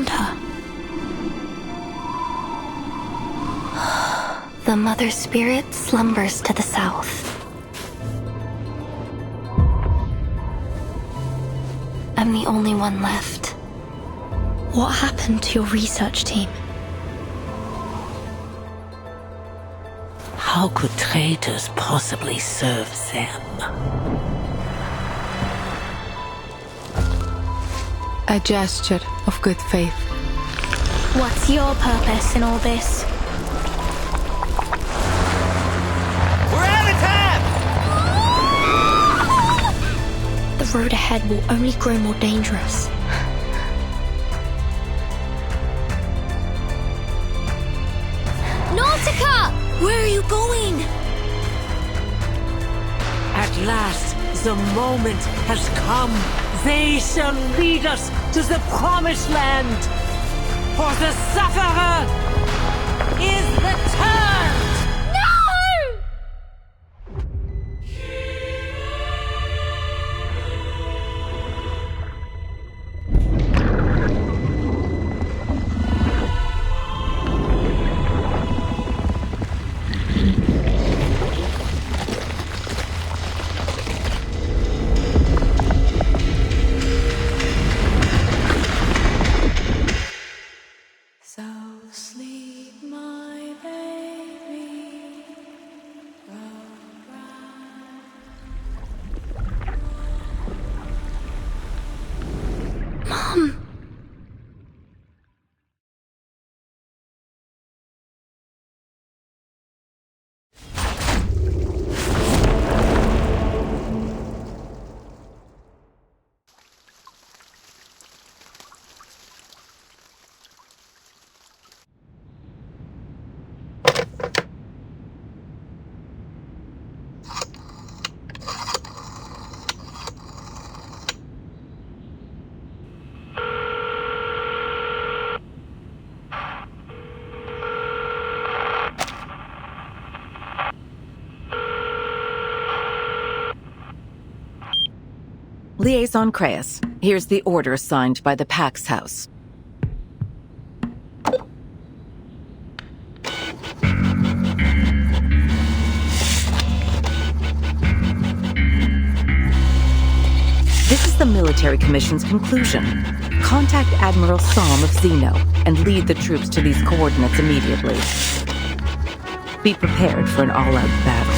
found her. The Mother Spirit slumbers to the south. I'm the only one left. What happened to your research team? How could traitors possibly serve them? A gesture of good faith. What's your purpose in all this? We're out of time! The road ahead will only grow more dangerous. Nautica! Where are you going? At last, the moment has come. They shall lead us to the promised land. For the sufferer is returned! Liaison Creus, here's the order signed by the Pax House. This is the Military Commission's conclusion. Contact Admiral Psalm of Zeno and lead the troops to these coordinates immediately. Be prepared for an all-out battle.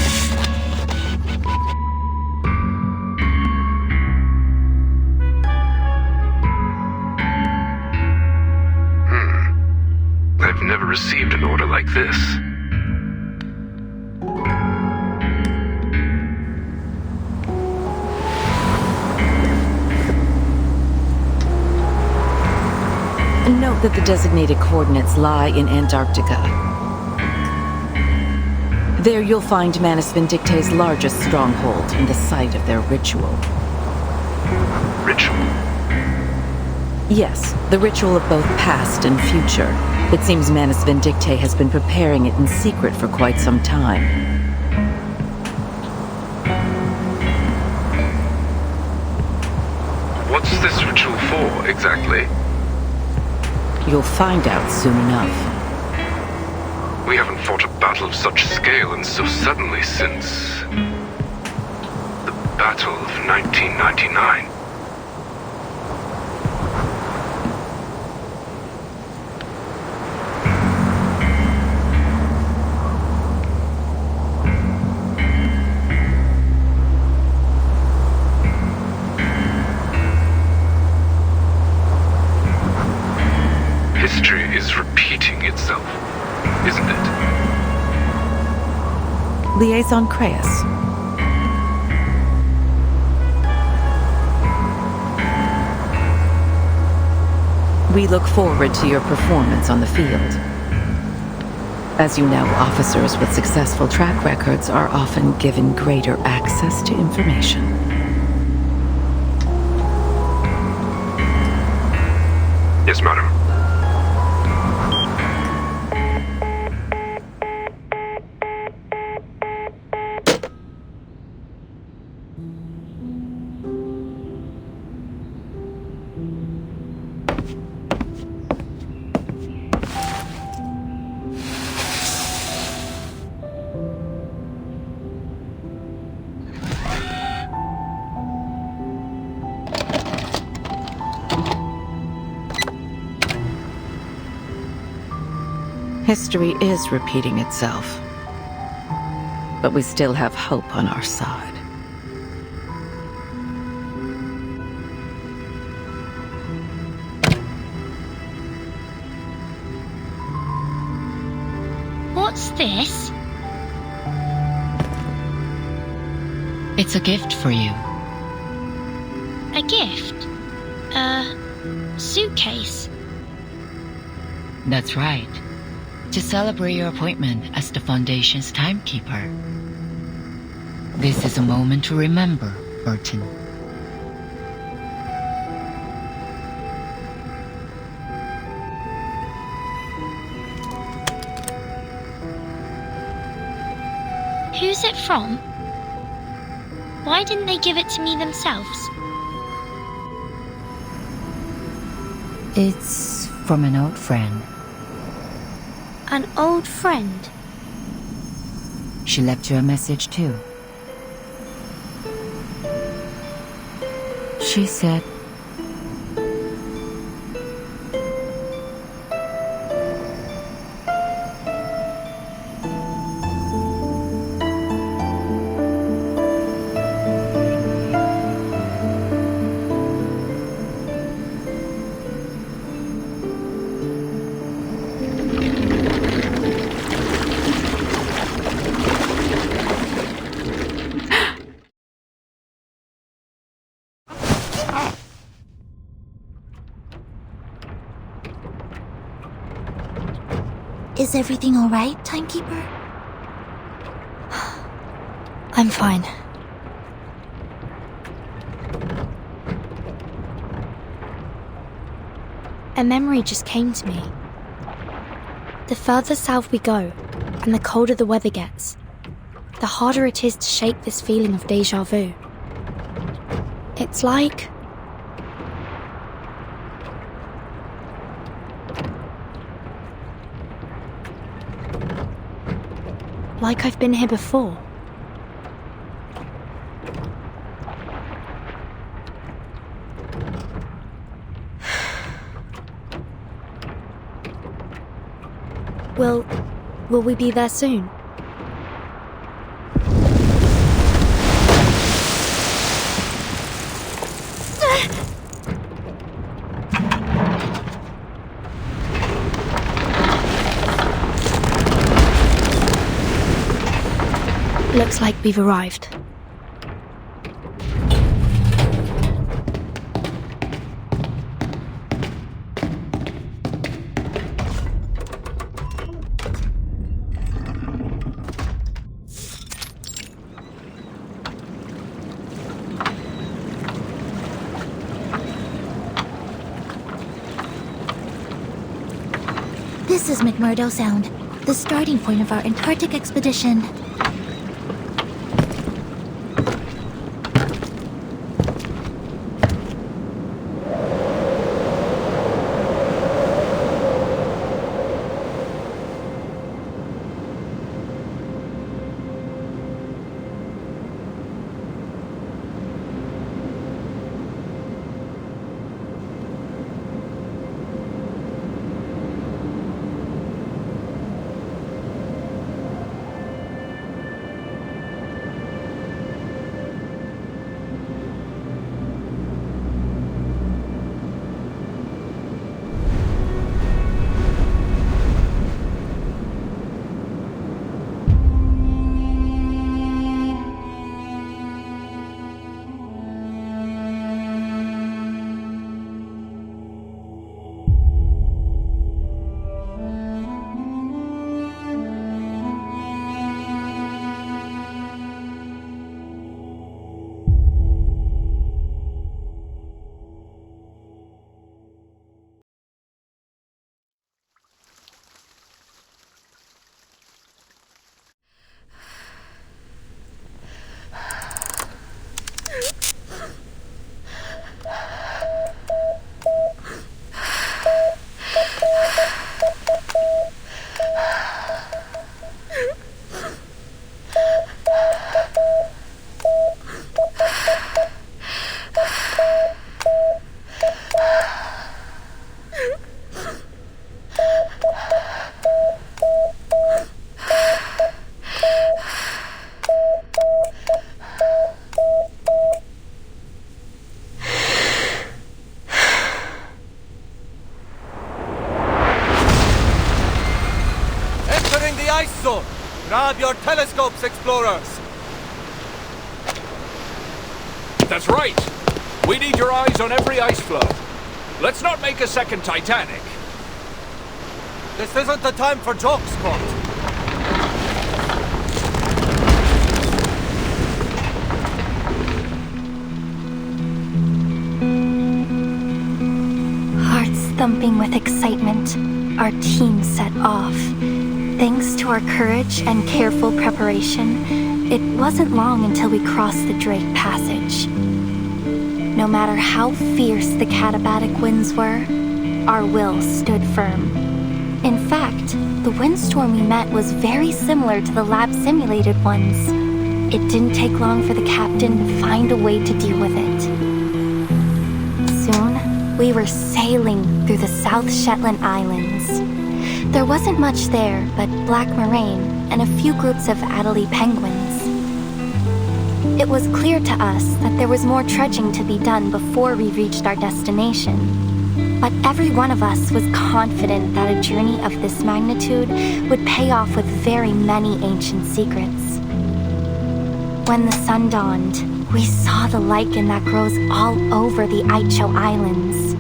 I've never received an order like this. Note that the designated coordinates lie in Antarctica. There you'll find Manus Vindictae's largest stronghold and the site of their ritual. Ritual? Yes, the ritual of both past and future. It seems Manus Vindictae has been preparing it in secret for quite some time. What's this ritual for, exactly? You'll find out soon enough. We haven't fought a battle of such scale and so suddenly since... the Battle of 1999. History is repeating itself, isn't it? Liaison Creus. We look forward to your performance on the field. As you know, officers with successful track records are often given greater access to information. Yes, madam. History is repeating itself. But we still have hope on our side. What's this? It's a gift for you. A gift? A suitcase? That's right. To celebrate your appointment as the Foundation's timekeeper. This is a moment to remember, Burton. Who's it from? Why didn't they give it to me themselves? It's from an old friend. An old friend? She left you a message too. She said, Is everything all right, Timekeeper? I'm fine. A memory just came to me. The further south we go, and the colder the weather gets, the harder it is to shake this feeling of déjà vu. It's like I've been here before. Will we be there soon? Looks like we've arrived. This is McMurdo Sound, the starting point of our Antarctic expedition. Grab your telescopes, explorers! That's right. We need your eyes on every ice floe. Let's not make a second Titanic. This isn't the time for jokes, Scott. Hearts thumping with excitement, our team set off. Thanks to our courage and careful preparation, it wasn't long until we crossed the Drake Passage. No matter how fierce the katabatic winds were, our will stood firm. In fact, the windstorm we met was very similar to the lab-simulated ones. It didn't take long for the captain to find a way to deal with it. Soon, we were sailing through the South Shetland Islands. There wasn't much there but black moraine and a few groups of Adelie penguins. It was clear to us that there was more trudging to be done before we reached our destination. But every one of us was confident that a journey of this magnitude would pay off with very many ancient secrets. When the sun dawned, we saw the lichen that grows all over the Icho Islands.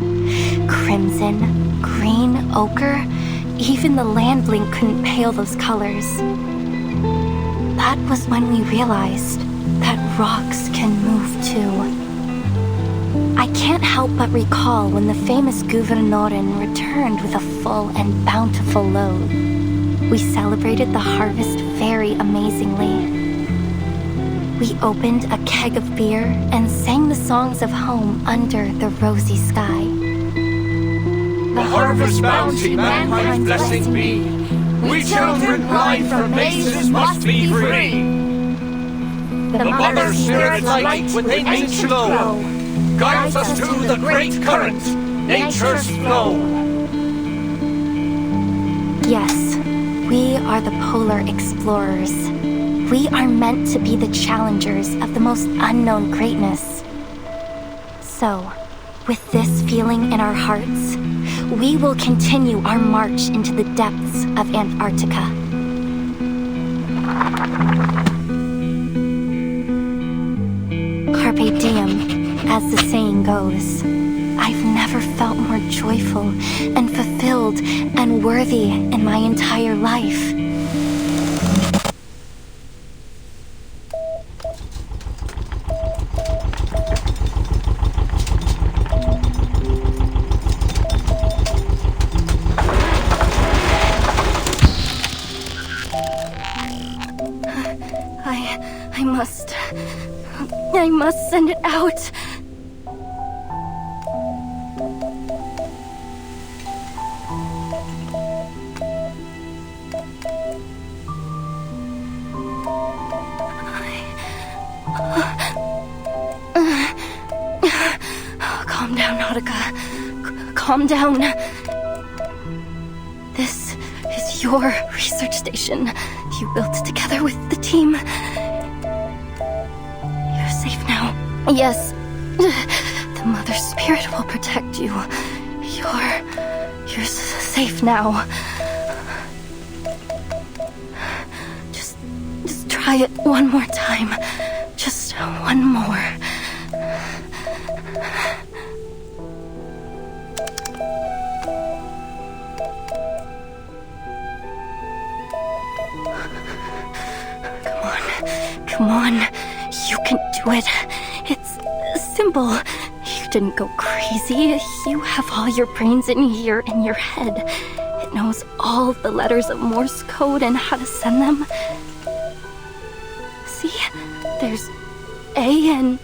Crimson, green, ochre, even the land blink couldn't pale those colors. That was when we realized that rocks can move too. I can't help but recall when the famous Gouvernoren returned with a full and bountiful load. We celebrated the harvest very amazingly. We opened a keg of beer and sang the songs of home under the rosy sky. The harvest bounty mankind's blessing be. We children blind from mazes must be free. The Mother Spirit light within ancient glow guides us to the great current, nature's flow. Yes, we are the polar explorers. We are meant to be the challengers of the most unknown greatness. So, with this feeling in our hearts, we will continue our march into the depths of Antarctica. Carpe diem, as the saying goes. I've never felt more joyful and fulfilled and worthy in my entire life. I must send it out. Calm down, Nautica. Calm down. This is your research station. You built it together with the team. You're safe now. Yes. The Mother Spirit will protect you. You're safe now. Just try it one more time. Just one more. Come on, you can do it. It's simple. You didn't go crazy. You have all your brains in here in your head. It knows all the letters of Morse code and how to send them. See? There's A and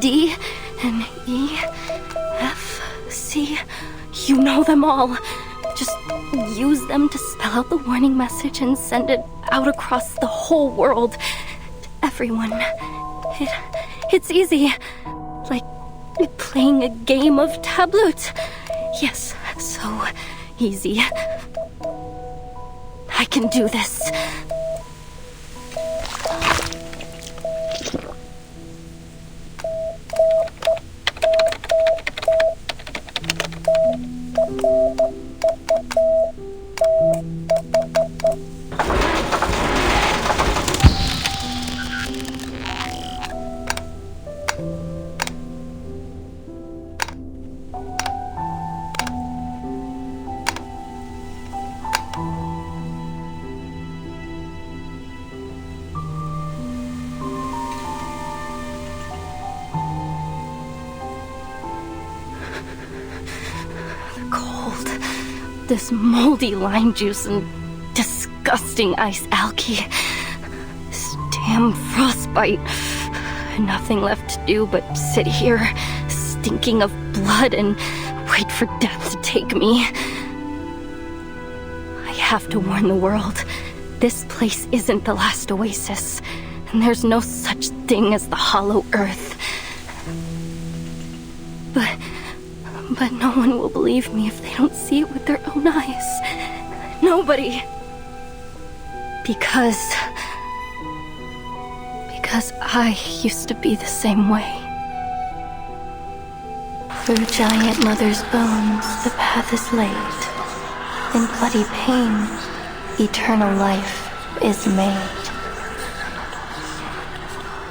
D and E, F, C. You know them all. Just use them to spell out the warning message and send it out across the whole world. Everyone. It's easy. Like playing a game of tableau. Yes, so easy. I can do this. This moldy lime juice and disgusting ice algae. This damn frostbite. Nothing left to do but sit here, stinking of blood, and wait for death to take me. I have to warn the world. This place isn't the last oasis, and there's no such thing as the hollow earth. But no one will believe me if they don't see it with their own eyes. Nobody. Because I used to be the same way. Through giant mother's bones, the path is laid. In bloody pain, eternal life is made.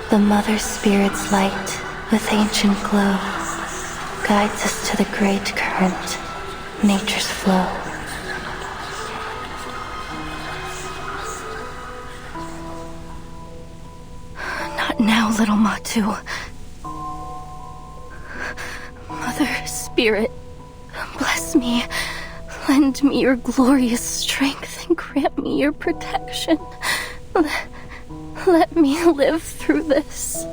The mother spirit's light, with ancient glow, guides us to the great current, nature's flow. Not now, little Matu. Mother Spirit, bless me. Lend me your glorious strength and grant me your protection. Let me live through this.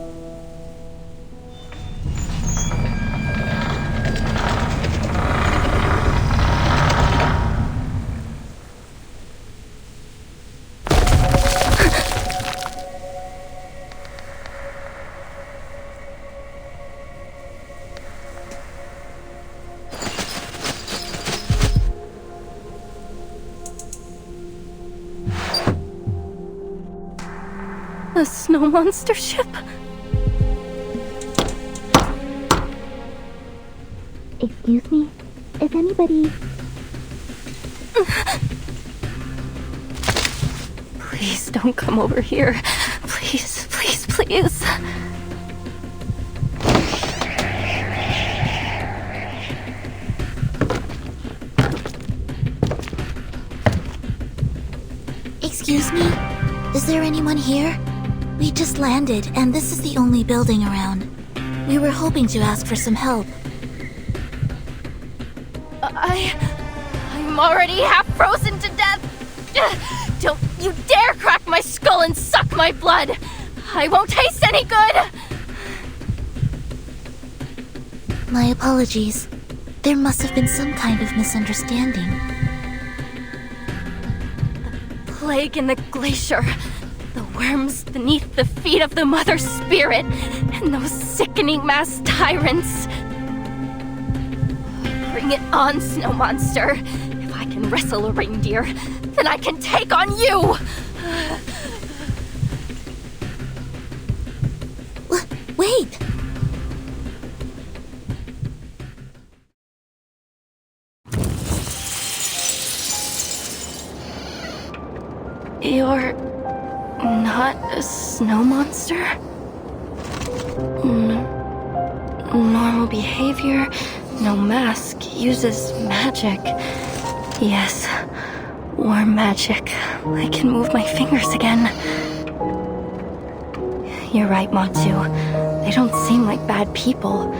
A snow monster ship? Excuse me? Is anybody... Please don't come over here. Please, please, please. Excuse me? Is there anyone here? We just landed, and this is the only building around. We were hoping to ask for some help. I'm already half frozen to death. Don't you dare crack my skull and suck my blood. I won't taste any good. My apologies. There must have been some kind of misunderstanding. The plague in the glacier. The worms beneath the feet of the Mother Spirit, and those sickening mass tyrants. Bring it on, Snow Monster. If I can wrestle a reindeer, then I can take on you! Wait! You're not a snow monster? Normal behavior, no mask, uses magic. Yes, warm magic. I can move my fingers again. You're right, Matu. They don't seem like bad people.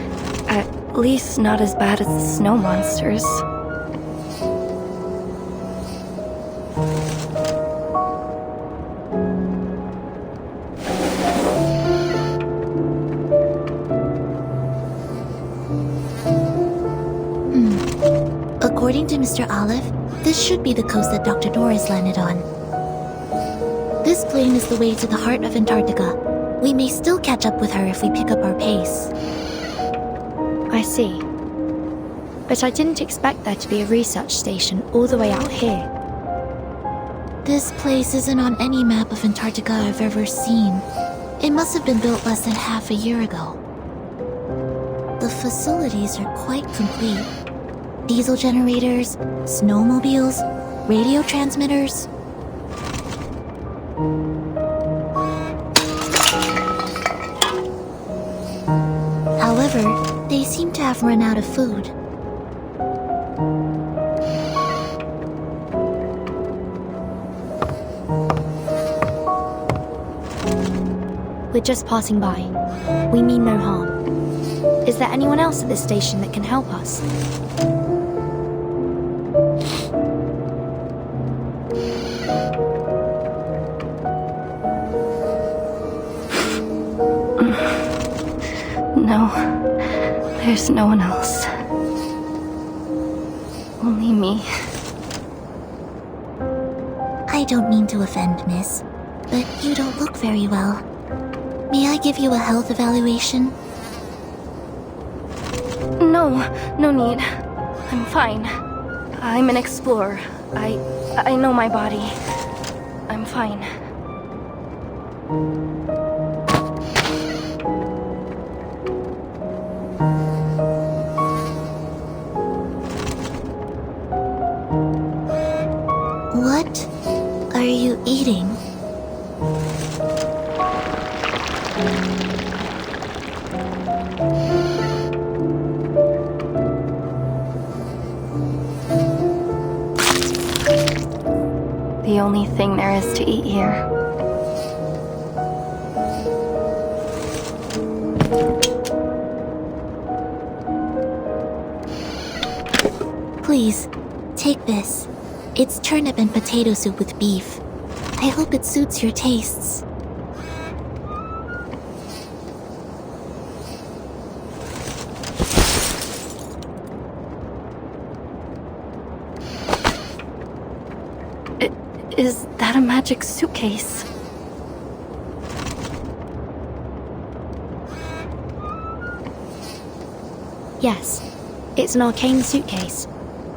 At least not as bad as the snow monsters. According to Mr. Olive, this should be the coast that Dr. Doris landed on. This plane is the way to the heart of Antarctica. We may still catch up with her if we pick up our pace. I see. But I didn't expect there to be a research station all the way out here. This place isn't on any map of Antarctica I've ever seen. It must have been built less than half a year ago. The facilities are quite complete. Diesel generators, snowmobiles, radio transmitters. However, they seem to have run out of food. We're just passing by. We mean no harm. Is there anyone else at this station that can help us? There's no one else. Only me. I don't mean to offend, miss, but you don't look very well. May I give you a health evaluation? No need. I'm fine. I'm an explorer. I know my body. I'm fine. What are you eating? The only thing there is to eat here. Please, take this. It's turnip and potato soup with beef. I hope it suits your tastes. Is that a magic suitcase? Yes, it's an arcane suitcase.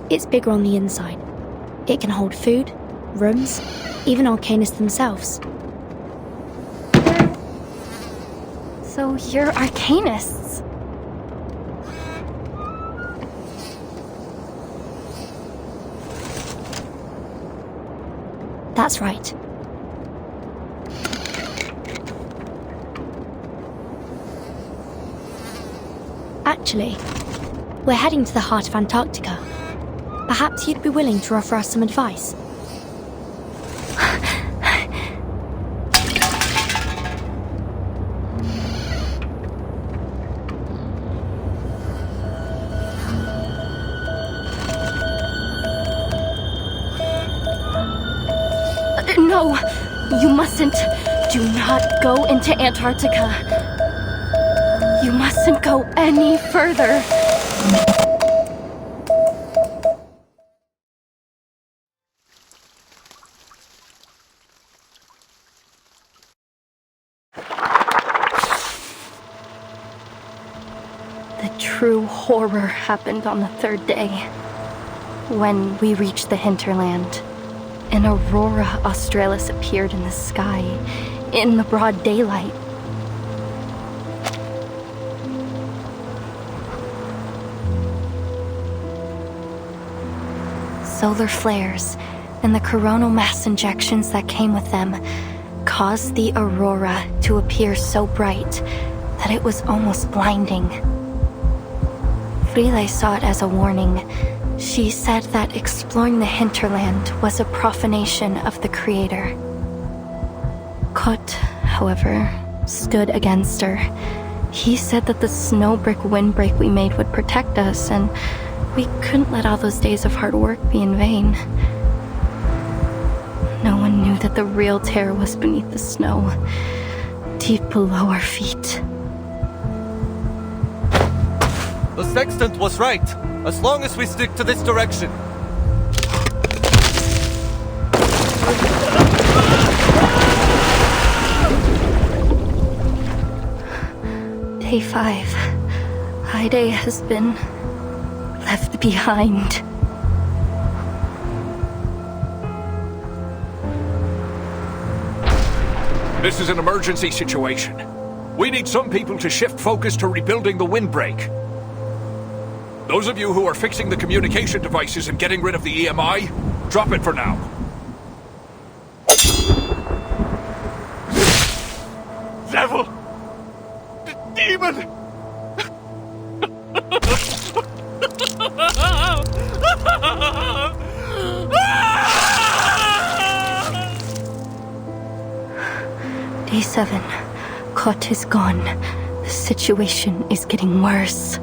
It's bigger on the inside. It can hold food, rooms, even arcanists themselves. So you're arcanists? That's right. Actually, we're heading to the heart of Antarctica. Perhaps you'd be willing to offer us some advice. No, you mustn't. Do not go into Antarctica. You mustn't go any further. The true horror happened on the third day, when we reached the hinterland. An aurora australis appeared in the sky, in the broad daylight. Solar flares and the coronal mass injections that came with them caused the aurora to appear so bright that it was almost blinding. Frile saw it as a warning. She said that exploring the hinterland was a profanation of the Creator. Kot, however, stood against her. He said that the snow-brick windbreak we made would protect us, and we couldn't let all those days of hard work be in vain. No one knew that the real terror was beneath the snow, deep below our feet. The sextant was right, as long as we stick to this direction. Day 5. Hyde has been left behind. This is an emergency situation. We need some people to shift focus to rebuilding the windbreak. Those of you who are fixing the communication devices and getting rid of the EMI, drop it for now. Devil! Demon! Day 7. Kot is gone. The situation is getting worse.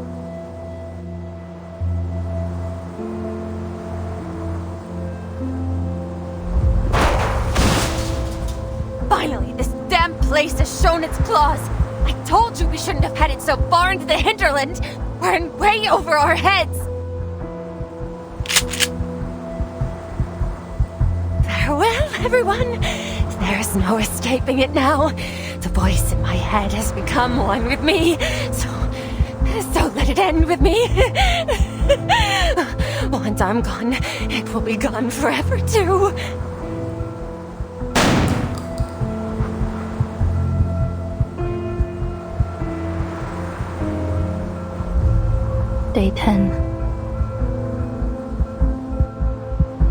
Finally, this damn place has shown its claws. I told you we shouldn't have headed so far into the hinterland. We're in way over our heads! Farewell, everyone! There's no escaping it now. The voice in my head has become one with me, so let it end with me. Once I'm gone, it will be gone forever too. Day 10.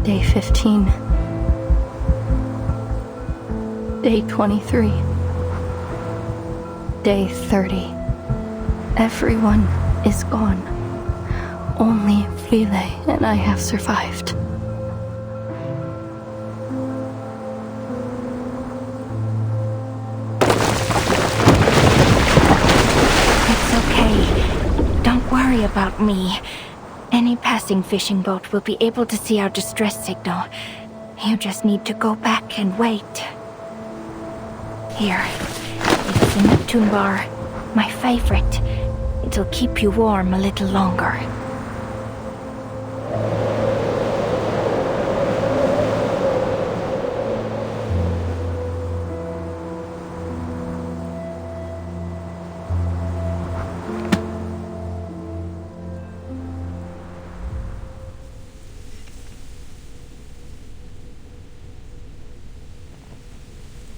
Day 15. Day 23. Day 30. Everyone is gone. Only Frile and I have survived. It's okay. Don't worry about me. Any passing fishing boat will be able to see our distress signal. You just need to go back and wait. Here. It's a Neptune bar. My favorite. It'll keep you warm a little longer.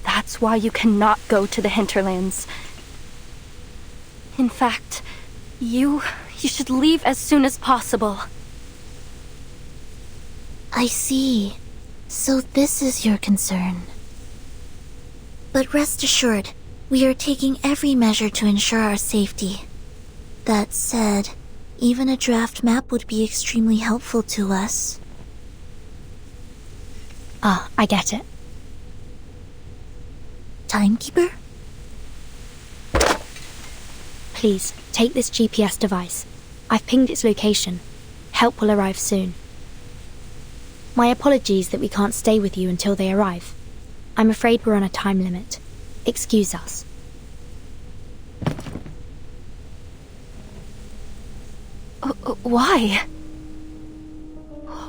That's why you cannot go to the hinterlands. In fact, you should leave as soon as possible. I see. So this is your concern. But rest assured, we are taking every measure to ensure our safety. That said, even a draft map would be extremely helpful to us. Ah, I get it. Timekeeper? Please, take this GPS device. I've pinged its location. Help will arrive soon. My apologies that we can't stay with you until they arrive. I'm afraid we're on a time limit. Excuse us. Why?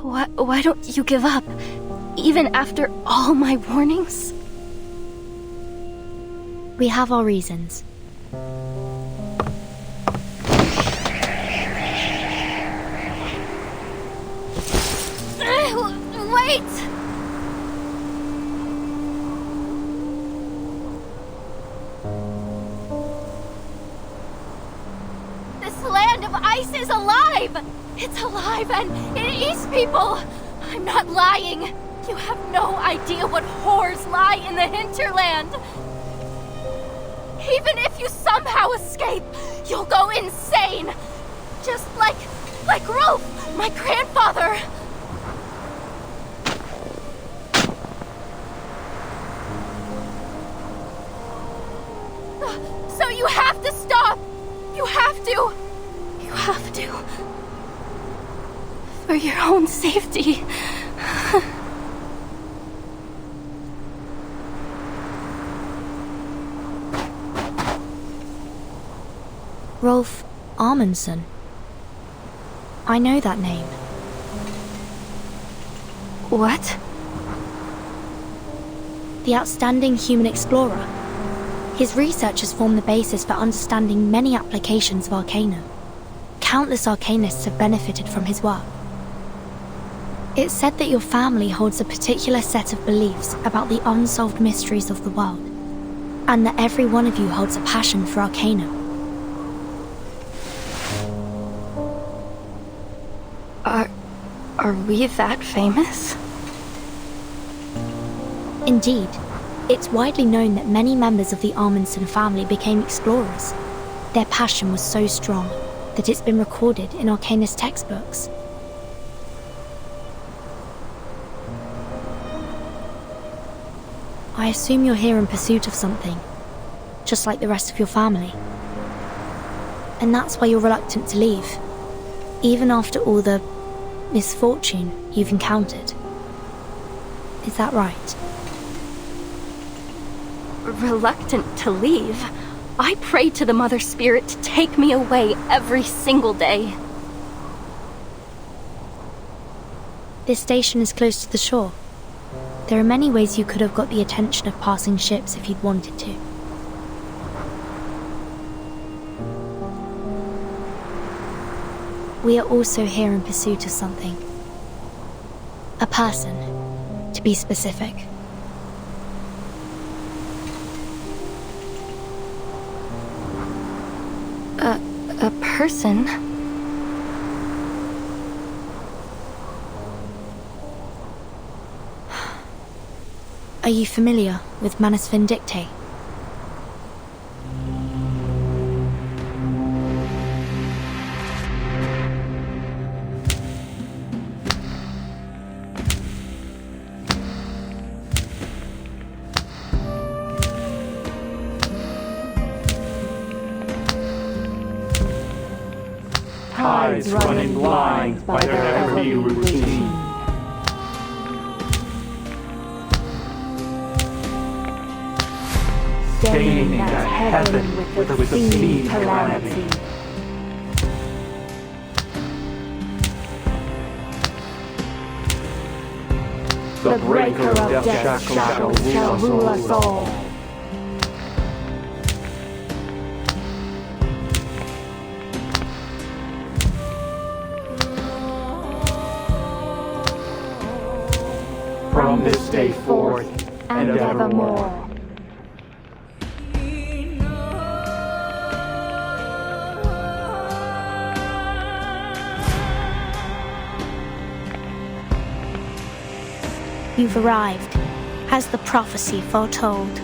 Why don't you give up? Even after all my warnings? We have our reasons. Wait! This land of ice is alive! It's alive and it eats people! I'm not lying! You have no idea what horrors lie in the hinterland! Even if you somehow escape, you'll go insane! Just like Rolf, my grandfather! So you have to stop! You have to! You have to. For your own safety. Rolf Amundsen. I know that name. What? The outstanding human explorer. His research has formed the basis for understanding many applications of Arcana. Countless Arcanists have benefited from his work. It's said that your family holds a particular set of beliefs about the unsolved mysteries of the world, and that every one of you holds a passion for Arcana. Are we that famous? Indeed. It's widely known that many members of the Amundsen family became explorers. Their passion was so strong that it's been recorded in Arcanist textbooks. I assume you're here in pursuit of something, just like the rest of your family. And that's why you're reluctant to leave, even after all the misfortune you've encountered. Is that right? Reluctant to leave? I pray to the Mother Spirit to take me away every single day. This station is close to the shore. There are many ways you could have got the attention of passing ships if you'd wanted to. We are also here in pursuit of something. A person, to be specific. A person? Are you familiar with Manus Vindictae? Tides running blind by their ever-new routine. Staining at heaven with obscene calamity. The breaker of death shall rule us all. From this day forth and evermore. You've arrived, as the prophecy foretold.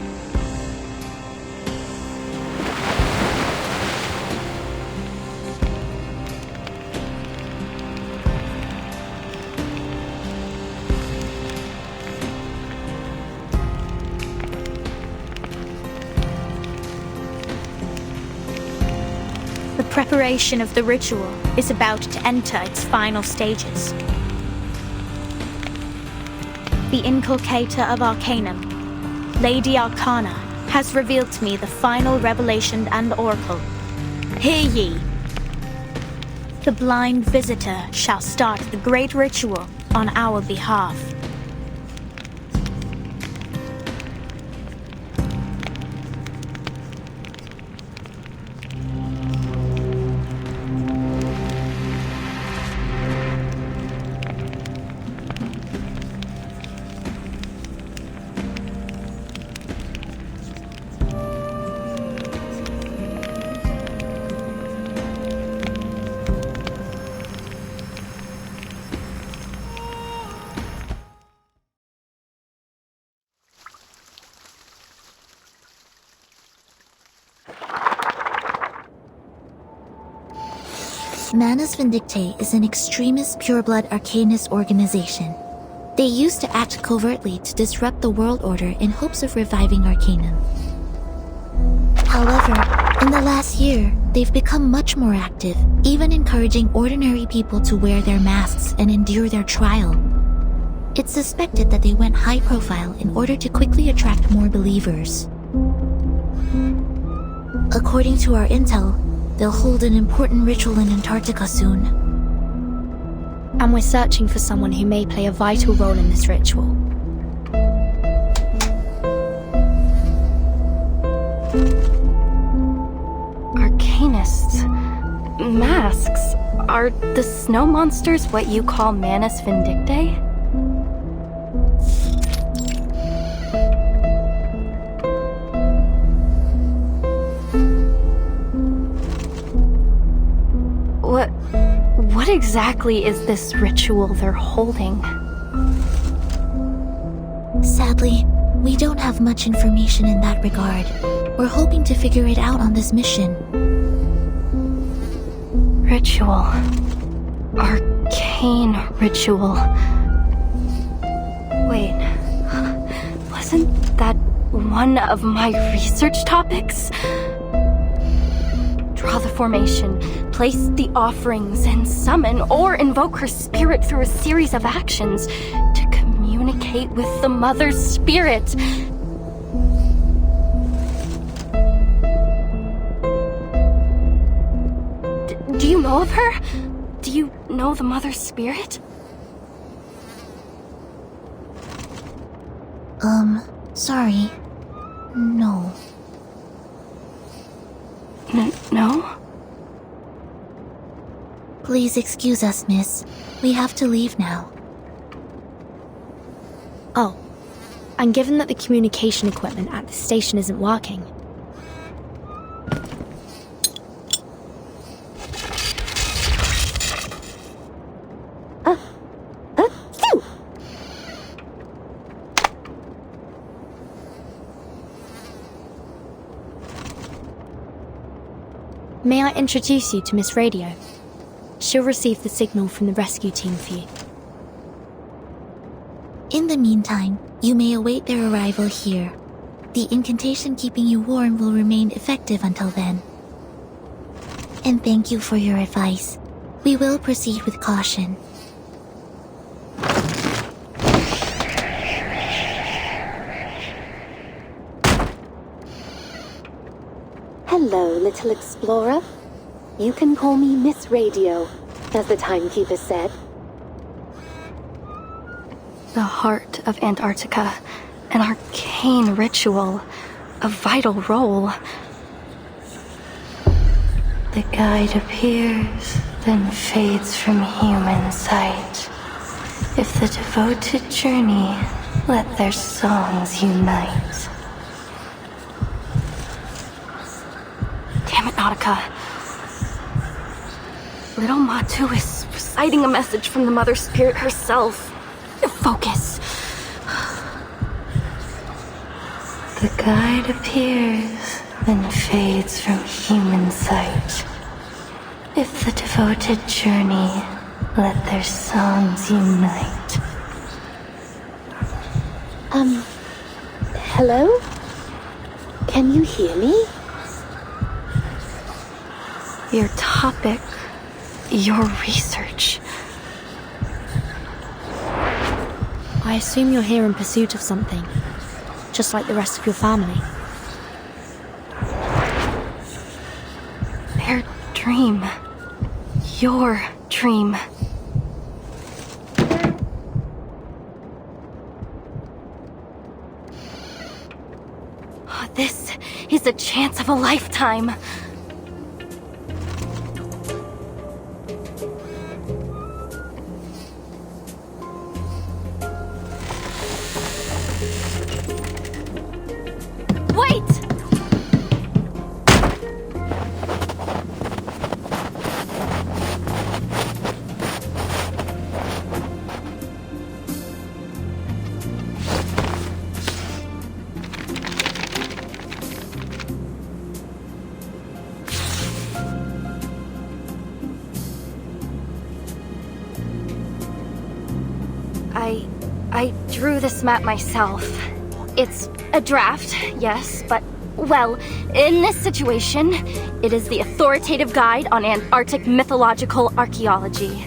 The preparation of the ritual is about to enter its final stages. The inculcator of Arcanum, Lady Arcana, has revealed to me the final revelation and oracle. Hear ye! The blind visitor shall start the great ritual on our behalf. Manus Vindictae is an extremist pureblood arcanist organization. They used to act covertly to disrupt the world order in hopes of reviving Arcanum. However, in the last year, they've become much more active, even encouraging ordinary people to wear their masks and endure their trial. It's suspected that they went high profile in order to quickly attract more believers. According to our intel, they'll hold an important ritual in Antarctica soon. And we're searching for someone who may play a vital role in this ritual. Arcanists. Masks. Are the snow monsters what you call Manus Vindictae? What exactly is this ritual they're holding? Sadly, we don't have much information in that regard. We're hoping to figure it out on this mission. Ritual. Arcane ritual. Wait, wasn't that one of my research topics? Draw the formation, place the offerings, and summon or invoke her spirit through a series of actions to communicate with the Mother's Spirit. you know of her? Do you know the Mother Spirit? Sorry. No. No? Please excuse us, miss. We have to leave now. Oh, and given that the communication equipment at the station isn't working, may I introduce you to Miss Radio? She'll receive the signal from the rescue team for you. In the meantime, you may await their arrival here. The incantation keeping you warm will remain effective until then. And thank you for your advice. We will proceed with caution. Hello, little explorer. You can call me Miss Radio, as the timekeeper said. The heart of Antarctica, an arcane ritual, a vital role. The guide appears, then fades from human sight. If the devoted journey, let their songs unite. Damn it, Nautica. Little Matu is reciting a message from the Mother Spirit herself. Focus. The guide appears, then fades from human sight. If the devoted journey, let their songs unite. Hello? Can you hear me? Your topic, your research. I assume you're here in pursuit of something, just like the rest of your family. Their dream. Your dream. This is a chance of a lifetime. I drew this map myself. It's a draft, yes, but, well, in this situation, it is the authoritative guide on Antarctic mythological archaeology.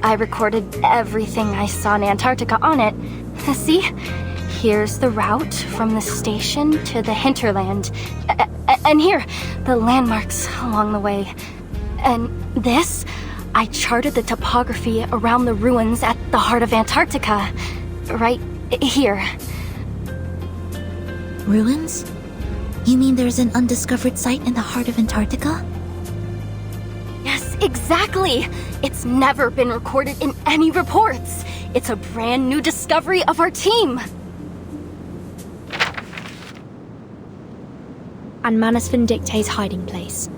I recorded everything I saw in Antarctica on it. See? Here's the route from the station to the hinterland. And here, the landmarks along the way. And this? I charted the topography around the ruins at the heart of Antarctica. Right here. Ruins? You mean there's an undiscovered site in the heart of Antarctica? Yes, exactly! It's never been recorded in any reports. It's a brand new discovery of our team. And Manus Vindicte's hiding place.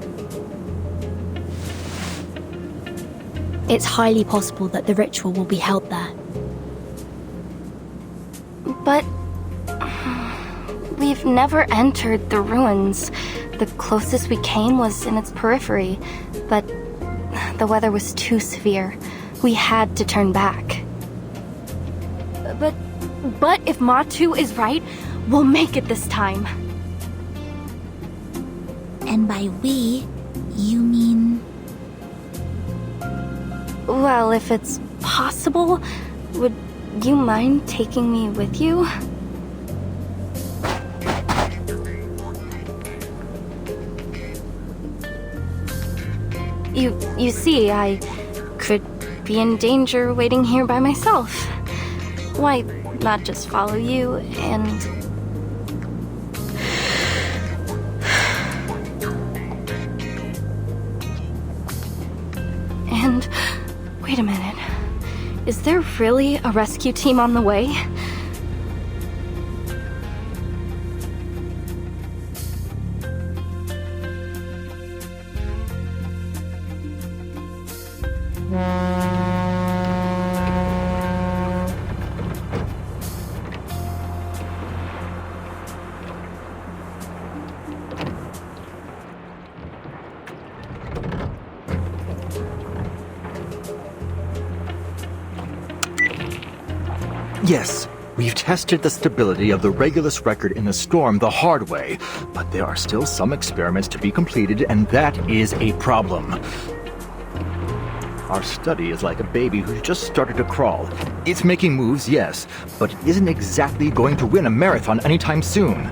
It's highly possible that the ritual will be held there. But we've never entered the ruins. The closest we came was in its periphery, but the weather was too severe. We had to turn back. But if Matu is right, we'll make it this time. And by we, you mean... Well, if it's possible, would you mind taking me with you? You see, I could be in danger waiting here by myself. Why not just follow you and... And... wait a minute. Is there really a rescue team on the way? Yes, we've tested the stability of the Regulus record in the storm the hard way, but there are still some experiments to be completed, and that is a problem. Our study is like a baby who's just started to crawl. It's making moves, yes, but it isn't exactly going to win a marathon anytime soon.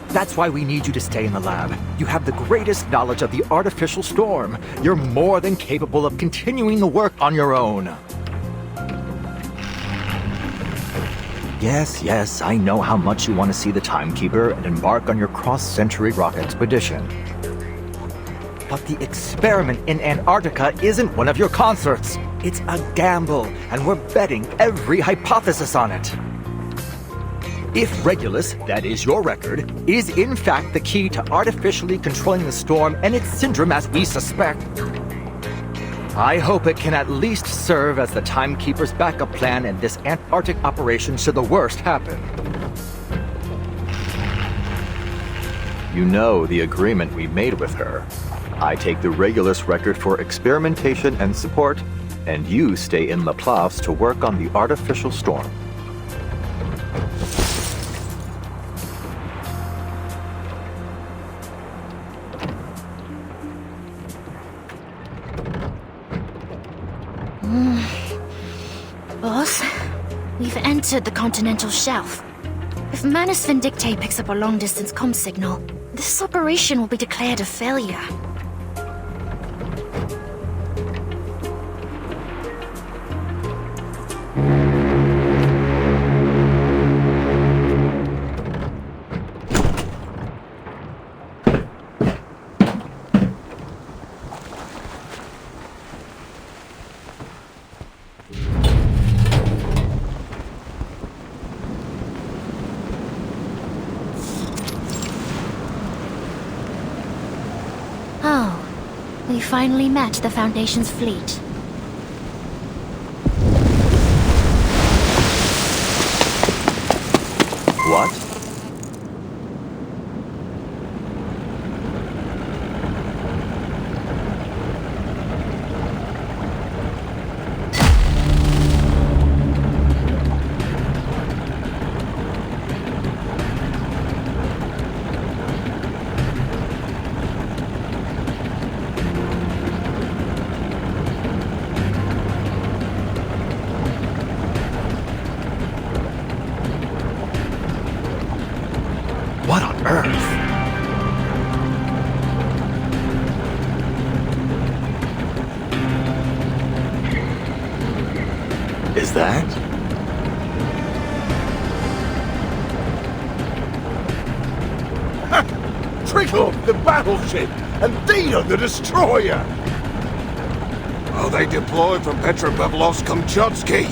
That's why we need you to stay in the lab. You have the greatest knowledge of the artificial storm. You're more than capable of continuing the work on your own. Yes, I know how much you want to see the Timekeeper and embark on your cross-century rock expedition. But the experiment in Antarctica isn't one of your concerts. It's a gamble, and we're betting every hypothesis on it. If Regulus, that is your record, is in fact the key to artificially controlling the storm and its syndrome as we suspect, I hope it can at least serve as the Timekeeper's backup plan in this Antarctic operation should the worst happen. You know the agreement we made with her. I take the Regulus record for experimentation and support, and you stay in Laplace to work on the artificial storm. Boss, we've entered the continental shelf. If Manus Vindictae picks up a long-distance comm signal, this operation will be declared a failure. We finally met the Foundation's fleet. What? What on earth? Is that? Trickle, the battleship, and Dina, the destroyer! Oh, they deployed from Petropavlovsk-Kamchatsky.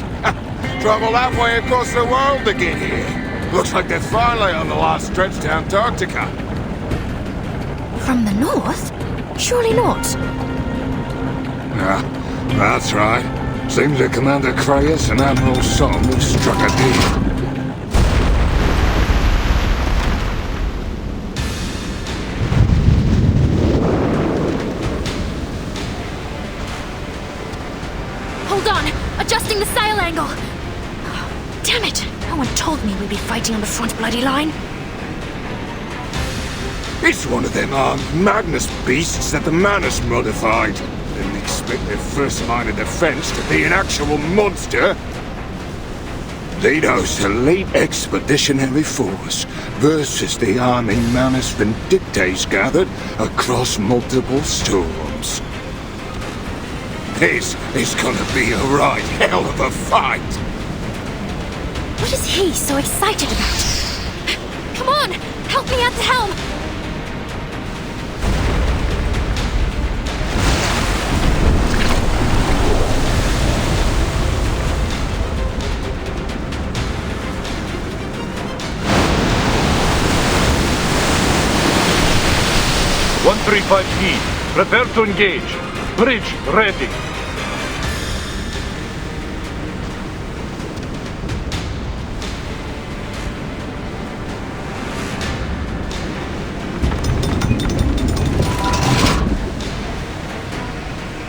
Travel halfway across the world to get here. Looks like they're finally on the last stretch to Antarctica. From the north? Surely not. That's right. Seems that Commander Krayas and Admiral Som have struck a deal. Hold on! Adjusting the sail angle! Damn it! No one told me we'd be fighting on the front bloody line. It's one of them armed Magnus beasts that the Manus modified. Didn't expect their first line of defense to be an actual monster. Lido's elite expeditionary force versus the army Manus Vindictae's gathered across multiple storms. camps. This is gonna be a right hell of a fight. What is he so excited about? Come on! Help me at the helm! P. Prepare to engage. Bridge ready.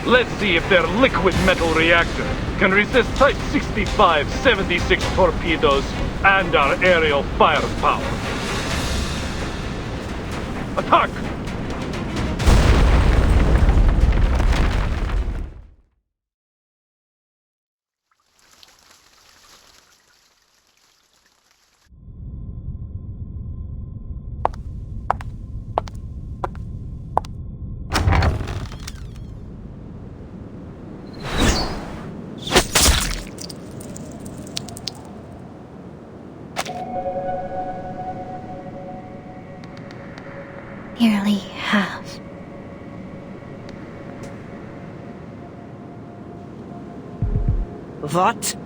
Let's see if their liquid metal reactor can resist Type 65-76 torpedoes and our aerial firepower. Attack! Nearly half. What?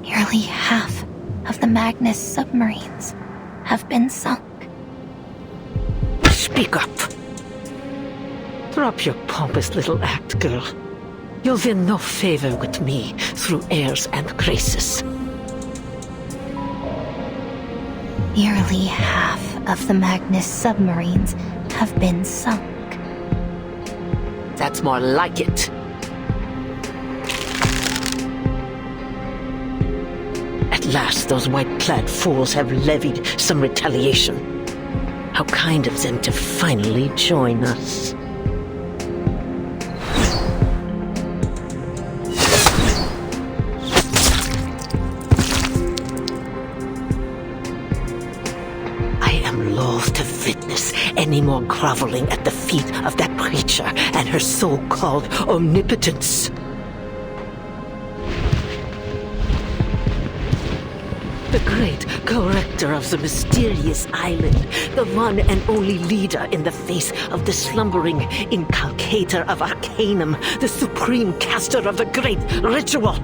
Nearly half of the Magnus submarines have been sunk. Speak up. Drop your pompous little act, girl. You'll win no favor with me through airs and graces. Nearly half of the Magnus submarines have been sunk. That's more like it. At last, those white-clad fools have levied some retaliation. How kind of them to finally join us. Any more groveling at the feet of that creature and her so-called omnipotence. The great corrector of the mysterious island, the one and only leader in the face of the slumbering inculcator of Arcanum, the supreme caster of the great ritual.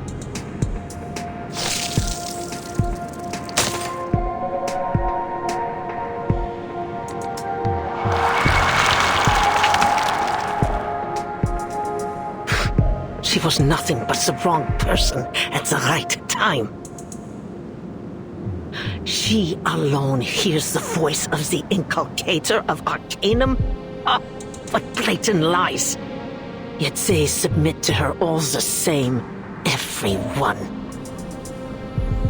She was nothing but the wrong person at the right time. She alone hears the voice of the inculcator of Arcanum? Oh, what blatant lies! Yet they submit to her all the same, everyone.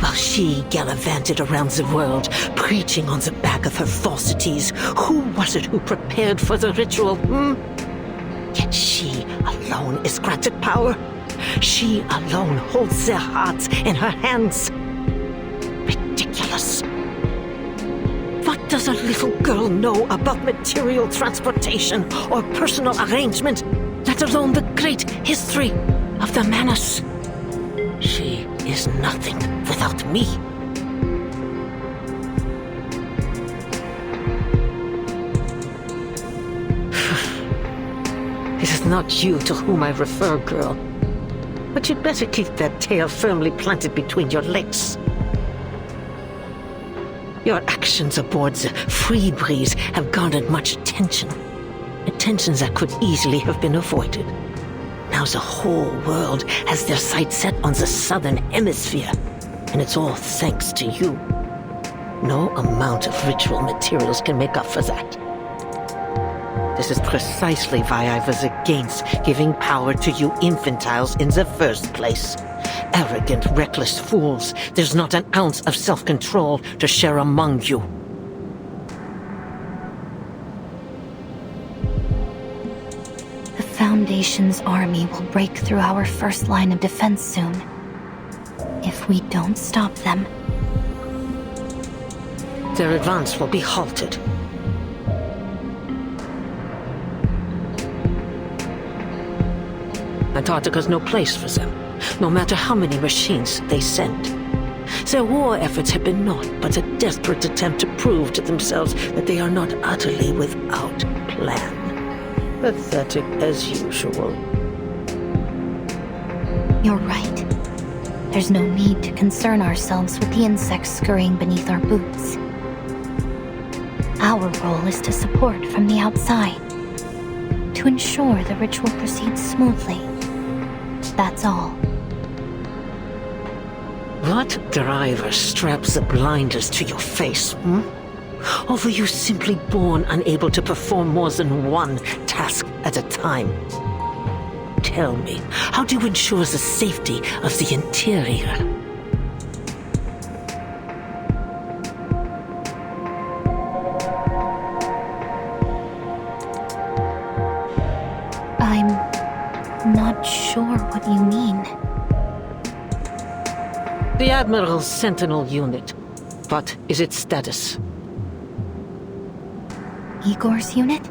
While she gallivanted around the world, preaching on the back of her falsities, who was it who prepared for the ritual, Yet she alone is granted power. She alone holds their hearts in her hands. Ridiculous. What does a little girl know about material transportation or personal arrangement, let alone the great history of the Manus? She is nothing without me. It is not you to whom I refer, girl. But you'd better keep that tail firmly planted between your legs. Your actions aboard the Free Breeze have garnered much attention. Attention that could easily have been avoided. Now the whole world has their sights set on the southern hemisphere, and it's all thanks to you. No amount of ritual materials can make up for that. This is precisely why I was against giving power to you infantiles in the first place. Arrogant, reckless fools. There's not an ounce of self-control to share among you. The Foundation's army will break through our first line of defense soon. If we don't stop them, their advance will be halted. Antarctica's no place for them, no matter how many machines they send. Their war efforts have been naught but a desperate attempt to prove to themselves that they are not utterly without plan. Pathetic as usual. You're right. There's no need to concern ourselves with the insects scurrying beneath our boots. Our role is to support from the outside, to ensure the ritual proceeds smoothly. That's all. What driver straps the blinders to your face, hmm? Or were you simply born unable to perform more than one task at a time? Tell me, how do you ensure the safety of the interior? I'm not sure what you mean. The Admiral's Sentinel unit. What is its status? Igor's unit?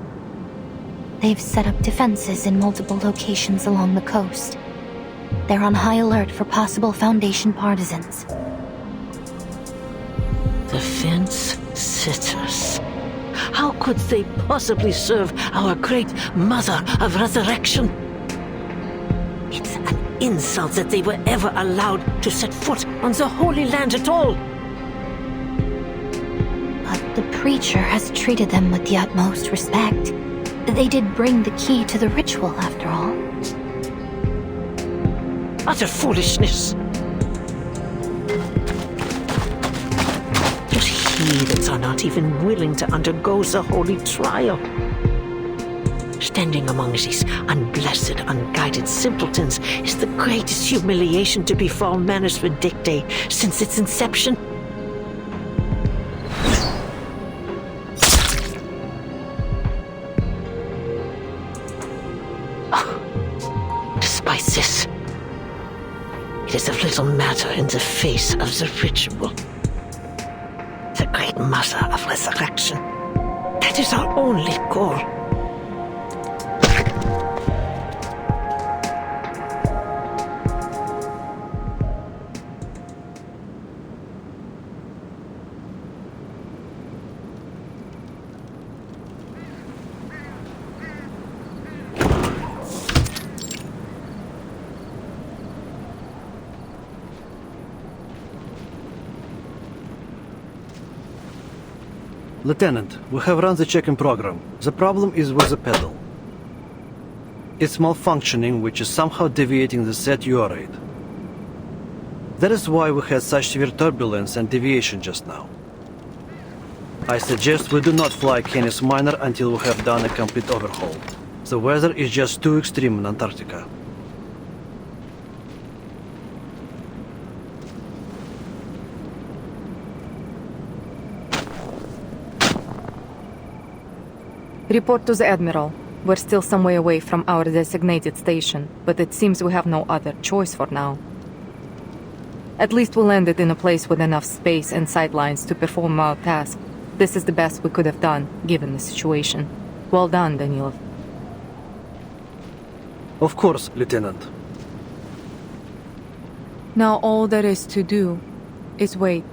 They've set up defenses in multiple locations along the coast. They're on high alert for possible Foundation partisans. Defense sitters. How could they possibly serve our great Mother of Resurrection? It's an insult that they were ever allowed to set foot on the Holy Land at all. But the preacher has treated them with the utmost respect. They did bring the key to the ritual, after all. Utter foolishness. Those heathens are not even willing to undergo the holy trial. Standing among these unblessed, unguided simpletons is the greatest humiliation to befall Manus Vindictae since its inception. Despite this, it is of little matter in the face of the ritual. The great Mother of Resurrection. That is our only goal. Lieutenant, we have run the check-in program. The problem is with the pedal. It's malfunctioning, which is somehow deviating the set UR rate. That is why we had such severe turbulence and deviation just now. I suggest we do not fly Canis Minor until we have done a complete overhaul. The weather is just too extreme in Antarctica. Report to the Admiral. We're still some way away from our designated station, but it seems we have no other choice for now. At least we landed in a place with enough space and sightlines to perform our task. This is the best we could have done, given the situation. Well done, Danilov. Of course, Lieutenant. Now all there is to do is wait.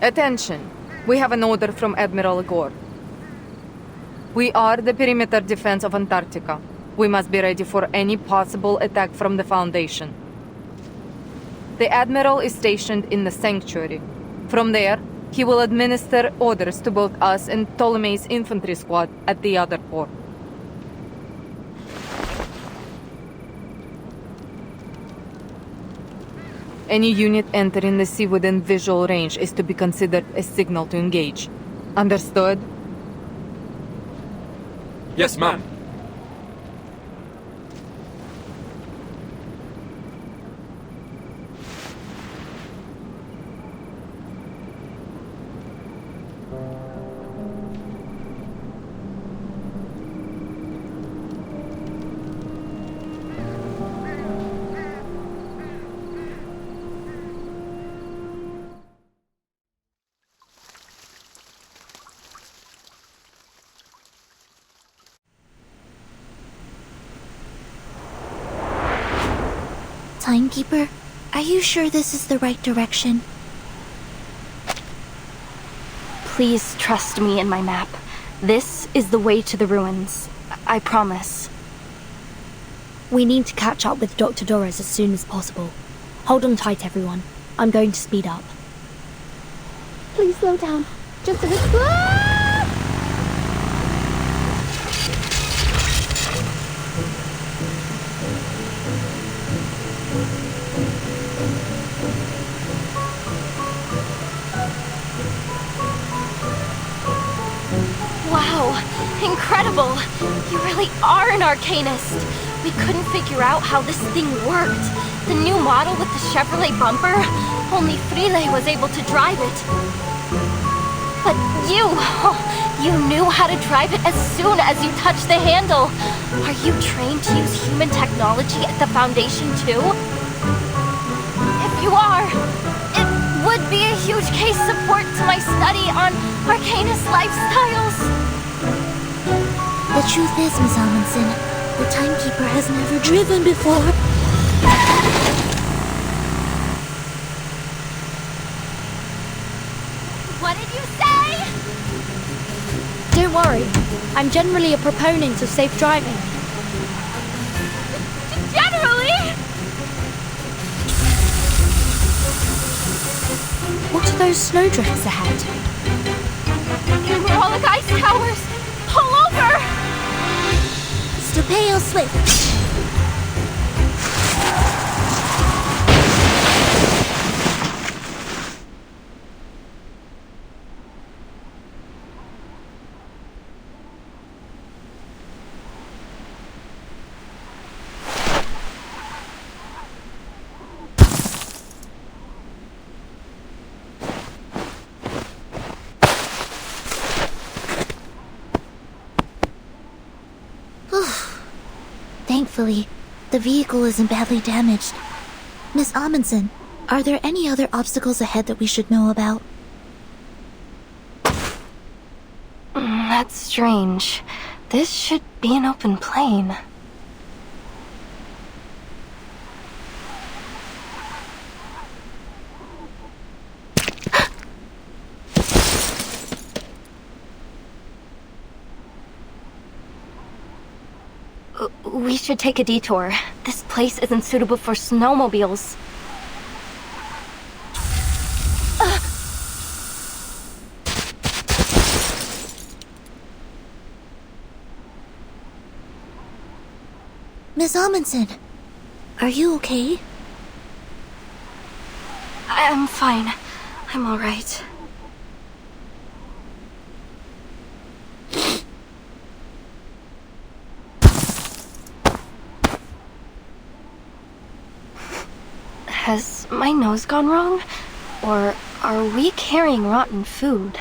Attention! We have an order from Admiral Igor. We are the perimeter defense of Antarctica. We must be ready for any possible attack from the Foundation. The Admiral is stationed in the Sanctuary. From there, he will administer orders to both us and Ptolemy's infantry squad at the other port. Any unit entering the sea within visual range is to be considered a signal to engage. Understood? Yes, ma'am. Timekeeper, are you sure this is the right direction? Please trust me and my map. This is the way to the ruins. I promise. We need to catch up with Dr. Doris as soon as possible. Hold on tight, everyone. I'm going to speed up. Please slow down. Just a little. Wow, incredible! You really are an arcanist! We couldn't figure out how this thing worked. The new model with the Chevrolet bumper, only Frile was able to drive it. But you knew how to drive it as soon as you touched the handle. Are you trained to use human technology at the Foundation too? If you are, it would be a huge case support to my study on arcanist lifestyles. The truth is, Miss Amundsen, the Timekeeper has never driven before. What did you say? Don't worry. I'm generally a proponent of safe driving. Generally? What are those snowdrifts ahead? Numerolic ice towers! Pull over! Stupeo Swift. Thankfully, the vehicle isn't badly damaged. Miss Amundsen, are there any other obstacles ahead that we should know about? That's strange. This should be an open plain. We should take a detour. This place isn't suitable for snowmobiles. Miss Amundsen, are you okay? I'm fine. I'm alright. Has my nose gone wrong? Or are we carrying rotten food?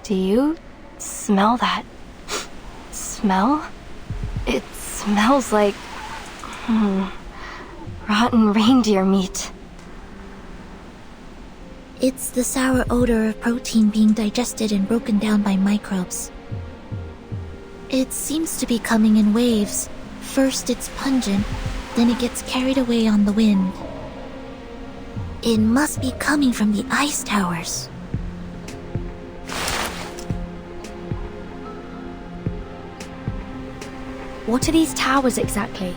Do you smell that smell? It smells like rotten reindeer meat. It's the sour odor of protein being digested and broken down by microbes. It seems to be coming in waves. First it's pungent, then it gets carried away on the wind. It must be coming from the ice towers. What are these towers exactly?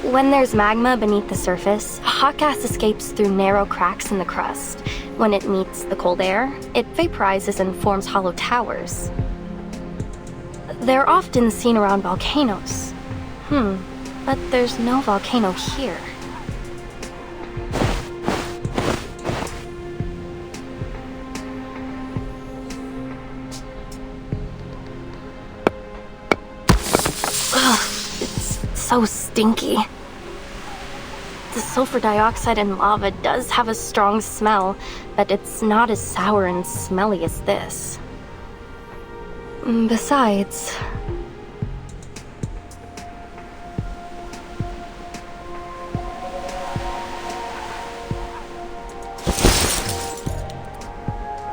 When there's magma beneath the surface, hot gas escapes through narrow cracks in the crust. When it meets the cold air, it vaporizes and forms hollow towers. They're often seen around volcanoes. But there's no volcano here. Ugh, it's so stinky. The sulfur dioxide in lava does have a strong smell, but it's not as sour and smelly as this. Besides...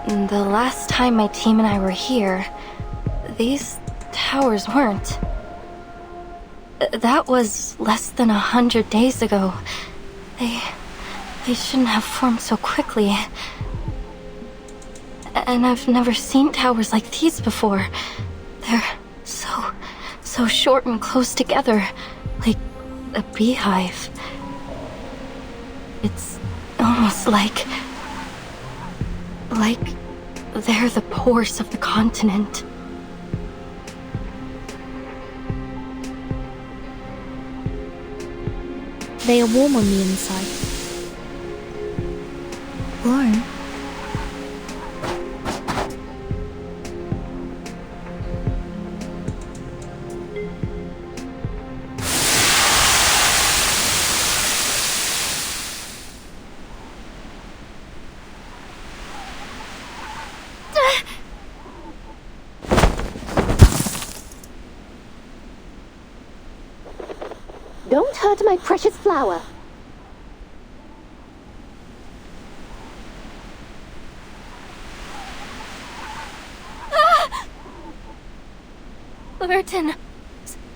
The last time my team and I were here, these towers weren't. That was less than 100 days ago. They shouldn't have formed so quickly. And I've never seen towers like these before. They're so short and close together, like a beehive. It's almost like they're the pores of the continent. They are warm on the inside. Warm? Don't hurt my precious flower. Burton!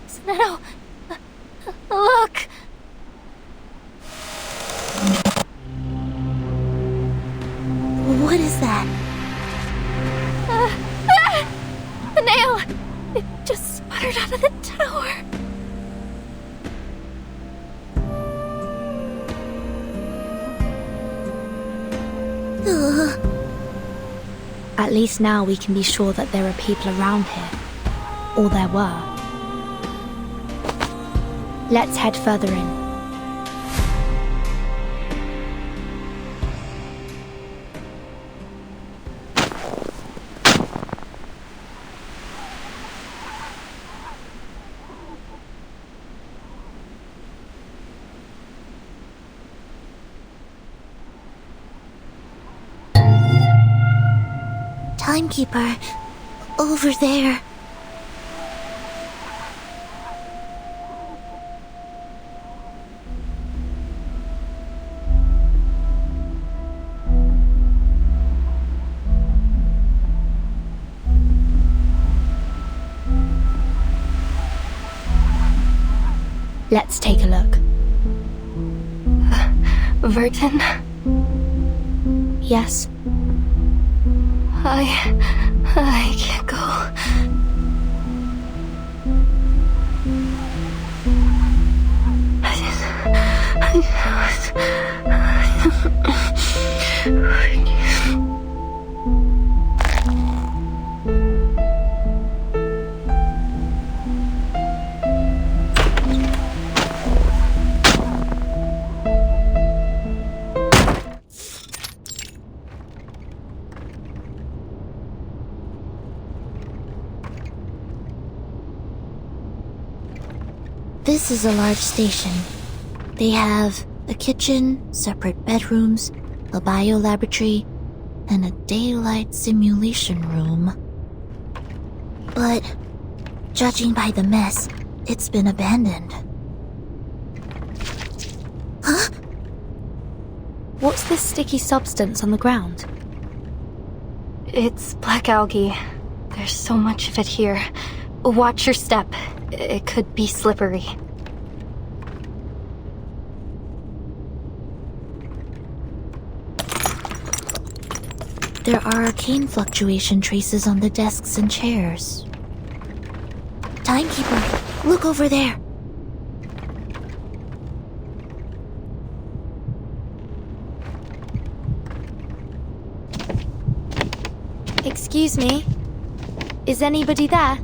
Snow! Look! What is that? A nail! It just sputtered out of the tower. At least now we can be sure that there are people around here. Or there were. Let's head further in. Timekeeper, over there. Let's take a look. Verton? Yes? I can't go. This is a large station. They have a kitchen, separate bedrooms, a biolaboratory, and a daylight simulation room. But, judging by the mess, it's been abandoned. Huh? What's this sticky substance on the ground? It's black algae. There's so much of it here. Watch your step. It could be slippery. There are arcane fluctuation traces on the desks and chairs. Timekeeper, look over there. Excuse me? Is anybody there?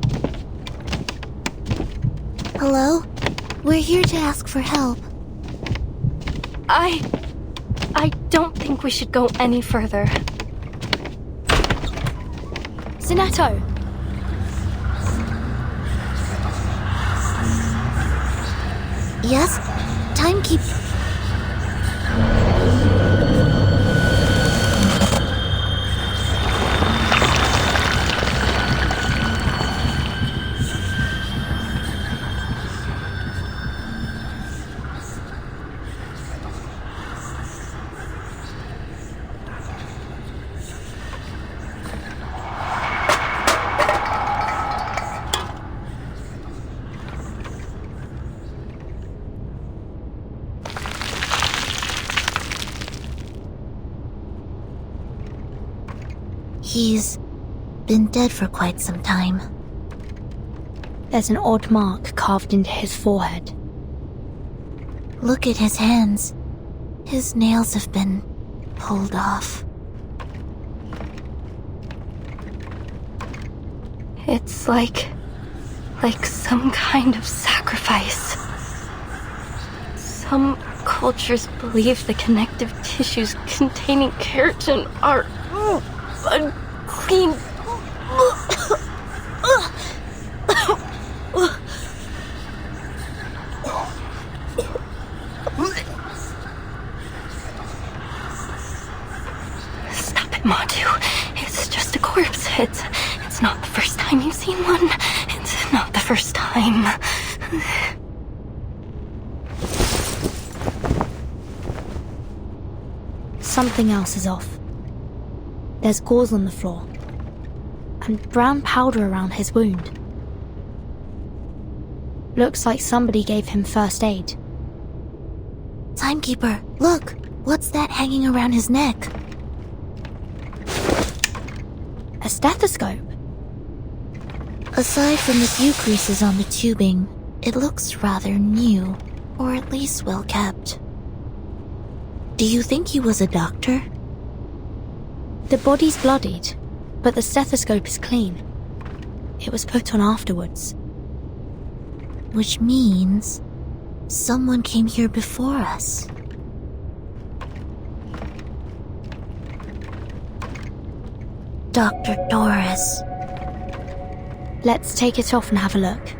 Hello? We're here to ask for help. I don't think we should go any further. Zinetto! Yes? Timekeeper. He's been dead for quite some time. There's an odd mark carved into his forehead. Look at his hands. His nails have been pulled off. It's like some kind of sacrifice. Some cultures believe the connective tissues containing keratin are unclean. Stop it, Matu. It's just a corpse. It's not the first time you've seen one. It's not the first time. Something else is off. There's gauze on the floor, and brown powder around his wound. Looks like somebody gave him first aid. Timekeeper, look! What's that hanging around his neck? A stethoscope. Aside from the few creases on the tubing, it looks rather new, or at least well kept. Do you think he was a doctor? The body's bloodied, but the stethoscope is clean. It was put on afterwards. Which means someone came here before us. Dr. Doris. Let's take it off and have a look.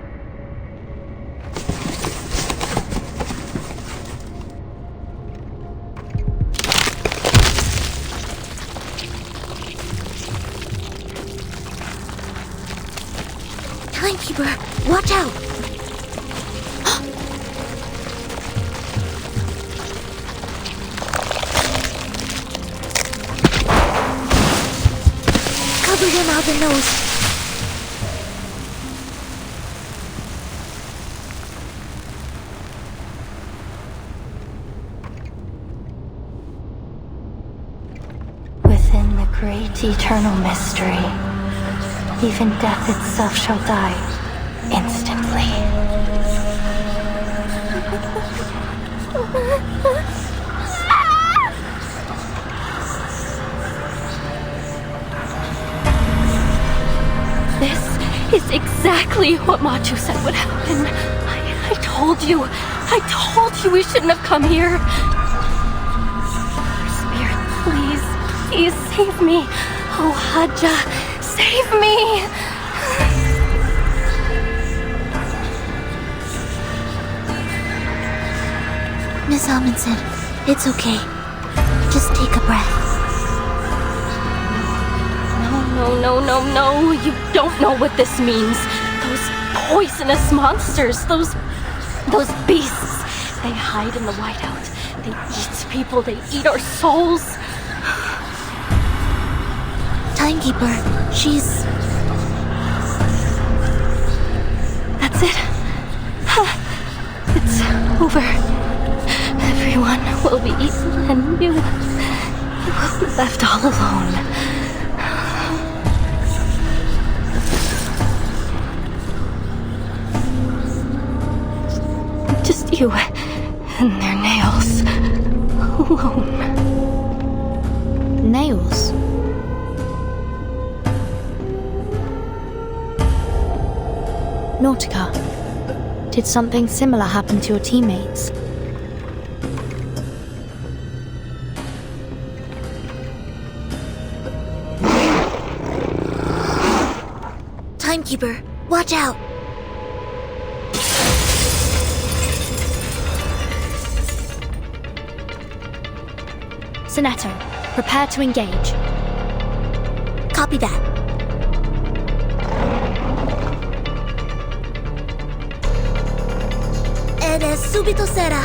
Timekeeper, watch out! Cover your mouth and nose. Within the great eternal mystery, even death itself shall die instantly. This is exactly what Machu said would happen. I told you we shouldn't have come here. Spirit, please save me. Oh, Hadja, save me! Miss Amundsen, it's okay. Just take a breath. No, you don't know what this means. Those poisonous monsters, those beasts. They hide in the whiteout. They eat people, they eat our souls. Timekeeper, she's... That's it. It's over. Everyone will be eaten and you will be left all alone. Just you and their nails alone. Nails? Nautica, did something similar happen to your teammates? Timekeeper, watch out! Sonetto, prepare to engage. Copy that. Ed subito sera.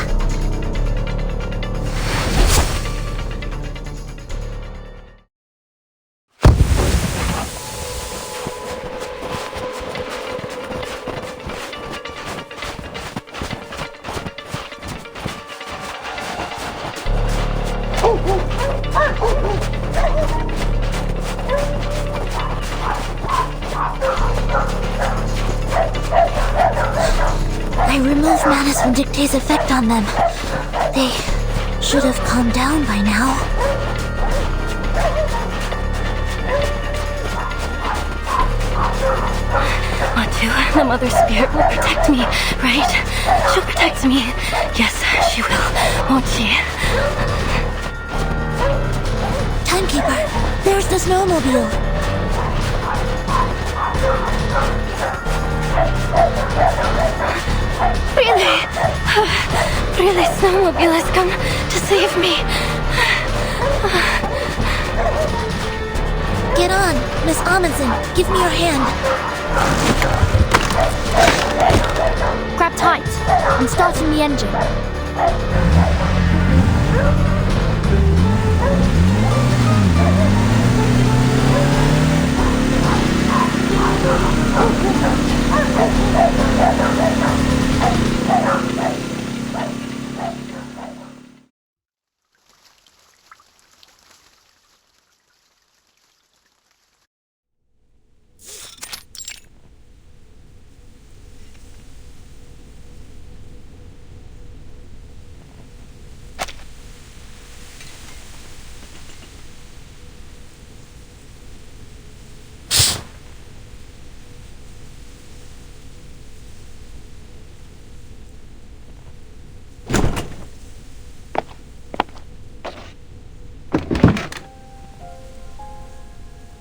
I remove Manus Vindicta's effect on them. They should have calmed down by now. Matu, the Mother Spirit will protect me, right? She'll protect me. Yes, she will, won't she? Timekeeper, there's the snowmobile. Really, snowmobile has come to save me. Get on, Miss Amundsen. Give me your hand. Grab tight. I'm starting the engine.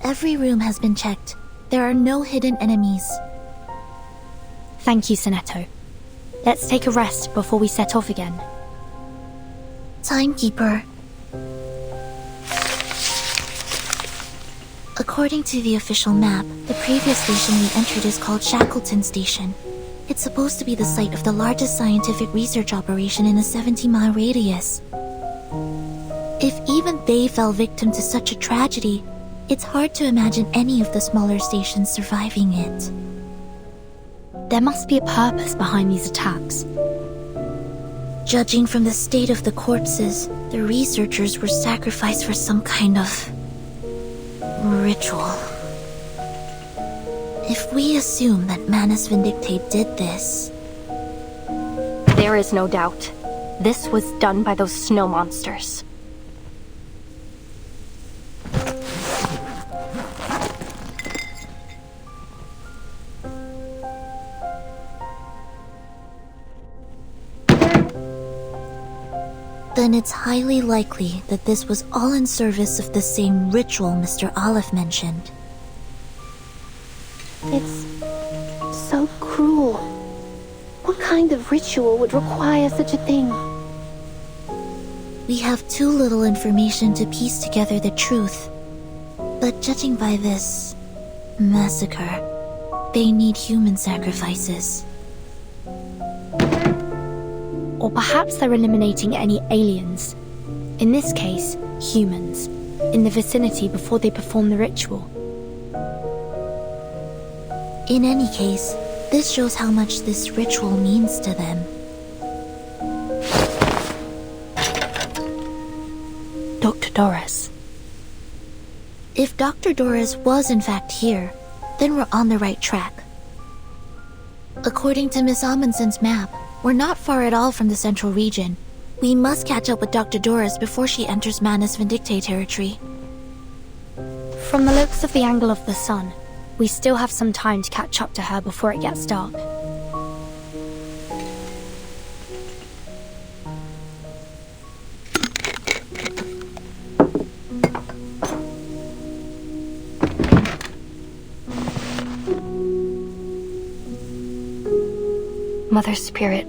Every room has been checked. There are no hidden enemies. Thank you, Sonetto. Let's take a rest before we set off again. Timekeeper. According to the official map, the previous station we entered is called Shackleton Station. It's supposed to be the site of the largest scientific research operation in a 70-mile radius. If even they fell victim to such a tragedy, it's hard to imagine any of the smaller stations surviving it. There must be a purpose behind these attacks. Judging from the state of the corpses, the researchers were sacrificed for some kind of ritual. If we assume that Manus Vindicte did this... There is no doubt. This was done by those snow monsters. Then it's highly likely that this was all in service of the same ritual Mr. Olive mentioned. It's so cruel. What kind of ritual would require such a thing? We have too little information to piece together the truth. But judging by this massacre, they need human sacrifices. Or perhaps they're eliminating any aliens, in this case, humans, in the vicinity before they perform the ritual. In any case, this shows how much this ritual means to them. Dr. Doris. If Dr. Doris was in fact here, then we're on the right track. According to Miss Amundsen's map, we're not far at all from the central region. We must catch up with Dr. Doris before she enters Manus Vindicte territory. From the looks of the angle of the sun, we still have some time to catch up to her before it gets dark. Mother Spirit,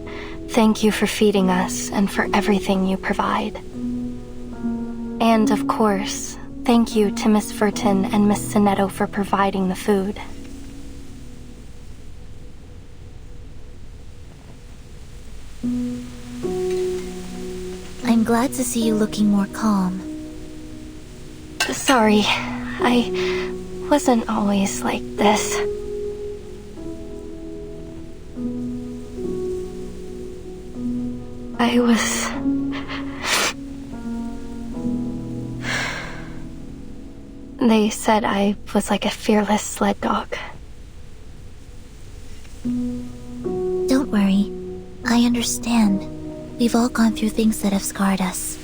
thank you for feeding us and for everything you provide. And of course, thank you to Miss Furton and Miss Sonetto for providing the food. I'm glad to see you looking more calm. Sorry, I wasn't always like this. I was... They said I was like a fearless sled dog. Don't worry. understand. We've all gone through things that have scarred us.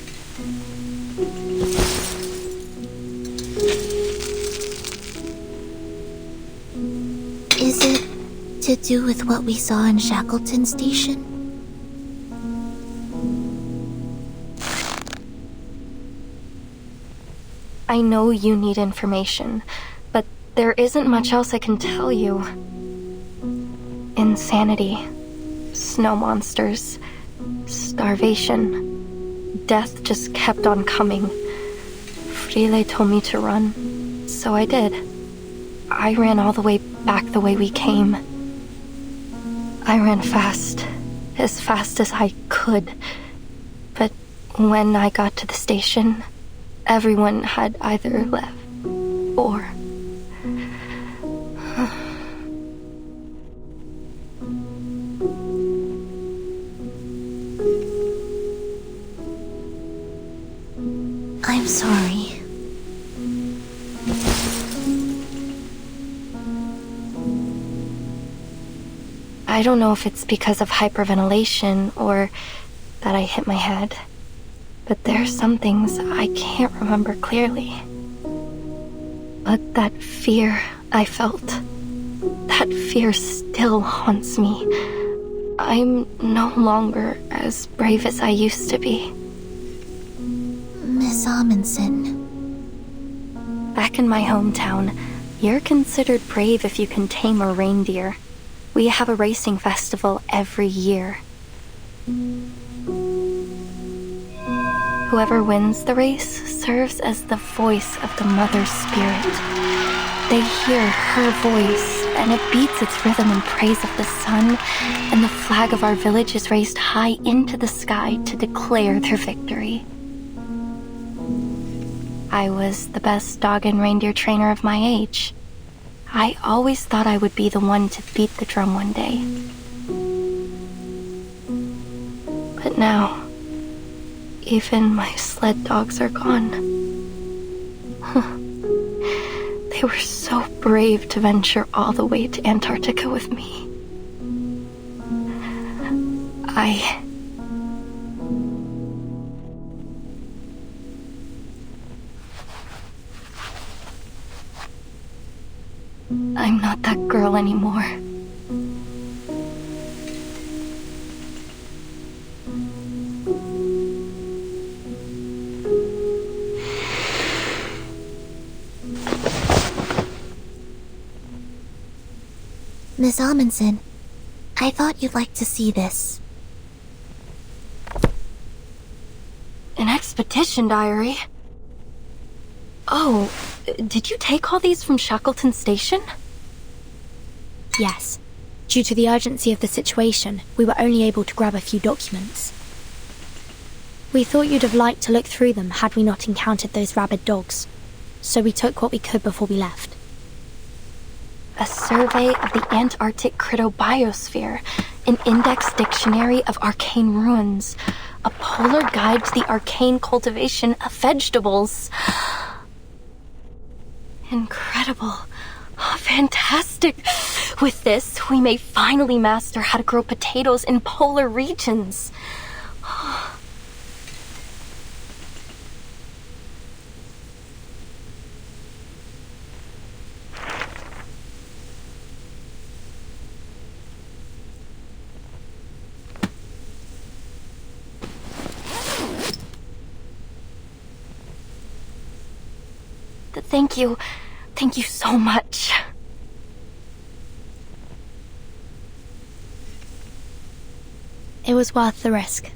Is it to do with what we saw in Shackleton Station? I know you need information, but there isn't much else I can tell you. Insanity, snow monsters, starvation. Death just kept on coming. Frile told me to run, so I did. I ran all the way back the way we came. I ran fast, as fast as I could. But when I got to the station, everyone had either left or... I'm sorry. I don't know if it's because of hyperventilation or that I hit my head, but there's some things I can't remember clearly. But that fear I felt, that fear still haunts me. I'm no longer as brave as I used to be. Miss Amundsen. Back in my hometown, you're considered brave if you can tame a reindeer. We have a racing festival every year. Whoever wins the race serves as the voice of the Mother Spirit. They hear her voice, and it beats its rhythm in praise of the sun, and the flag of our village is raised high into the sky to declare their victory. I was the best dog and reindeer trainer of my age. I always thought I would be the one to beat the drum one day. But now, even my sled dogs are gone. They were so brave to venture all the way to Antarctica with me. I'm not that girl anymore. Miss Amundsen, I thought you'd like to see this. An expedition diary? Oh, did you take all these from Shackleton Station? Yes. Due to the urgency of the situation, we were only able to grab a few documents. We thought you'd have liked to look through them had we not encountered those rabid dogs, so we took what we could before we left. A survey of the Antarctic cryptobiosphere, an index dictionary of arcane ruins, a polar guide to the arcane cultivation of vegetables. Incredible. Oh, fantastic. With this, we may finally master how to grow potatoes in polar regions. Thank you. Thank you so much. It was worth the risk.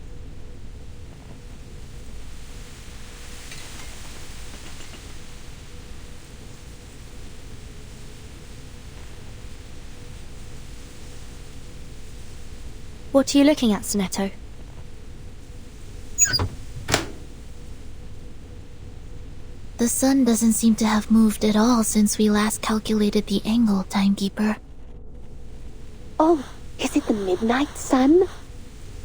What are you looking at, Sonetto? The sun doesn't seem to have moved at all since we last calculated the angle, Timekeeper. Oh, is it the midnight sun?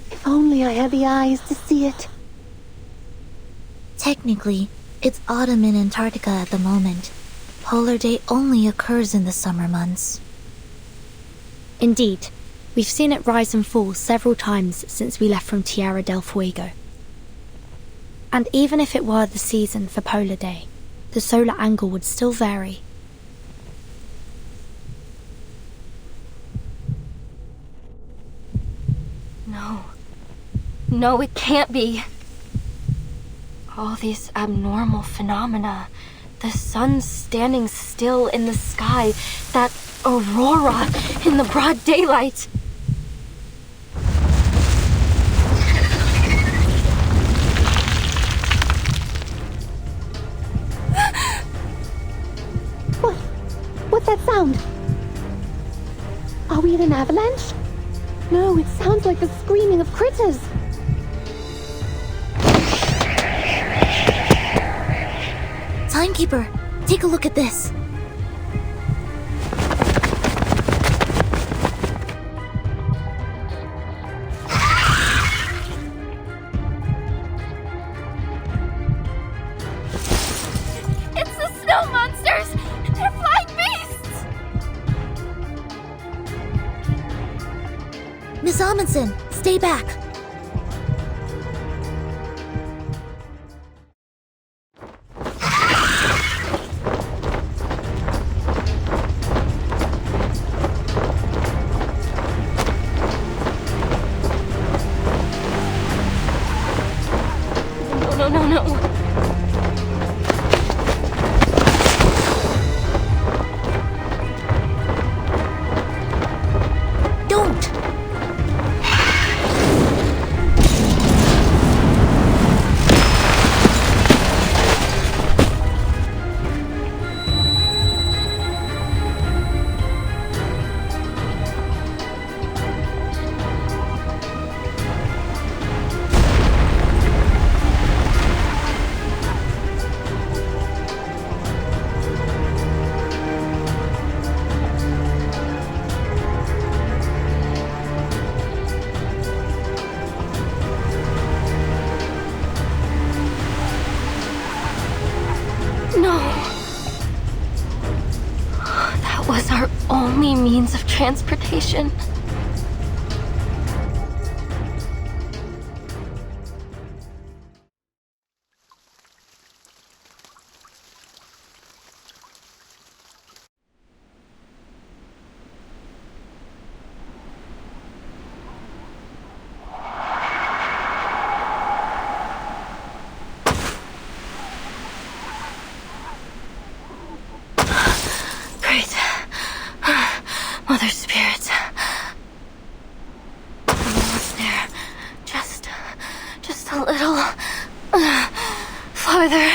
If only I had the eyes to see it. Technically, it's autumn in Antarctica at the moment. Polar day only occurs in the summer months. Indeed. We've seen it rise and fall several times since we left from Tierra del Fuego. And even if it were the season for Polar Day, the solar angle would still vary. No. No, it can't be. All these abnormal phenomena. The sun standing still in the sky. That aurora in the broad daylight. What's that sound? Are we in an avalanche? No, it sounds like the screaming of critters. Timekeeper, take a look at this. It's the snow monsters! They're flying beasts! Miss Amundsen, stay back. No. Don't! No. That was our only means of transportation. Great. Mother Spirit. I'm almost there. Just a little farther.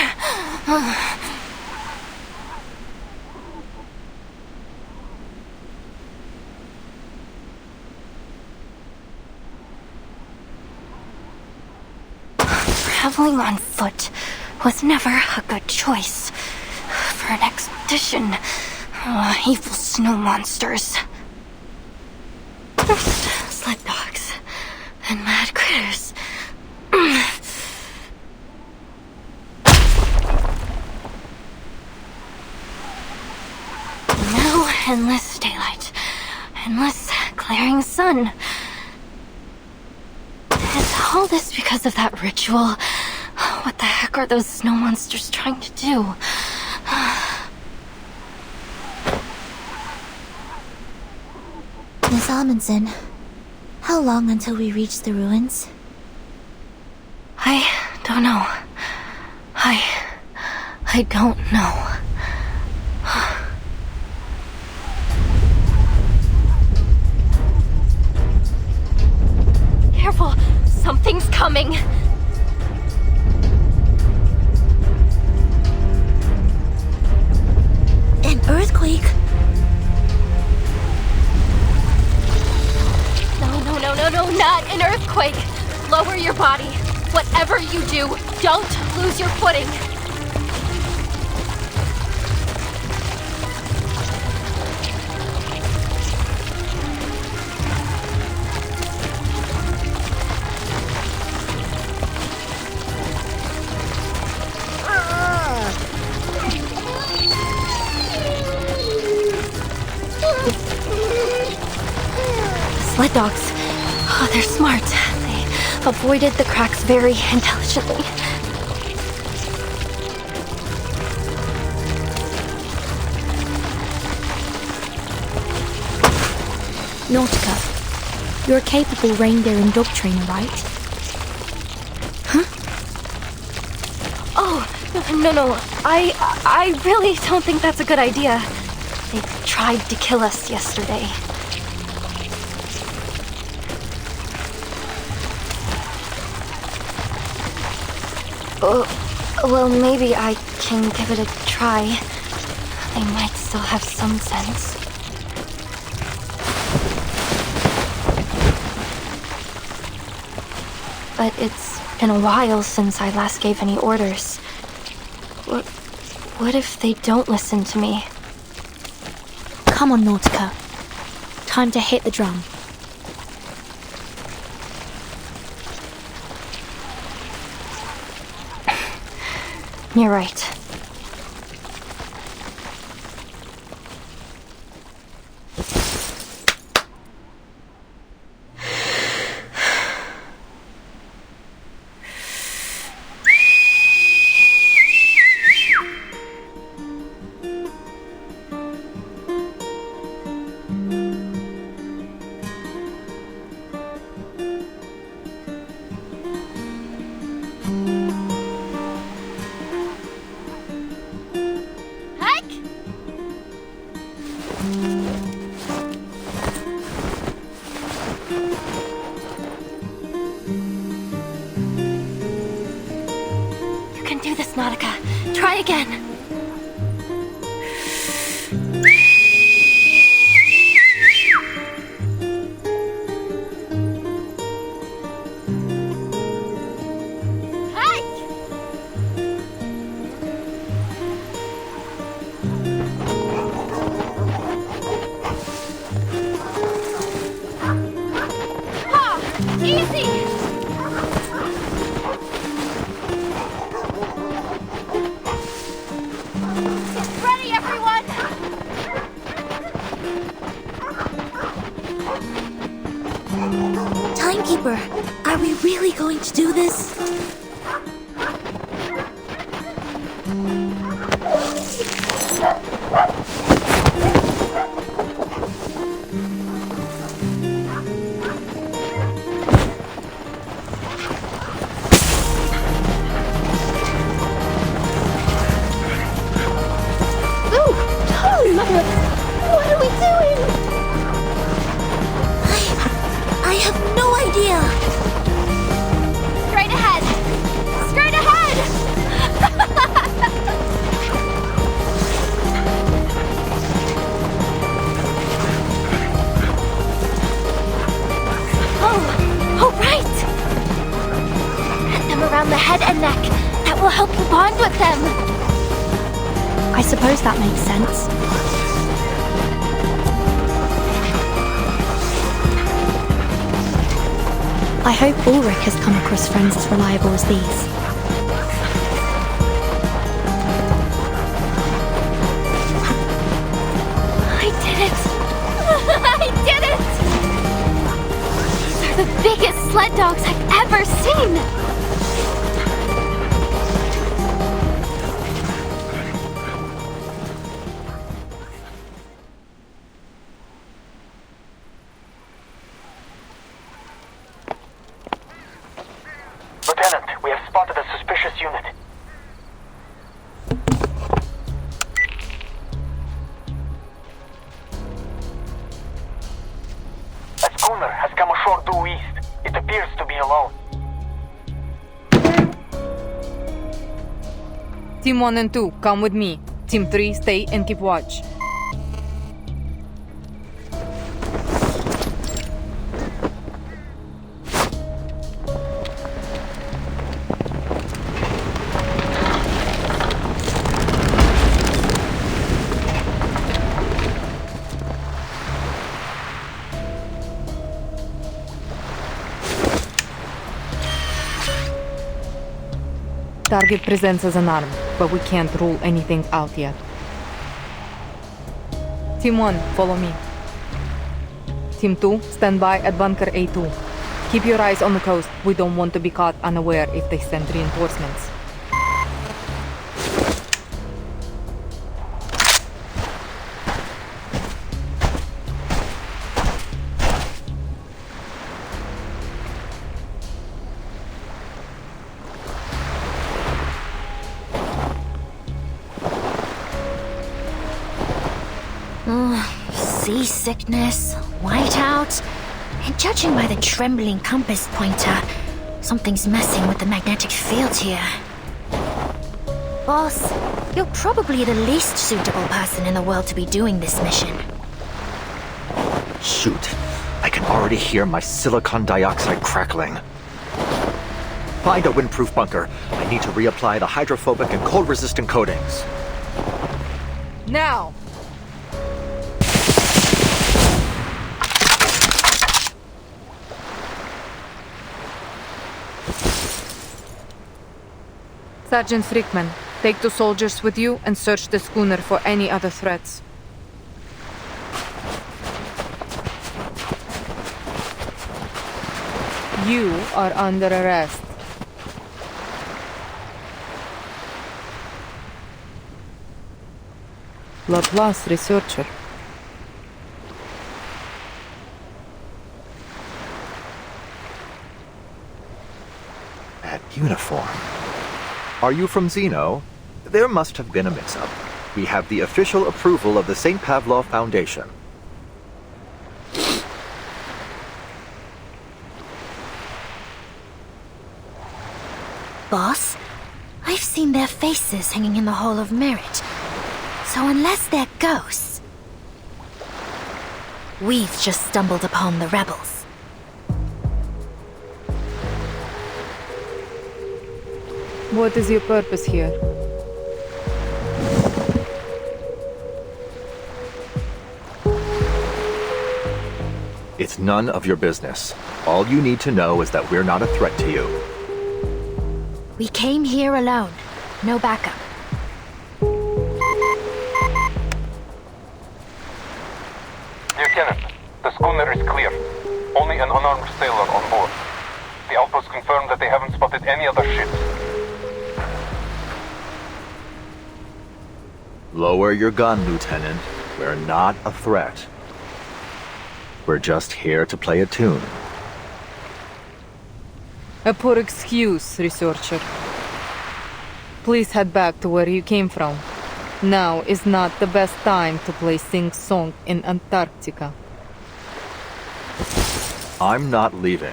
Traveling on foot was never a good choice for an expedition. Evil snow monsters. First, sled dogs, then mad critters. Now, endless daylight. Endless glaring sun. Is all this because of that ritual? What the heck are those snow monsters trying to do? Miss Amundsen, how long until we reach the ruins? I don't know. I don't know. Careful! Something's coming! An earthquake? No, not an earthquake! Lower your body. Whatever you do, don't lose your footing. Sled dogs. Oh, they're smart. They avoided the cracks very intelligently. Nautica, you're a capable reindeer and dog trainer, right? Huh? Oh, no. I really don't think that's a good idea. They tried to kill us yesterday. Well, maybe I can give it a try. They might still have some sense. But it's been a while since I last gave any orders. What if they don't listen to me? Come on, Nautica. Time to hit the drum. You're right. Nautica. Try again. Timekeeper, are we really going to do this? I suppose that makes sense. I hope Ulrich has come across friends as reliable as these. I did it! I did it! These are the biggest sled dogs I've ever seen! Team 1 and 2, come with me. Team 3, stay and keep watch. Target presents as an arm, but we can't rule anything out yet. Team 1, follow me. Team 2, stand by at Bunker A2. Keep your eyes on the coast. We don't want to be caught unaware if they send reinforcements. Seasickness, whiteout, and judging by the trembling compass pointer, something's messing with the magnetic field here. Boss, you're probably the least suitable person in the world to be doing this mission. Shoot, I can already hear my silicon dioxide crackling. Find a windproof bunker. I need to reapply the hydrophobic and cold-resistant coatings. Now! Sergeant Frickman, take 2 soldiers with you and search the schooner for any other threats. You are under arrest. Laplace researcher. That uniform. Are you from Xeno? There must have been a mix-up. We have the official approval of the St. Pavlov Foundation. Boss, I've seen their faces hanging in the Hall of Merit. So unless they're ghosts, we've just stumbled upon the rebels. What is your purpose here? It's none of your business. All you need to know is that we're not a threat to you. We came here alone. No backup. Lieutenant, the schooner is clear. Only an unarmed sailor on board. The outpost confirmed that they haven't spotted any other ships. Lower your gun, Lieutenant. We're not a threat. We're just here to play a tune. A poor excuse, researcher. Please head back to where you came from. Now is not the best time to play sing-song in Antarctica. I'm not leaving.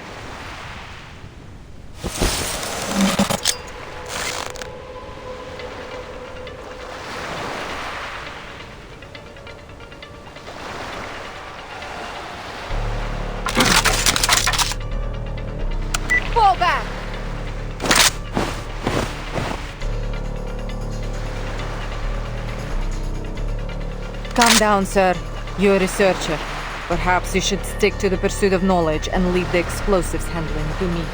Fall back! Calm down, sir. You're a researcher. Perhaps you should stick to the pursuit of knowledge and leave the explosives handling to me.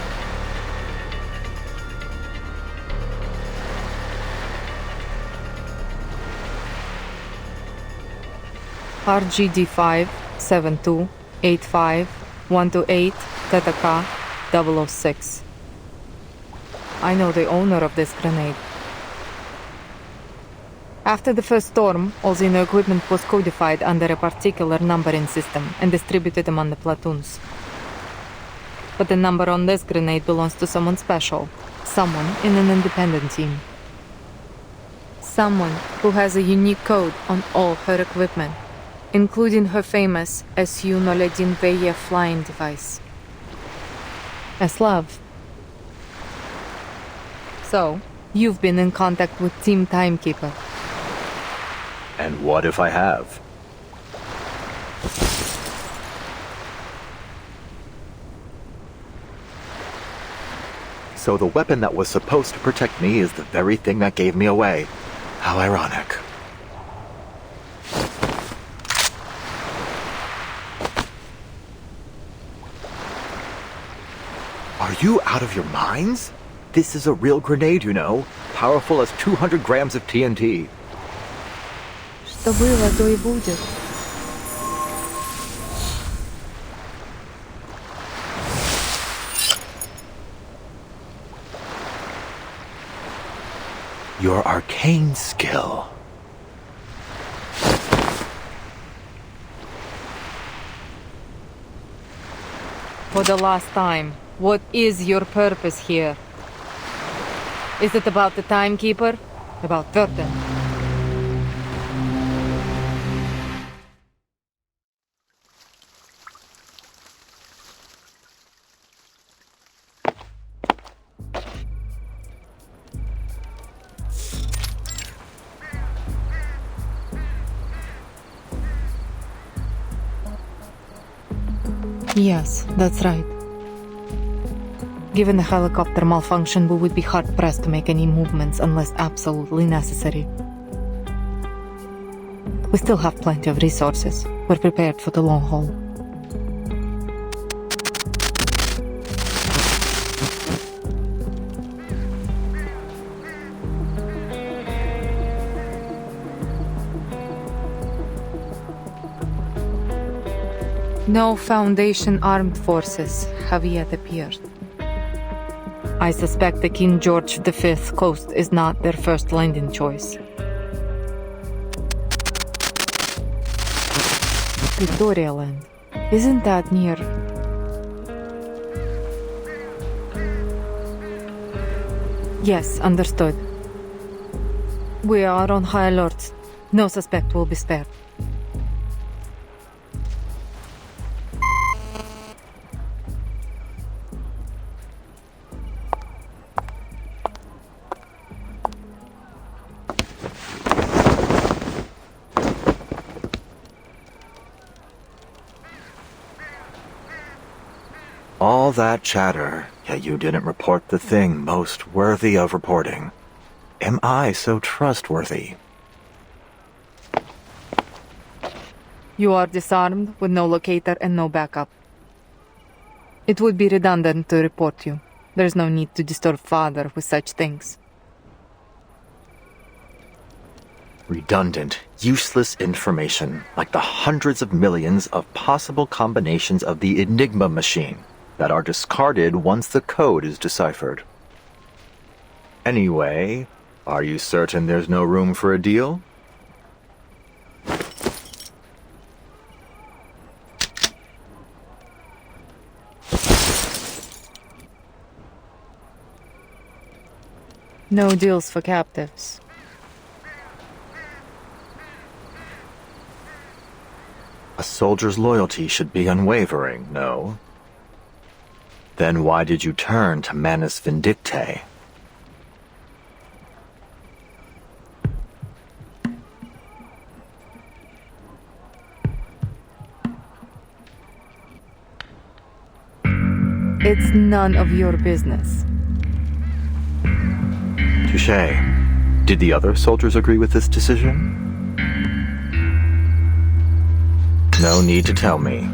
RGD5 7285 128 Theta K 006. I know the owner of this grenade. After the first storm, all Xeno equipment was codified under a particular numbering system and distributed among the platoons. But the number on this grenade belongs to someone special, someone in an independent team. Someone who has a unique code on all her equipment, including her famous SU-001 flying device. A Slav. So, you've been in contact with Team Timekeeper. And what if I have? So the weapon that was supposed to protect me is the very thing that gave me away. How ironic. Are you out of your minds? This is a real grenade, you know. Powerful as 200 grams of TNT. Что было, то и будет. your arcane skill. For the last time, what is your purpose here? Is it about the timekeeper? About Verden? Yes, that's right. Given the helicopter malfunction, we would be hard-pressed to make any movements unless absolutely necessary. We still have plenty of resources. We're prepared for the long haul. No Foundation armed forces have yet appeared. I suspect the King George V coast is not their first landing choice. Victoria Land. Isn't that near? Yes, understood. We are on high alert. No suspect will be spared. All that chatter, yet you didn't report the thing most worthy of reporting. Am I so trustworthy? You are disarmed with no locator and no backup. It would be redundant to report you. There's no need to disturb Father with such things. Redundant, useless information, like the hundreds of millions of possible combinations of the Enigma machine that are discarded once the code is deciphered. Anyway, are you certain there's no room for a deal? No deals for captives. A soldier's loyalty should be unwavering, no? Then why did you turn to Manus Vindictae? It's none of your business. Touché. Did the other soldiers agree with this decision? No need to tell me.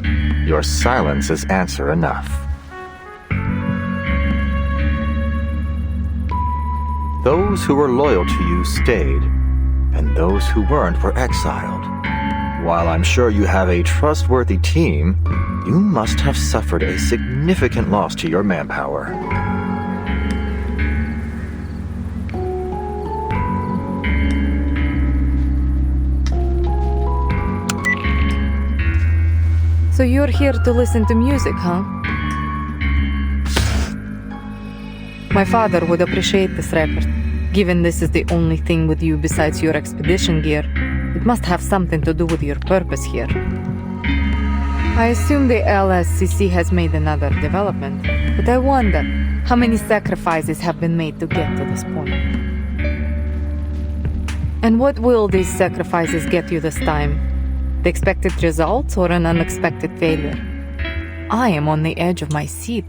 Your silence is answer enough. Those who were loyal to you stayed, and those who weren't were exiled. While I'm sure you have a trustworthy team, you must have suffered a significant loss to your manpower. So you're here to listen to music, huh? My father would appreciate this record. Given this is the only thing with you besides your expedition gear, it must have something to do with your purpose here. I assume the LSCC has made another development, but I wonder how many sacrifices have been made to get to this point. And what will these sacrifices get you this time? The expected results or an unexpected failure? I am on the edge of my seat.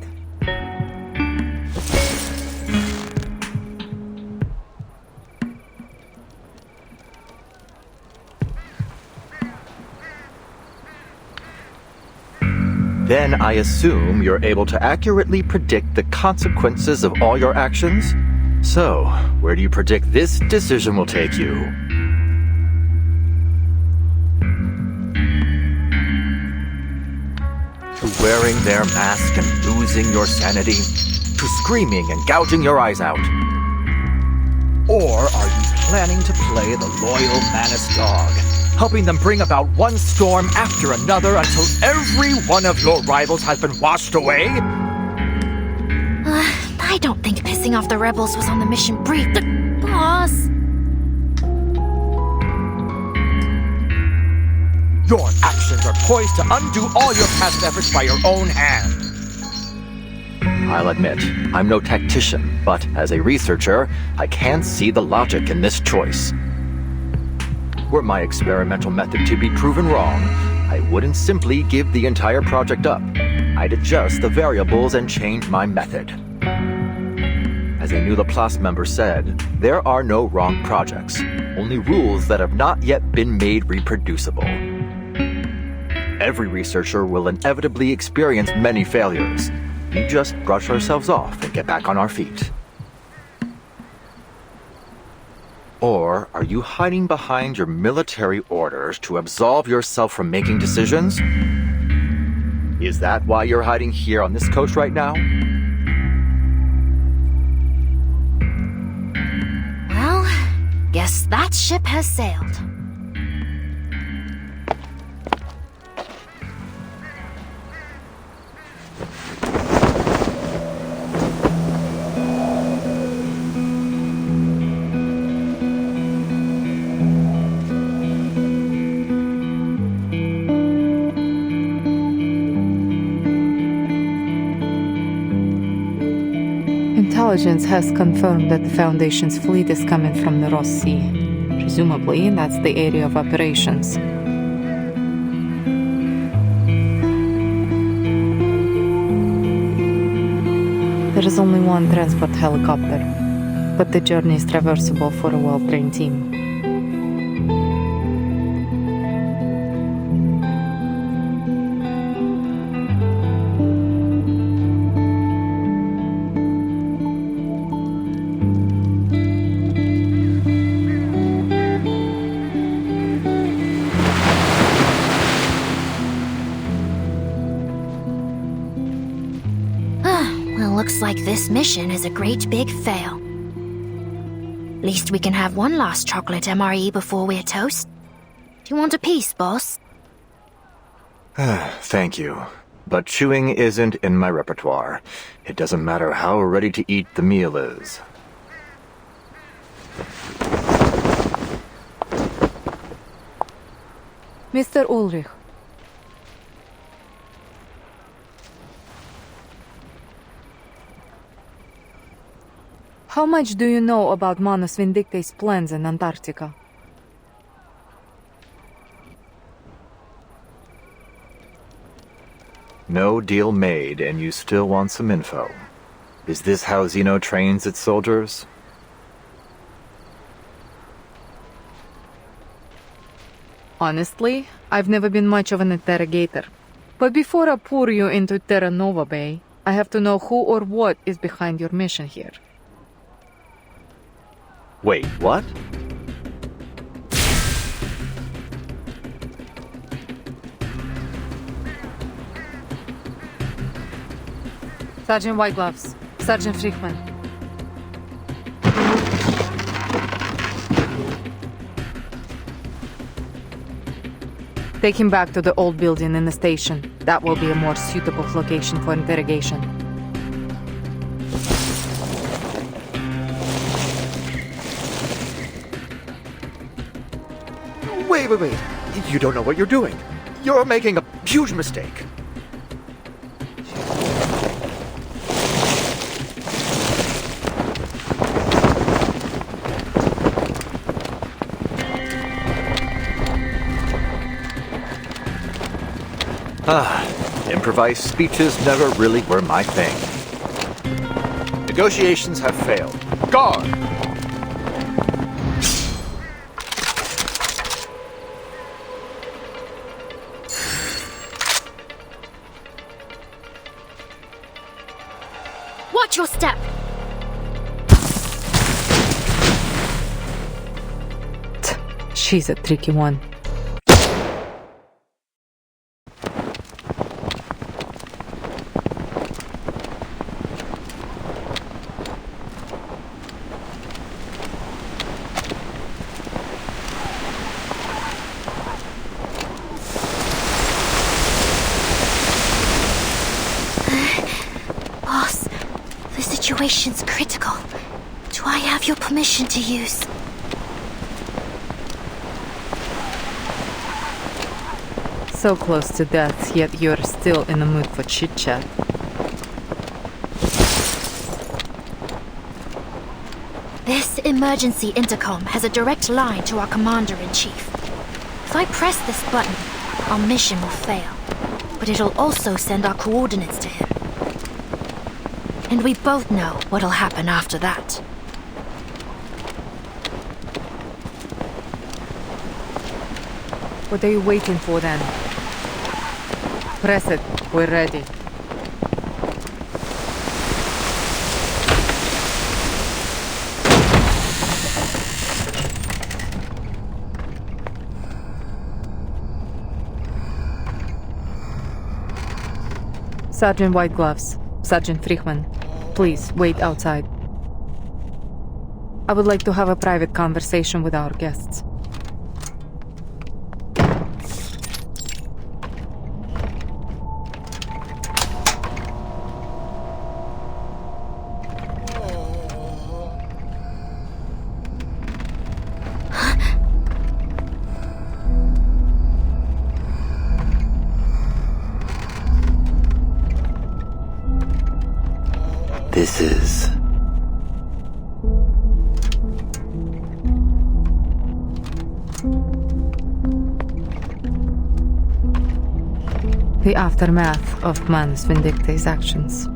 Then I assume you're able to accurately predict the consequences of all your actions? So, where do you predict this decision will take you? To wearing their mask and losing your sanity? To screaming and gouging your eyes out? Or are you planning to play the loyal Manus dog, helping them bring about one storm after another until every one of your rivals has been washed away? I don't think pissing off the rebels was on the mission brief. Boss! Your actions are poised to undo all your past efforts by your own hand. I'll admit, I'm no tactician, but as a researcher, I can see the logic in this choice. Were my experimental method to be proven wrong, I wouldn't simply give the entire project up. I'd adjust the variables and change my method. As a new Laplace member said, there are no wrong projects, only rules that have not yet been made reproducible. Every researcher will inevitably experience many failures. We just brush ourselves off and get back on our feet. Or are you hiding behind your military orders to absolve yourself from making decisions? Is that why you're hiding here on this coast right now? Well, guess that ship has sailed. Intelligence has confirmed that the Foundation's fleet is coming from the Ross Sea. Presumably, that's the area of operations. There is only one transport helicopter, but the journey is traversable for a well-trained team. Looks like this mission is a great big fail. Least we can have one last chocolate MRE before we're toast. Do you want a piece, boss? Thank you. But chewing isn't in my repertoire. It doesn't matter how ready to eat the meal is. Mr. Ulrich. How much do you know about Manus Vindictae's plans in Antarctica? No deal made, and you still want some info. Is this how Zeno trains its soldiers? Honestly, I've never been much of an interrogator. But before I pour you into Terra Nova Bay, I have to know who or what is behind your mission here. Wait, what? Sergeant Whitegloves, Sergeant Friedman. Take him back to the old building in the station. That will be a more suitable location for interrogation. Wait. You don't know what you're doing. You're making a huge mistake. Improvised speeches never really were my thing. Negotiations have failed. Guard! Watch your step! She's a tricky one. situation's critical. Do I have your permission to use? So close to death, yet you're still in the mood for chit-chat. This emergency intercom has a direct line to our Commander-in-Chief. If I press this button, our mission will fail. But it'll also send our coordinates to him. And we both know what'll happen after that. What are you waiting for then? Press it. We're ready. Sergeant Whitegloves, Sergeant Friedman, please wait outside. I would like to have a private conversation with our guests. This is... the aftermath of Manus Vindictae's actions.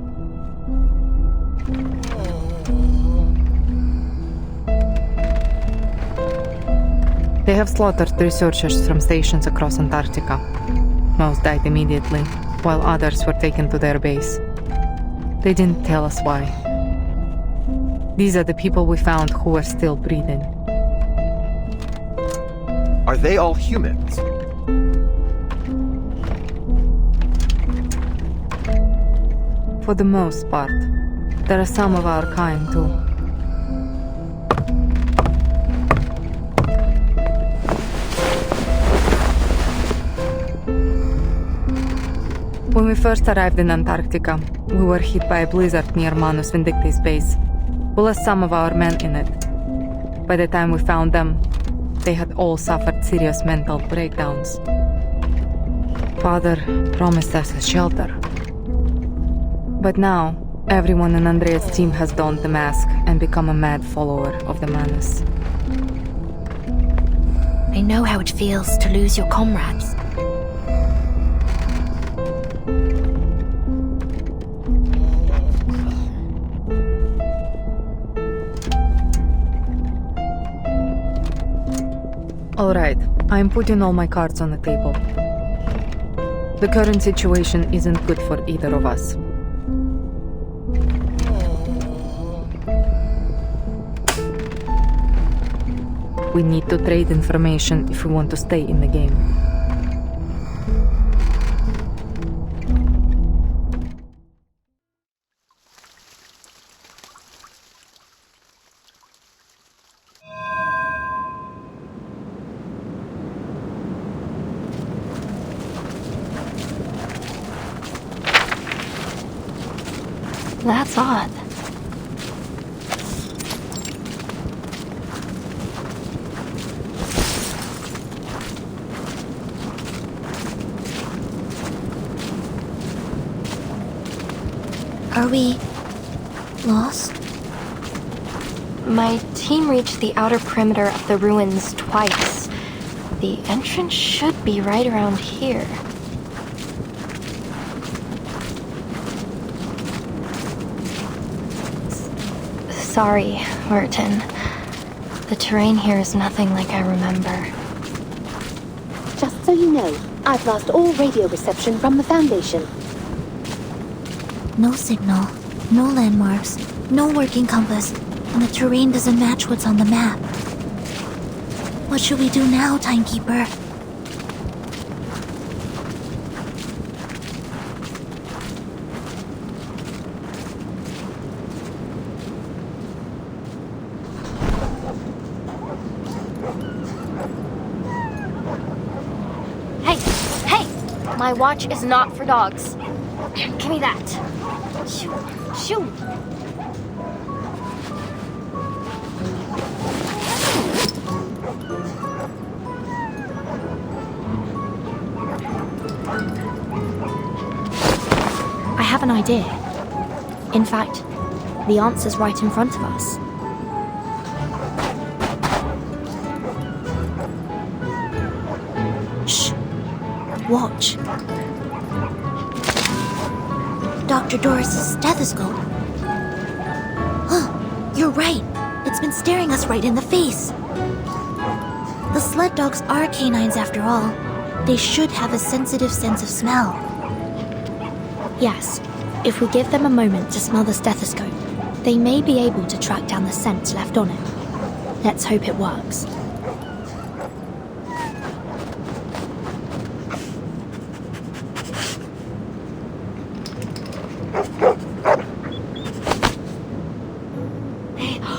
They have slaughtered researchers from stations across Antarctica. Most died immediately, while others were taken to their base. They didn't tell us why. These are the people we found who were still breathing. Are they all humans? For the most part. There are some of our kind, too. When we first arrived in Antarctica, we were hit by a blizzard near Manus Vindictae's base. We lost some of our men in it. By the time we found them, they had all suffered serious mental breakdowns. Father promised us a shelter. But now, everyone in Andrea's team has donned the mask and become a mad follower of the Manus. I know how it feels to lose your comrades. Alright, I'm putting all my cards on the table. The current situation isn't good for either of us. We need to trade information if we want to stay in the game. That's odd. Are we lost? My team reached the outer perimeter of the ruins twice. The entrance should be right around here. Sorry, Merton. The terrain here is nothing like I remember. Just so you know, I've lost all radio reception from the Foundation. No signal, no landmarks, no working compass, and the terrain doesn't match what's on the map. What should we do now, Timekeeper? My watch is not for dogs. Give me that. Shoo, shoo. an idea. In fact, the answer's right in front of us. Shh. Watch. Dr. Doris's stethoscope. Huh, you're right. It's been staring us right in the face. The sled dogs are canines after all. They should have a sensitive sense of smell. Yes, if we give them a moment to smell the stethoscope, they may be able to track down the scent left on it. Let's hope it works.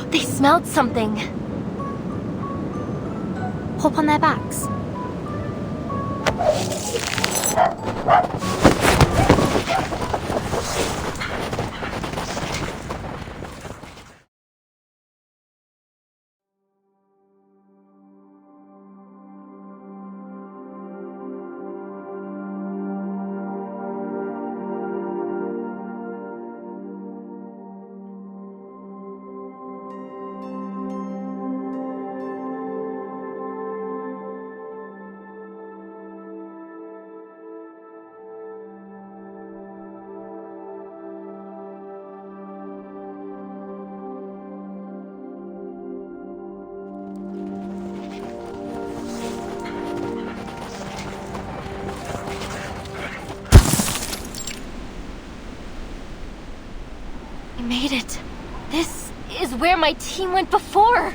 They smelled something. Hop on their backs. We made it. This is where my team went before.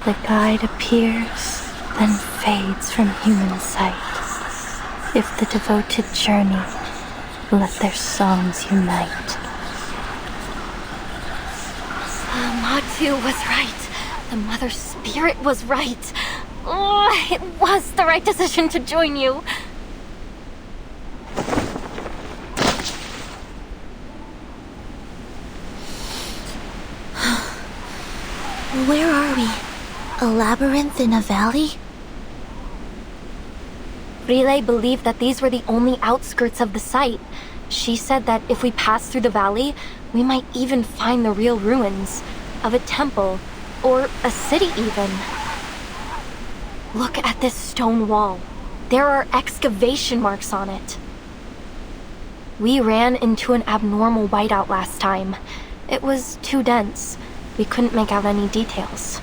The guide appears, then fades from human sight. If the devoted journey, let their songs unite. Matu was right. The Mother Spirit was right. Oh, it was the right decision to join you. Where are we? A labyrinth in a valley? Rime believed that these were the only outskirts of the site. She said that if we pass through the valley, we might even find the real ruins of a temple, or a city even. Look at this stone wall. There are excavation marks on it. We ran into an abnormal whiteout last time. It was too dense. We couldn't make out any details.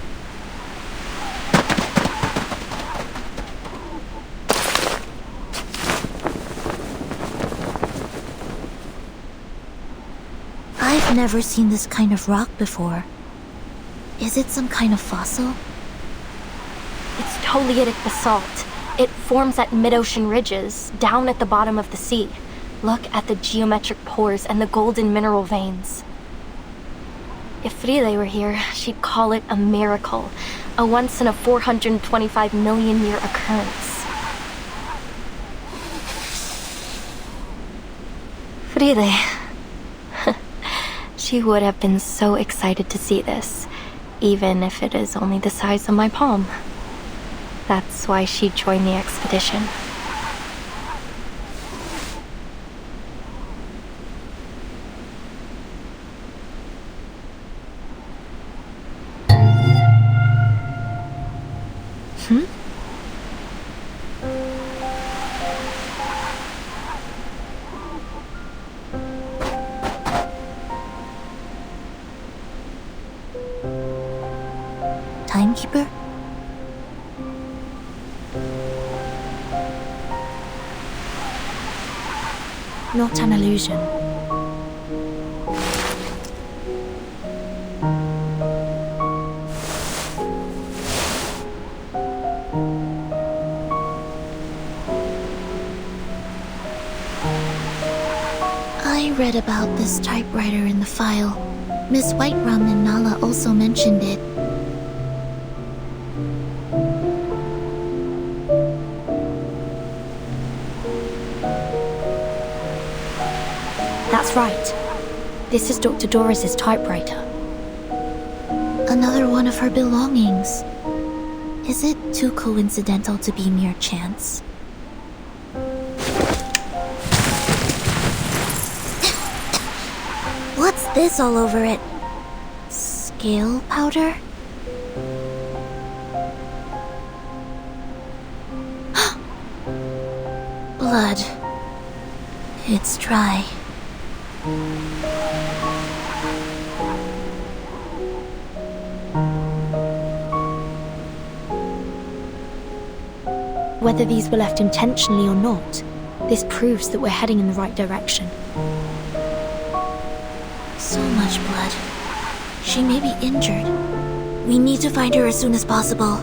I've never seen this kind of rock before. Is it some kind of fossil? It's Toliitic basalt. It forms at mid-ocean ridges, down at the bottom of the sea. Look at the geometric pores and the golden mineral veins. If Rime were here, she'd call it a miracle, a once in a 425 million year occurrence. Rime. She would have been so excited to see this, even if it is only the size of my palm. That's why she joined the expedition. Timekeeper? Not an illusion. I read about this typewriter in the file. Miss Whiterum and Nala also mentioned it. That's right. This is Dr. Doris's typewriter. Another one of her belongings. Is it too coincidental to be mere chance? What's this all over it? Scale powder? Blood. It's dry. Whether these were left intentionally or not, this proves that we're heading in the right direction. So much blood. She may be injured. We need to find her as soon as possible.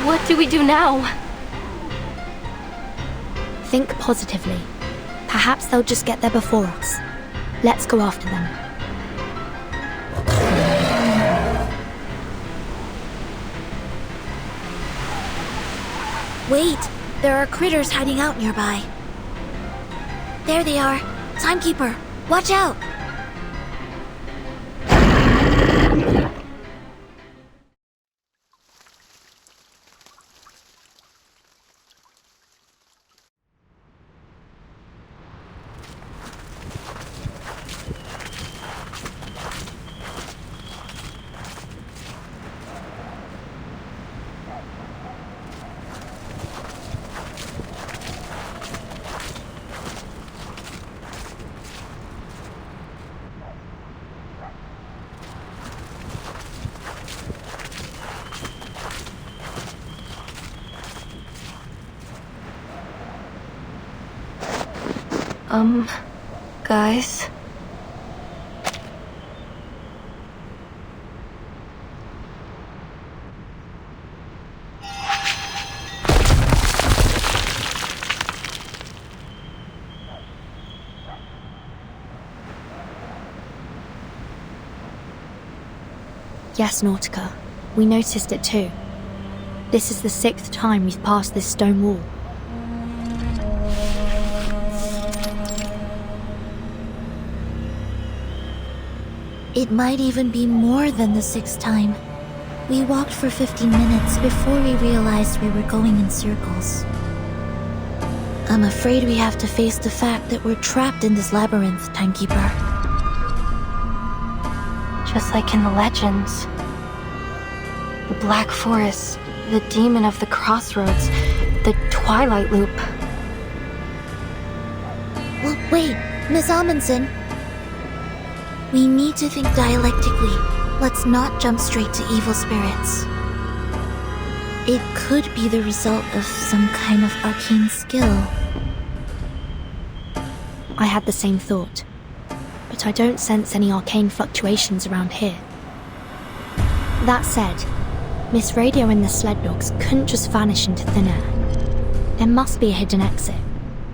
What do we do now? Think positively. Perhaps they'll just get there before us. Let's go after them. Wait! There are critters hiding out nearby. There they are. Timekeeper, watch out! Guys? Yes, Nautica. We noticed it too. This is the 6th time we've passed this stone wall. It might even be more than the 6th time. We walked for 15 minutes before we realized we were going in circles. I'm afraid we have to face the fact that we're trapped in this labyrinth, Timekeeper. Just like in the legends. The Black Forest, the Demon of the Crossroads, the Twilight Loop. Well, wait, Miss Amundsen. We need to think dialectically. Let's not jump straight to evil spirits. It could be the result of some kind of arcane skill. I had the same thought, but I don't sense any arcane fluctuations around here. That said, Miss Radio and the sled dogs couldn't just vanish into thin air. There must be a hidden exit,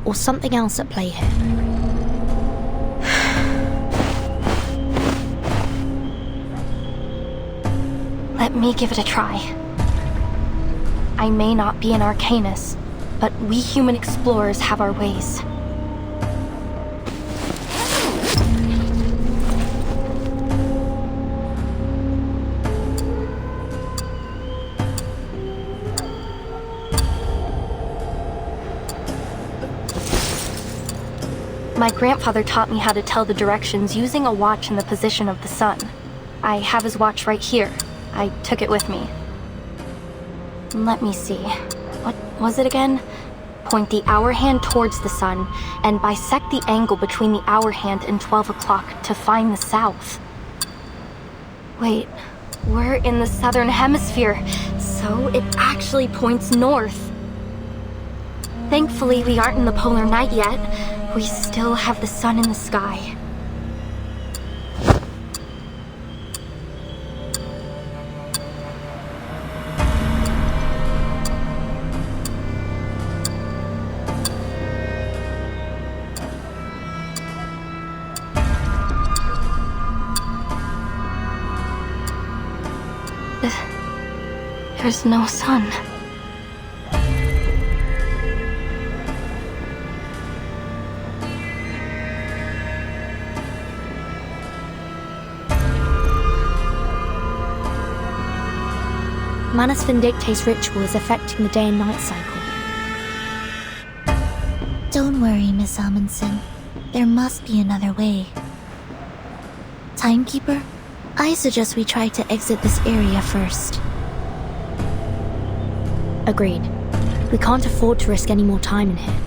or something else at play here. Let me give it a try. I may not be an arcanist, but we human explorers have our ways. My grandfather taught me how to tell the directions using a watch in the position of the sun. I have his watch right here. I took it with me. Let me see. What was it again? Point the hour hand towards the sun, and bisect the angle between the hour hand and 12 o'clock to find the south. Wait, we're in the southern hemisphere, so it actually points north. Thankfully, we aren't in the polar night yet. We still have the sun in the sky. There's no sun. Manus Vindictae's ritual is affecting the day and night cycle. Don't worry, Miss Amundsen. There must be another way. Timekeeper, I suggest we try to exit this area first. Agreed. We can't afford to risk any more time in here.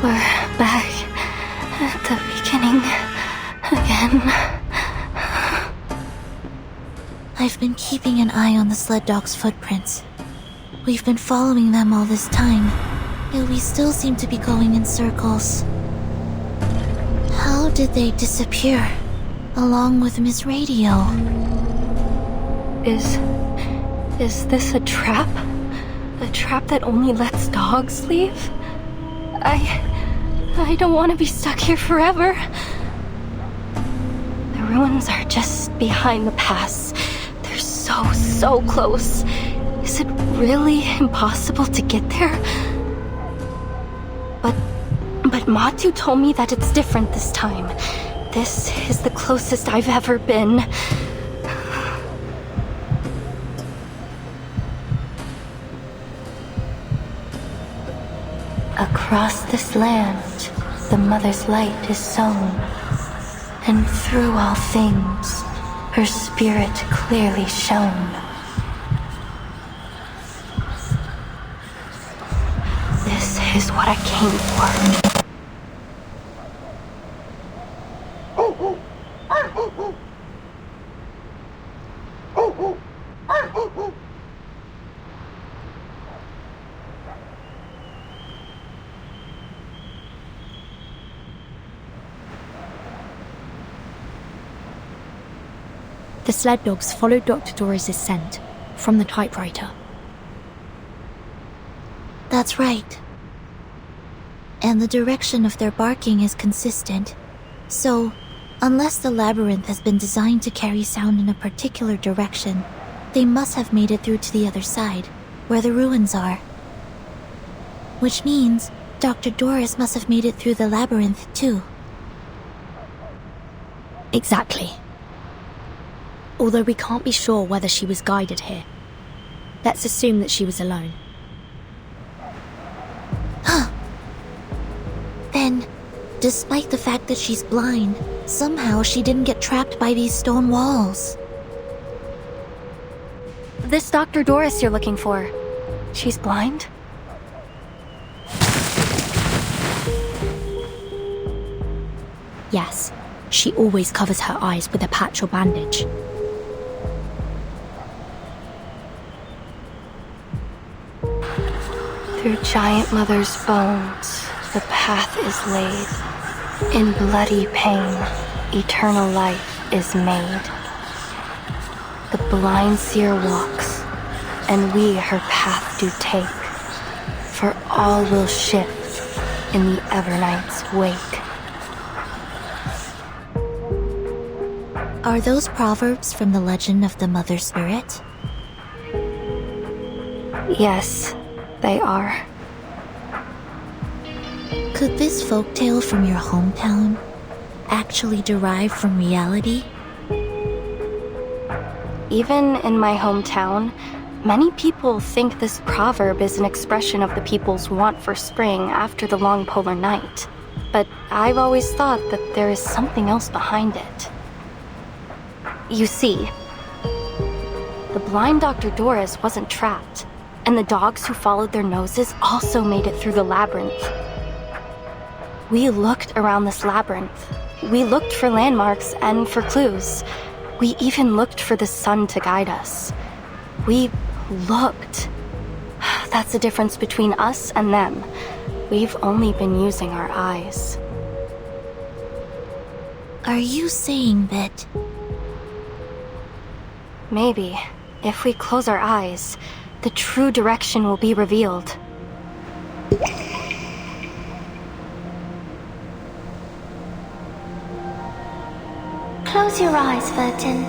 We're back at the beginning again. I've been keeping an eye on the sled dog's footprints. We've been following them all this time, yet we still seem to be going in circles. How did they disappear, along with Miss Radio? Is this a trap? A trap that only lets dogs leave? I don't want to be stuck here forever. The ruins are just behind the pass. They're so close. Is it really impossible to get there? But Matu told me that it's different this time. This is the closest I've ever been. Across this land, the Mother's light is sown, and through all things, her spirit clearly shone. This is what I came for. The sled dogs followed Dr. Doris' scent from the typewriter. That's right. And the direction of their barking is consistent. So, unless the labyrinth has been designed to carry sound in a particular direction, they must have made it through to the other side, where the ruins are. Which means Dr. Doris must have made it through the labyrinth too. Exactly. Although we can't be sure whether she was guided here. Let's assume that she was alone. Then, despite the fact that she's blind, somehow she didn't get trapped by these stone walls. This Dr. Doris you're looking for, she's blind? Yes, she always covers her eyes with a patch or bandage. Through Giant Mother's bones, the path is laid. In bloody pain, eternal life is made. The blind seer walks, and we her path do take. For all will shift in the Evernight's wake. Are those proverbs from the legend of the Mother Spirit? Yes, they are. Could this folktale from your hometown actually derive from reality? Even in my hometown, many people think this proverb is an expression of the people's want for spring after the long polar night. But I've always thought that there is something else behind it. You see, the blind Dr. Doris wasn't trapped, and the dogs who followed their noses also made it through the labyrinth. We looked around this labyrinth. We looked for landmarks and for clues. We even looked for the sun to guide us. We looked. That's the difference between us and them. We've only been using our eyes. Are you saying that... Maybe, if we close our eyes, the true direction will be revealed. Close your eyes, Vertin.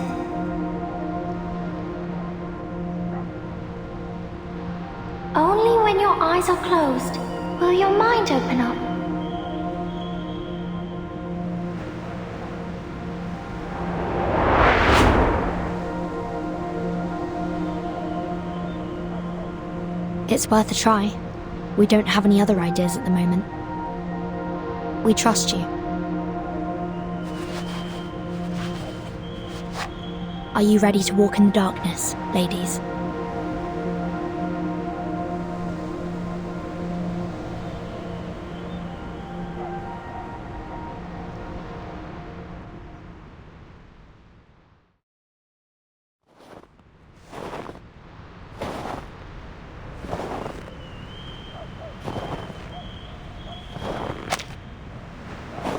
Only when your eyes are closed will your mind open up. It's worth a try. We don't have any other ideas at the moment. We trust you. Are you ready to walk in the darkness, ladies?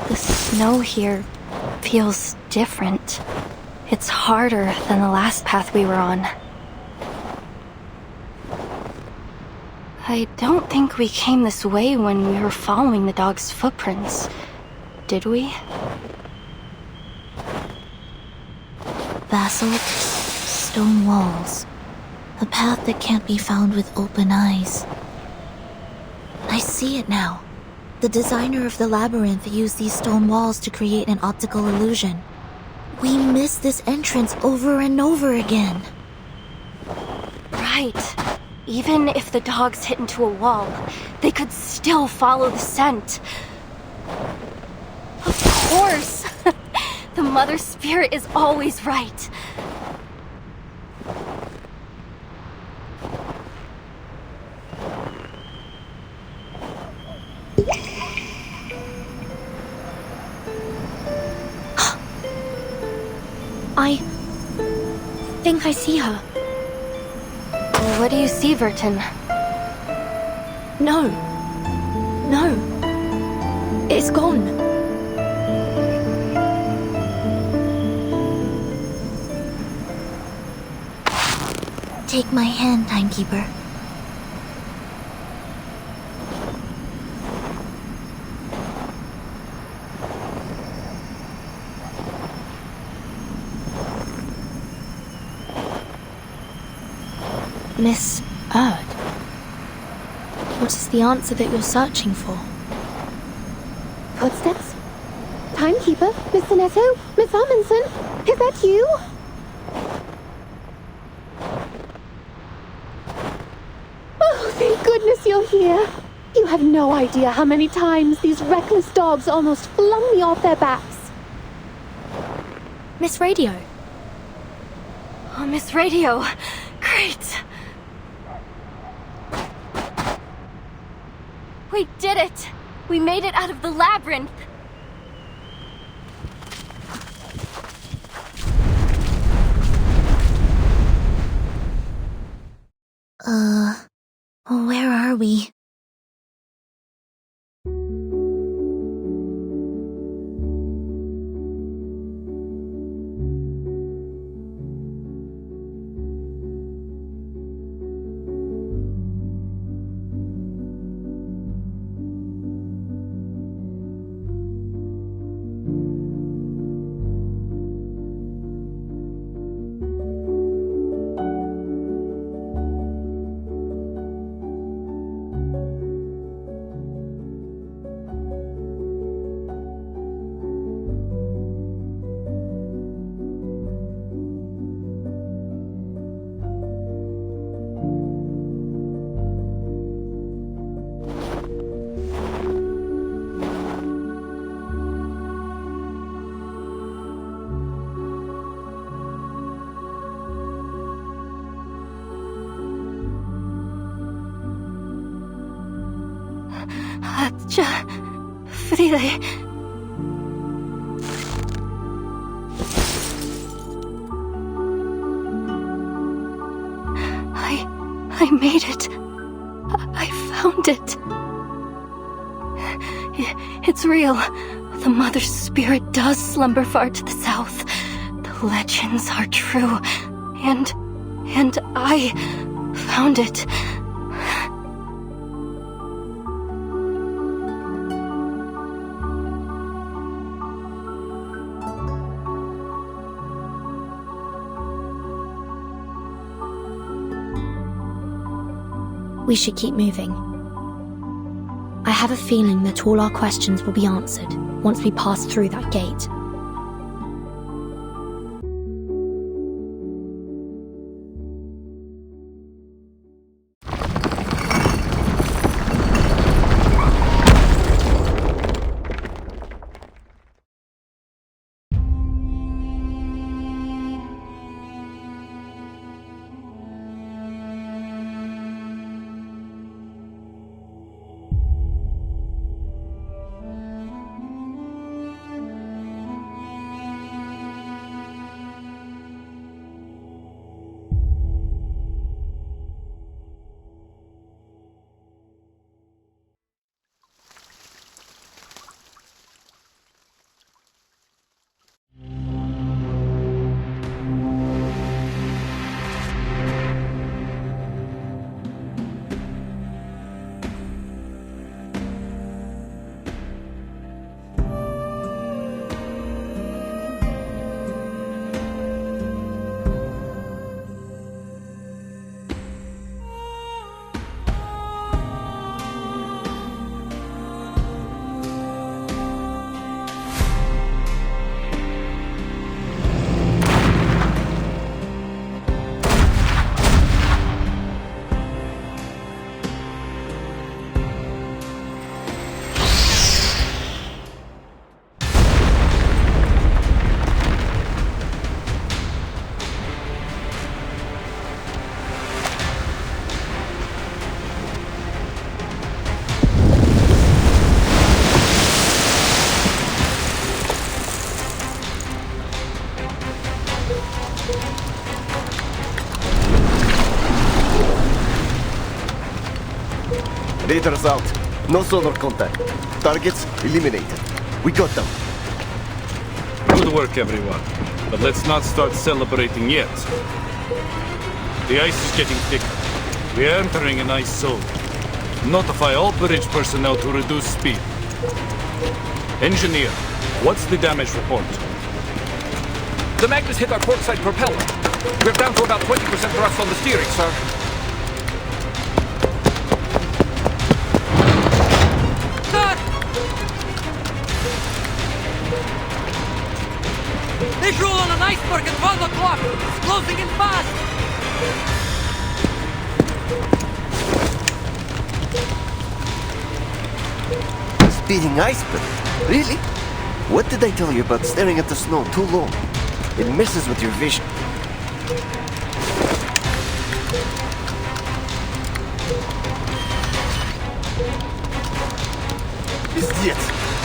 The snow here feels different. It's harder than the last path we were on. I don't think we came this way when we were following the dog's footprints, did we? Basalt, stone walls. A path that can't be found with open eyes. I see it now. The designer of the labyrinth used these stone walls to create an optical illusion. We missed this entrance over and over again. Right. Even if the dogs hit into a wall, they could still follow the scent. Of course! The Mother Spirit is always right. I think I see her. What do you see, Vertin? No. No. It's gone. Take my hand, Timekeeper. Miss Erd? What is the answer that you're searching for? Footsteps? Timekeeper? Miss Sinetto? Miss Amundsen? Is that you? Oh, thank goodness you're here. You have no idea how many times these reckless dogs almost flung me off their backs. Miss Radio. Oh, Miss Radio. Great. We did it! We made it out of the labyrinth! Where are we? Fride. I made it. I found it. It's real. The Mother's spirit does slumber far to the south. The legends are true. And I found it. We should keep moving. I have a feeling that all our questions will be answered once we pass through that gate. Raiders out. No sonar contact. Targets eliminated. We got them. Good work, everyone. But let's not start celebrating yet. The ice is getting thicker. We are entering an ice zone. Notify all bridge personnel to reduce speed. Engineer, what's the damage report? The Magnus hit our portside propeller. We're down to about 20% thrust on the steering, sir. Visual on an iceberg at 12 o'clock! It's closing in fast! Speeding iceberg? Really? What did I tell you about staring at the snow too long? It messes with your vision. Idiot!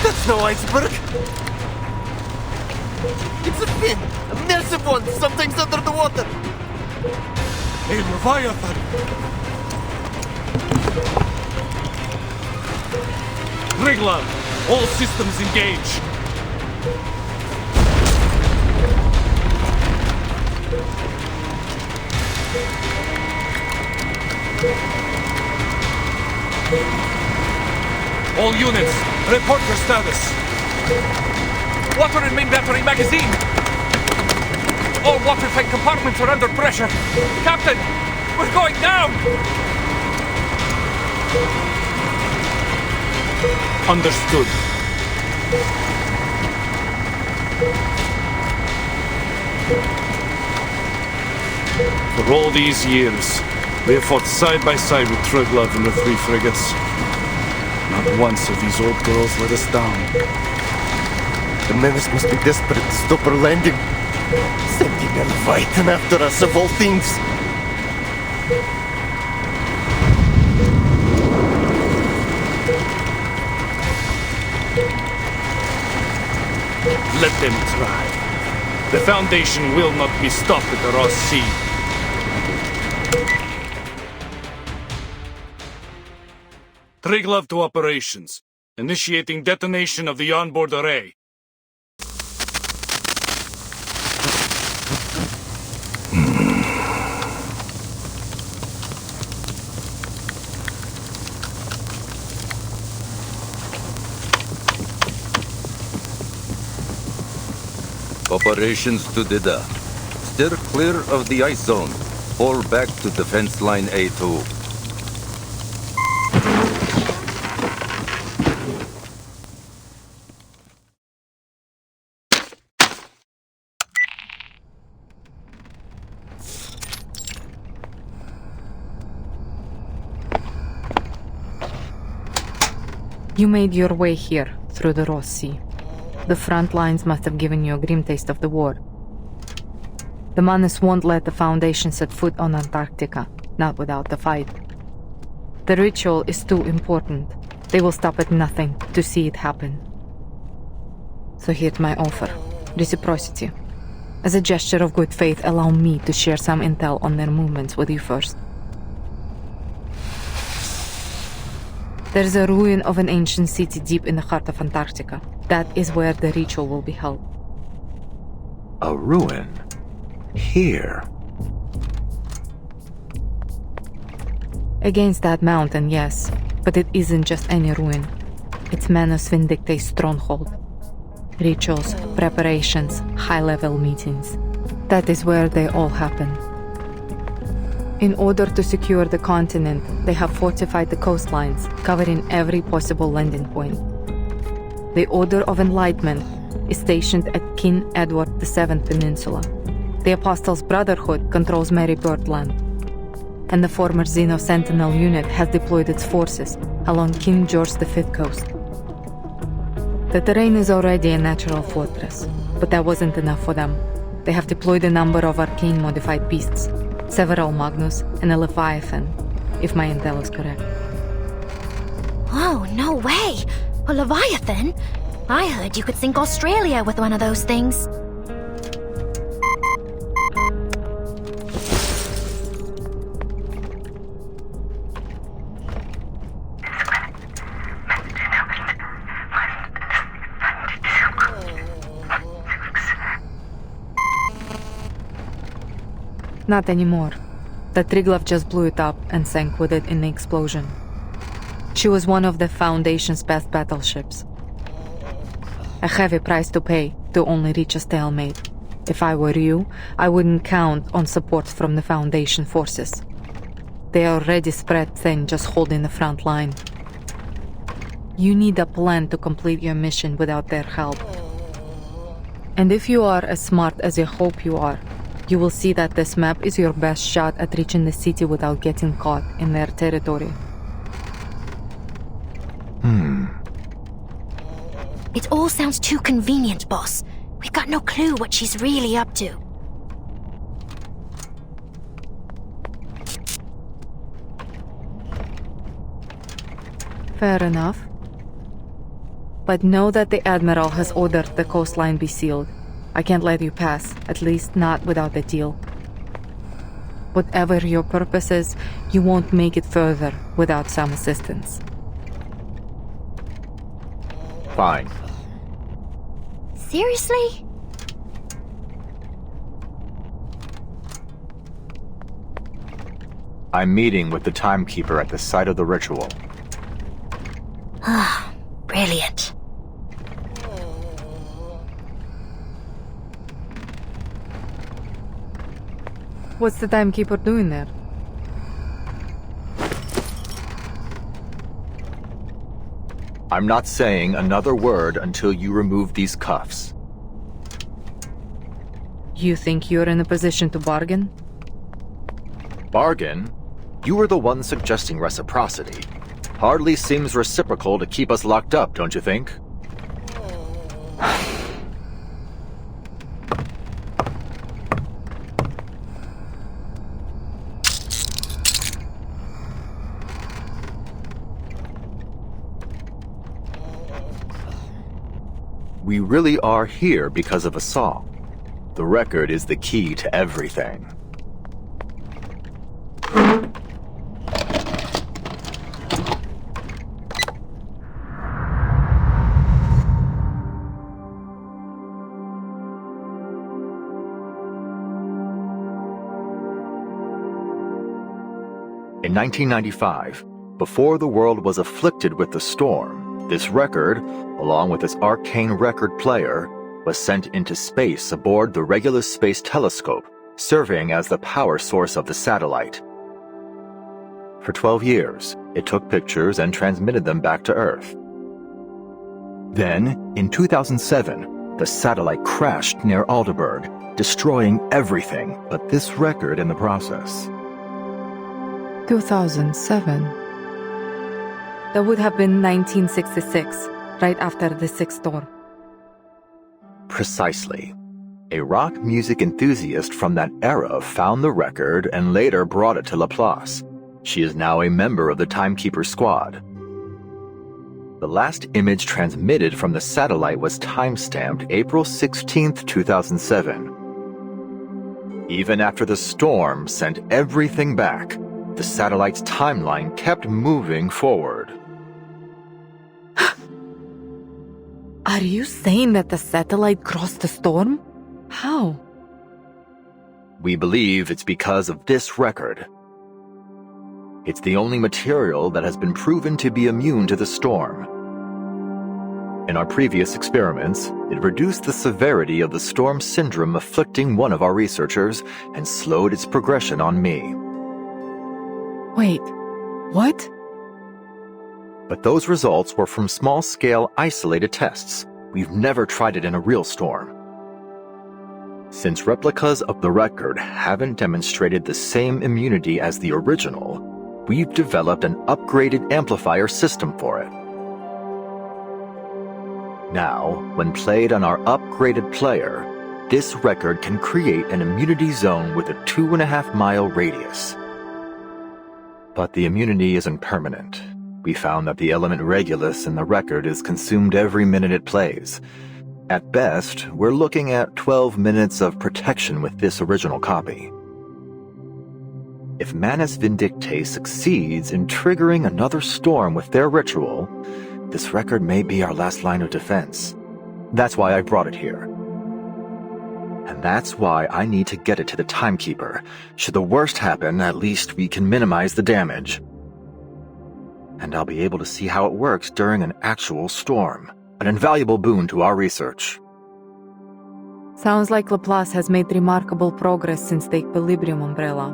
That's no iceberg! It's a fin! A massive one! Something's under the water! A Leviathan! Rigla, all systems engage. All units, report your status. Water in main battery magazine. All watertight compartments are under pressure. Captain, we're going down! Understood. For all these years, we have fought side by side with Triglav and the 3 frigates. Not once have these old girls let us down. The menace must be desperate to stop our landing. Sending a Leviathan after us of all things. Let them try. The Foundation will not be stopped at the Ross Sea. Triglav to operations. Initiating detonation of the onboard array. Operations to Dida. Steer clear of the ice zone. Fall back to defense line A2. You made your way here, through the Ross Sea. The front lines must have given you a grim taste of the war. The Manus won't let the Foundation set foot on Antarctica, not without the fight. The ritual is too important. They will stop at nothing to see it happen. So here's my offer. Reciprocity. As a gesture of good faith, allow me to share some intel on their movements with you first. There's a ruin of an ancient city deep in the heart of Antarctica. That is where the ritual will be held. A ruin? Here? Against that mountain, yes. But it isn't just any ruin. It's Manus Vindictae's stronghold. Rituals, preparations, high-level meetings. That is where they all happen. In order to secure the continent, they have fortified the coastlines, covering every possible landing point. The Order of Enlightenment is stationed at King Edward VII Peninsula. The Apostles' Brotherhood controls Mary Birdland, and the former Xeno Sentinel unit has deployed its forces along King George V coast. The terrain is already a natural fortress, but that wasn't enough for them. They have deployed a number of arcane-modified beasts, several Magnus and a Leviathan, if my intel is correct. Oh, no way! A Leviathan? I heard you could sink Australia with one of those things. Not anymore. The Triglav just blew it up and sank with it in the explosion. She was one of the Foundation's best battleships. A heavy price to pay to only reach a stalemate. If I were you, I wouldn't count on support from the Foundation forces. They are already spread thin, just holding the front line. You need a plan to complete your mission without their help. And if you are as smart as you hope you are, you will see that this map is your best shot at reaching the city without getting caught in their territory. It all sounds too convenient, boss. We've got no clue what she's really up to. Fair enough. But know that the Admiral has ordered the coastline be sealed. I can't let you pass, at least not without a deal. Whatever your purpose is, you won't make it further without some assistance. Fine. Seriously? I'm meeting with the Timekeeper at the site of the ritual. Ah, brilliant. What's the Timekeeper doing there? I'm not saying another word until you remove these cuffs. You think you're in a position to bargain? Bargain? You were the one suggesting reciprocity. Hardly seems reciprocal to keep us locked up, don't you think? we really are here because of a song. The record is the key to everything. In 1995, before the world was afflicted with the storm, this record, along with its arcane record player, was sent into space aboard the Regulus Space Telescope, serving as the power source of the satellite. For 12 years, it took pictures and transmitted them back to Earth. Then, in 2007, the satellite crashed near Aldeburgh, destroying everything but this record in the process. 2007. That would have been 1966, right after the sixth storm. Precisely. A rock music enthusiast from that era found the record and later brought it to Laplace. She is now a member of the Timekeeper Squad. The last image transmitted from the satellite was timestamped April 16, 2007. Even after the storm sent everything back, the satellite's timeline kept moving forward. Are you saying that the satellite crossed the storm? How? We believe it's because of this record. It's the only material that has been proven to be immune to the storm. In our previous experiments, it reduced the severity of the storm syndrome afflicting one of our researchers and slowed its progression on me. Wait, what? But those results were from small-scale isolated tests. We've never tried it in a real storm. Since replicas of the record haven't demonstrated the same immunity as the original, we've developed an upgraded amplifier system for it. Now, when played on our upgraded player, this record can create an immunity zone with a 2.5-mile radius. But the immunity isn't permanent. We found that the element Regulus in the record is consumed every minute it plays. At best, we're looking at 12 minutes of protection with this original copy. If Manus Vindictae succeeds in triggering another storm with their ritual, this record may be our last line of defense. That's why I brought it here. And that's why I need to get it to the Timekeeper. Should the worst happen, at least we can minimize the damage. And I'll be able to see how it works during an actual storm. An invaluable boon to our research. Sounds like Laplace has made remarkable progress since the Equilibrium umbrella.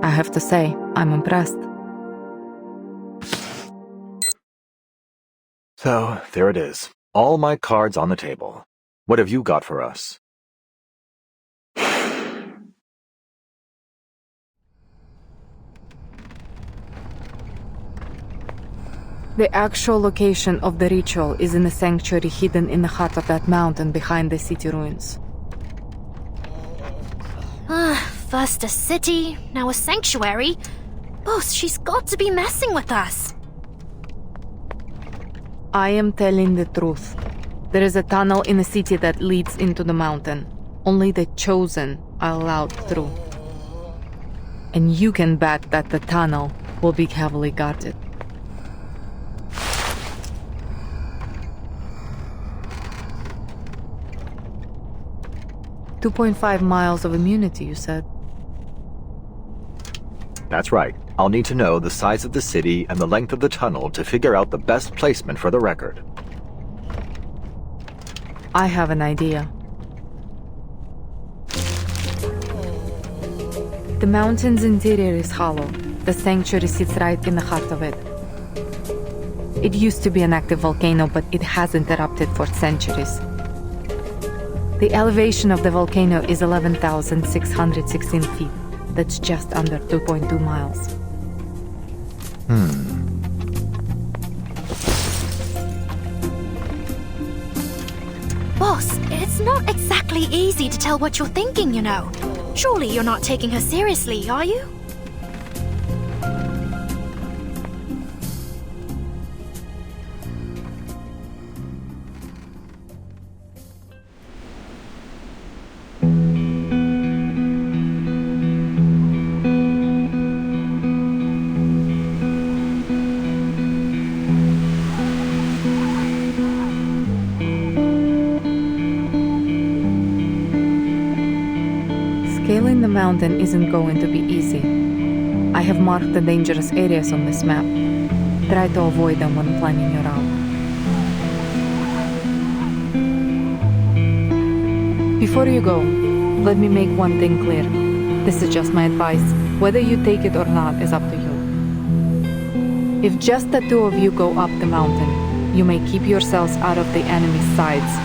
I have to say, I'm impressed. So, there it is. All my cards on the table. What have you got for us? The actual location of the ritual is in a sanctuary hidden in the heart of that mountain behind the city ruins. First a city, now a sanctuary. Boss, she's got to be messing with us. I am telling the truth. There is a tunnel in the city that leads into the mountain. Only the chosen are allowed through. And you can bet that the tunnel will be heavily guarded. .5 miles of immunity, you said? That's right. I'll need to know the size of the city and the length of the tunnel to figure out the best placement for the record. I have an idea. The mountain's interior is hollow. The sanctuary sits right in the heart of it. It used to be an active volcano, but it hasn't erupted for centuries. The elevation of the volcano is 11,616 feet. That's just under 2.2 miles. Boss, it's not exactly easy to tell what you're thinking, you know. Surely you're not taking her seriously, are you? the mountain isn't going to be easy. I have marked the dangerous areas on this map. Try to avoid them when planning your route. Before you go, let me make one thing clear. This is just my advice. Whether you take it or not is up to you. If just the two of you go up the mountain, you may keep yourselves out of the enemy's sides,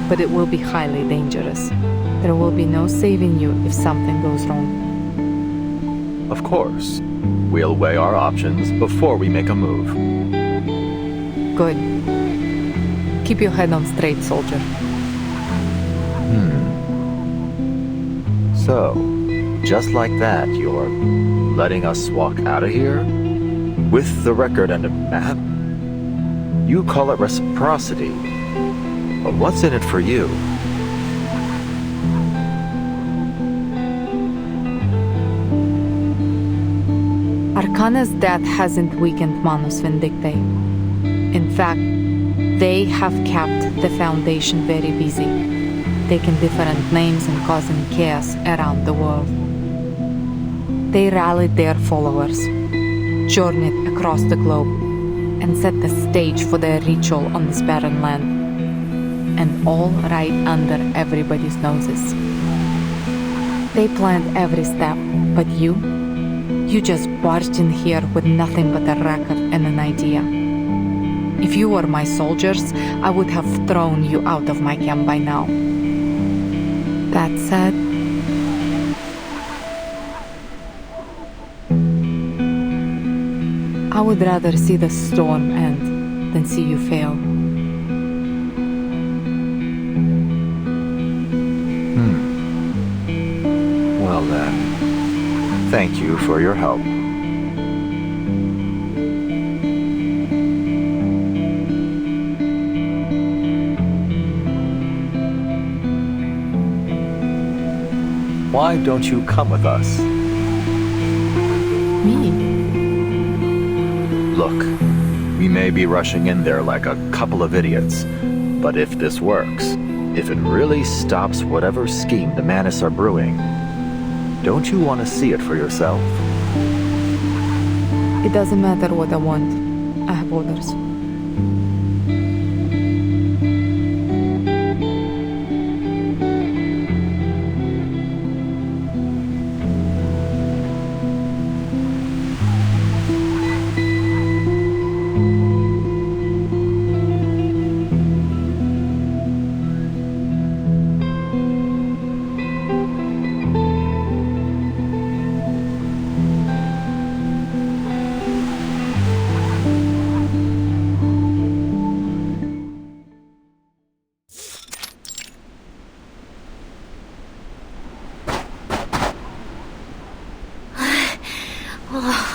but it will be highly dangerous. There will be no saving you if something goes wrong. Of course. We'll weigh our options before we make a move. Good. Keep your head on straight, soldier. So, just like that, you're letting us walk out of here? With the record and a map? You call it reciprocity. But what's in it for you? Arcana's death hasn't weakened Manus Vindictae. In fact, they have kept the Foundation very busy, taking different names and causing chaos around the world. They rallied their followers, journeyed across the globe, and set the stage for their ritual on this barren land. And all right under everybody's noses. They planned every step, but you just barged in here with nothing but a record and an idea. If you were my soldiers, I would have thrown you out of my camp by now. That said, I would rather see the storm end than see you fail. Well then, thank you for your help. Why don't you come with us? Me? Look, we may be rushing in there like a couple of idiots, but if this works, if it really stops whatever scheme the Manus are brewing, don't you want to see it for yourself? It doesn't matter what I want. I have orders.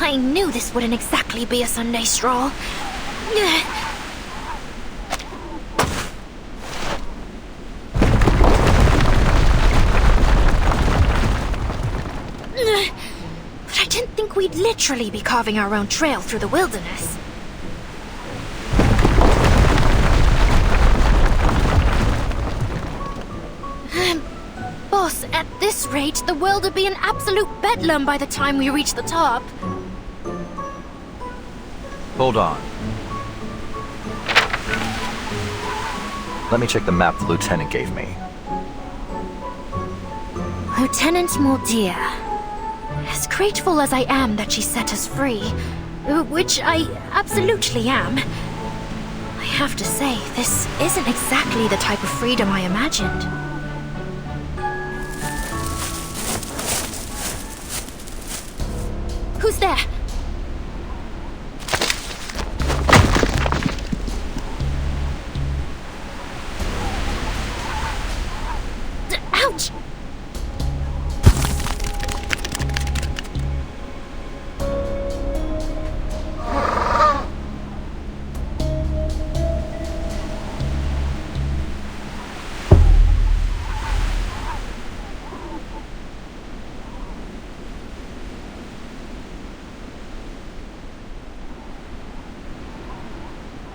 I knew this wouldn't exactly be a Sunday stroll. But I didn't think we'd literally be carving our own trail through the wilderness. Boss, at this rate, the world will be an absolute bedlam by the time we reach the top. Hold on. Let me check the map the lieutenant gave me. Lieutenant Mordir. As grateful as I am that she set us free, which I absolutely am, I have to say, this isn't exactly the type of freedom I imagined. Who's there? Ouch!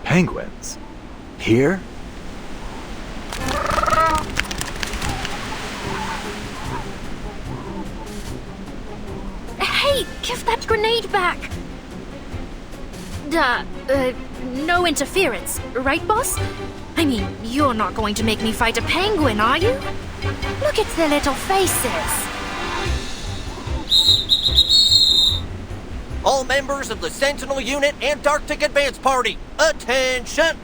Penguins? Here? Hey, give that grenade back! No interference, right, boss? I mean, you're not going to make me fight a penguin, are you? Look at their little faces. All members of the Sentinel Unit Antarctic Advance Party, attention!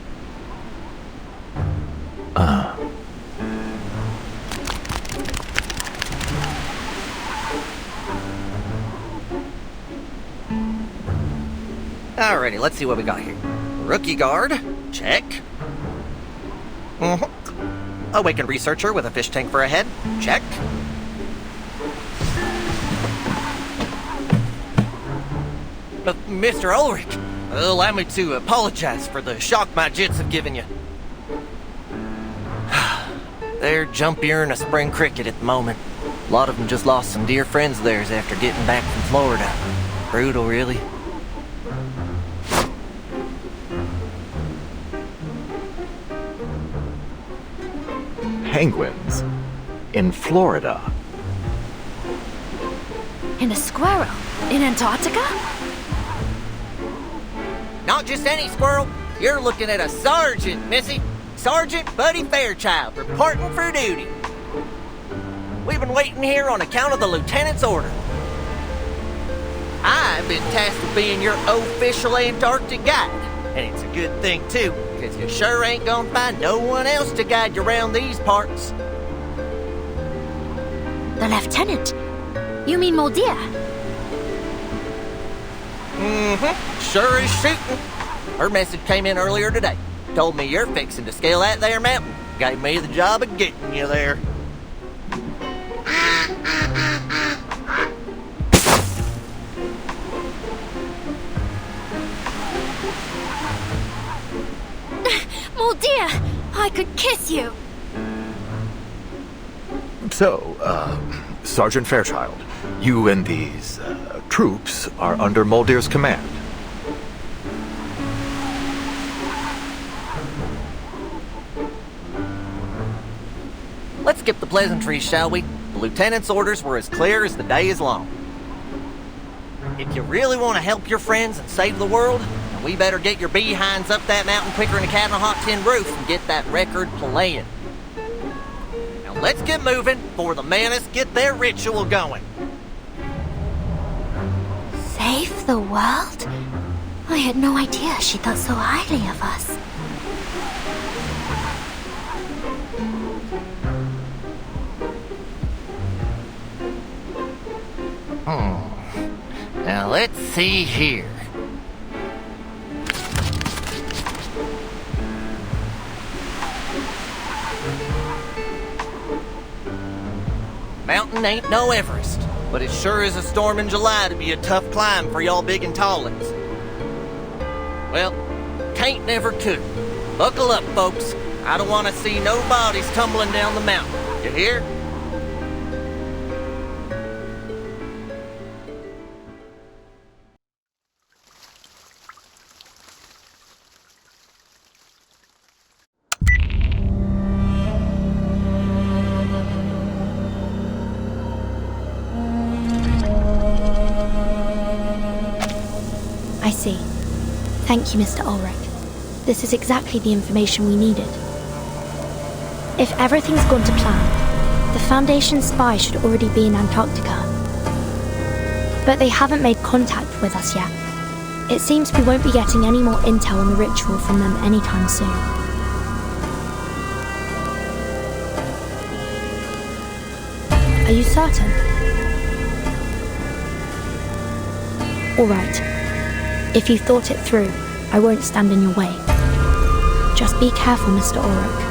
Alrighty, let's see what we got here. Rookie guard, check. Awakened researcher with a fish tank for a head, check. Mr. Ulrich, allow me to apologize for the shock my jets have given you. They're jumpier than a spring cricket at the moment. A lot of them just lost some dear friends of theirs after getting back from Florida. Brutal, really. Penguins in Florida. And a squirrel in Antarctica? Not just any squirrel. You're looking at a sergeant, Missy. Sergeant Buddy Fairchild, reporting for duty. We've been waiting here on account of the lieutenant's order. I've been tasked with being your official Antarctic guide. And it's a good thing, too, because you sure ain't gonna find no one else to guide you around these parts. The lieutenant? You mean Moldia? Sure is shooting. Her message came in earlier today. Told me you're fixing to scale that there mountain. Gave me the job of getting you there. Moldia! I could kiss you! So, Sergeant Fairchild, you and these, troops are under Moldir's command. Let's skip the pleasantries, shall we? The lieutenant's orders were as clear as the day is long. If you really want to help your friends and save the world, then we better get your behinds up that mountain quicker than a cat on a hot tin roof and get that record playing. Now let's get moving before the Menace get their ritual going. Save the world? I had no idea she thought so highly of us. Now let's see here. Mountain ain't no Everest, but it sure is a storm in July to be a tough climb for y'all big and tallins. Well, can't never could. Buckle up, folks. I don't want to see no bodies tumbling down the mountain. You hear? I see. Thank you, Mr. Ulrich. This is exactly the information we needed. If everything's gone to plan, the Foundation spy should already be in Antarctica. But they haven't made contact with us yet. It seems we won't be getting any more intel on the ritual from them anytime soon. Are you certain? All right. If you thought it through, I won't stand in your way. Just be careful, Mr. Ulrich.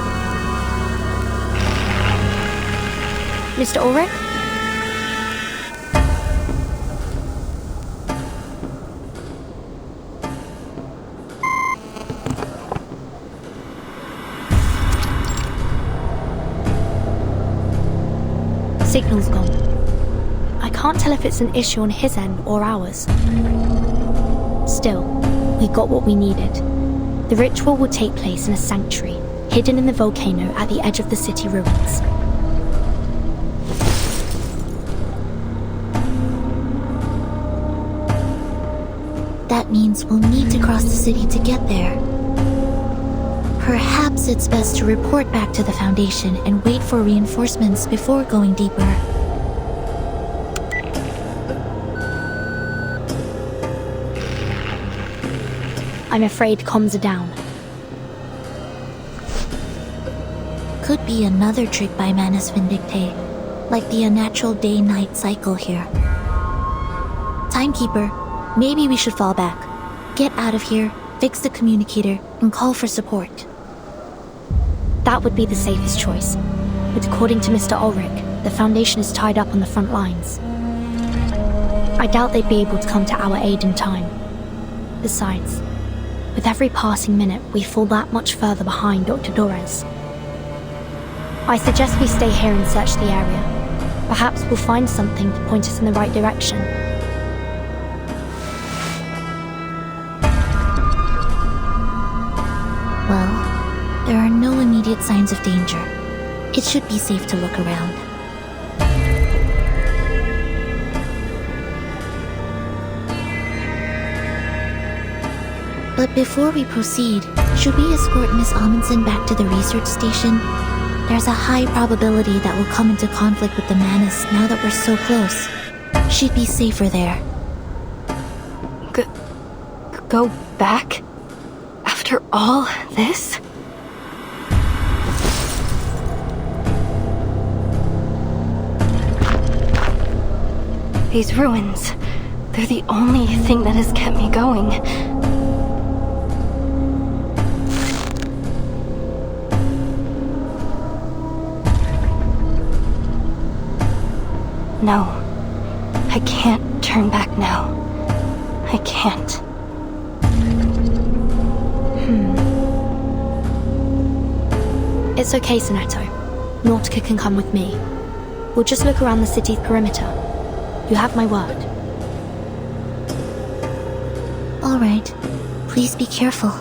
Mr. Ulrich? Signal's gone. I can't tell if it's an issue on his end or ours. Still, we got what we needed. The ritual will take place in a sanctuary, hidden in the volcano at the edge of the city ruins. That means we'll need to cross the city to get there. Perhaps it's best to report back to the Foundation and wait for reinforcements before going deeper. I'm afraid comms are down. Could be another trick by Manus Vindicte, like the unnatural day-night cycle here. Timekeeper, maybe we should fall back. Get out of here, fix the communicator, and call for support. That would be the safest choice. But according to Mr. Ulrich, the Foundation is tied up on the front lines. I doubt they'd be able to come to our aid in time. Besides, with every passing minute, we fall that much further behind Dr. Dorez. I suggest we stay here and search the area. Perhaps we'll find something to point us in the right direction. Well, there are no immediate signs of danger. It should be safe to look around. But before we proceed, should we escort Miss Amundsen back to the research station? There's a high probability that we'll come into conflict with the Manus now that we're so close. She'd be safer there. Go back? After all this? These ruins, they're the only thing that has kept me going. No, I can't turn back now. I can't. It's okay, Sonetto. Nautica can come with me. We'll just look around the city's perimeter. You have my word. All right. Please be careful.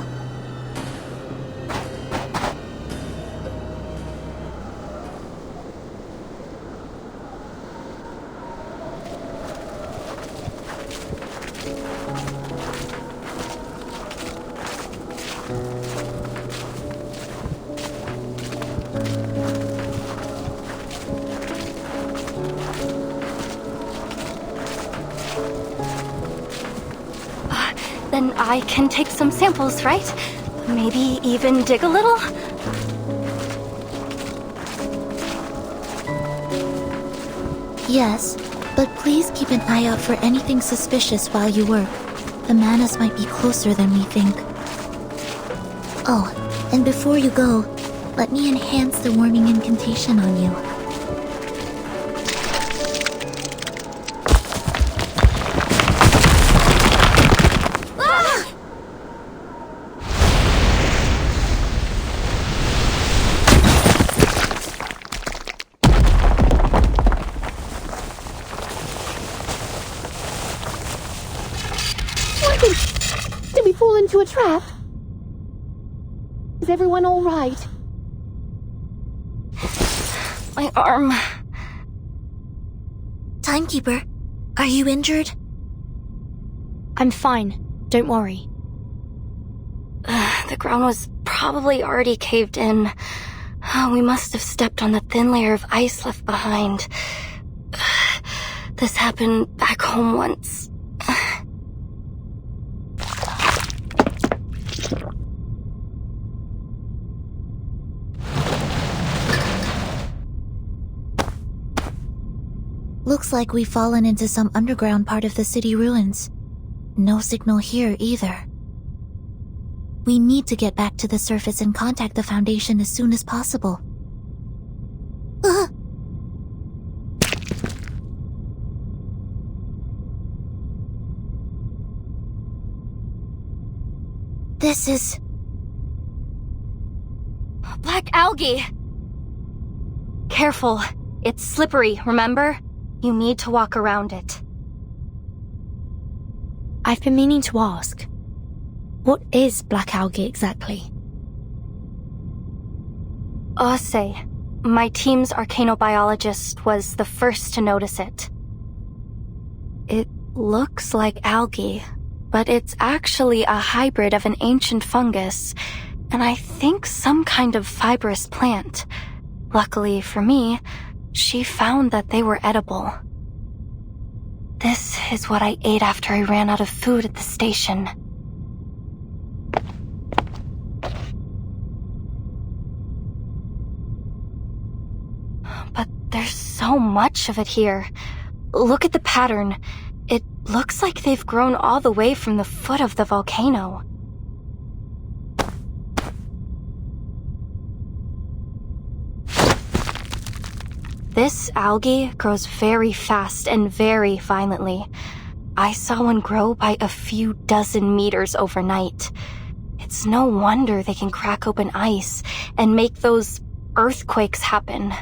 Then I can take some samples, right? Maybe even dig a little? Yes, but please keep an eye out for anything suspicious while you work. The Manus might be closer than we think. Oh, and before you go, let me enhance the warming incantation on you. Did we fall into a trap? Is everyone all right? My arm. Timekeeper, are you injured? I'm fine. Don't worry. The ground was probably already caved in. We must have stepped on the thin layer of ice left behind. This happened back home once. Looks like we've fallen into some underground part of the city ruins. No signal here either. We need to get back to the surface and contact the Foundation as soon as possible. This is... Black algae! Careful. It's slippery, remember? You need to walk around it. I've been meaning to ask. What is black algae exactly? Ose, my team's arcanobiologist, was the first to notice it. It looks like algae, but it's actually a hybrid of an ancient fungus, and I think some kind of fibrous plant. Luckily for me, she found that they were edible. This is what I ate after I ran out of food at the station. But there's so much of it here. Look at the pattern. It looks like they've grown all the way from the foot of the volcano. This algae grows very fast and very violently. I saw one grow by a few dozen meters overnight. It's no wonder they can crack open ice and make those earthquakes happen.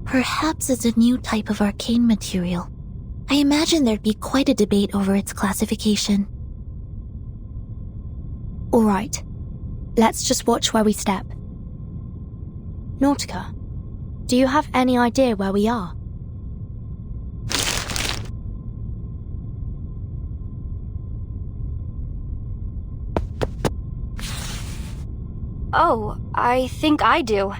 Perhaps it's a new type of arcane material. I imagine there'd be quite a debate over its classification. Alright, let's just watch where we step. Nautica, do you have any idea where we are? Oh, I think I do.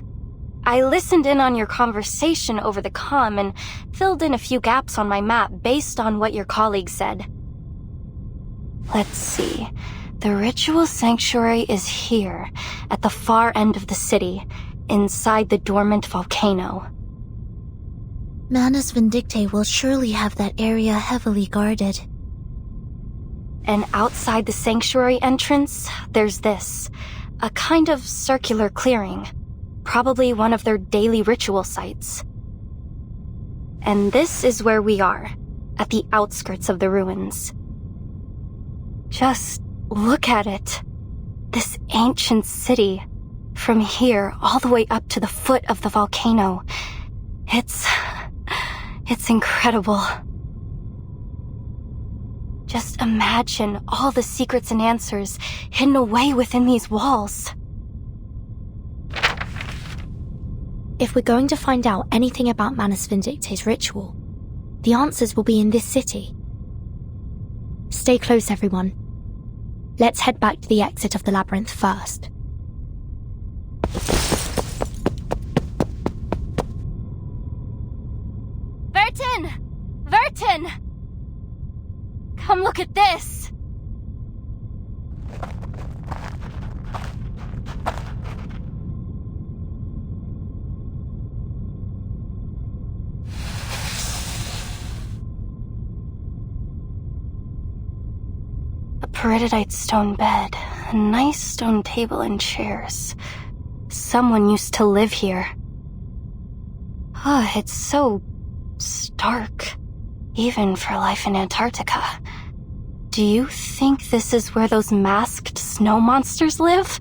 I listened in on your conversation over the comm and filled in a few gaps on my map based on what your colleague said. Let's see. The ritual sanctuary is here, at the far end of the city, inside the dormant volcano. Manus Vindictae will surely have that area heavily guarded. And outside the sanctuary entrance, there's this, a kind of circular clearing. Probably one of their daily ritual sites. And this is where we are, at the outskirts of the ruins. Just look at it. This ancient city, from here all the way up to the foot of the volcano. It's incredible. Just imagine all the secrets and answers hidden away within these walls. If we're going to find out anything about Manus Vindictae's ritual, the answers will be in this city. Stay close, everyone. Let's head back to the exit of the labyrinth first. Vertin! Come look at this! A peridotite stone bed, a nice stone table and chairs. Someone used to live here. Oh, it's so stark, even for life in Antarctica. Do you think this is where those masked snow monsters live?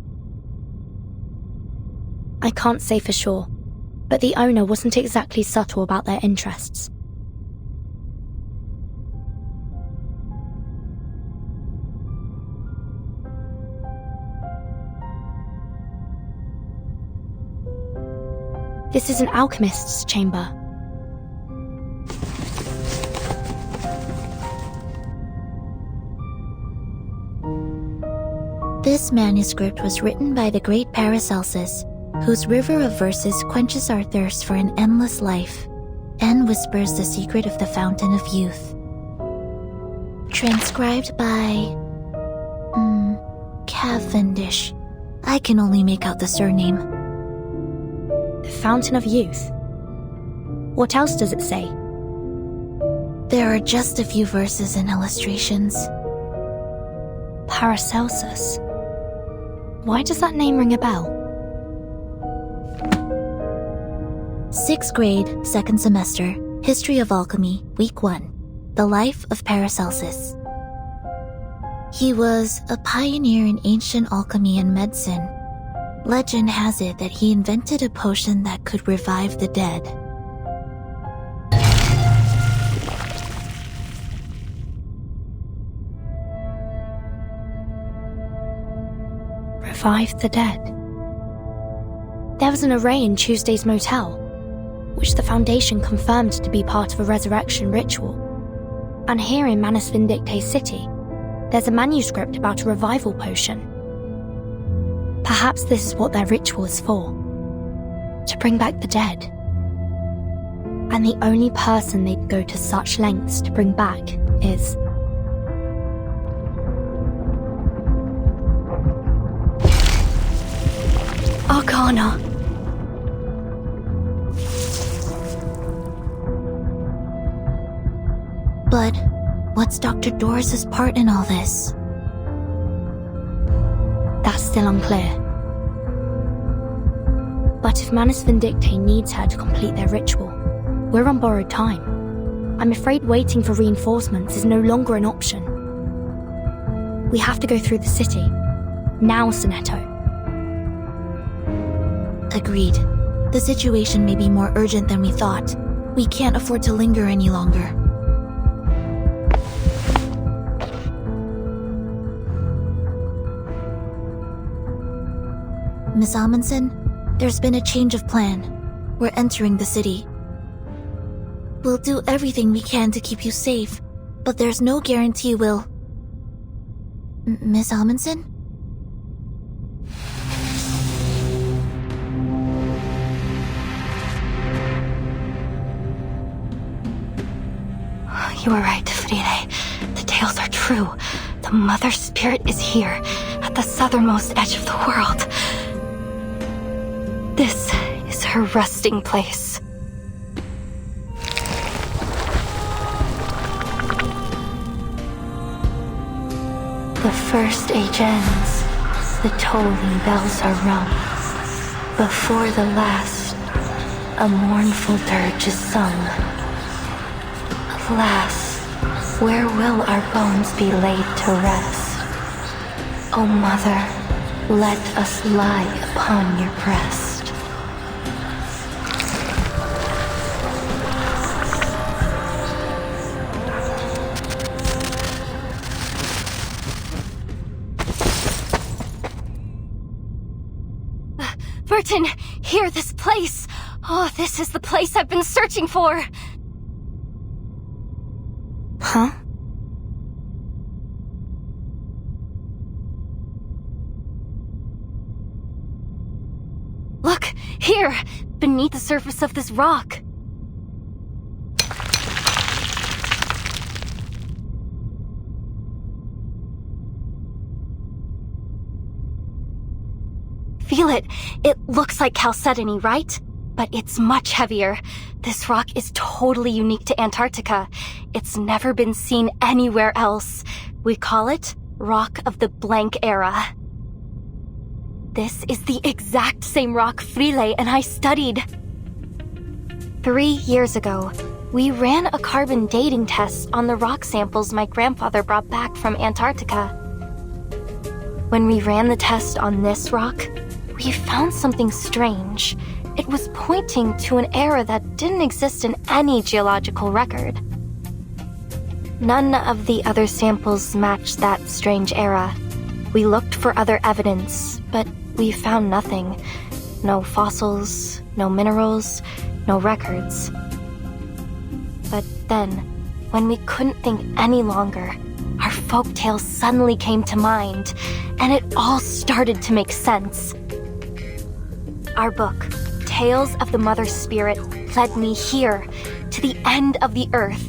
I can't say for sure, but the owner wasn't exactly subtle about their interests. This is an alchemist's chamber. This manuscript was written by the great Paracelsus, whose river of verses quenches our thirst for an endless life, and whispers the secret of the fountain of youth. Transcribed by... Cavendish. I can only make out the surname. The Fountain of Youth? What else does it say? There are just a few verses and illustrations. Paracelsus? Why does that name ring a bell? 6th grade, 2nd semester, History of Alchemy, Week 1. The Life of Paracelsus. He was a pioneer in ancient alchemy and medicine. Legend has it that he invented a potion that could revive the dead. Revive the dead. There was an array in Tuesday's motel, which the Foundation confirmed to be part of a resurrection ritual. And here in Manus Vindictae's city, there's a manuscript about a revival potion. Perhaps this is what their ritual is for. To bring back the dead. And the only person they'd go to such lengths to bring back is... Arcana. But what's Dr. Doris's part in all this? That's still unclear. But if Manus Vindictae needs her to complete their ritual, we're on borrowed time. I'm afraid waiting for reinforcements is no longer an option. We have to go through the city. Now, Sonetto. Agreed. The situation may be more urgent than we thought. We can't afford to linger any longer. Miss Amundsen, there's been a change of plan. We're entering the city. We'll do everything we can to keep you safe, but there's no guarantee we'll... Miss Amundsen? You were right, Frile. The tales are true. The Mother Spirit is here, at the southernmost edge of the world. This is her resting place. The first age ends, the tolling bells are rung. Before the last, a mournful dirge is sung. Alas, where will our bones be laid to rest? O Mother, let us lie upon your breast. Burton, here, this place! Oh, this is the place I've been searching for! Huh? Look, here, beneath the surface of this rock. Feel it. It looks like chalcedony, right? But it's much heavier. This rock is totally unique to Antarctica. It's never been seen anywhere else. We call it Rock of the Blank Era. This is the exact same rock Frile and I studied. 3 years ago, we ran a carbon dating test on the rock samples my grandfather brought back from Antarctica. When we ran the test on this rock, we found something strange. It was pointing to an era that didn't exist in any geological record. None of the other samples matched that strange era. We looked for other evidence, but we found nothing. No fossils, no minerals, no records. But then, when we couldn't think any longer, our folktales suddenly came to mind, and it all started to make sense. Our book, Tales of the Mother Spirit, led me here, to the end of the earth.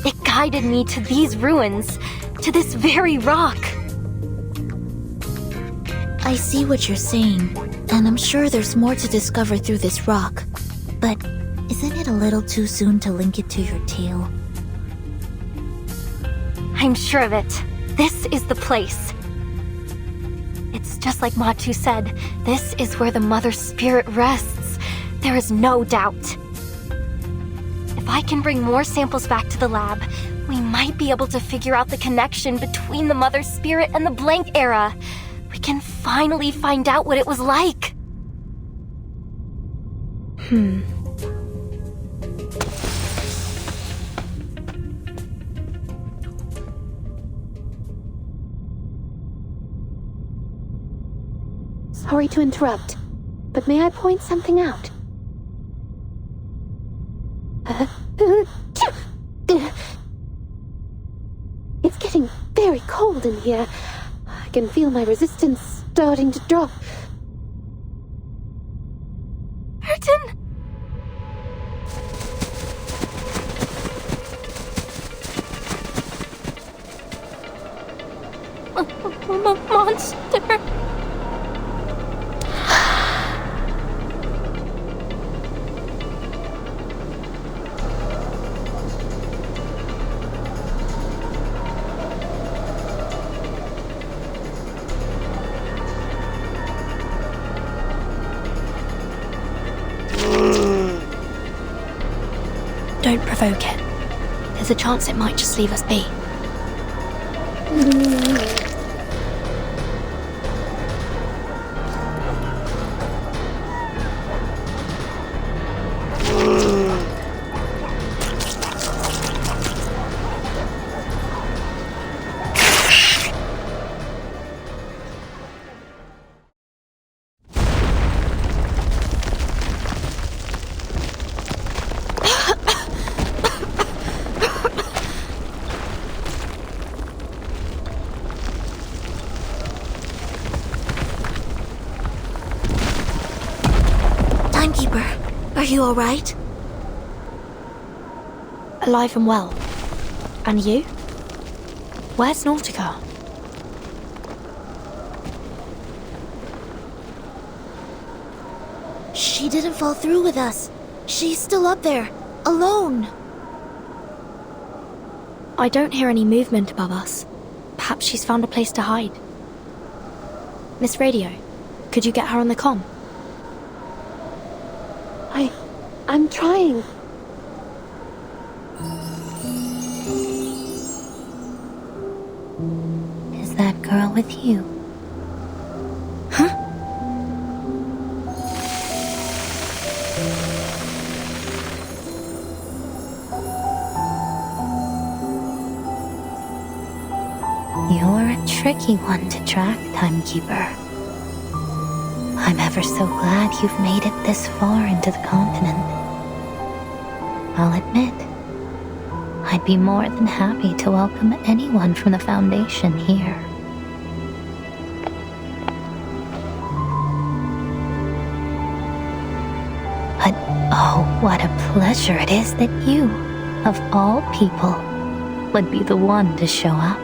It guided me to these ruins, to this very rock. I see what you're saying, and I'm sure there's more to discover through this rock. But isn't it a little too soon to link it to your tale? I'm sure of it. This is the place. It's just like Matu said, this is where the Mother Spirit rests. There is no doubt. If I can bring more samples back to the lab, we might be able to figure out the connection between the Mother Spirit and the Blank Era. We can finally find out what it was like. Sorry to interrupt, but may I point something out? getting very cold in here. I can feel my resistance starting to drop. Burton! Monster! Don't provoke it. There's a chance it might just leave us be. Are you alright? Alive and well. And you? Where's Nautica? She didn't fall through with us. She's still up there, alone. I don't hear any movement above us. Perhaps she's found a place to hide. Miss Radio, could you get her on the comm? I'm trying. Is that girl with you? Huh? You're a tricky one to track, Timekeeper. I'm ever so glad you've made it this far into the continent. I'll admit, I'd be more than happy to welcome anyone from the Foundation here. But oh, what a pleasure it is that you, of all people, would be the one to show up.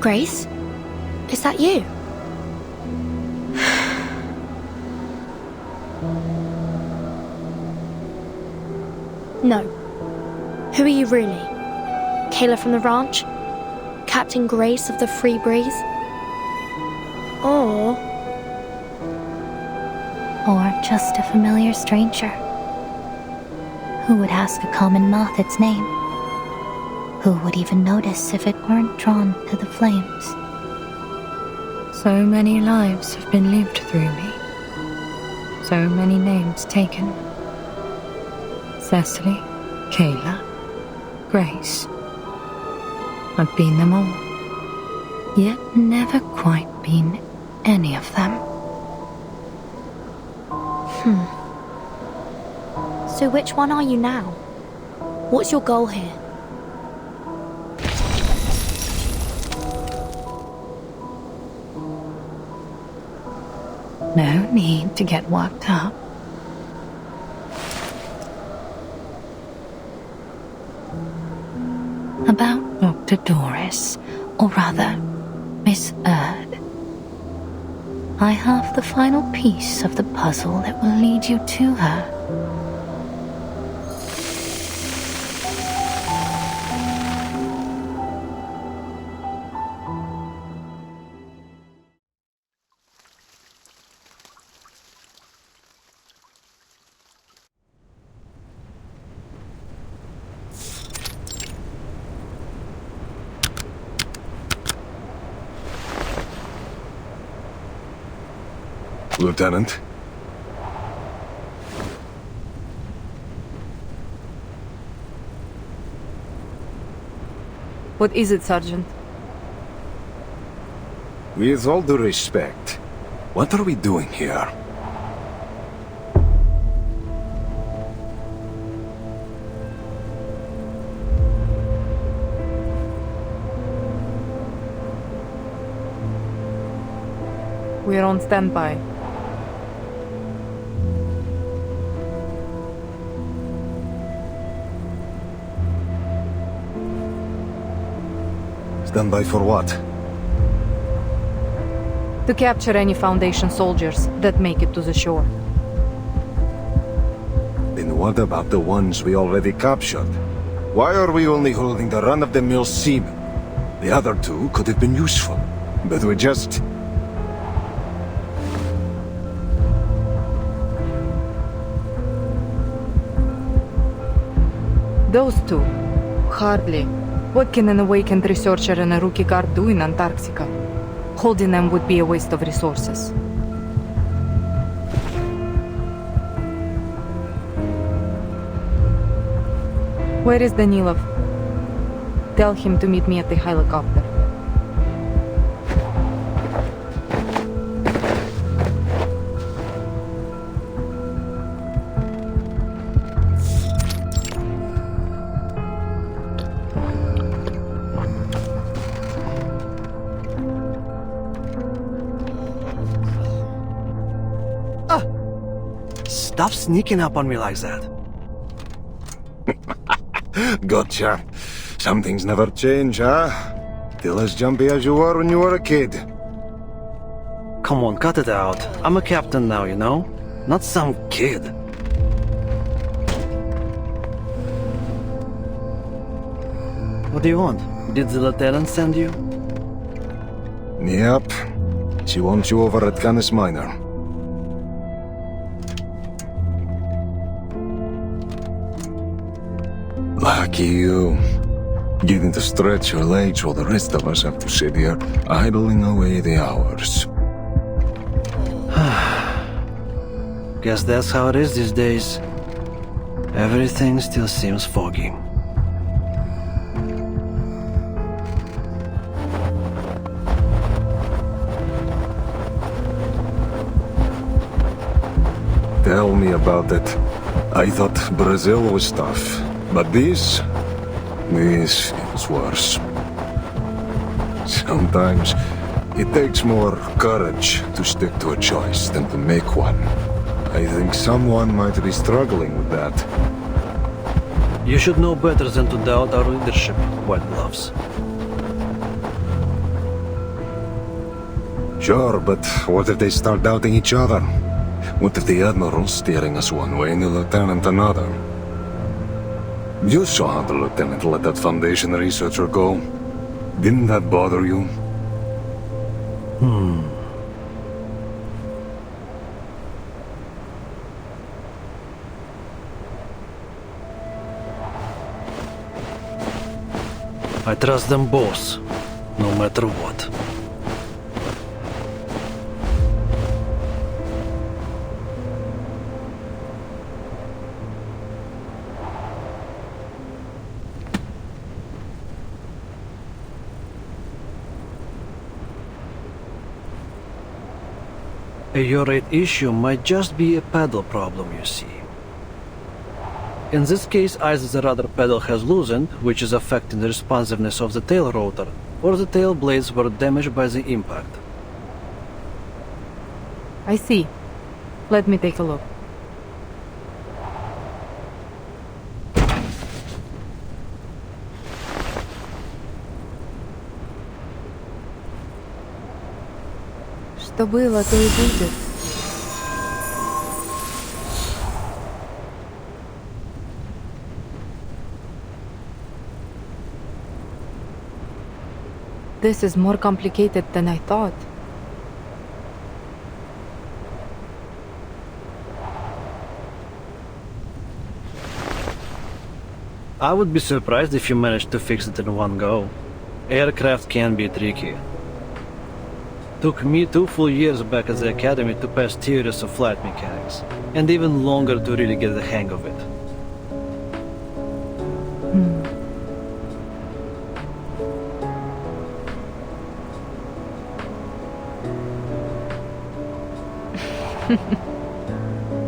Grace? Is that you? No. Who are you really? Kayla from the ranch? Captain Grace of the Free Breeze? Or just a familiar stranger. Who would ask a common moth its name? Who would even notice if it weren't drawn to the flames? So many lives have been lived through me. So many names taken. Cecily, Kayla, Grace. I've been them all, yet never quite been any of them. So which one are you now? What's your goal here? No need to get worked up. About Dr. Doris, or rather, Miss Erd. I have the final piece of the puzzle that will lead you to her. Lieutenant? What is it, Sergeant? With all due respect, what are we doing here? We're on standby. Stand by for what? To capture any Foundation soldiers that make it to the shore. Then what about the ones we already captured? Why are we only holding the run-of-the-mill seamen? The other two could have been useful, but we just... Those two? Hardly. What can an awakened researcher and a rookie guard do in Antarctica? Holding them would be a waste of resources. Where is Danilov? Tell him to meet me at the helicopter. Stop sneaking up on me like that. Gotcha. Some things never change, huh? Still as jumpy as you were when you were a kid. Come on, cut it out. I'm a captain now, you know? Not some kid. What do you want? Did the lieutenant send you? Yep. She wants you over at Canis Minor. Lucky you. Getting to stretch your legs while the rest of us have to sit here, idling away the hours. Guess that's how it is these days. Everything still seems foggy. Tell me about it. I thought Brazil was tough. But this is worse. Sometimes it takes more courage to stick to a choice than to make one. I think someone might be struggling with that. You should know better than to doubt our leadership, White Gloves. Sure, but what if they start doubting each other? What if the Admiral's steering us one way and the Lieutenant another? You saw how the Lieutenant let that Foundation researcher go. Didn't that bother you? I trust them both, no matter what. A urate issue might just be a pedal problem, you see. In this case, either the rudder pedal has loosened, which is affecting the responsiveness of the tail rotor, or the tail blades were damaged by the impact. I see. Let me take a look. Что было, то и будет. This is more complicated than I thought. I would be surprised if you managed to fix it in one go. Aircraft can be tricky. Took me 2 full years back at the academy to pass theories of flight mechanics, and even longer to really get the hang of it.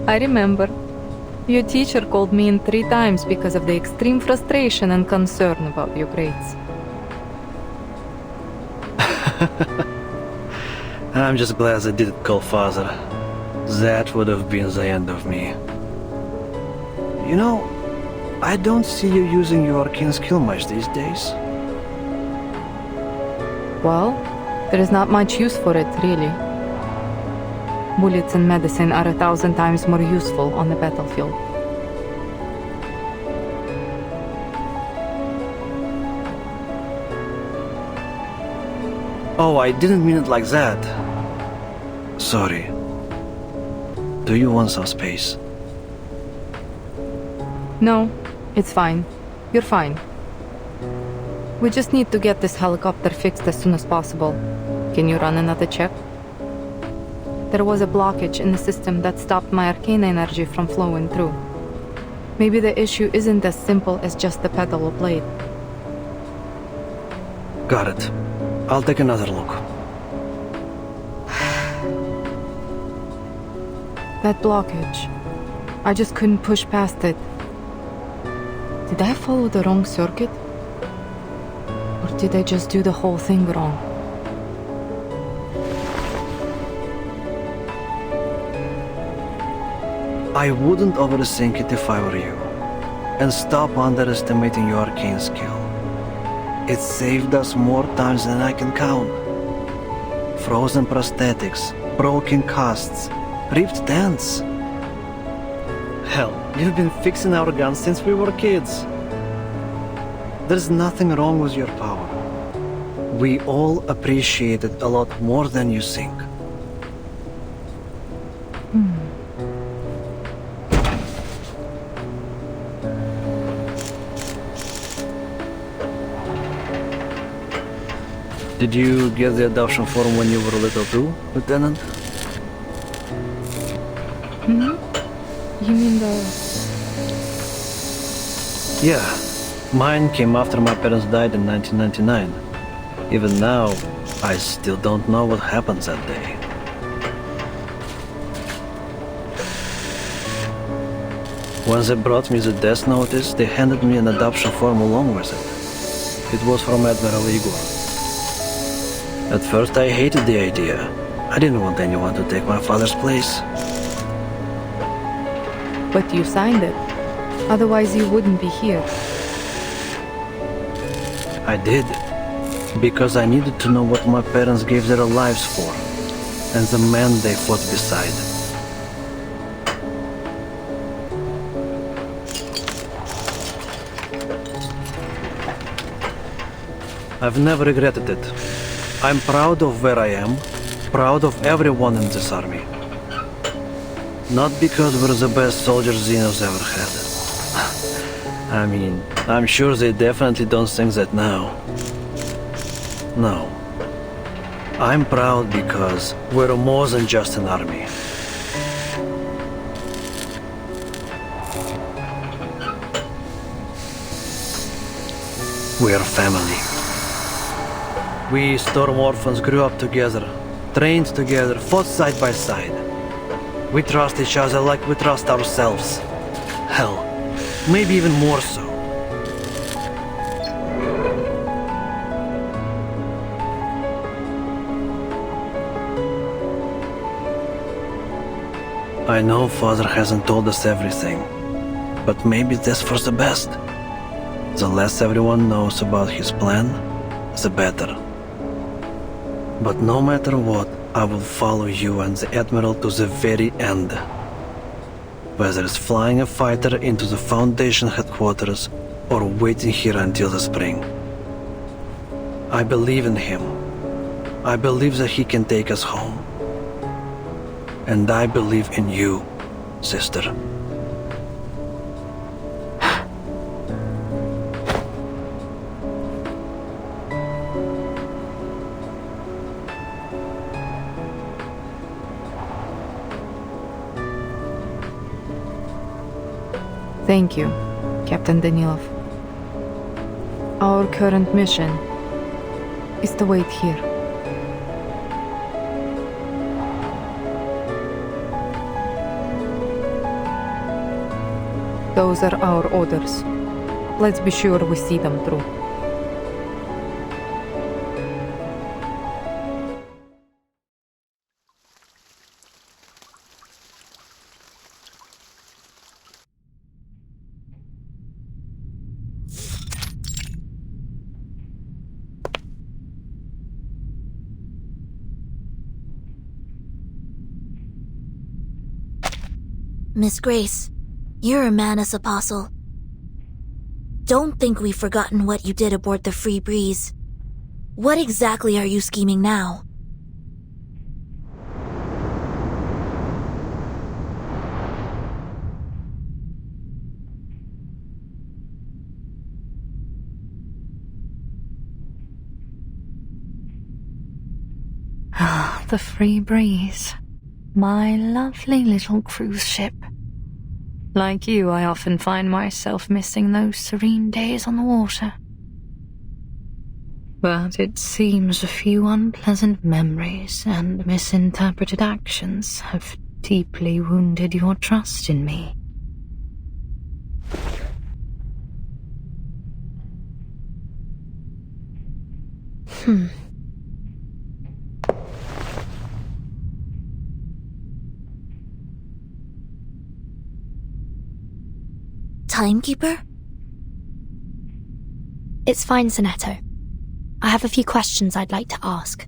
I remember. Your teacher called me in 3 times because of the extreme frustration and concern about your grades. I'm just glad I didn't call Father. That would have been the end of me. You know, I don't see you using your arcane skill much these days. Well, there is not much use for it, really. Bullets and medicine are 1,000 times more useful on the battlefield. Oh, I didn't mean it like that. Sorry. Do you want some space? No, it's fine. You're fine. We just need to get this helicopter fixed as soon as possible. Can you run another check? There was a blockage in the system that stopped my arcane energy from flowing through. Maybe the issue isn't as simple as just the pedal or blade. Got it. I'll take another look. That blockage. I just couldn't push past it. Did I follow the wrong circuit? Or did I just do the whole thing wrong? I wouldn't overthink it if I were you. And stop underestimating your arcane skill. It saved us more times than I can count. Frozen prosthetics, broken casts, ripped tents. Hell, you've been fixing our guns since we were kids. There's nothing wrong with your power. We all appreciate it a lot more than you think. Did you get the adoption form when you were little too, Lieutenant? You mean the... Yeah. Mine came after my parents died in 1999. Even now, I still don't know what happened that day. When they brought me the death notice, they handed me an adoption form along with it. It was from Admiral Igor. At first I hated the idea. I didn't want anyone to take my father's place. But you signed it. Otherwise you wouldn't be here. I did. Because I needed to know what my parents gave their lives for. And the man they fought beside. I've never regretted it. I'm proud of where I am, proud of everyone in this army. Not because we're the best soldiers Xenos ever had. I mean, I'm sure they definitely don't think that now. No. I'm proud because we're more than just an army. We're family. We Storm Orphans grew up together, trained together, fought side by side. We trust each other like we trust ourselves. Hell, maybe even more so. I know Father hasn't told us everything, but maybe that's for the best. The less everyone knows about his plan, the better. But no matter what, I will follow you and the Admiral to the very end. Whether it's flying a fighter into the Foundation headquarters or waiting here until the spring. I believe in him. I believe that he can take us home. And I believe in you, sister. Thank you, Captain Danilov. Our current mission is to wait here. Those are our orders. Let's be sure we see them through. Miss Grace, you're a Manus apostle. Don't think we've forgotten what you did aboard the Free Breeze. What exactly are you scheming now? Ah, the Free Breeze. My lovely little cruise ship. Like you, I often find myself missing those serene days on the water. But it seems a few unpleasant memories and misinterpreted actions have deeply wounded your trust in me. Timekeeper? It's fine, Sonetto. I have a few questions I'd like to ask.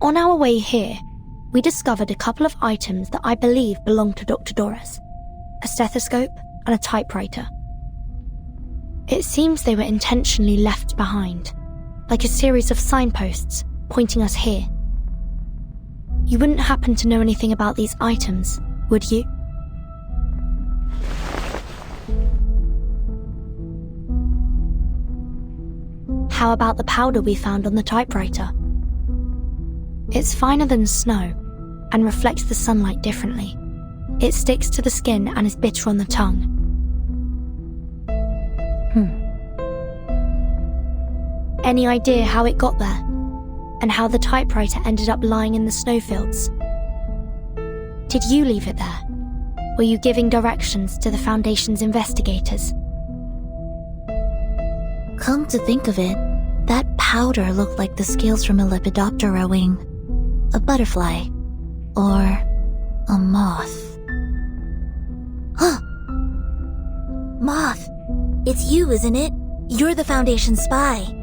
On our way here, we discovered a couple of items that I believe belonged to Dr. Doris. A stethoscope and a typewriter. It seems they were intentionally left behind, like a series of signposts pointing us here. You wouldn't happen to know anything about these items, would you? How about the powder we found on the typewriter? It's finer than snow and reflects the sunlight differently. It sticks to the skin and is bitter on the tongue. Any idea how it got there? And how the typewriter ended up lying in the snowfields? Did you leave it there? Were you giving directions to the Foundation's investigators? Come to think of it, that powder looked like the scales from a Lepidoptera wing, a butterfly, or a moth. Huh! Moth! It's you, isn't it? You're the Foundation spy.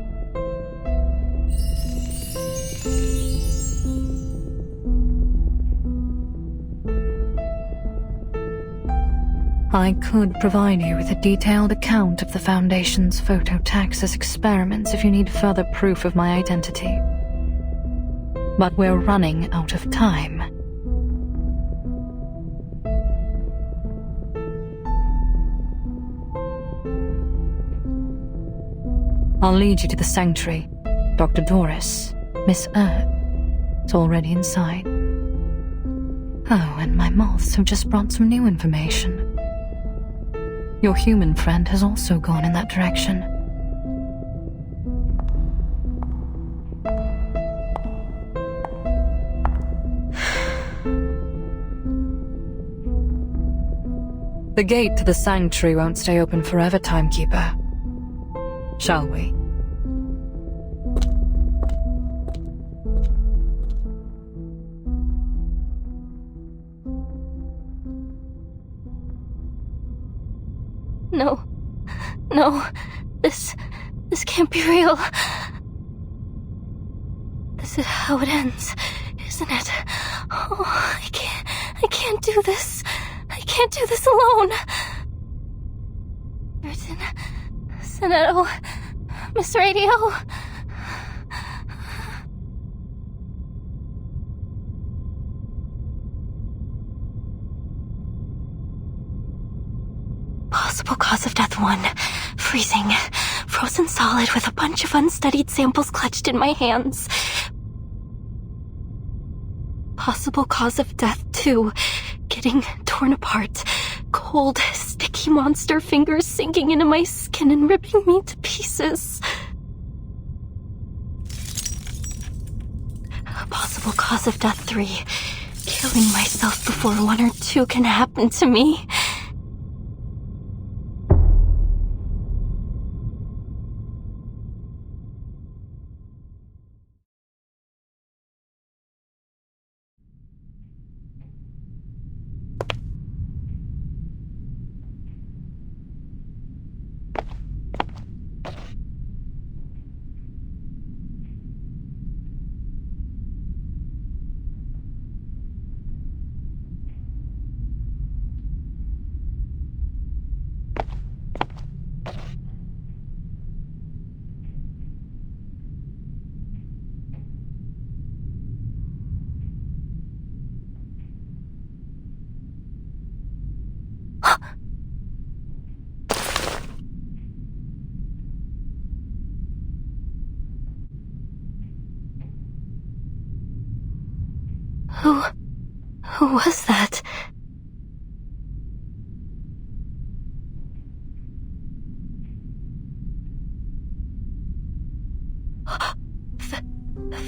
I could provide you with a detailed account of the Foundation's phototaxis experiments if you need further proof of my identity. But we're running out of time. I'll lead you to the sanctuary. Dr. Doris, Miss is already inside. Oh, and my moths have just brought some new information. Your human friend has also gone in that direction. The gate to the sanctuary won't stay open forever, Timekeeper. Shall we? No, this can't be real. This is how it ends, isn't it? Oh, I can't do this. I can't do this alone. Written, Sonetto, Miss Radio. Possible cause of death 1. Freezing. Frozen solid with a bunch of unstudied samples clutched in my hands. Possible cause of death 2. Getting torn apart. Cold, sticky monster fingers sinking into my skin and ripping me to pieces. Possible cause of death 3. Killing myself before 1 or 2 can happen to me. Who was that?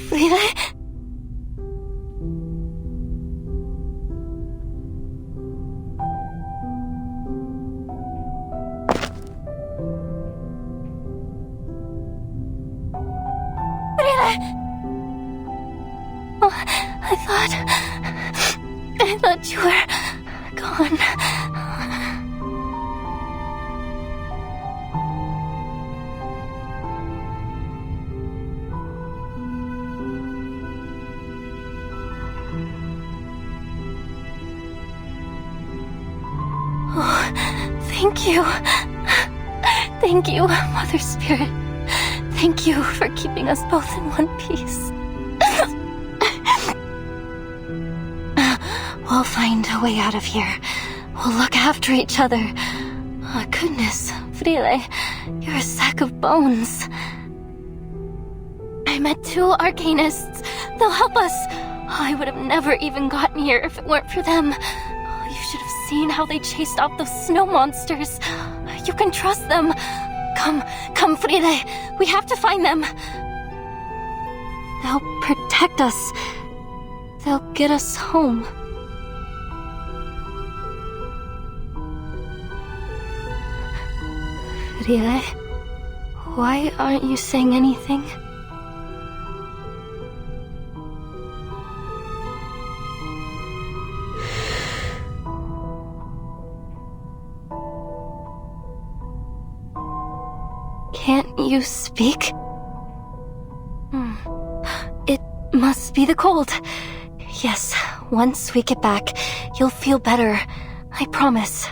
Friede? Oh, I thought you were gone. Oh, thank you. Thank you, Mother Spirit. Thank you for keeping us both in one piece. We'll find a way out of here. We'll look after each other. Oh, goodness, Friede, you're a sack of bones. I met 2 arcanists. They'll help us. I would have never even gotten here if it weren't for them. You should have seen how they chased off those snow monsters. You can trust them. Come, Friede. We have to find them. They'll protect us. They'll get us home. Friede, why aren't you saying anything? Can't you speak? It must be the cold. Yes, once we get back, you'll feel better. I promise.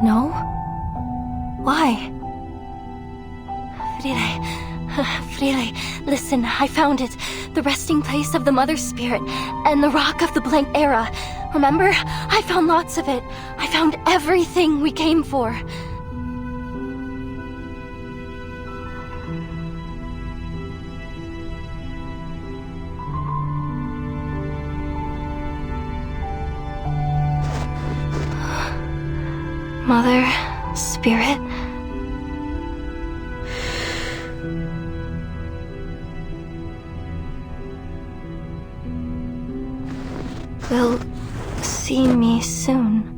No? Why? Friede, listen, I found it. The resting place of the Mother Spirit and the Rock of the Blank Era. Remember? I found lots of it. I found everything we came for. Mother Spirit? Will see me soon.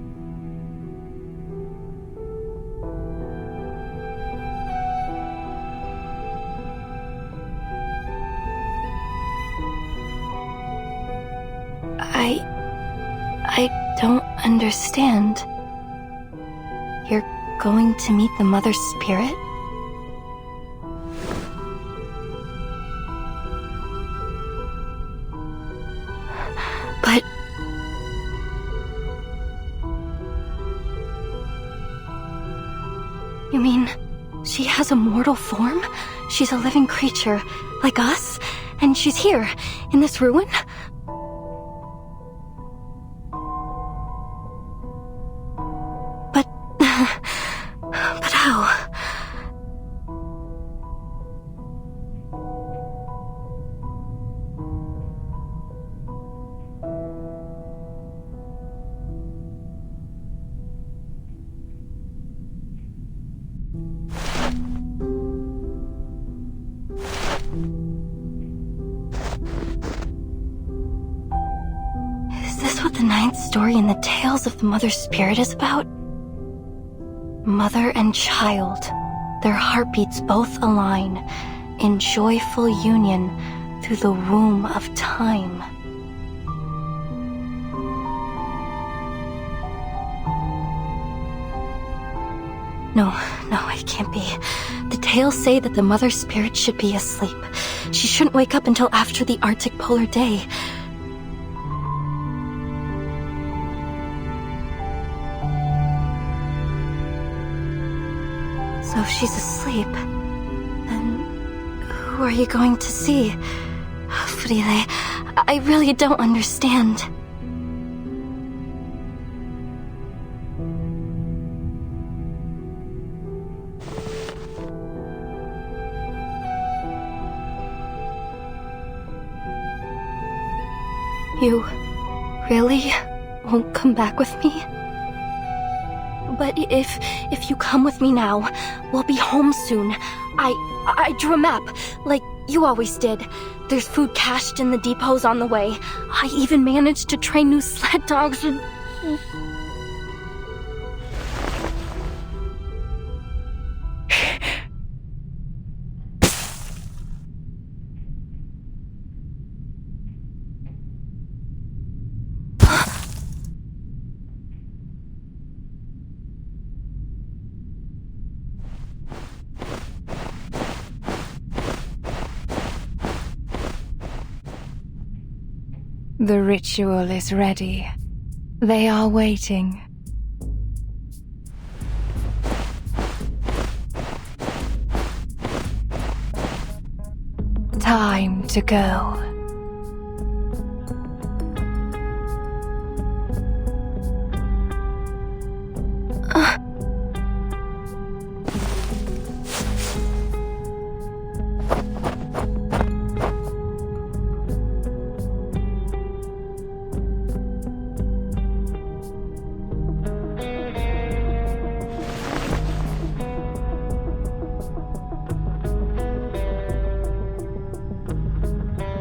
I don't understand. You're going to meet the Mother Spirit? But... You mean, she has a mortal form? She's a living creature, like us? And she's here, in this ruin? But how? Is this what the 9th story in the Tales of the Mother Spirit is about? Mother and child, their heartbeats both align in joyful union through the womb of time. No, it can't be. The tales say that the Mother Spirit should be asleep. She shouldn't wake up until after the Arctic polar day. So if she's asleep, then who are you going to see? Frile, I really don't understand. You really won't come back with me? But if you come with me now, we'll be home soon. I drew a map, like you always did. There's food cached in the depots on the way. I even managed to train new sled dogs and... The ritual is ready. They are waiting. Time to go.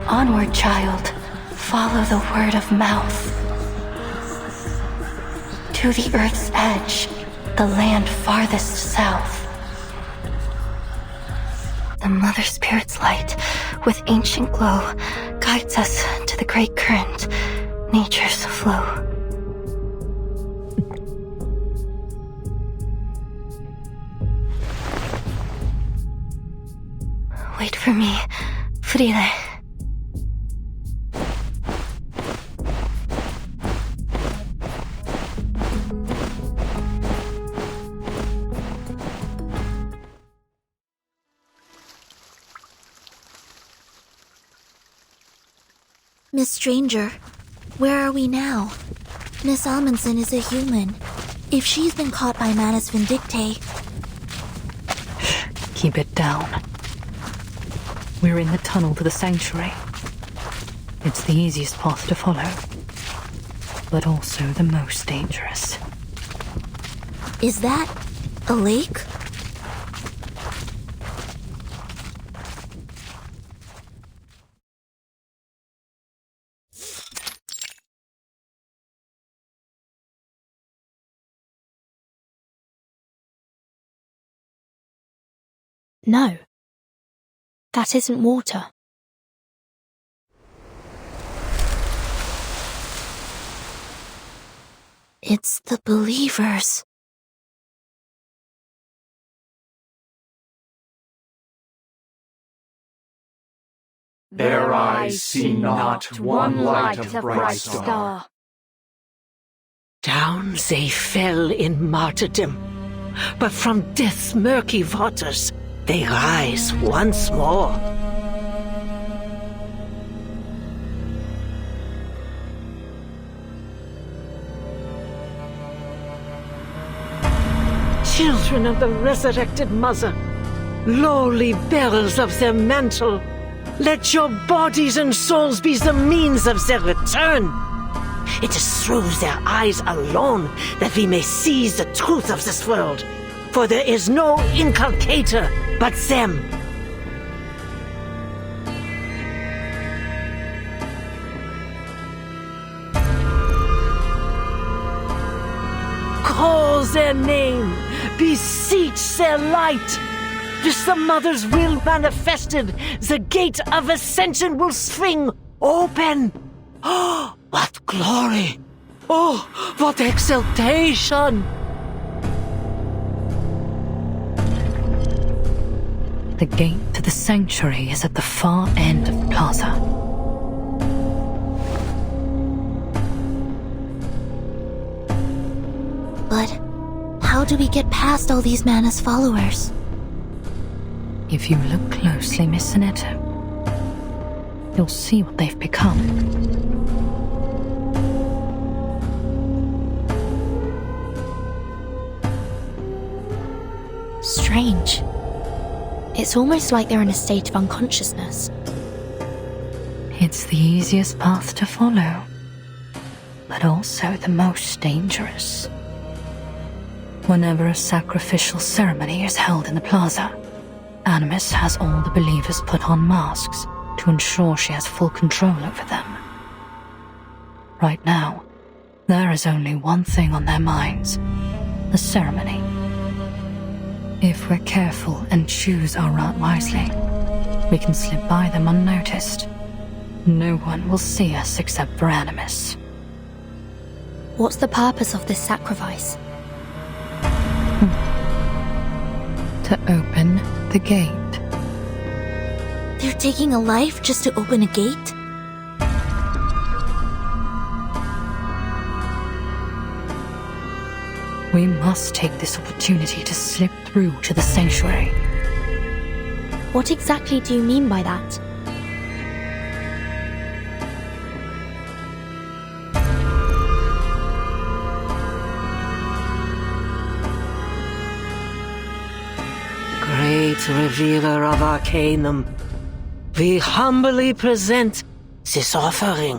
Onward, child. Follow the word of mouth. To the earth's edge, the land farthest south. The Mother Spirit's light, with ancient glow, guides us to the great current, nature's flow. Wait for me, Frile. Miss Stranger, where are we now? Miss Amundsen is a human. If she's been caught by Manus Vindictae... Keep it down. We're in the tunnel to the sanctuary. It's the easiest path to follow, but also the most dangerous. Is that a lake? No. That isn't water. It's the believers. Their eyes see not one light of bright star. Down they fell in martyrdom, but from death's murky waters they rise once more. Children of the resurrected Mother, lowly bearers of their mantle, let your bodies and souls be the means of their return. It is through their eyes alone that we may seize the truth of this world, for there is no inculcator but them. Call their name, beseech their light. With the Mother's will manifested, the gate of ascension will swing open. Oh, what glory! Oh, what exaltation! The gate to the sanctuary is at the far end of the plaza. But how How do we get past all these Mana's followers? If you look closely, Miss Annetta, you'll see what they've become. Strange. It's almost like they're in a state of unconsciousness. It's the easiest path to follow, but also the most dangerous. Whenever a sacrificial ceremony is held in the plaza, Animus has all the believers put on masks to ensure she has full control over them. Right now, there is only one thing on their minds: the ceremony. If we're careful and choose our route wisely, we can slip by them unnoticed. No one will see us except for Animus. What's the purpose of this sacrifice? To open the gate. They're taking a life just to open a gate? We must take this opportunity to slip through to the sanctuary. What exactly do you mean by that? Great revealer of Arcanum, we humbly present this offering.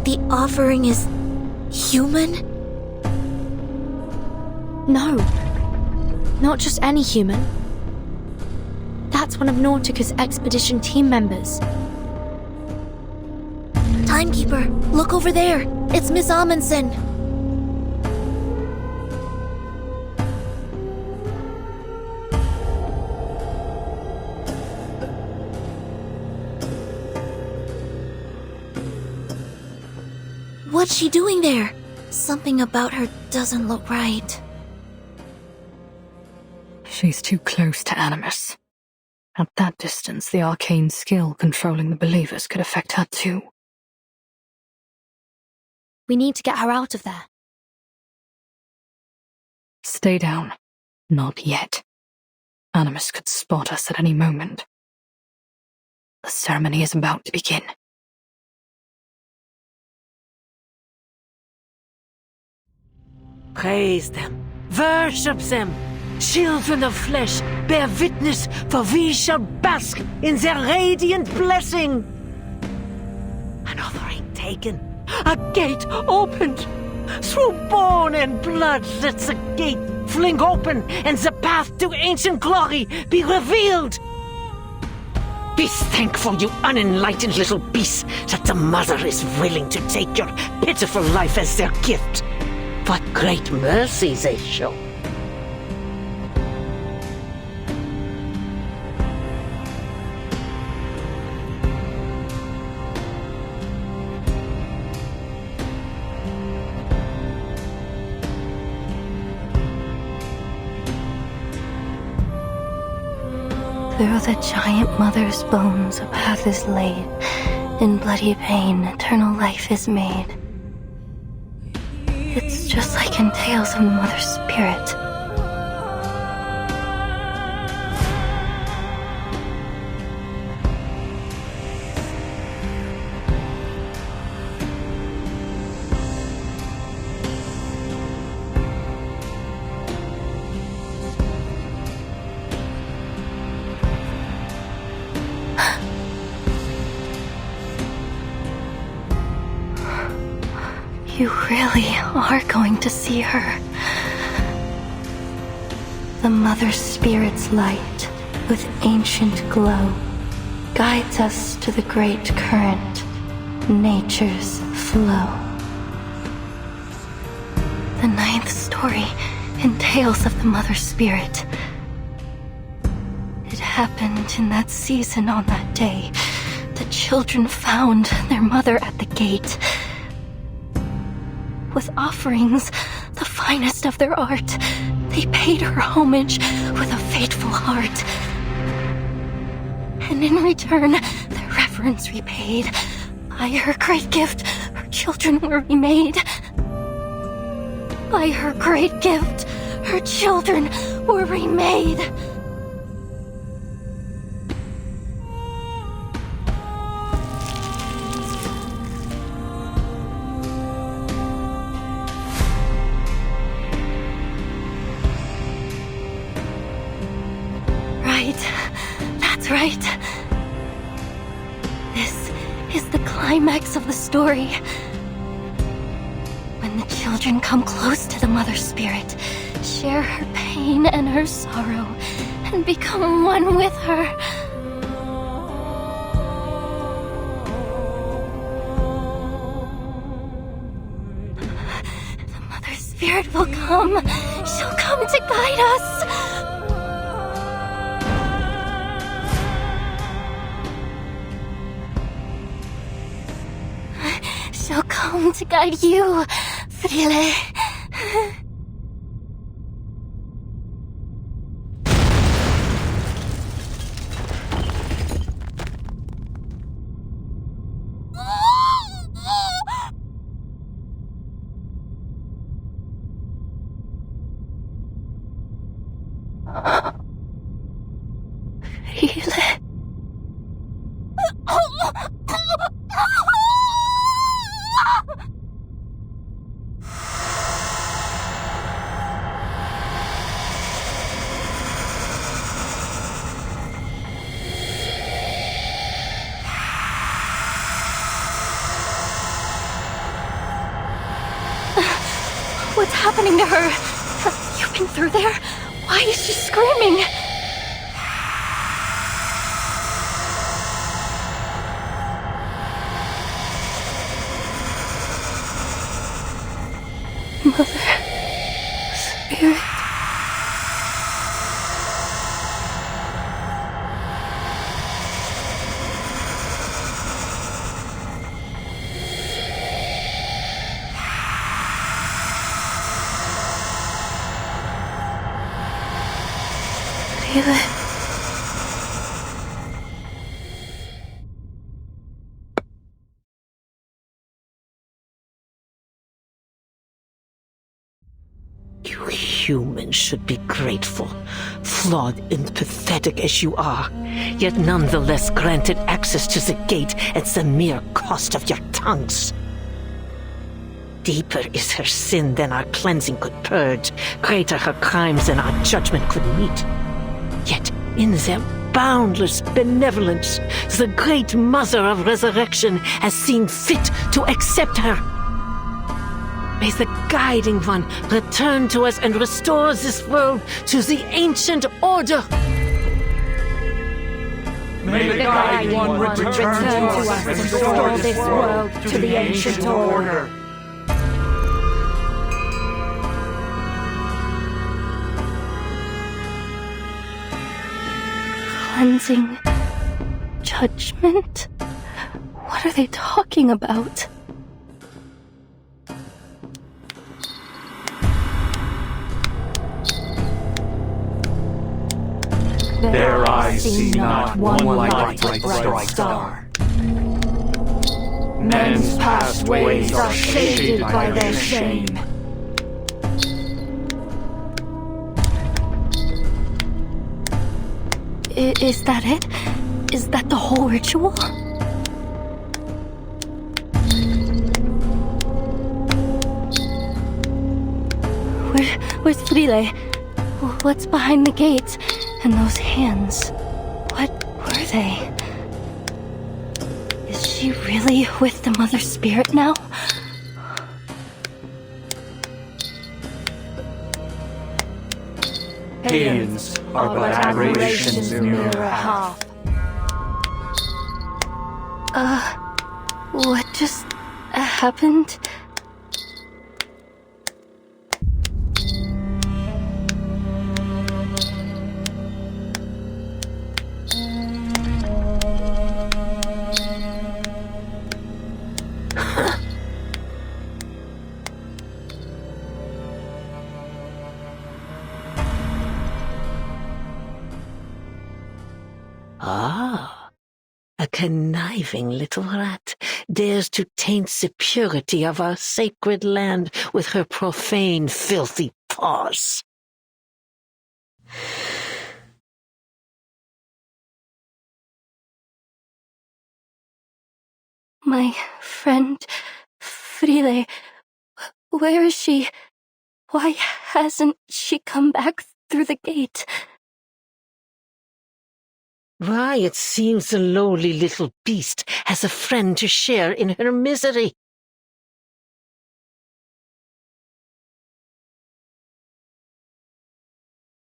The offering is human? No. Not just any human. That's one of Nautica's expedition team members. Timekeeper, look over there. It's Miss Amundsen. What's she doing there? Something about her doesn't look right. She's too close to Animus. At that distance, the arcane skill controlling the believers could affect her too. We need to get her out of there. Stay down. Not yet. Animus could spot us at any moment. The ceremony is about to begin. Praise them, worship them. Children of flesh, bear witness, for we shall bask in their radiant blessing. An offering taken, a gate opened. Through bone and blood, let the gate fling open, and the path to ancient glory be revealed. Be thankful, you unenlightened little beasts, that the Mother is willing to take your pitiful life as their gift. What great mercy they show. Through the giant mother's bones a path is laid. In bloody pain, eternal life is made. It's just like in tales of the mother's spirit. You really are going to see her. The Mother Spirit's light, with ancient glow, guides us to the great current, nature's flow. The 9th story in Tales of the Mother Spirit. It happened in that season on that day. The children found their mother at the gate. With offerings, the finest of their art, they They paid her homage with a faithful heart. And in return, their reverence repaid. By her great gift, her children were remade. By her great gift, her children were remade. That's right. This is the climax of the story. When the children come close to the Mother Spirit, share her pain and her sorrow, and become one with her. The Mother Spirit will come. She'll come to guide us. She'll come to guide you, Frile. Frile. What's happening to her? Have you been through there? Why is she screaming? Mother Spirit. You humans should be grateful, flawed and pathetic as you are, yet nonetheless granted access to the gate at the mere cost of your tongues. Deeper is her sin than our cleansing could purge, greater her crimes than our judgment could meet. Yet in their boundless benevolence, the great Mother of Resurrection has seen fit to accept her. May the Guiding One return to us and restore this world to the ancient order. May the Guiding One return to us and restore this world to the ancient order. Cleansing? Judgment? What are they talking about? Their eyes see not one light like the bright star. Men's past ways are shaded by their shame. Is that it? Is that the whole ritual? Where's Frile? What's behind the gates? And those hands, what were they? Is she really with the Mother Spirit now? Paeans are but aberrations in their half. What just happened? Ah, a conniving little rat dares to taint the purity of our sacred land with her profane, filthy paws. My friend, Frile, where is she? Why hasn't she come back through the gate? Why, it seems the lowly little beast has a friend to share in her misery.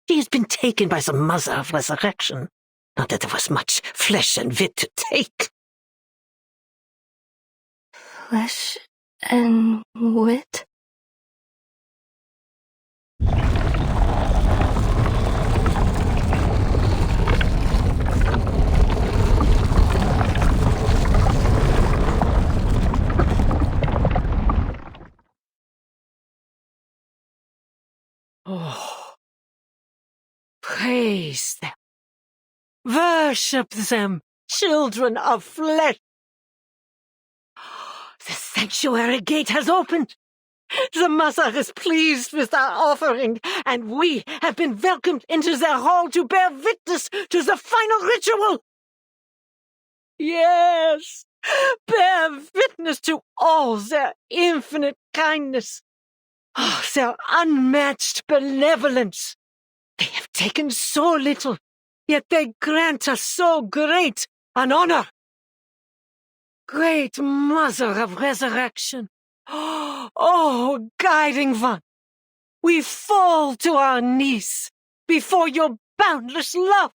She has been taken by the Mother of Resurrection. Not that there was much flesh and wit to take. Flesh and wit? Oh, praise them. Worship them, children of flesh. The sanctuary gate has opened. The Mother is pleased with our offering, and we have been welcomed into their hall to bear witness to the final ritual. Yes, bear witness to all their infinite kindness. Oh, their unmatched benevolence. They have taken so little, yet they grant us so great an honor. Great Mother of Resurrection, oh, guiding one, we fall to our knees before your boundless love.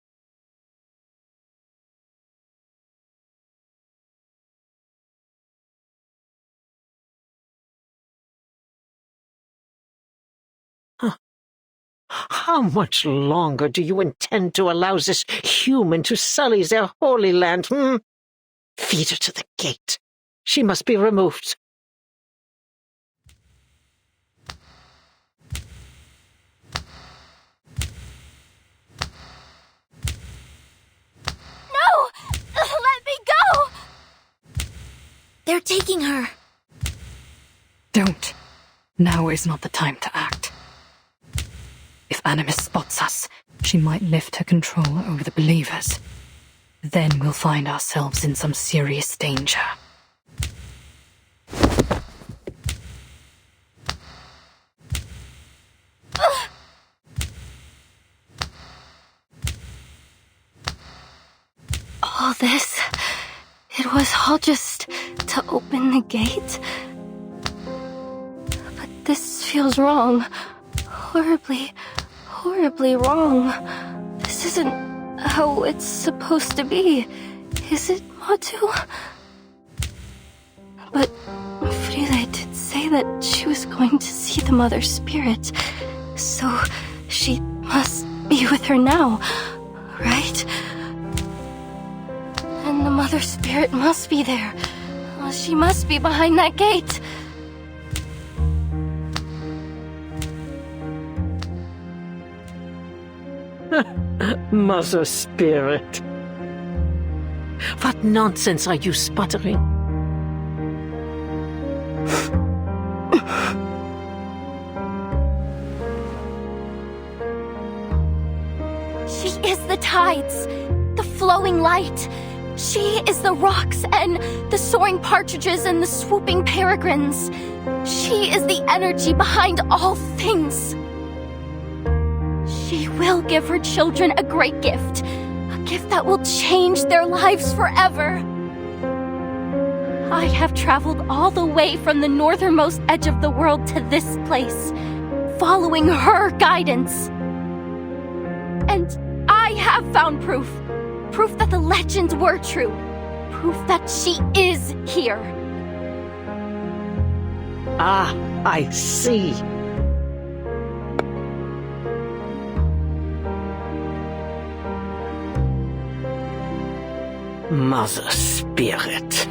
How much longer do you intend to allow this human to sully their holy land, Feed her to the gate. She must be removed. No! Let me go! They're taking her. Don't. Now is not the time to act. If Annum spots us, she might lift her control over the believers. Then we'll find ourselves in some serious danger. All this, it was all just to open the gate? But this feels wrong. Horribly wrong. This isn't how it's supposed to be, is it, Matu? But Frida did say that she was going to see the Mother Spirit, so she must be with her now, right? And the Mother Spirit must be there. She must be behind that gate. Mother Spirit. What nonsense are you sputtering? She is the tides, the flowing light. She is the rocks and the soaring partridges and the swooping peregrines. She is the energy behind all things. She will give her children a great gift, a gift that will change their lives forever. I have traveled all the way from the northernmost edge of the world to this place, following her guidance. And I have found proof that the legends were true, proof that she is here. Ah, I see. Mother Spirit.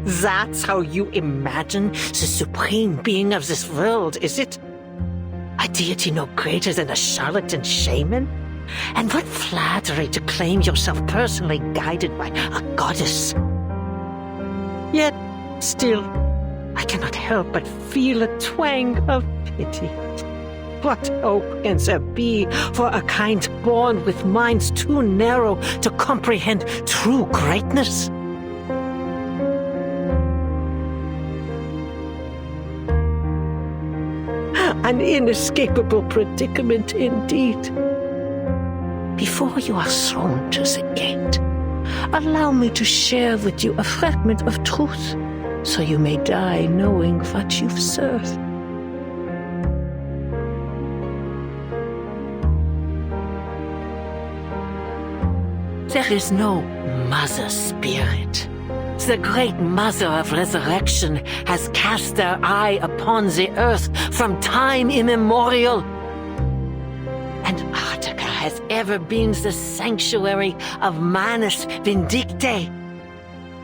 That's how you imagine the supreme being of this world, is it? A deity no greater than a charlatan shaman? And what flattery to claim yourself personally guided by a goddess. Yet, still, I cannot help but feel a twang of pity. What hope can there be for a kind born with minds too narrow to comprehend true greatness? An inescapable predicament indeed. Before you are thrown to the gate, allow me to share with you a fragment of truth, so you may die knowing what you've served. There is no mother spirit. The great mother of resurrection has cast their eye upon the earth from time immemorial. And Artica has ever been the sanctuary of Manus Vindictae.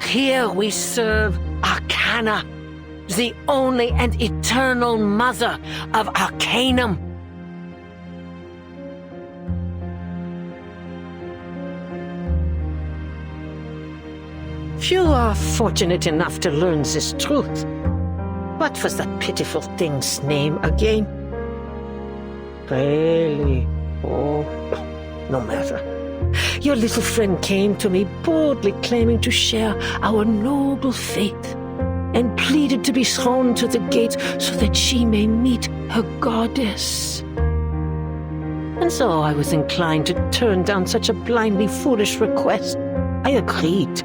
Here we serve Arcana, the only and eternal mother of Arcanum. Few are fortunate enough to learn this truth. What was that pitiful thing's name again? Really? Oh, no matter. Your little friend came to me boldly claiming to share our noble faith, and pleaded to be thrown to the gate so that she may meet her goddess. And so I was inclined to turn down such a blindly foolish request. I agreed.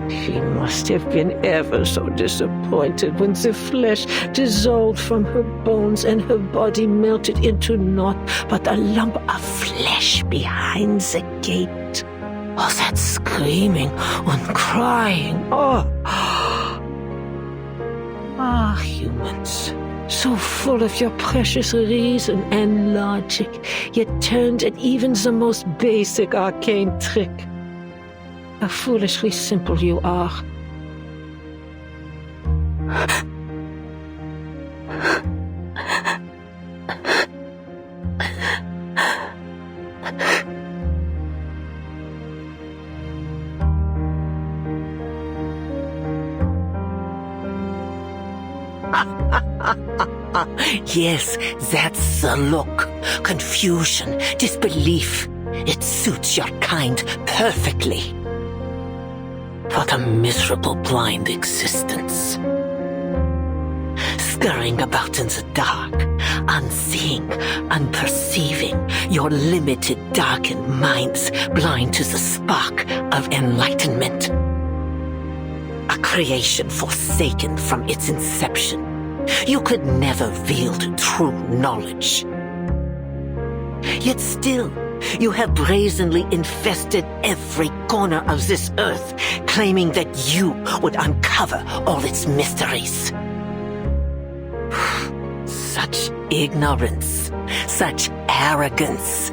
She must have been ever so disappointed when the flesh dissolved from her bones and her body melted into naught but a lump of flesh behind the gate. All that screaming and crying. Oh! Ah, humans, so full of your precious reason and logic, yet turned at even the most basic arcane trick. How foolishly simple you are. Yes, that's the look. Confusion, disbelief. It suits your kind perfectly. What a miserable blind existence. Scurrying about in the dark, unseeing, unperceiving, your limited, darkened minds blind to the spark of enlightenment. A creation forsaken from its inception. You could never wield true knowledge. Yet still, you have brazenly infested every corner of this earth, claiming that you would uncover all its mysteries. Such ignorance, such arrogance.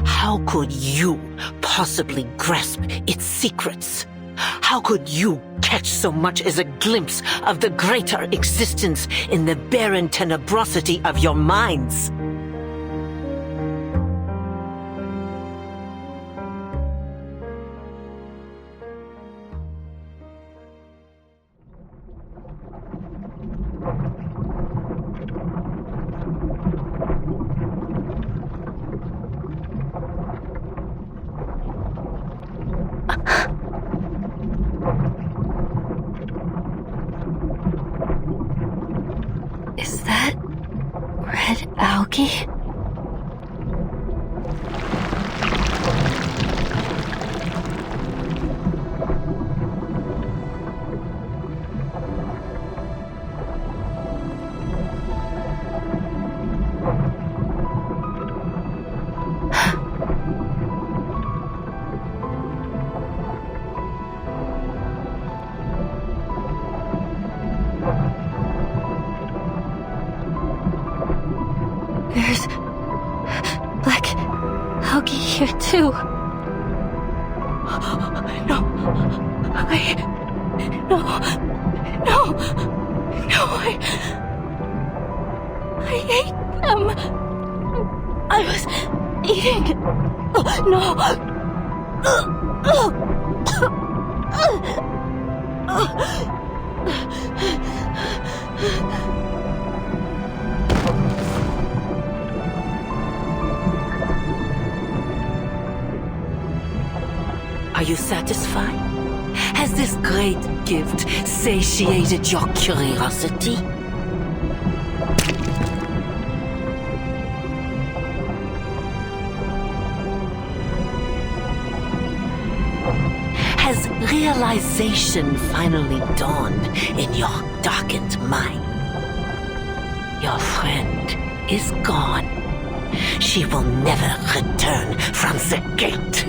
How could you possibly grasp its secrets? How could you catch so much as a glimpse of the greater existence in the barren tenebrosity of your minds? Is that red algae? There's black algae here too. No. I ate them. I was eating. No. Are you satisfied? Has this great gift satiated your curiosity? Has realization finally dawned in your darkened mind? Your friend is gone. She will never return from the gate.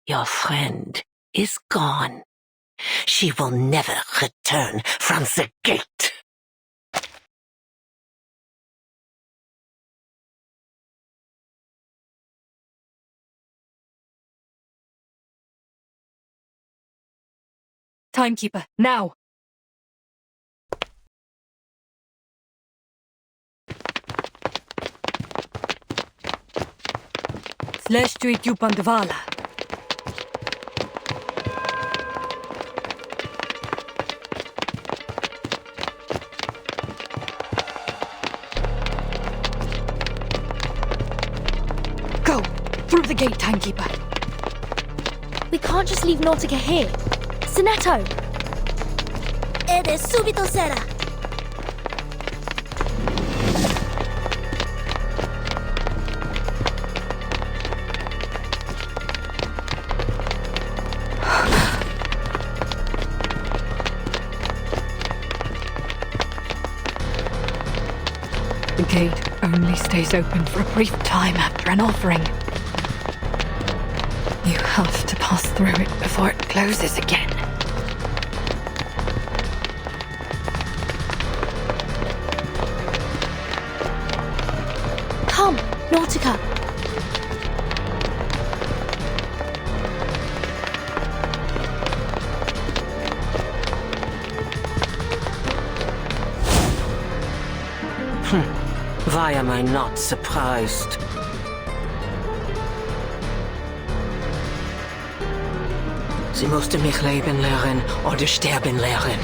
Your friend is gone. She will never return from the gate. Timekeeper, now! Следствуйте Пандавала. Go! Through the gate, Timekeeper. We can't just leave Nautica here. Sonetto! Ed subito sera. The gate only stays open for a brief time after an offering. You have to pass through it before it closes again. Come, Nautica. Why am I not surprised? Sie musste mich leben lernen oder sterben lernen.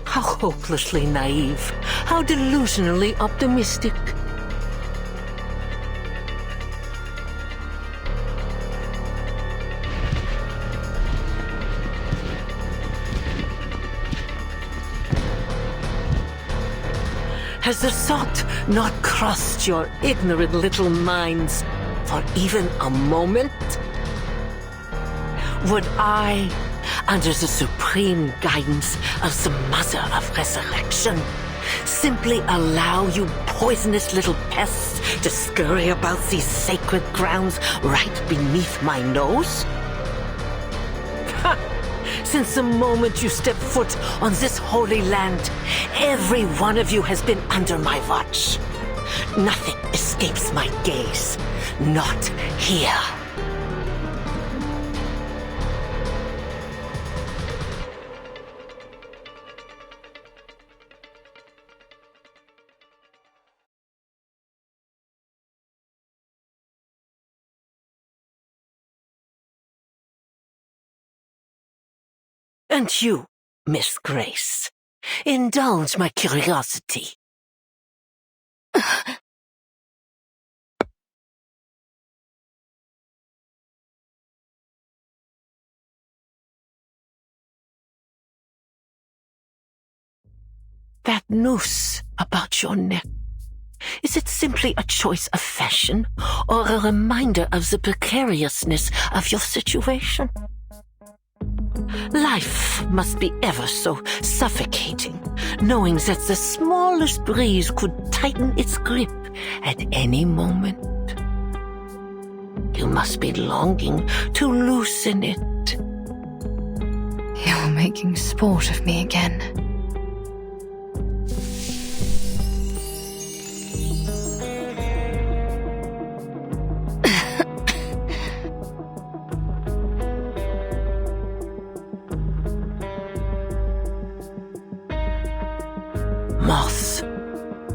How hopelessly naive. How delusionally optimistic. Has the thought not crossed your ignorant little minds for even a moment? Would I, under the supreme guidance of the Mother of Resurrection, simply allow you poisonous little pests to scurry about these sacred grounds right beneath my nose? Ha! Since the moment you stepped foot on this holy land, every one of you has been under my watch. Nothing escapes my gaze. Not here. And you, Miss Grace, indulge my curiosity. That noose about your neck, is it simply a choice of fashion or a reminder of the precariousness of your situation? Life must be ever so suffocating, knowing that the smallest breeze could tighten its grip at any moment. You must be longing to loosen it. You're making sport of me again. Moths,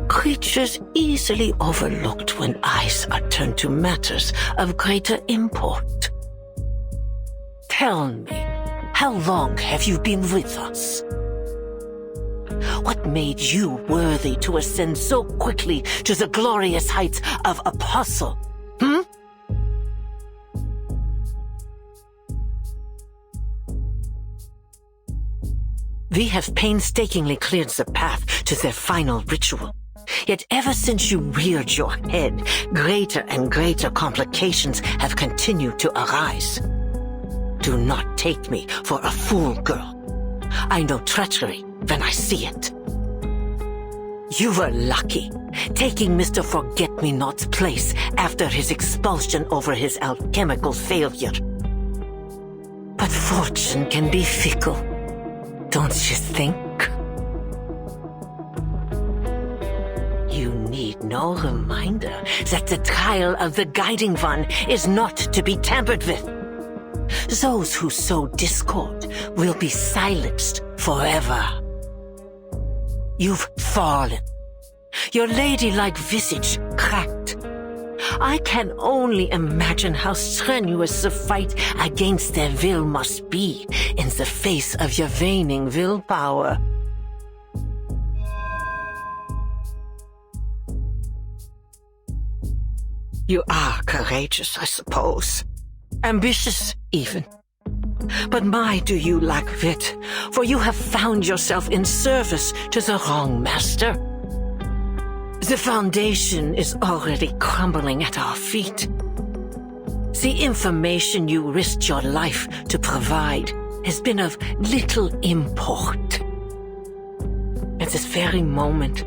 creatures easily overlooked when eyes are turned to matters of greater import. Tell me, how long have you been with us? What made you worthy to ascend so quickly to the glorious heights of Apostle? We have painstakingly cleared the path to their final ritual. Yet ever since you reared your head, greater and greater complications have continued to arise. Do not take me for a fool, girl. I know treachery when I see it. You were lucky, taking Mr. Forget-Me-Not's place after his expulsion over his alchemical failure. But fortune can be fickle, don't you think? You need no reminder that the trial of the Guiding One is not to be tampered with. Those who sow discord will be silenced forever. You've fallen. Your ladylike visage cracked. I can only imagine how strenuous the fight against their will must be in the face of your waning willpower. You are courageous, I suppose. Ambitious, even. But my, do you lack wit, for you have found yourself in service to the wrong master. The foundation is already crumbling at our feet. The information you risked your life to provide has been of little import. At this very moment,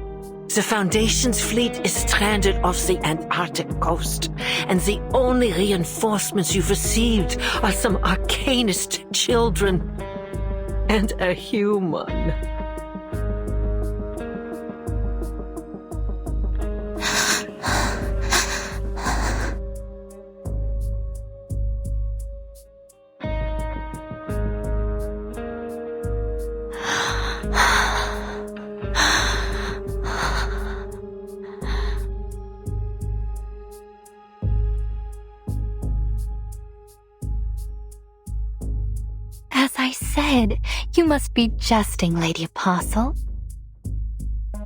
the Foundation's fleet is stranded off the Antarctic coast, and the only reinforcements you've received are some arcanist children and a human. As I said, you must be jesting, Lady Apostle.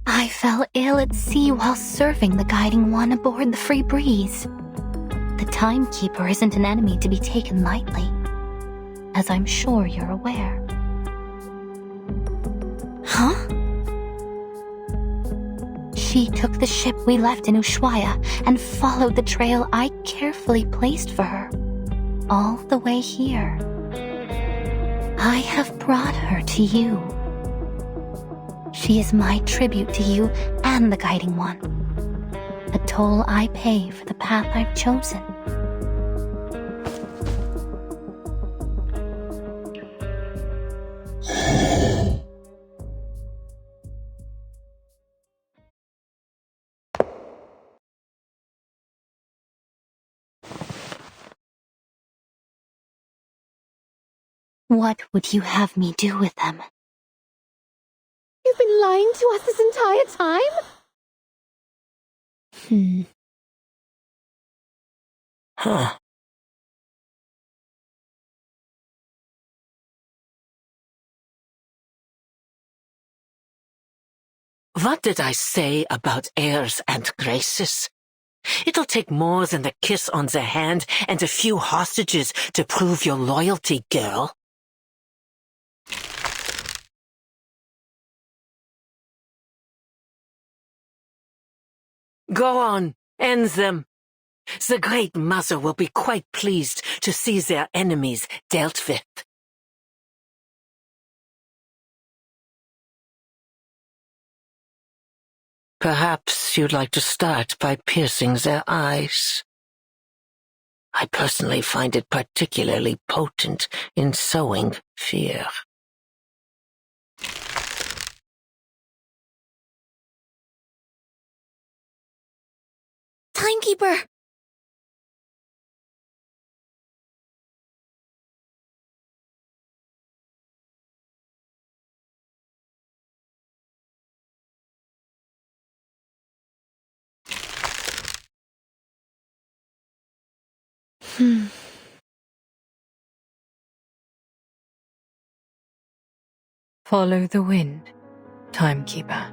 I fell ill at sea while serving the Guiding One aboard the Free Breeze. The Timekeeper isn't an enemy to be taken lightly, as I'm sure you're aware. Huh? She took the ship we left in Ushuaia and followed the trail I carefully placed for her, all the way here. I have brought her to you. She is my tribute to you and the Guiding One, a toll I pay for the path I've chosen. What would you have me do with them? You've been lying to us this entire time? Huh. What did I say about airs and graces? It'll take more than a kiss on the hand and a few hostages to prove your loyalty, girl. Go on, end them. The Great Mother will be quite pleased to see their enemies dealt with. Perhaps you'd like to start by piercing their eyes. I personally find it particularly potent in sowing fear. Timekeeper! Follow the wind, Timekeeper.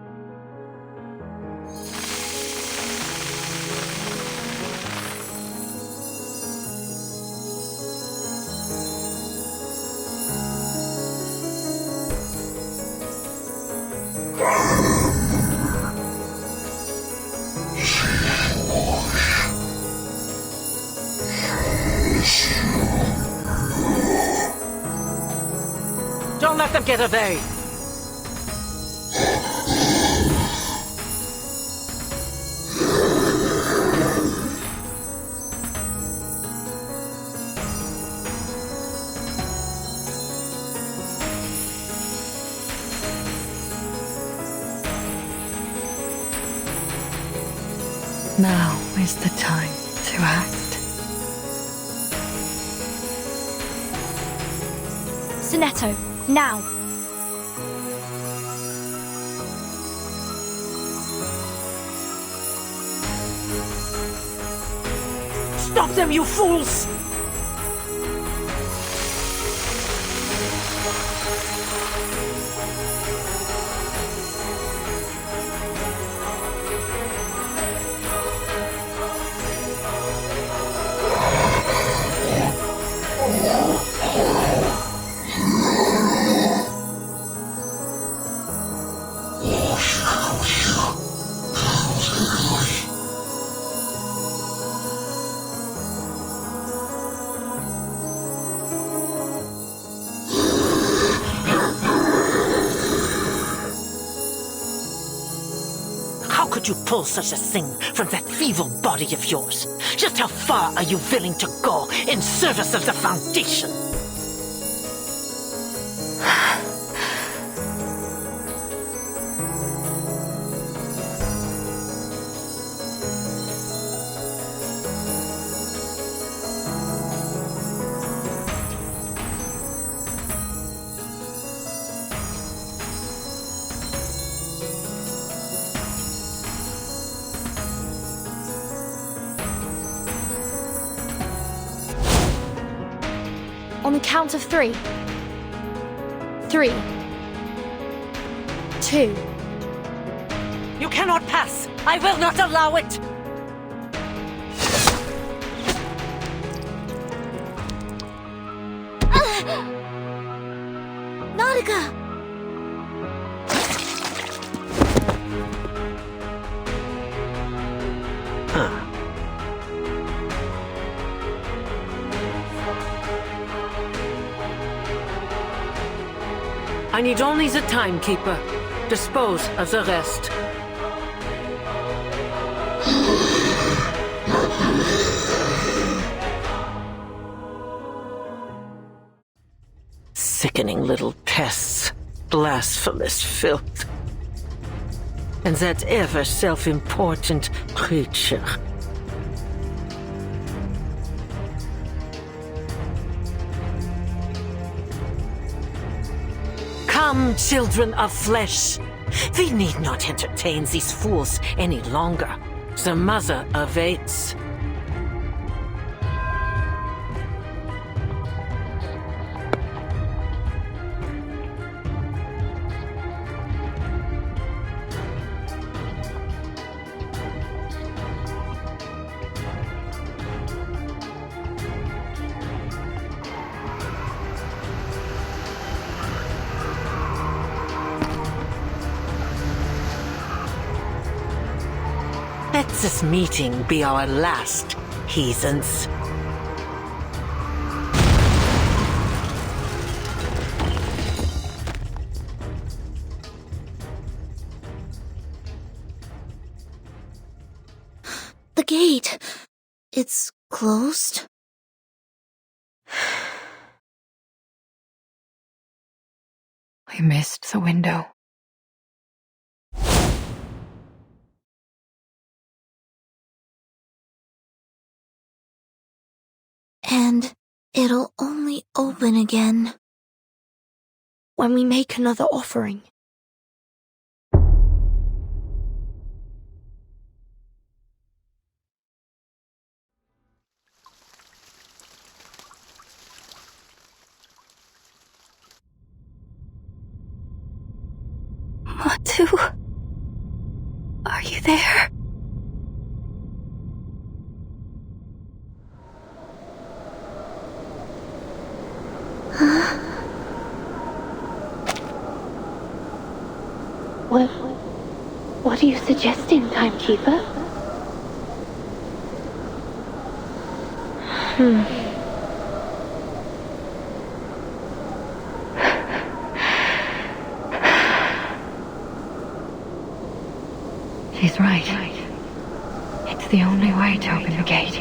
Don't let them get away! Now is the time to act. Sonetto, now! Stop them, you fools! Could you pull such a thing from that feeble body of yours? Just how far are you willing to go in service of the Foundation? On the count of 3. 3. 2. You cannot pass! I will not allow it! Nautica! I need only the Timekeeper. Dispose of the rest. Sickening little pests. Blasphemous filth. And that ever self-important creature. Come, children of flesh. We need not entertain these fools any longer. The mother awaits. Let this meeting be our last, heathens. The gate. It's closed? We missed the window. And it'll only open again when we make another offering. Matu, are you there? Huh? What are you suggesting, Timekeeper? She's right. It's the only way to open the gate.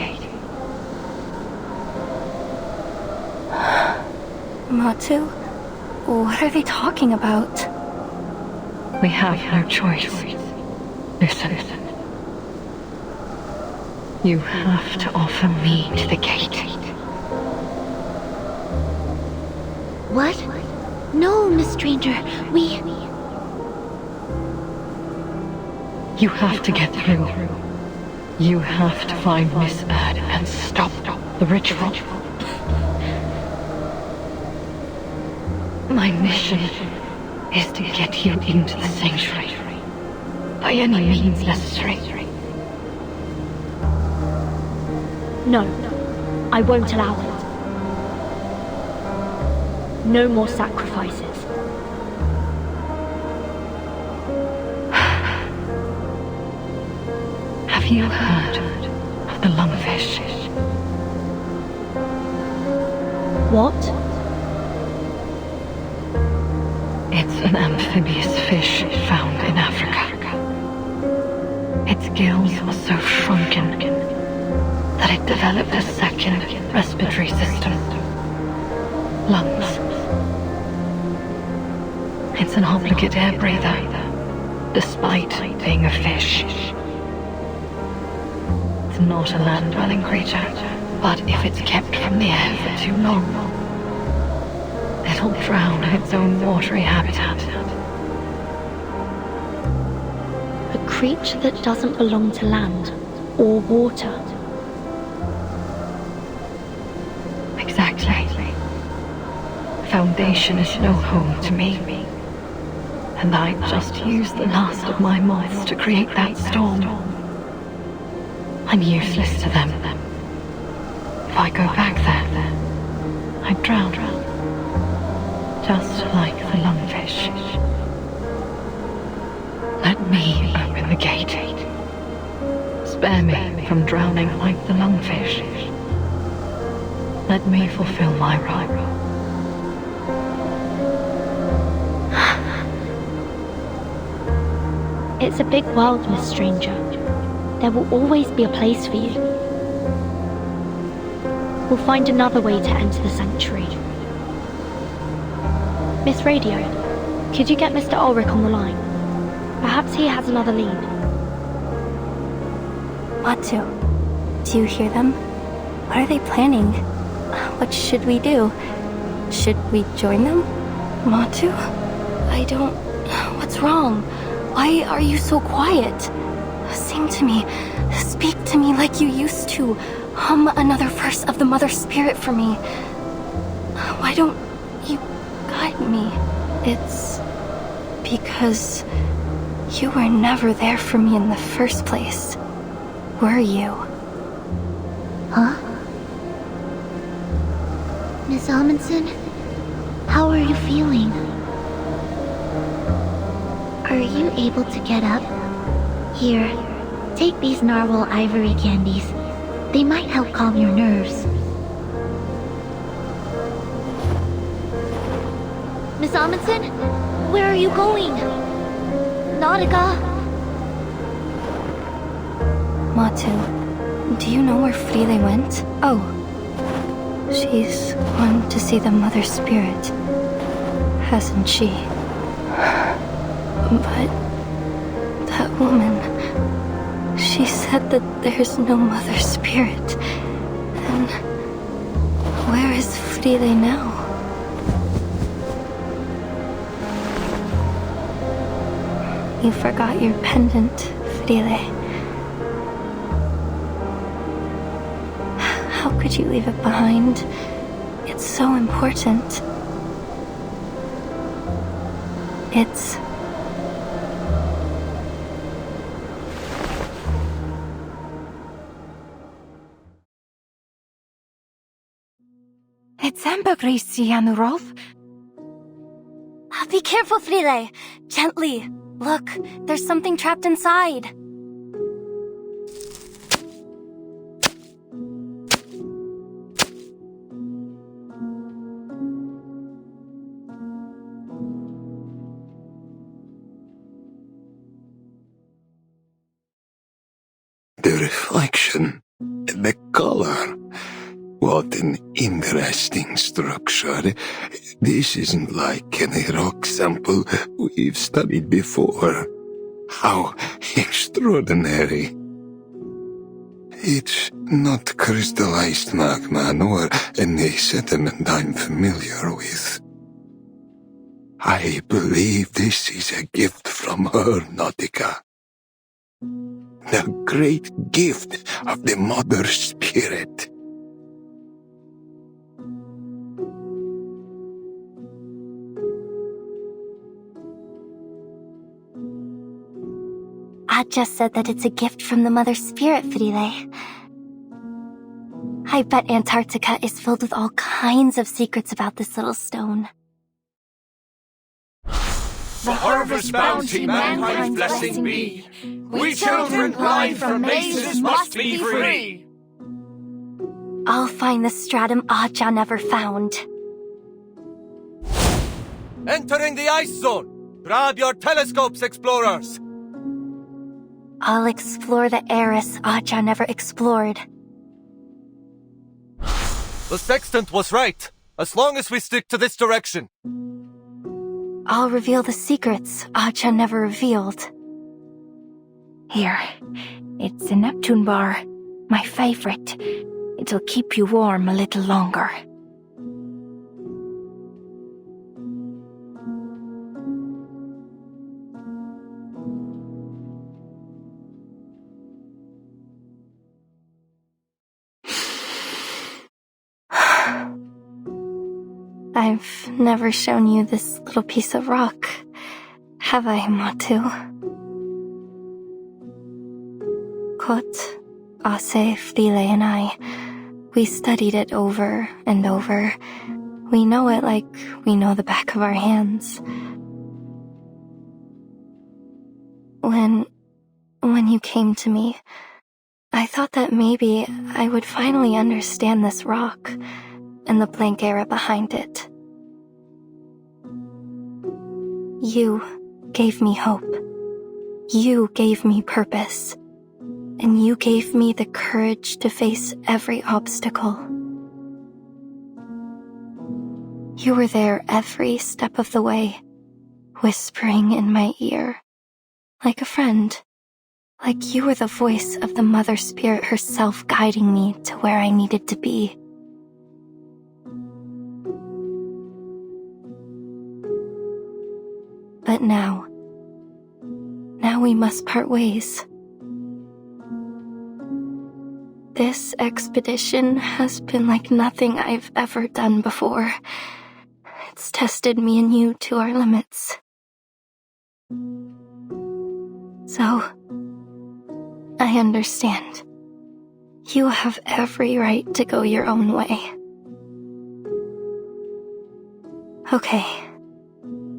Matu? What are they talking about? We have no choice. Listen. You have to offer me to the gate. What? No, Miss Stranger. You have to get through. You have to find Miss Erd and stop the ritual. My mission is to get you into the sanctuary by any means necessary. No, I won't allow it. No more sacrifices. Have you heard of the lungfish? What? It's an amphibious fish found in Africa. Its gills are so shrunken that it developed a second respiratory system. Lungs. It's an obligate air breather, despite being a fish. It's not a land-dwelling creature, but if it's kept from the air for too long, it'll drown in its own watery habitat. A creature that doesn't belong to land or water. Exactly. Foundation is no home to me. And I just used the last of my moths to create that storm. I'm useless to them. If I go back there, I'd drown. Just like the lungfish. Let me open the gate. Spare me from drowning like the lungfish. Let me fulfill my role. It's a big world, Miss Stranger. There will always be a place for you. We'll find another way to enter the sanctuary. Miss Radio, could you get Mr. Ulrich on the line? Perhaps he has another lead. Matu, do you hear them? What are they planning? What should we do? Should we join them? Matu? I don't... What's wrong? Why are you so quiet? Sing to me. Speak to me like you used to. Hum another verse of the Mother Spirit for me. Why don't you guide me? It's because you were never there for me in the first place. Were you? Huh? Miss Amundsen? How are you feeling? Are you able to get up? Here, Take these narwhal ivory candies. They might help calm your nerves. Miss Amundsen? Where are you going? Nautica? Matu, do you know where Frile went? Oh, she's gone to see the Mother Spirit, hasn't she? But that woman, she said that there's no Mother Spirit. Then where is Frile now? You forgot your pendant, Frile. How could you leave it behind? It's so important. It's... It's ambergris, Yanurov. Be careful, Frile. Gently. Look, there's something trapped inside. The reflection, the color. What an interesting structure. This isn't like any rock sample we've studied before. How extraordinary. It's not crystallized magma nor any sediment I'm familiar with. I believe this is a gift from her, Nautica. The great gift of the Mother Spirit. I just said that it's a gift from the Mother Spirit, Frile. I bet Antarctica is filled with all kinds of secrets about this little stone. The harvest bounty mankind's blessing be. We children blind from mazes must be free. I'll find the stratum Aja never found. Entering the ice zone! Grab your telescopes, explorers! I'll explore the Eris Aja never explored. The sextant was right, as long as we stick to this direction. I'll reveal the secrets Aja never revealed. Here, it's a Neptune bar, my favorite. It'll keep you warm a little longer. I've never shown you this little piece of rock, have I, Matu? Kot, Ase, Frile, and I, we studied it over and over. We know it like we know the back of our hands. When you came to me, I thought that maybe I would finally understand this rock and the blank era behind it. You gave me hope. You gave me purpose. And you gave me the courage to face every obstacle. You were there every step of the way, whispering in my ear, like a friend. Like you were the voice of the Mother Spirit herself guiding me to where I needed to be. But now we must part ways. This expedition has been like nothing I've ever done before. It's tested me and you to our limits. So, I understand. You have every right to go your own way. Okay.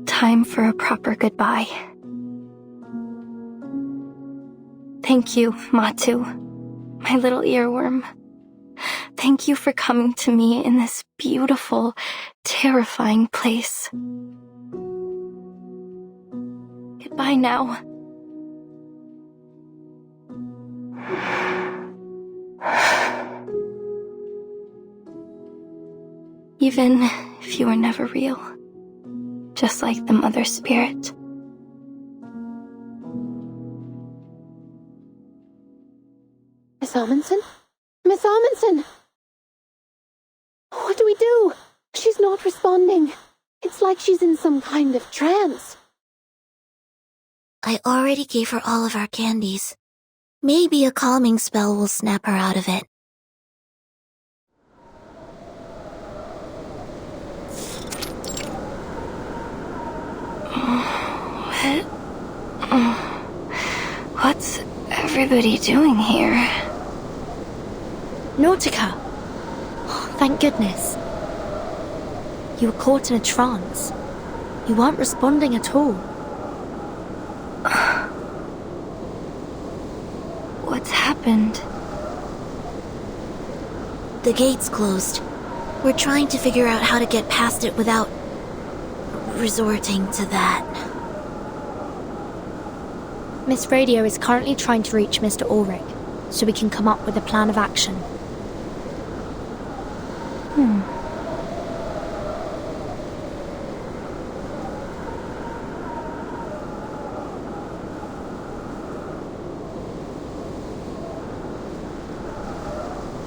Time for a proper goodbye. Thank you, Matu, my little earworm. Thank you for coming to me in this beautiful, terrifying place. Goodbye now. Even if you were never real, just like the Mother Spirit. Miss Amundsen? Miss Amundsen! What do we do? She's not responding. It's like she's in some kind of trance. I already gave her all of our candies. Maybe a calming spell will snap her out of it. What's everybody doing here? Nautica! Oh, thank goodness. You were caught in a trance. You weren't responding at all. What's happened? The gate's closed. We're trying to figure out how to get past it without resorting to that. Miss Radio is currently trying to reach Mr. Ulrich, so we can come up with a plan of action.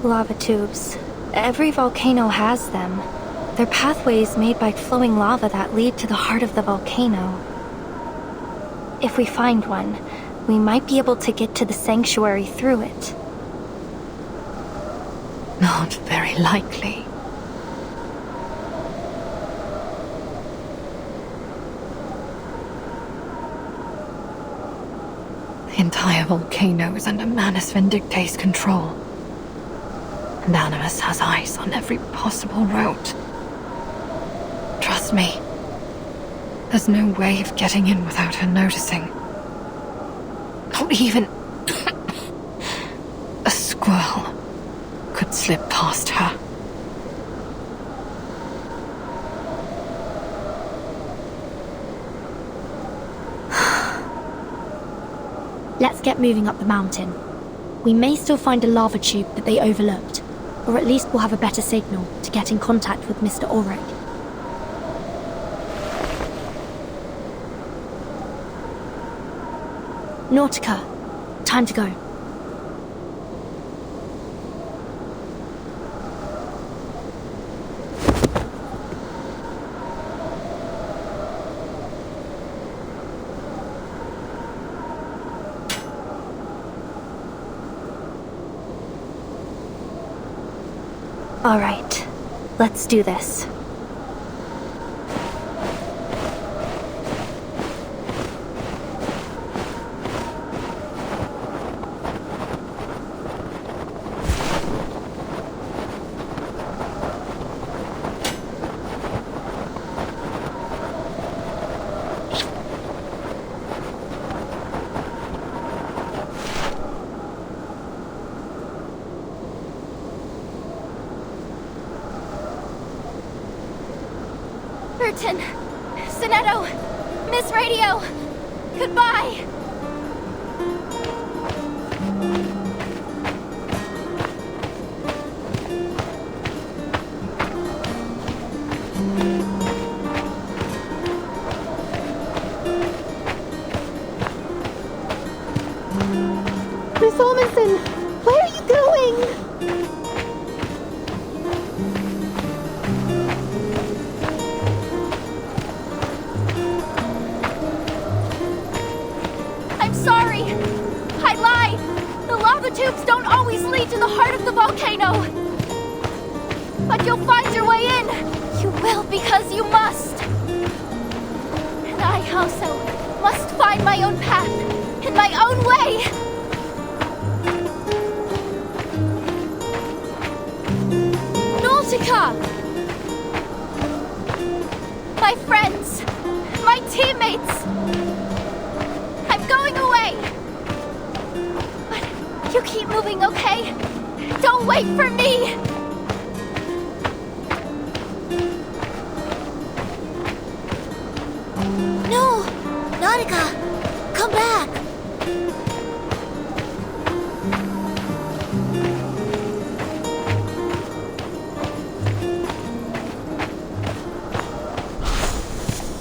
Lava tubes. Every volcano has them. They're pathways made by flowing lava that lead to the heart of the volcano. If we find one, we might be able to get to the sanctuary through it. Not very likely. The entire volcano is under Manus Vindictae's control. And Animus has eyes on every possible route. Trust me, there's no way of getting in without her noticing. Not even a squirrel could slip past her. Let's get moving up the mountain. We may still find a lava tube that they overlooked, or at least we'll have a better signal to get in contact with Mr. Ulrich. Nautica, time to go. All right, let's do this. Sonetto! Miss Radio! Goodbye! Miss Amundsen! Where are you going? Tubes don't always lead to the heart of the volcano. But you'll find your way in. You will because you must. And I also must find my own path in my own way. Nautica! My friends, my teammates. I'm going away. You keep moving, okay? Don't wait for me! No! Nautica! Come back!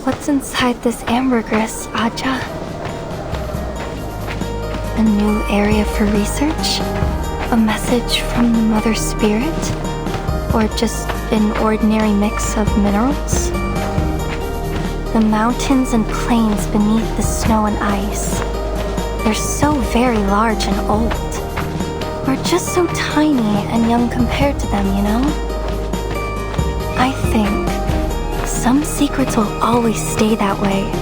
What's inside this ambergris, Aja? A new area for research? A message from the Mother Spirit? Or just an ordinary mix of minerals? The mountains and plains beneath the snow and ice. They're so very large and old. We're just so tiny and young compared to them, you know? I think some secrets will always stay that way.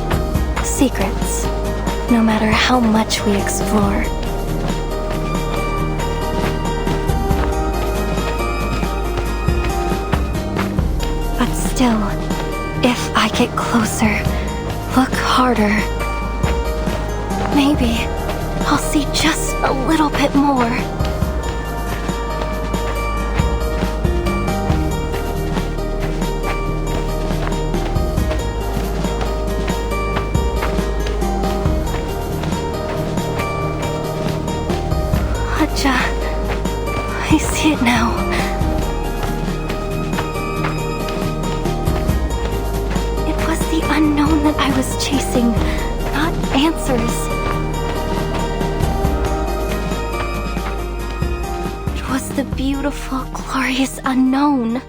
Secrets, no matter how much we explore. But still, if I get closer, look harder, maybe I'll see just a little bit more. Aja, I see it now. The unknown that I was chasing, not answers. It was the beautiful, glorious unknown.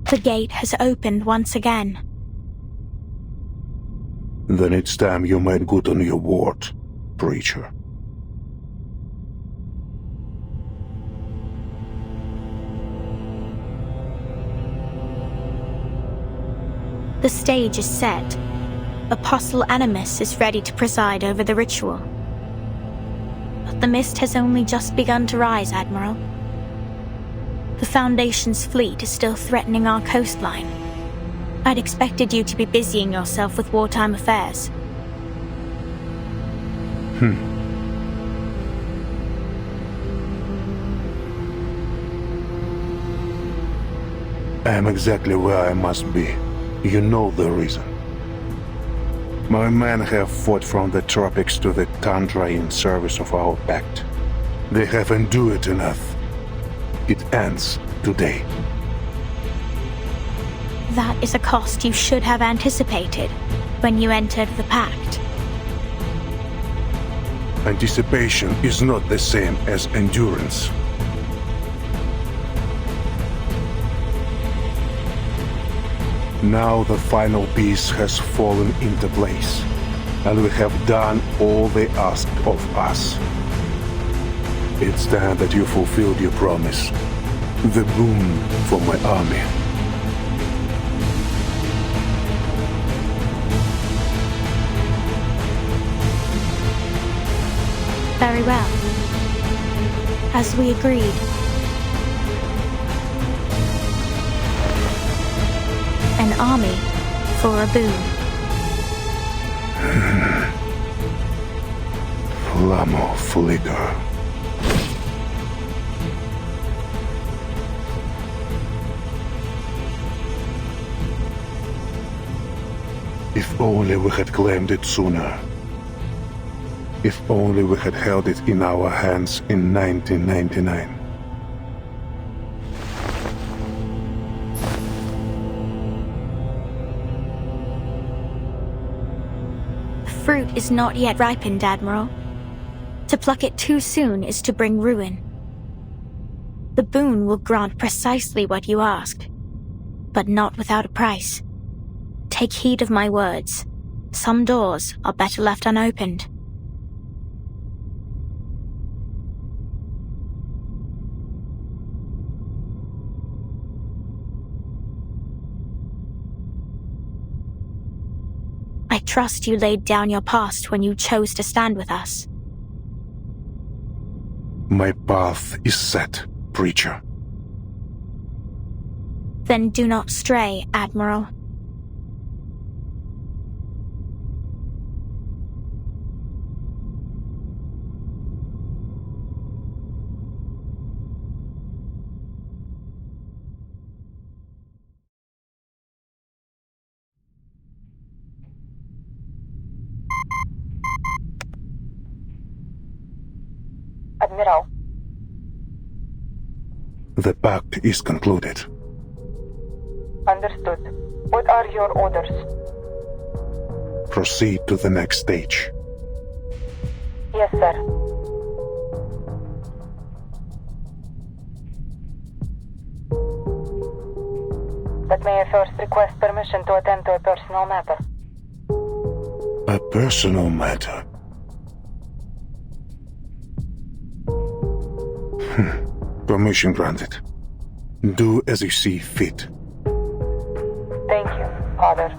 The gate has opened once again. Then it's time you made good on your word, preacher. The stage is set. Apostle Animus is ready to preside over the ritual. But the mist has only just begun to rise, Admiral. The Foundation's fleet is still threatening our coastline. I'd expected you to be busying yourself with wartime affairs. I am exactly where I must be. You know the reason. My men have fought from the tropics to the tundra in service of our pact. They have endured enough. It ends today. That is a cost you should have anticipated when you entered the pact. Anticipation is not the same as endurance. Now the final piece has fallen into place, and we have done all they asked of us. It's time that you fulfilled your promise. The boon for my army. Very well. As we agreed. An army for a boon. Flamo Flicker. If only we had claimed it sooner. If only we had held it in our hands in 1999. The fruit is not yet ripened, Admiral. To pluck it too soon is to bring ruin. The boon will grant precisely what you asked, but not without a price. Take heed of my words. Some doors are better left unopened. I trust you laid down your past when you chose to stand with us. My path is set, Preacher. Then do not stray, Admiral. Admiral. The pact is concluded. Understood. What are your orders? Proceed to the next stage. Yes, sir. But may I first request permission to attend to a personal matter? A personal matter? Permission granted. Do as you see fit. Thank you, Father.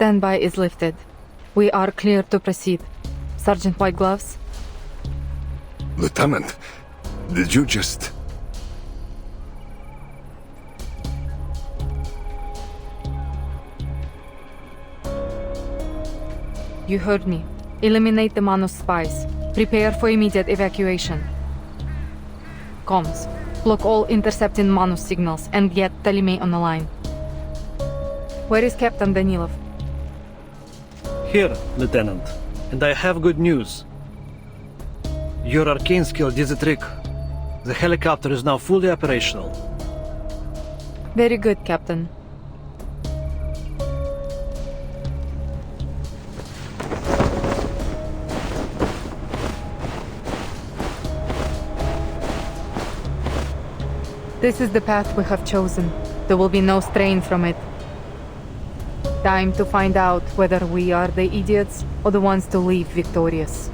Standby is lifted. We are clear to proceed. Sergeant White Gloves? Lieutenant, did you just... You heard me. Eliminate the Manus spies. Prepare for immediate evacuation. Comms. Block all intercepting Manus signals and get Telemay on the line. Where is Captain Danilov? Here, Lieutenant. And I have good news. Your arcane skill did the trick. The helicopter is now fully operational. Very good, Captain. This is the path we have chosen. There will be no strain from it. Time to find out whether we are the idiots or the ones to leave victorious.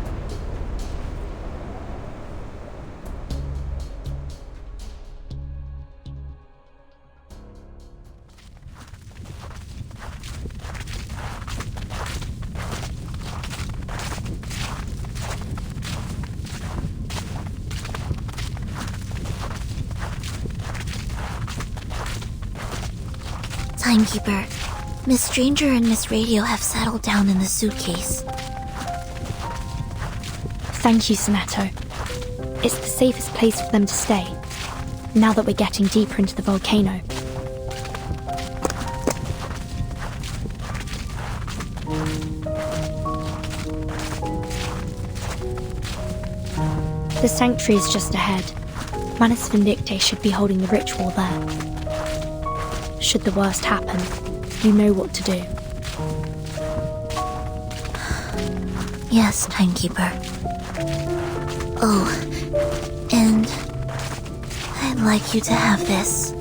Timekeeper, Miss Stranger and Miss Radio have settled down in the suitcase. Thank you, Sanato. It's the safest place for them to stay, now that we're getting deeper into the volcano. The sanctuary is just ahead. Manus Vindictae should be holding the ritual there. Should the worst happen, you know what to do. Yes, Timekeeper. Oh, and I'd like you to have this.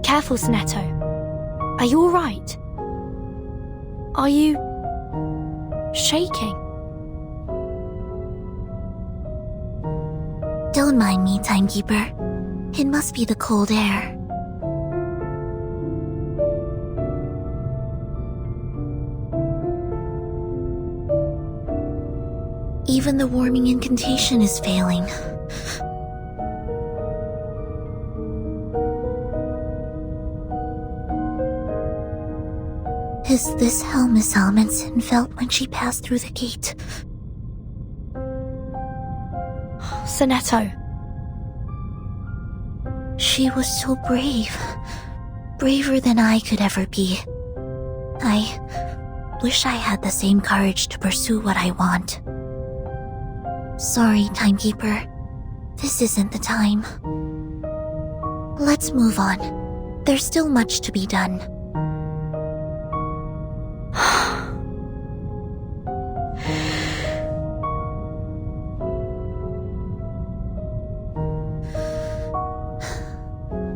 Careful, Sonetto. Are you alright? Are you... shaking? Don't mind me, Timekeeper. It must be the cold air. Even the warming incantation is failing. Is this how Miss Almondson felt when she passed through the gate? Sonetto. She was so brave. Braver than I could ever be. I wish I had the same courage to pursue what I want. Sorry, Timekeeper. This isn't the time. Let's move on. There's still much to be done.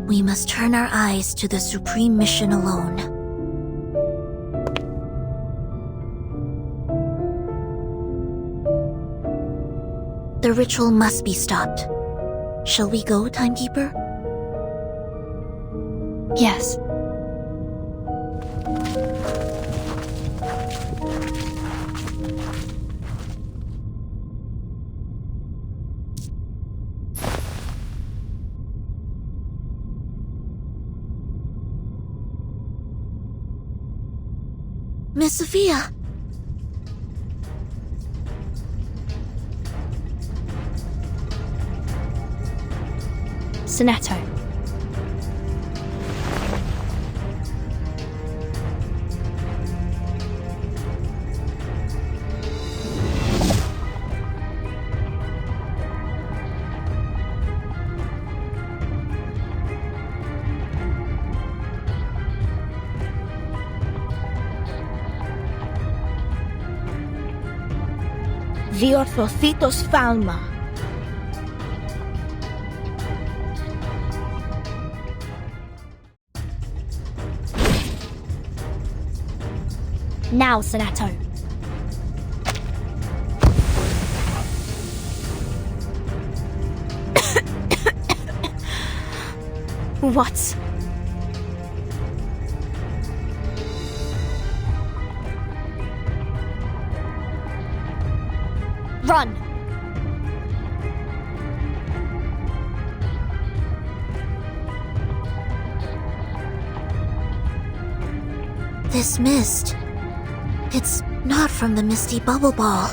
We must turn our eyes to the supreme mission alone. The ritual must be stopped. Shall we go, Timekeeper? Yes. Miss Sophia! Sonetto. Διορθωθήτως φάλμα. Now, Sonetto. What? Run! This mist... It's not from the misty bubble ball.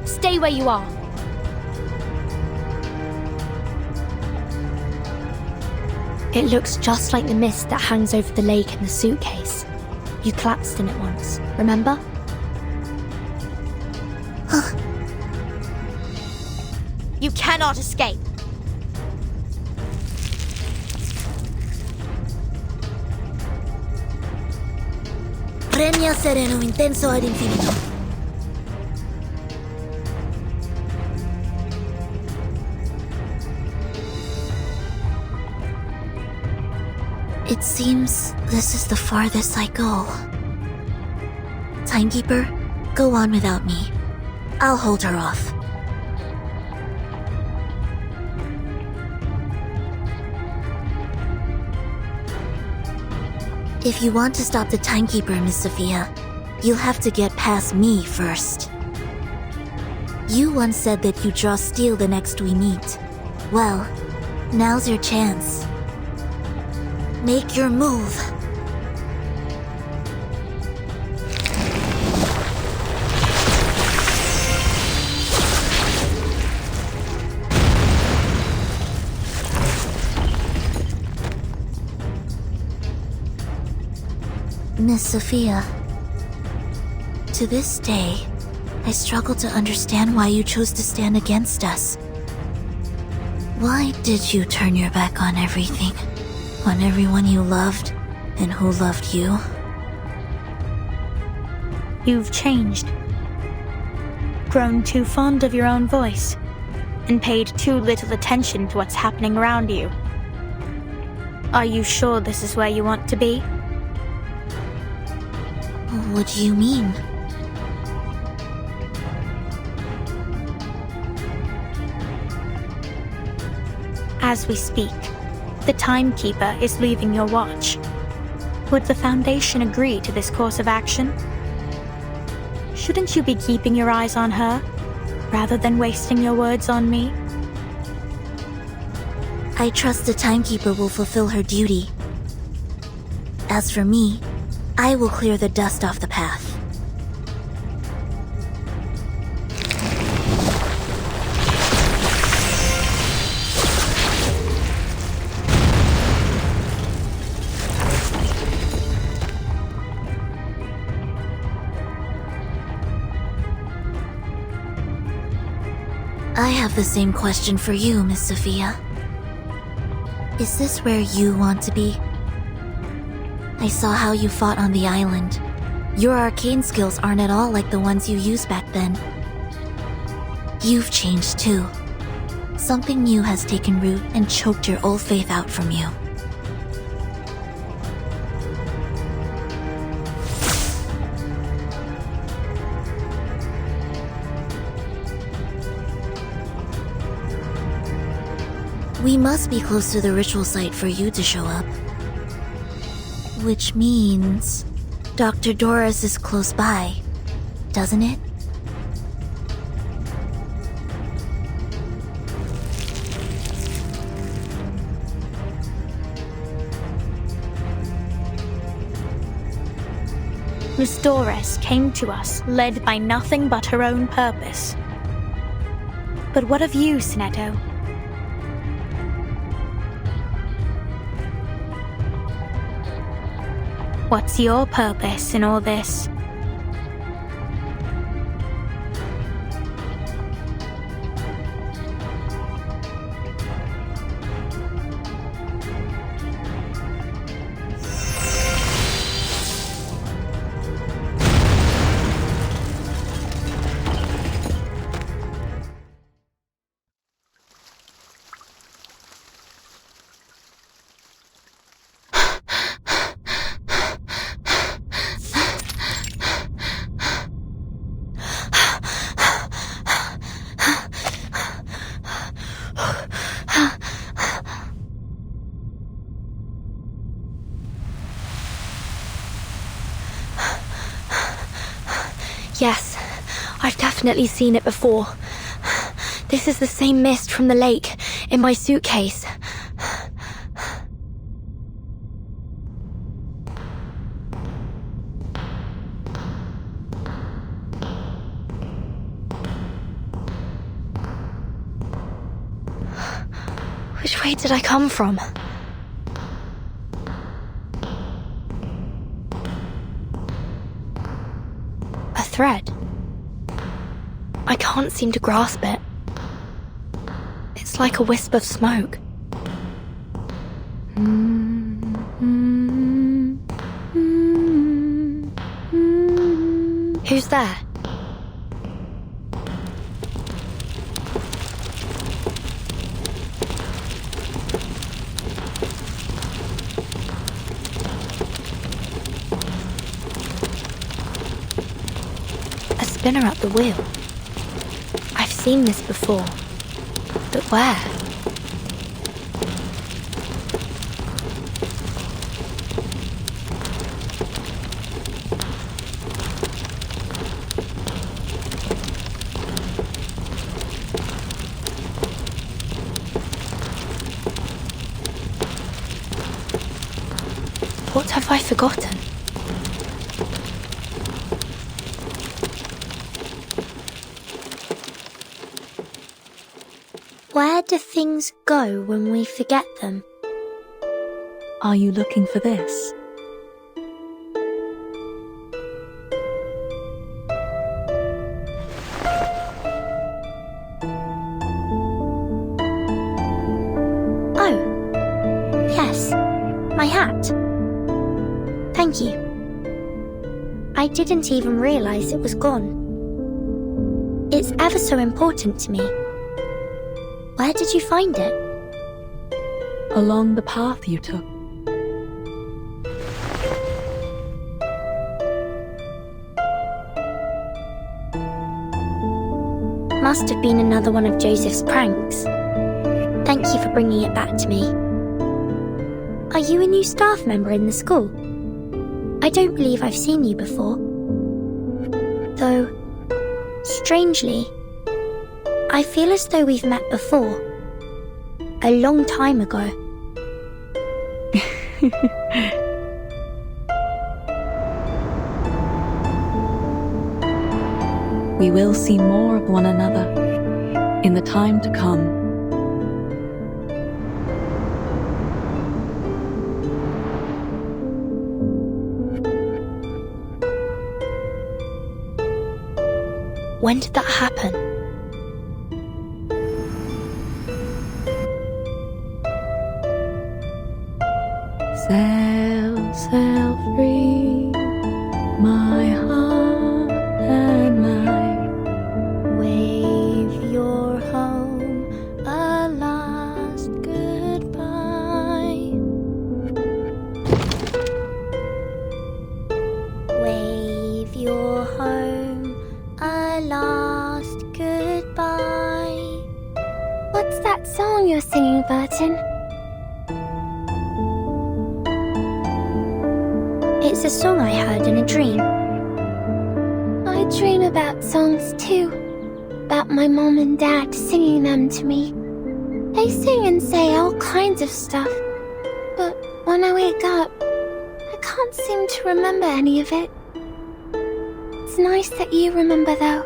Stay where you are. It looks just like the mist that hangs over the lake in the suitcase. You collapsed in it once, remember? You cannot escape. Regna sereno intenso ad infinito. It seems this is the farthest I go. Timekeeper, go on without me. I'll hold her off. If you want to stop the Timekeeper, Miss Sophia, you'll have to get past me first. You once said that you'd draw steel the next we meet. Well, now's your chance. Make your move. Miss Sophia, to this day, I struggle to understand why you chose to stand against us. Why did you turn your back on everything? On everyone you loved, and who loved you? You've changed. Grown too fond of your own voice, and paid too little attention to what's happening around you. Are you sure this is where you want to be? What do you mean? As we speak, the Timekeeper is leaving your watch. Would the Foundation agree to this course of action? Shouldn't you be keeping your eyes on her, rather than wasting your words on me? I trust the Timekeeper will fulfill her duty. As for me, I will clear the dust off the path. I have the same question for you, Miss Sophia. Is this where you want to be? I saw how you fought on the island. Your arcane skills aren't at all like the ones you used back then. You've changed too. Something new has taken root and choked your old faith out from you. We must be close to the ritual site for you to show up. Which means Dr. Doris is close by, doesn't it? Miss Doris came to us led by nothing but her own purpose. But what of you, Sinetto? What's your purpose in all this? Yes, I've definitely seen it before. This is the same mist from the lake in my suitcase. Which way did I come from? A thread. I can't seem to grasp it. It's like a wisp of smoke. Who's there? A spinner at the wheel. seen this before, but where? What have I forgotten? Where do things go when we forget them? Are you looking for this? Oh, yes, my hat. Thank you. I didn't even realize it was gone. It's ever so important to me. Where did you find it? Along the path you took. Must have been another one of Joseph's pranks. Thank you for bringing it back to me. Are you a new staff member in the school? I don't believe I've seen you before. Though, strangely, I feel as though we've met before. A long time ago. We will see more of one another in the time to come. When did that happen? Sail, sail free, my heart and life. Wave your home a last goodbye. Wave your home a last goodbye. What's that song you're singing, Burton? It's a song I heard in a dream. I dream about songs too. About my mom and dad singing them to me. They sing and say all kinds of stuff. But when I wake up, I can't seem to remember any of it. It's nice that you remember though.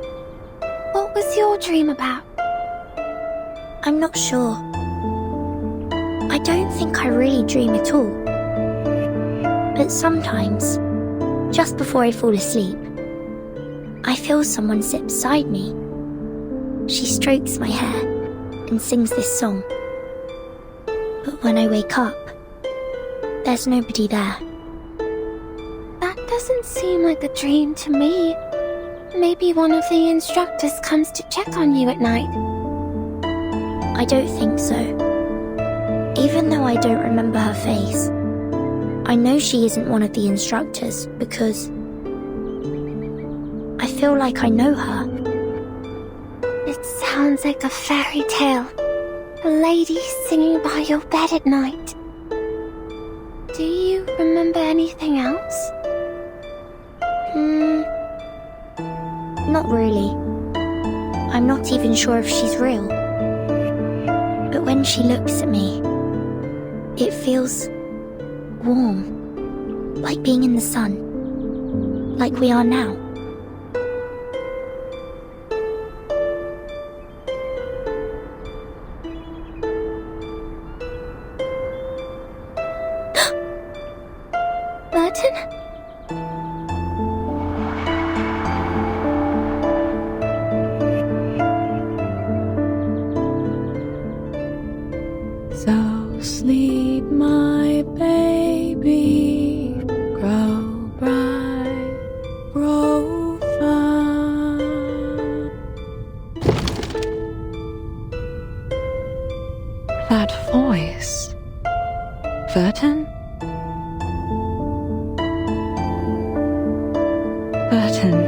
What was your dream about? I'm not sure. I don't think I really dream at all. But sometimes, just before I fall asleep, I feel someone sit beside me. She strokes my hair and sings this song. But when I wake up, there's nobody there. That doesn't seem like a dream to me. Maybe one of the instructors comes to check on you at night. I don't think so. Even though I don't remember her face, I know she isn't one of the instructors because I feel like I know her. It sounds like a fairy tale. A lady singing by your bed at night. Do you remember anything else? Not really. I'm not even sure if she's real. But when she looks at me, it feels warm, like being in the sun, like we are now. Burton? So sleep, my baby, grow bright, grow fine. That voice, Burton? Burton.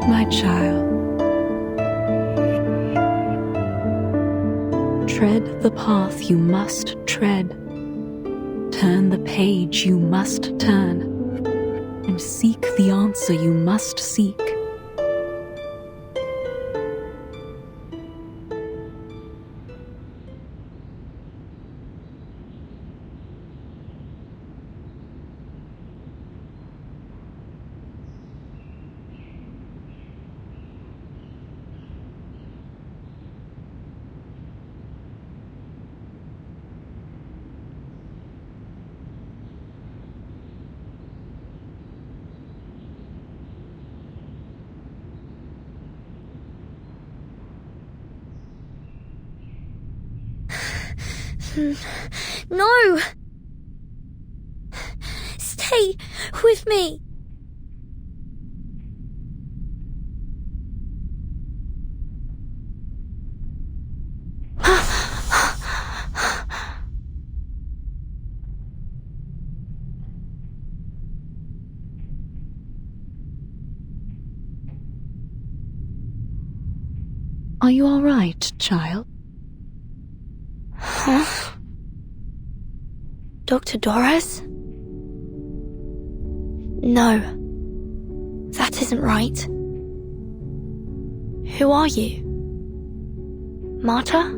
My child, tread the path you must tread. Turn the page you must turn, and seek the answer you must seek. No! Stay with me! Are you all right, child? Huh? Dr. Doris? No. That isn't right. Who are you? Marta?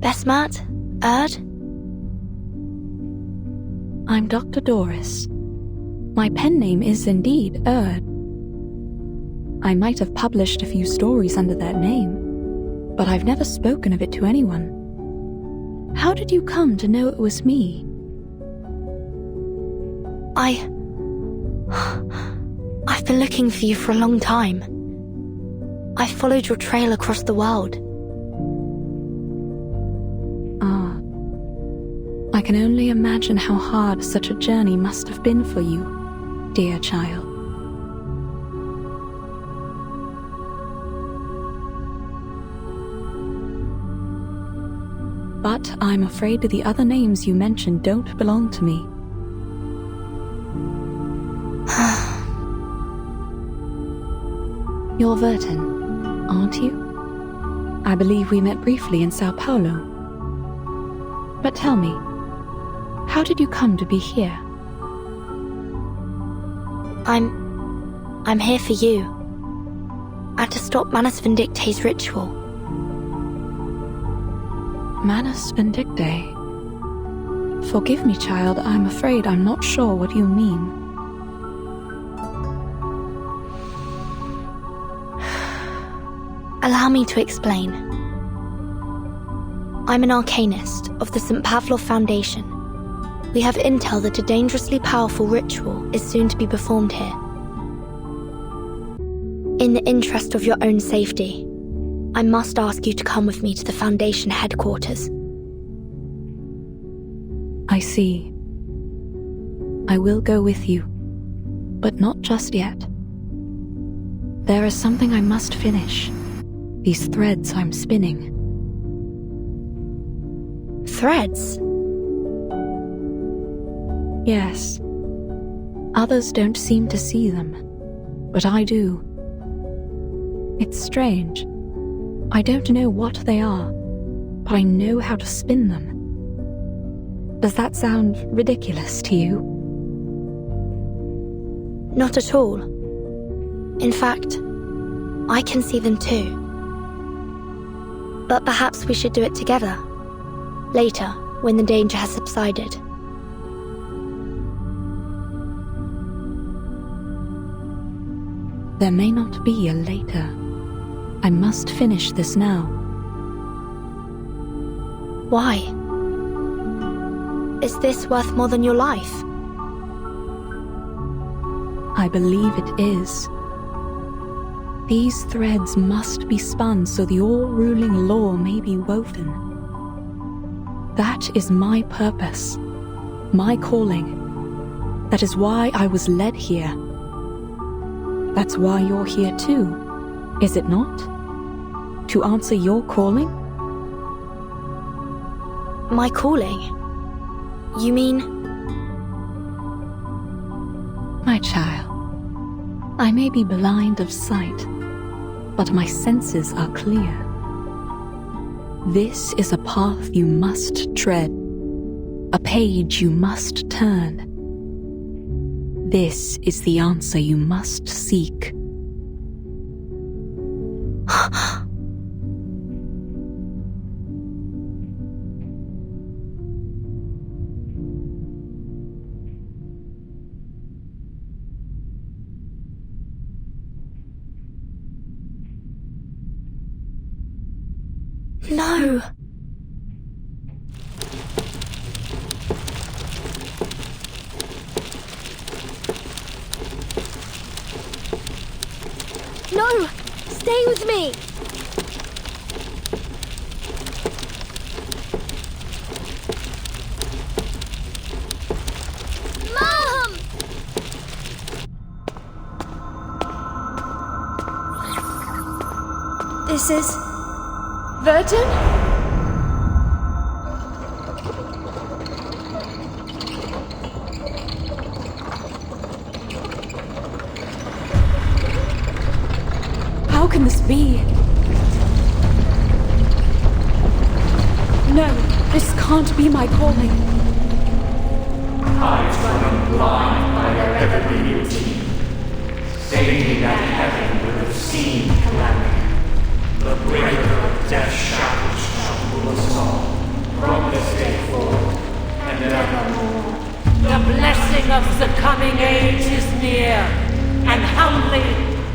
Besmat? Erd? I'm Dr. Doris. My pen name is indeed Erd. I might have published a few stories under that name, but I've never spoken of it to anyone. How did you come to know it was me? I've been looking for you for a long time. I've followed your trail across the world. I can only imagine how hard such a journey must have been for you, dear child. But I'm afraid the other names you mentioned don't belong to me. You're Vertin, aren't you? I believe we met briefly in Sao Paulo. But tell me, how did you come to be here? I'm here for you. And to stop Manus Vindicte's ritual. Manus Vindicte? Forgive me, child, I'm afraid I'm not sure what you mean. Allow me to explain. I'm an arcanist of the St. Pavlov Foundation. We have intel that a dangerously powerful ritual is soon to be performed here. In the interest of your own safety, I must ask you to come with me to the Foundation headquarters. I see. I will go with you, but not just yet. There is something I must finish. These threads I'm spinning. Threads? Yes. Others don't seem to see them, but I do. It's strange. I don't know what they are, but I know how to spin them. Does that sound ridiculous to you? Not at all. In fact, I can see them too. But perhaps we should do it together. Later, when the danger has subsided. There may not be a later. I must finish this now. Why? Is this worth more than your life? I believe it is. These threads must be spun so the all-ruling law may be woven. That is my purpose, my calling. That is why I was led here. That's why you're here too, is it not? To answer your calling? My calling? You mean? My child, I may be blind of sight, but my senses are clear. This is a path you must tread, a page you must turn. This is the answer you must seek. No! No! Stay with me! Mom! This is... Beatum? How can this be? No, this can't be my calling. Eyes running blind by their ever-renewed routine, stating that heaven would have seen calamity. The breaker of death's shackles shall rule us all, from this day forward, and evermore. The blessing of the coming age is near, and humbly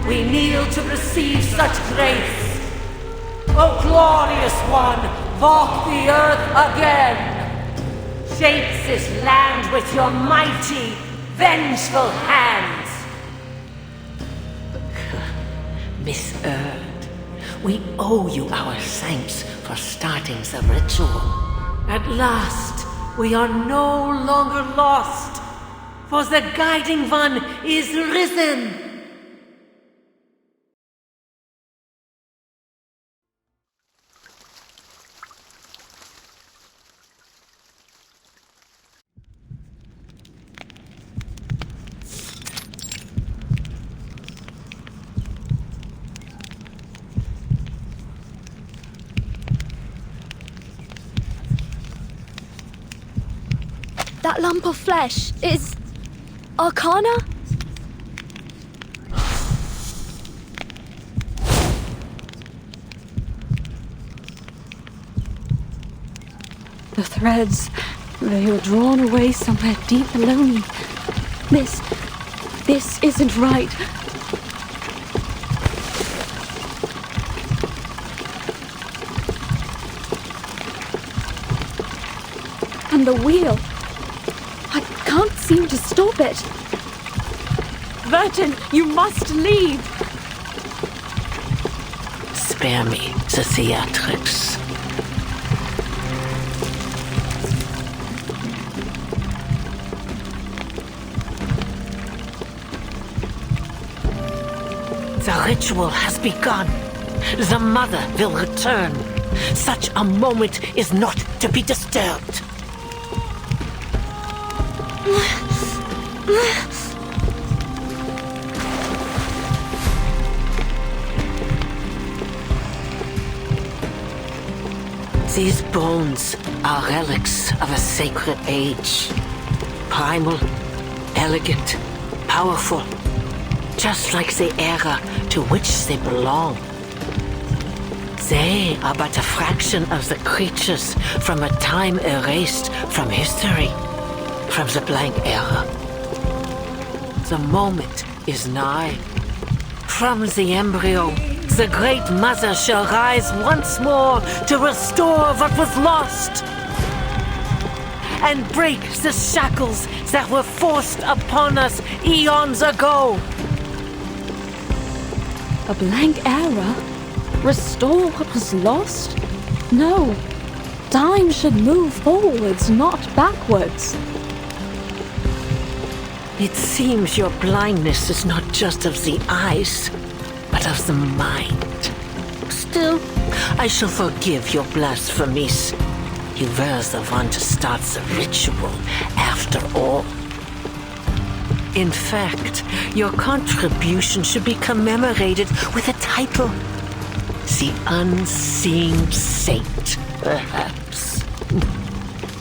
we kneel to receive such grace. O glorious one, walk the earth again. Shape this land with your mighty, vengeful hands. Miss Earth, we owe you our thanks for starting the ritual. At last, we are no longer lost, for the Guiding One is risen. That lump of flesh is... Arcana? The threads, they were drawn away somewhere deep below me. This isn't right. And the wheel, I can't seem to stop it. Beatum, you must leave. Spare me the theatrics. The ritual has begun. The mother will return. Such a moment is not to be disturbed. These bones are relics of a sacred age. Primal, elegant, powerful. Just like the era to which they belong. They are but a fraction of the creatures from a time erased from history, from the blank era. The moment is nigh. From the embryo, the Great Mother shall rise once more to restore what was lost and break the shackles that were forced upon us eons ago. A blank era? Restore what was lost? No. Time should move forwards, not backwards. It seems your blindness is not just of the eyes, but of the mind. Still, I shall forgive your blasphemies. You were the one to start the ritual, after all. In fact, your contribution should be commemorated with a title. The Unseen Saint, perhaps.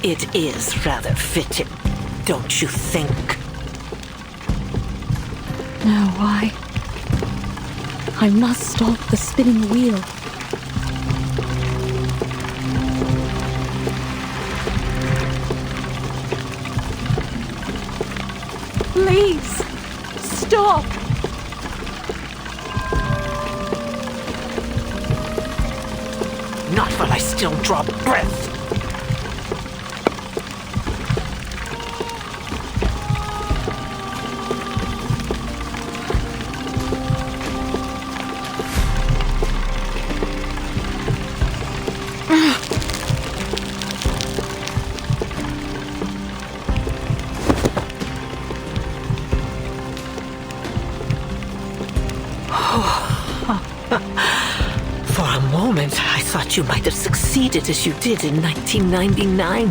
It is rather fitting, don't you think? No, I must stop the spinning wheel. Please, stop! Not while I still draw breath. For a moment, I thought you might have succeeded as you did in 1999.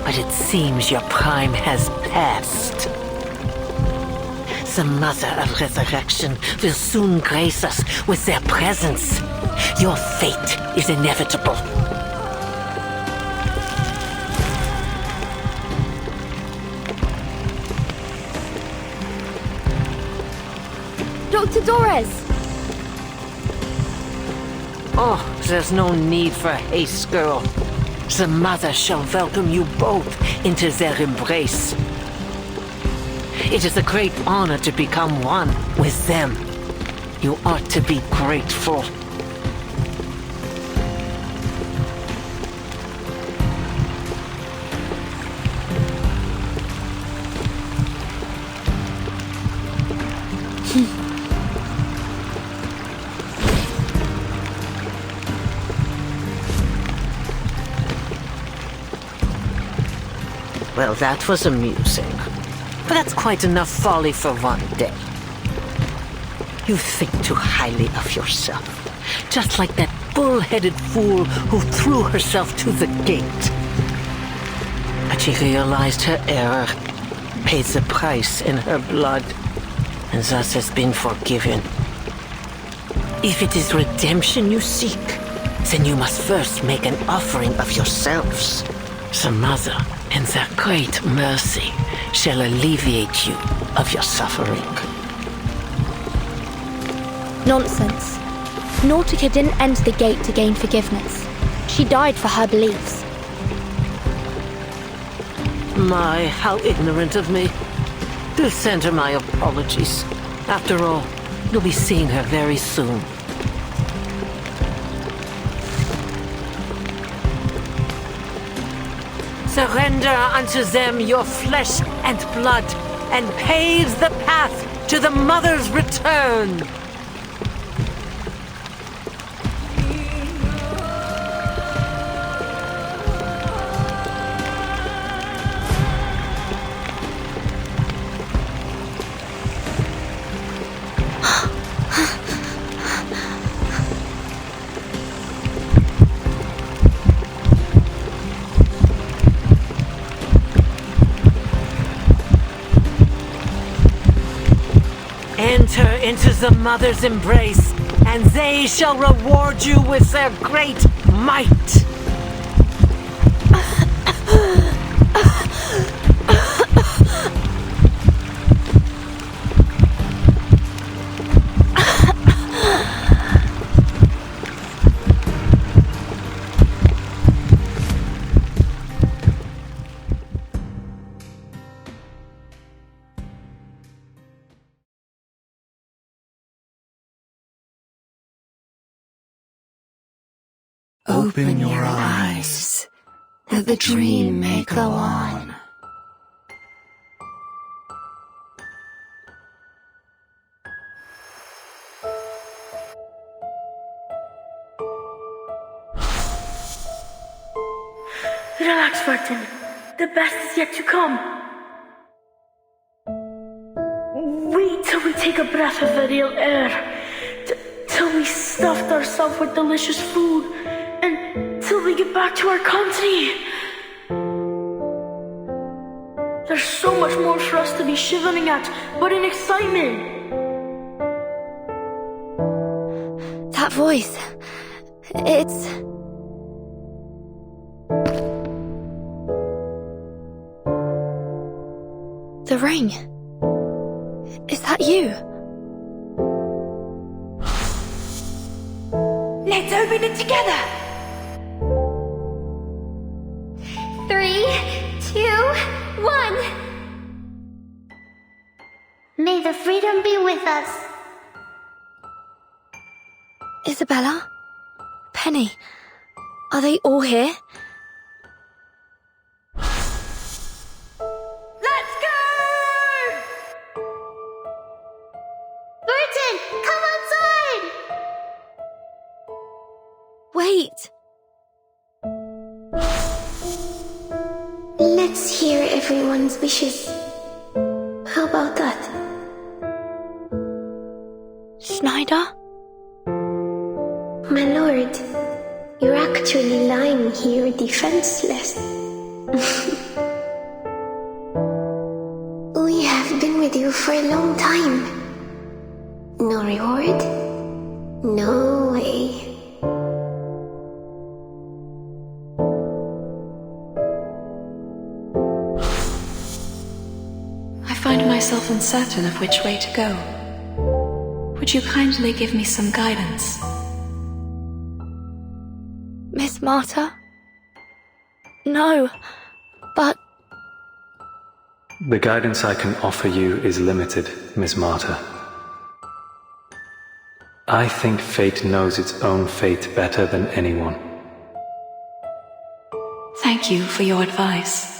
But it seems your prime has passed. The Mother of Resurrection will soon grace us with their presence. Your fate is inevitable. Dr. Doris! Oh, there's no need for haste, girl. The Mother shall welcome you both into their embrace. It is a great honor to become one with them. You ought to be grateful. Well, that was amusing. But that's quite enough folly for one day. You think too highly of yourself. Just like that bull-headed fool who threw herself to the gate. But she realized her error, paid the price in her blood, and thus has been forgiven. If it is redemption you seek, then you must first make an offering of yourselves. The Mother, in their great mercy, shall alleviate you of your suffering. Nonsense. Nautica didn't enter the gate to gain forgiveness. She died for her beliefs. My, how ignorant of me. Do send her my apologies. After all, you'll be seeing her very soon. Surrender unto them your flesh and blood, and pave the path to the Mother's return. Enter into the Mother's embrace, and they shall reward you with their great might. Open your eyes, that the dream may go on. Relax, Martin. The best is yet to come. Wait till we take a breath of the real air. Till we stuffed ourselves with delicious food. And till we get back to our country. There's so much more for us to be shivering at, but in excitement. That voice. It's... The ring. Is that you? Let's open it together! 3, 2, 1. May the freedom be with us. Isabella? Penny? Are they all here? Let's go! Burton, come outside! Wait! Let's hear everyone's wishes. How about that? Schneider? My lord, you're actually lying here defenseless. We have been with you for a long time. No reward? No way. I find myself uncertain of which way to go. Would you kindly give me some guidance? Miss Marta? No, but... The guidance I can offer you is limited, Miss Marta. I think fate knows its own fate better than anyone. Thank you for your advice.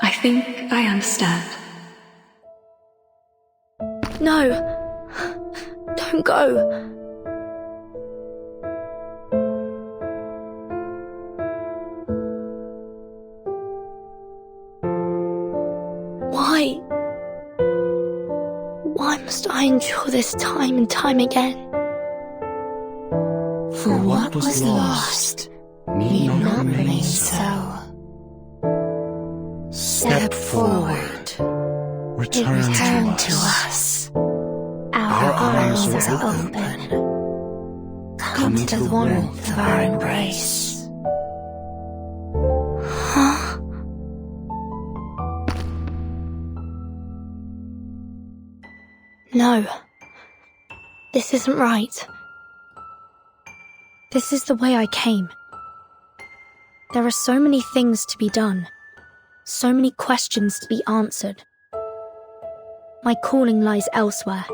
I think I understand. No! Don't go! Why? Why must I endure this time and time again? For what was lost need not remain so. Step forward. Return to us. Our arms are open. Come to the warmth of our embrace. Huh? No. This isn't right. This is the way I came. There are so many things to be done. So many questions to be answered. My calling lies elsewhere.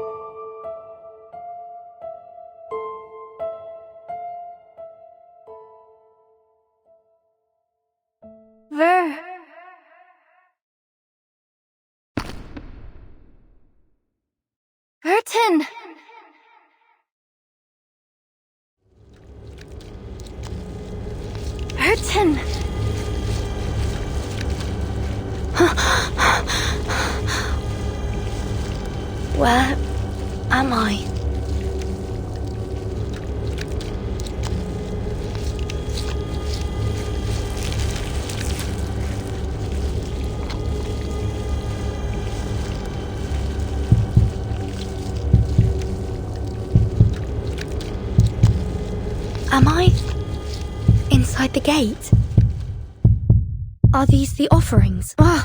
Burton! Burton! Where am I? Am I inside the gate? Are these the offerings? Ah!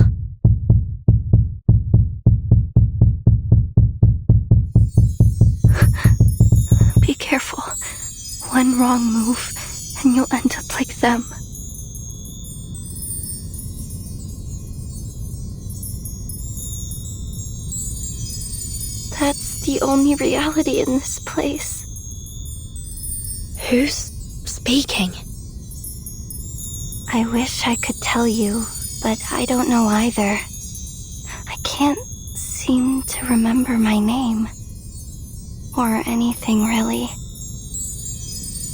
Be careful. One wrong move, and you'll end up like them. That's the only reality in this place. Who's speaking? I wish I could tell you, but I don't know either. I can't seem to remember my name. Or anything, really.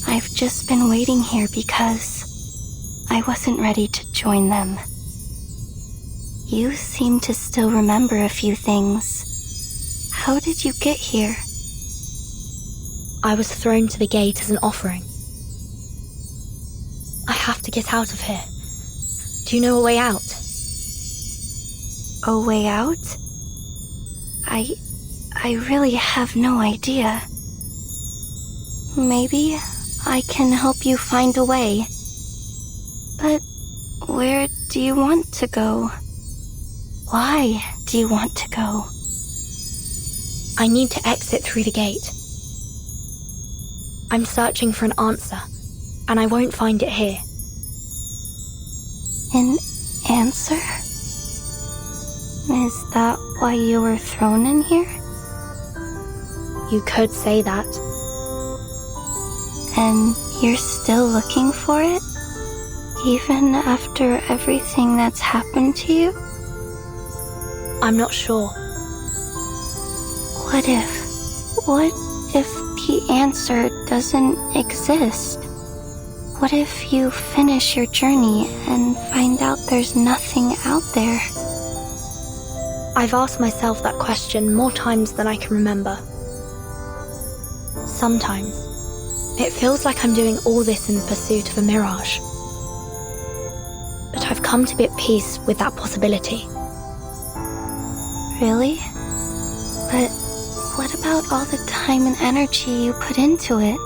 I've just been waiting here because I wasn't ready to join them. You seem to still remember a few things. How did you get here? I was thrown to the gate as an offering. I have to get out of here. Do you know a way out? A way out? I really have no idea. Maybe I can help you find a way. But where do you want to go? Why do you want to go? I need to exit through the gate. I'm searching for an answer, and I won't find it here. An answer? Is that why you were thrown in here? You could say that. And you're still looking for it? Even after everything that's happened to you? I'm not sure. What if the answer doesn't exist? What if you finish your journey and find out there's nothing out there? I've asked myself that question more times than I can remember. Sometimes, it feels like I'm doing all this in the pursuit of a mirage. But I've come to be at peace with that possibility. Really? But what about all the time and energy you put into it?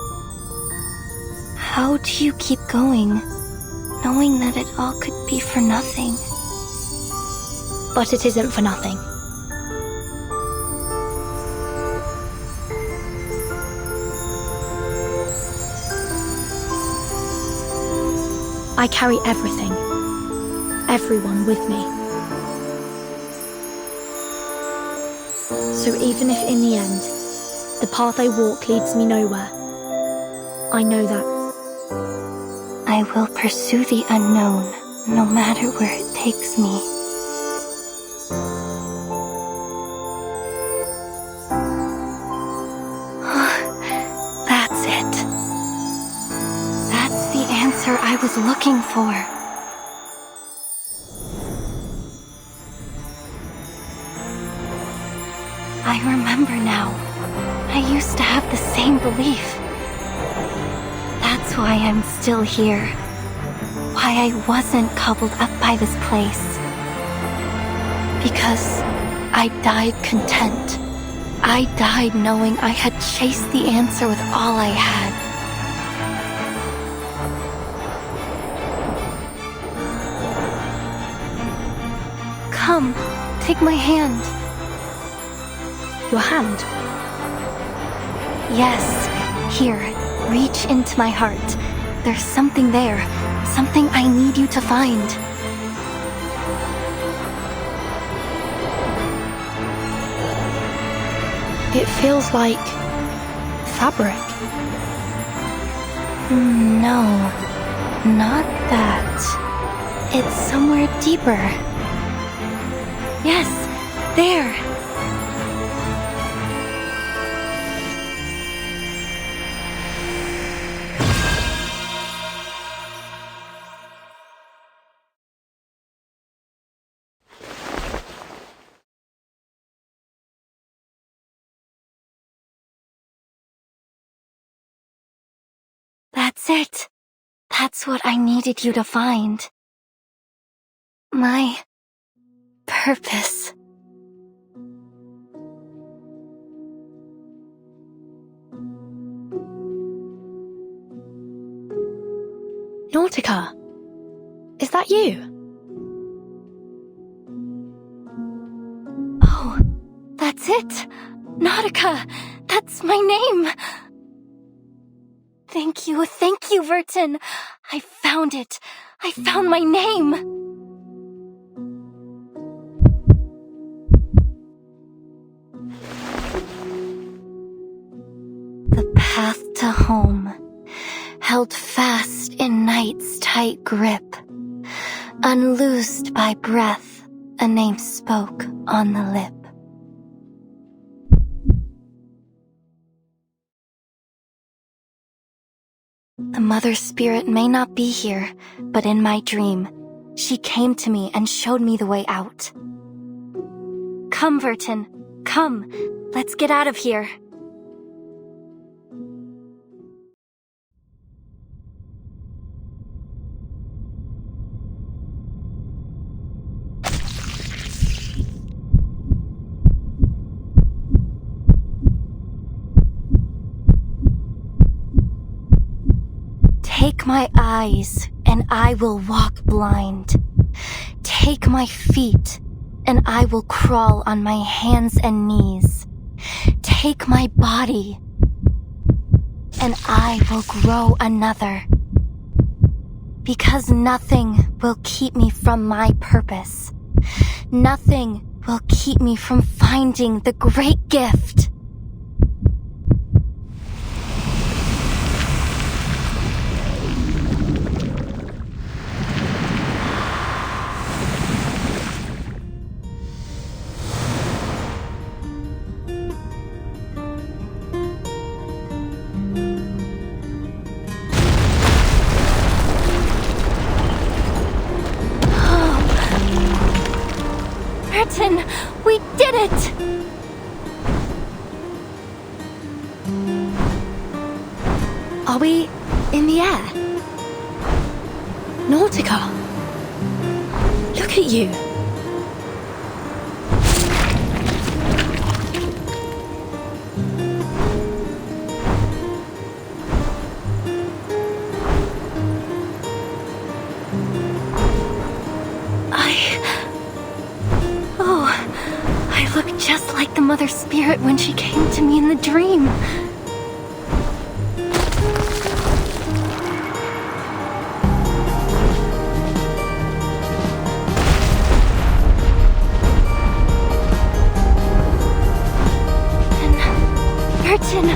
How do you keep going, knowing that it all could be for nothing? But it isn't for nothing. I carry everything, everyone with me. So even if in the end, the path I walk leads me nowhere, I know that. I will pursue the unknown, no matter where it takes me. That's it. That's the answer I was looking for. I remember now. I used to have the same belief. That's why I'm still here. Why I wasn't cobbled up by this place. Because I died content. I died knowing I had chased the answer with all I had. Come, take my hand. Your hand? Yes, here, reach into my heart. There's something there, something I need you to find. It feels like fabric. No, not that. It's somewhere deeper. Yes, there. That's it. That's what I needed you to find. My purpose. Nautica, is that you? Oh, that's it. Nautica, that's my name. Thank you, Vertin. I found it. I found my name. The path to home, held fast in night's tight grip, unloosed by breath, a name spoke on the lip. The Mother Spirit may not be here, but in my dream, she came to me and showed me the way out. Come, Vertin, come, let's get out of here. Take my eyes, and I will walk blind. Take my feet, and I will crawl on my hands and knees. Take my body, and I will grow another. Because nothing will keep me from my purpose. Nothing will keep me from finding the great gift. We did it! Are we in the air? Nautica! Look at you! I look just like the Mother Spirit when she came to me in the dream. Burton,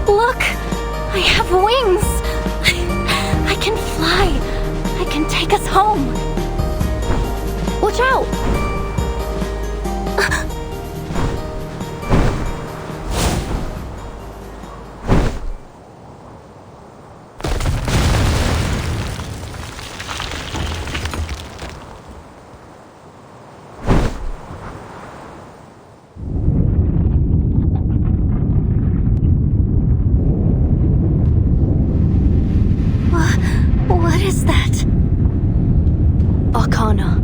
look! I have wings! I can fly! I can take us home! Watch out! What is that? Arcana.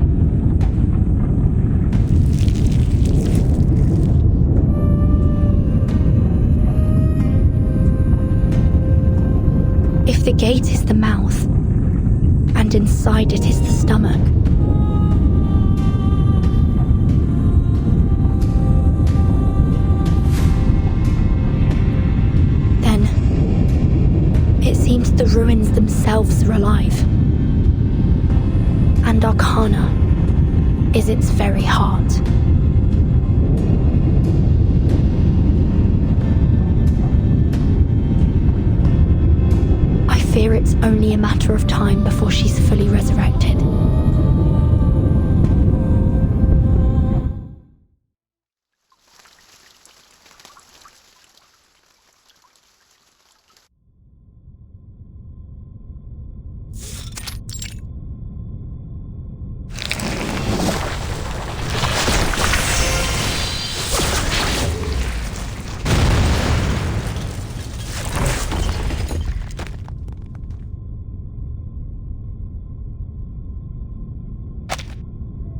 If the gate is the mouth, and inside it is the stomach, then it seems the ruins themselves are alive. And Arcana is its very heart. I fear it's only a matter of time before she's fully resurrected.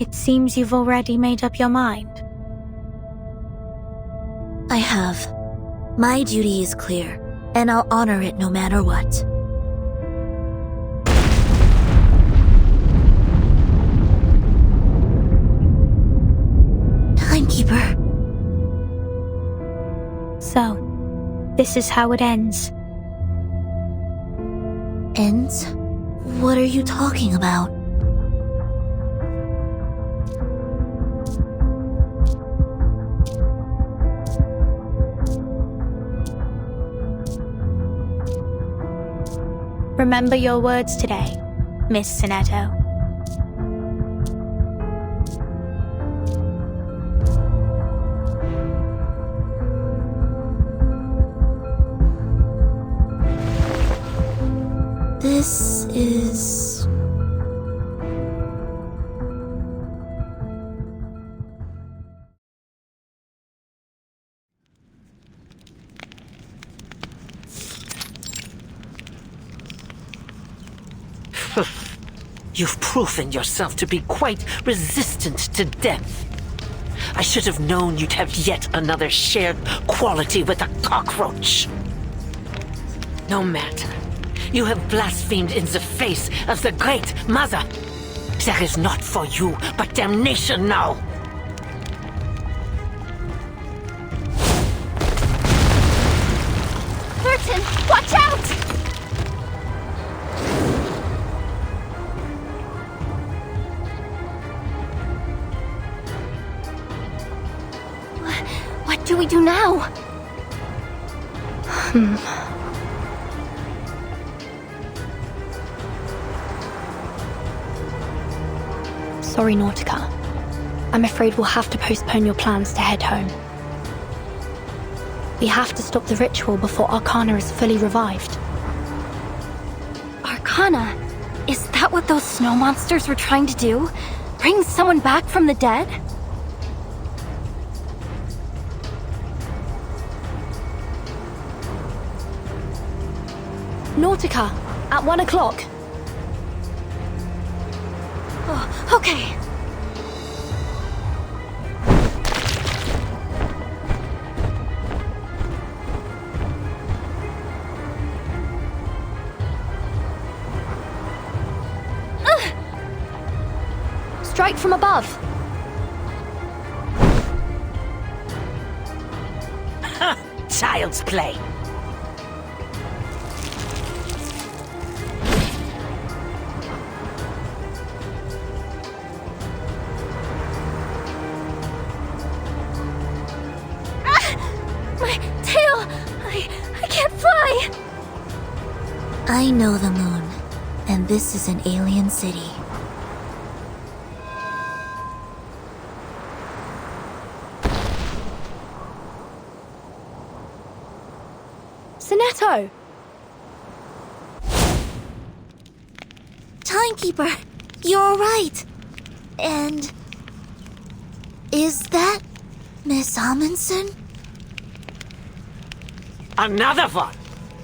It seems you've already made up your mind. I have. My duty is clear, and I'll honor it no matter what. Timekeeper. So, this is how it ends. Ends? What are you talking about? Remember your words today, Miss Sinetto. This is... You've proven yourself to be quite resistant to death. I should have known you'd have yet another shared quality with a cockroach. No matter. You have blasphemed in the face of the Great Mother. There is not for you but damnation now. Burton, watch out! What do we do now? Sorry, Nautica. I'm afraid we'll have to postpone your plans to head home. We have to stop the ritual before Arcana is fully revived. Arcana? Is that what those snow monsters were trying to do? Bring someone back from the dead? Nautica, at 1 o'clock. Oh, okay. Strike from above. Child's play. My tail! I can't fly! I know the moon, and this is an alien city. Sinetto! Timekeeper, you're right. And... is that Miss Amundsen? Another one!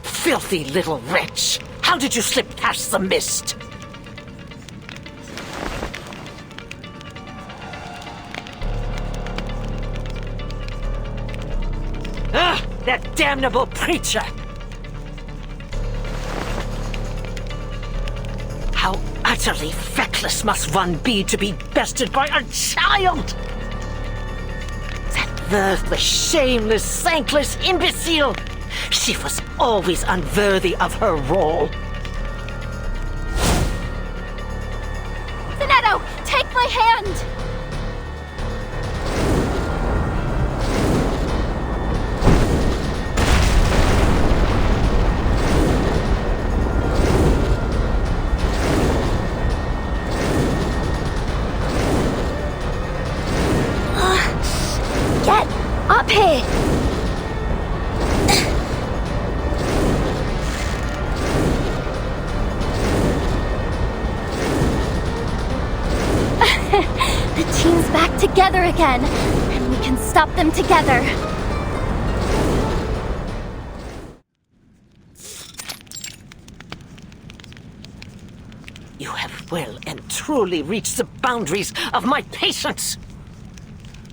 Filthy little wretch! How did you slip past the mist? Ah! That damnable preacher! How utterly feckless must one be to be bested by a child! That worthless, shameless, thankless imbecile! She was always unworthy of her role. Sinetto, take my hand! Get up here! The team's back together again, and we can stop them together. You have well and truly reached the boundaries of my patience.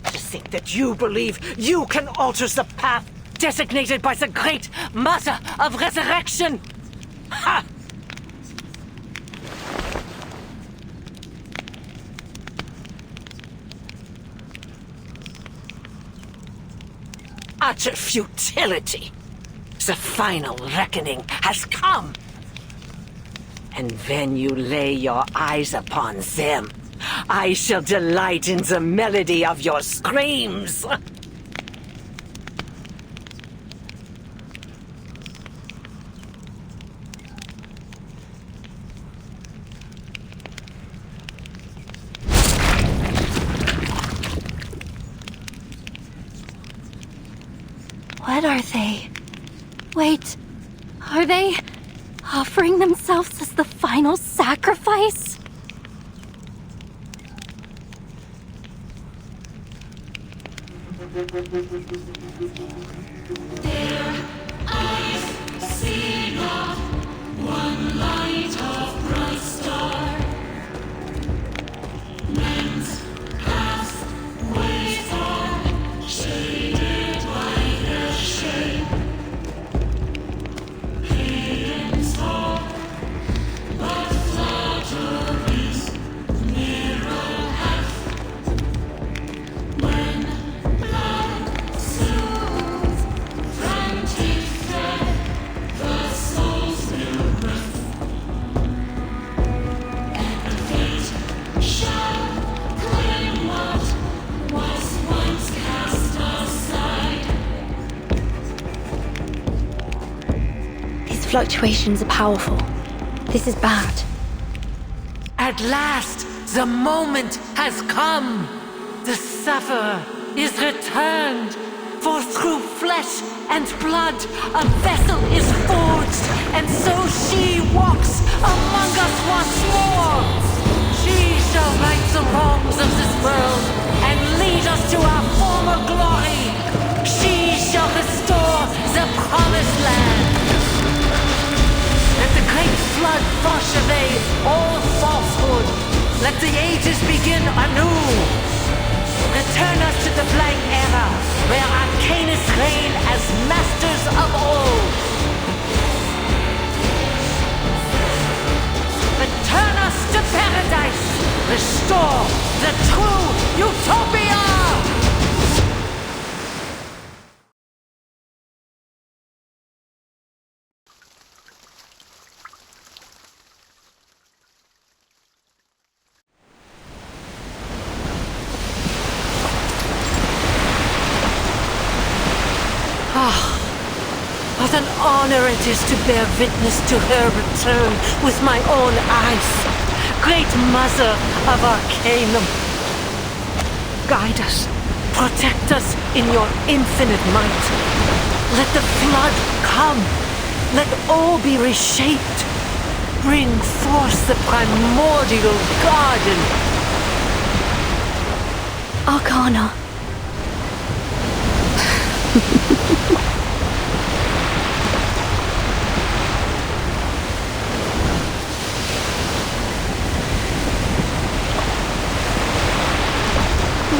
To think that you believe you can alter the path designated by the Great Mother of Resurrection! Ha! Utter futility! The final reckoning has come! And when you lay your eyes upon them, I shall delight in the melody of your screams! What are they? Wait, are they offering themselves as the final sacrifice? Their eyes see not one light of bright star. Men's past ways are shaded by their shame. Pagans of fluctuations are powerful. This is bad. At last, the moment has come. The sufferer is returned. For through flesh and blood a vessel is forged, and so she walks among us once more. She shall right the wrongs of this world and lead us to our former glory. She shall restore the promised land. Let the great flood wash away all falsehood. Let the ages begin anew. Return us to the blank era, where Arcanists reign as masters of old. Return us to paradise. Restore the true utopia! What an honor it is to bear witness to her return with my own eyes. Great Mother of Arcanum, guide us, protect us in your infinite might. Let the flood come. Let all be reshaped. Bring forth the primordial garden. Arcana.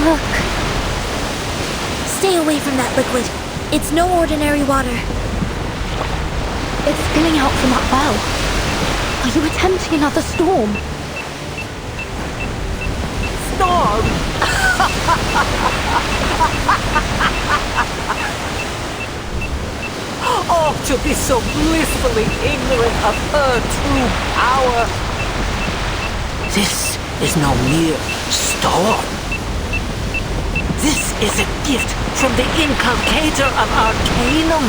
Look. Stay away from that liquid. It's no ordinary water. It's spilling out from that well. Are you attempting another storm? Storm? Oh, to be so blissfully ignorant of her true power. This is no mere storm. This is a gift from the inculcator of Arcanum.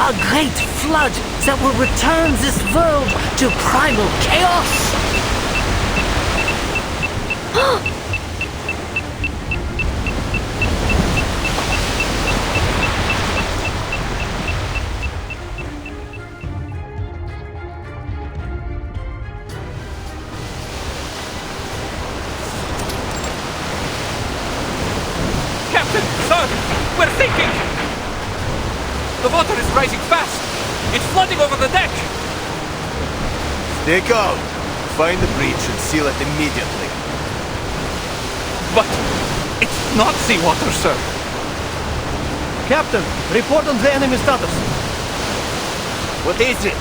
A great flood that will return this world to primal chaos. We're sinking! The water is rising fast! It's flooding over the deck! Stay calm. Find the breach and seal it immediately. But it's not seawater, sir. Captain, report on the enemy status. What is it?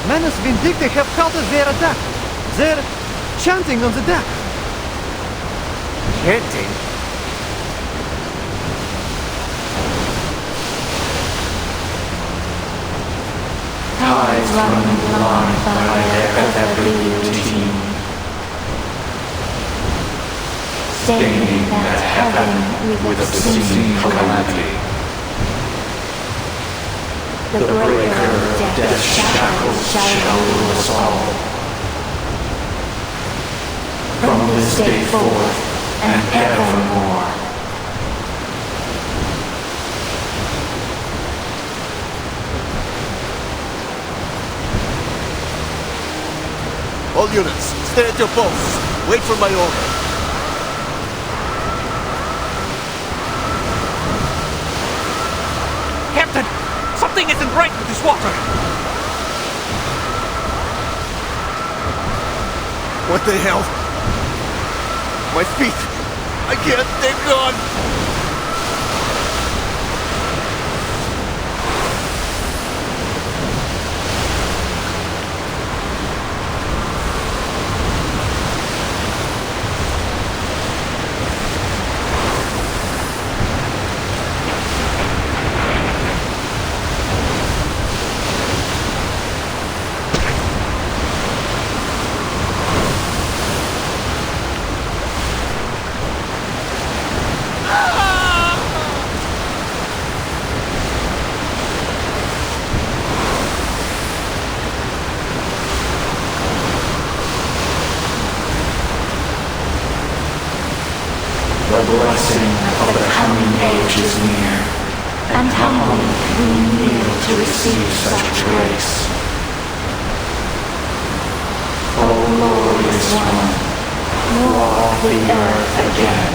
Menace Vindicti have halted their attack. They're chanting on the deck. Chanting? Tides running blind by their ever-bleeding routine, staining that heaven with obscene calamity. The breaker of death's shackles shall rule us all. From this day forth and evermore. All units, stay at your posts. Wait for my order. Captain! Something isn't right with this water! What the hell? My feet! I can't, they're gone! Ah! The blessing of the coming age is near, and humbly we kneel to receive such grace. O glorious one, walk the earth again.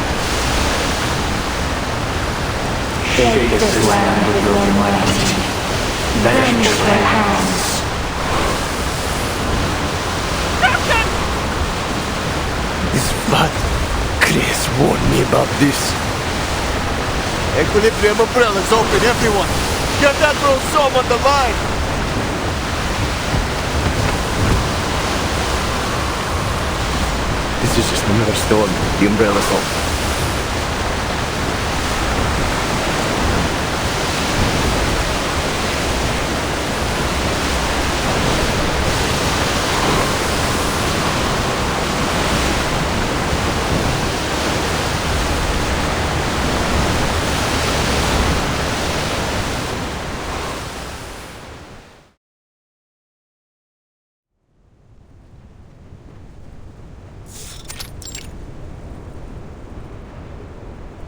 Shake this land with your mighty, vengeful hands. Is what? Chris warned me about this. Equilibrium umbrellas open, everyone! Get that Rosome on the line! This is just another storm. The umbrella's up.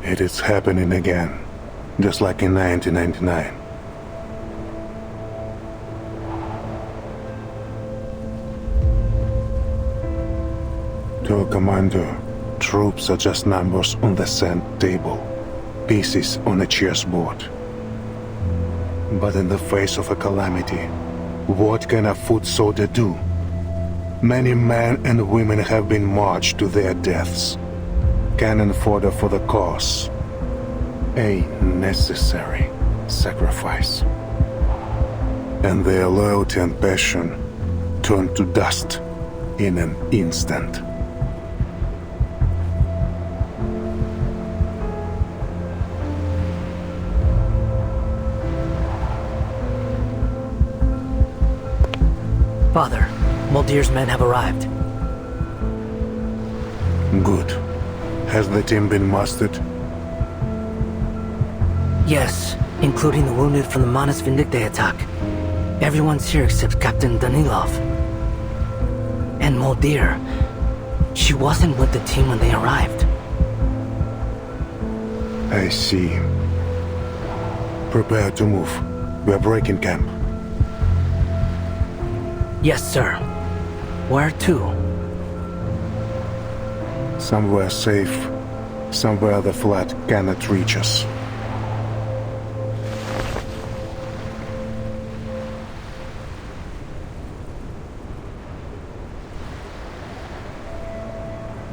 It is happening again, just like in 1999. To a commander, troops are just numbers on the sand table, pieces on a chessboard. But in the face of a calamity, what can a foot soldier do? Many men and women have been marched to their deaths. Cannon fodder for the cause. A necessary sacrifice. And their loyalty and passion turned to dust in an instant. Father, Muldir's men have arrived. Good. Has the team been mustered? Yes, including the wounded from the Manus Vindictae attack. Everyone's here except Captain Danilov. And Muldir. She wasn't with the team when they arrived. I see. Prepare to move. We're breaking camp. Yes, sir. Where to? Somewhere safe. Somewhere the flat cannot reach us.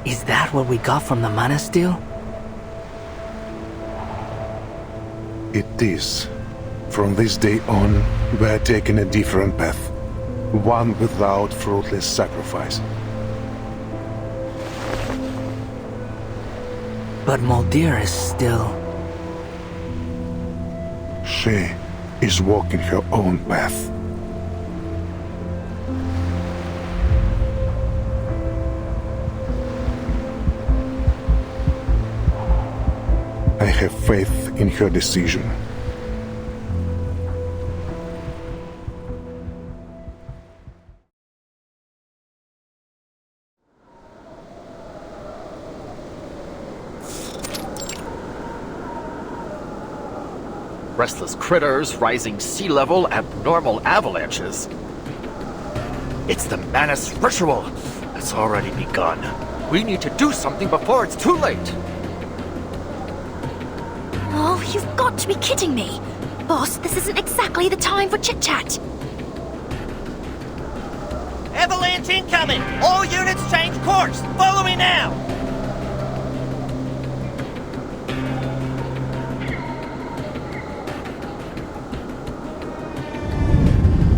Is that what we got from the Manus deal? It is. From this day on, we're taking a different path. One without fruitless sacrifice. But Muldir is still... She is walking her own path. I have faith in her decision. Restless critters, rising sea level, abnormal avalanches. It's the Manus ritual. It's already begun. We need to do something before it's too late. Oh, you've got to be kidding me. Boss, this isn't exactly the time for chit-chat. Avalanche incoming! All units change course! Follow me now!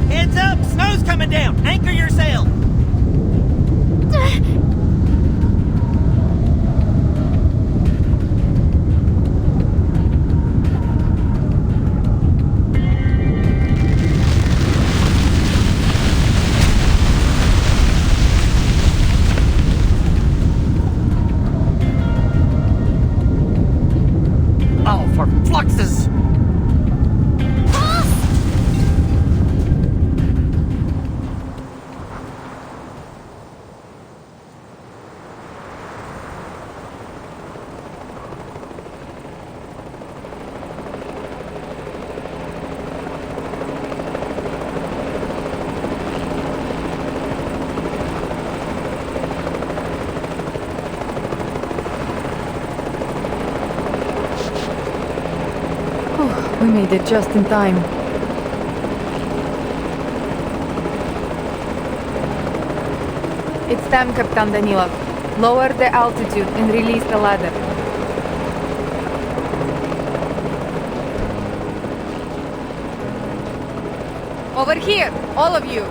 Heads up! Snow's coming down! Anchor your sail! We made it just in time. It's time, Captain Danilov. Lower the altitude and release the ladder. Over here, all of you!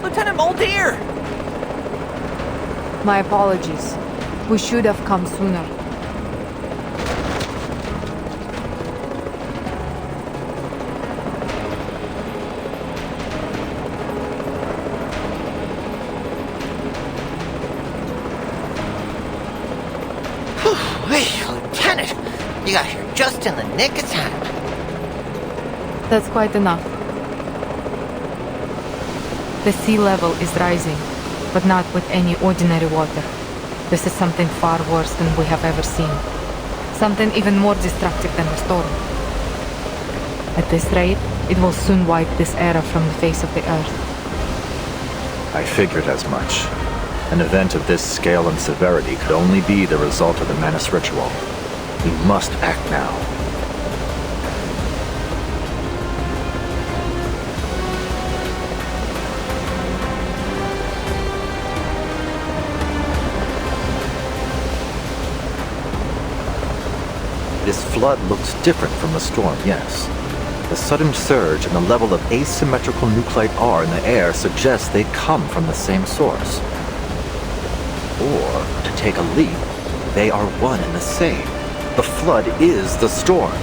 Lieutenant Muldeer! My apologies. We should have come sooner. Hey, Lieutenant! You got here just in the nick of time. That's quite enough. The sea level is rising, but not with any ordinary water. This is something far worse than we have ever seen. Something even more destructive than the storm. At this rate, it will soon wipe this era from the face of the Earth. I figured as much. An event of this scale and severity could only be the result of the Manus ritual. We must act now. This flood looks different from the storm, yes. The sudden surge and the level of asymmetrical nuclide R in the air suggests they come from the same source. Or, to take a leap, they are one and the same. The flood is the storm.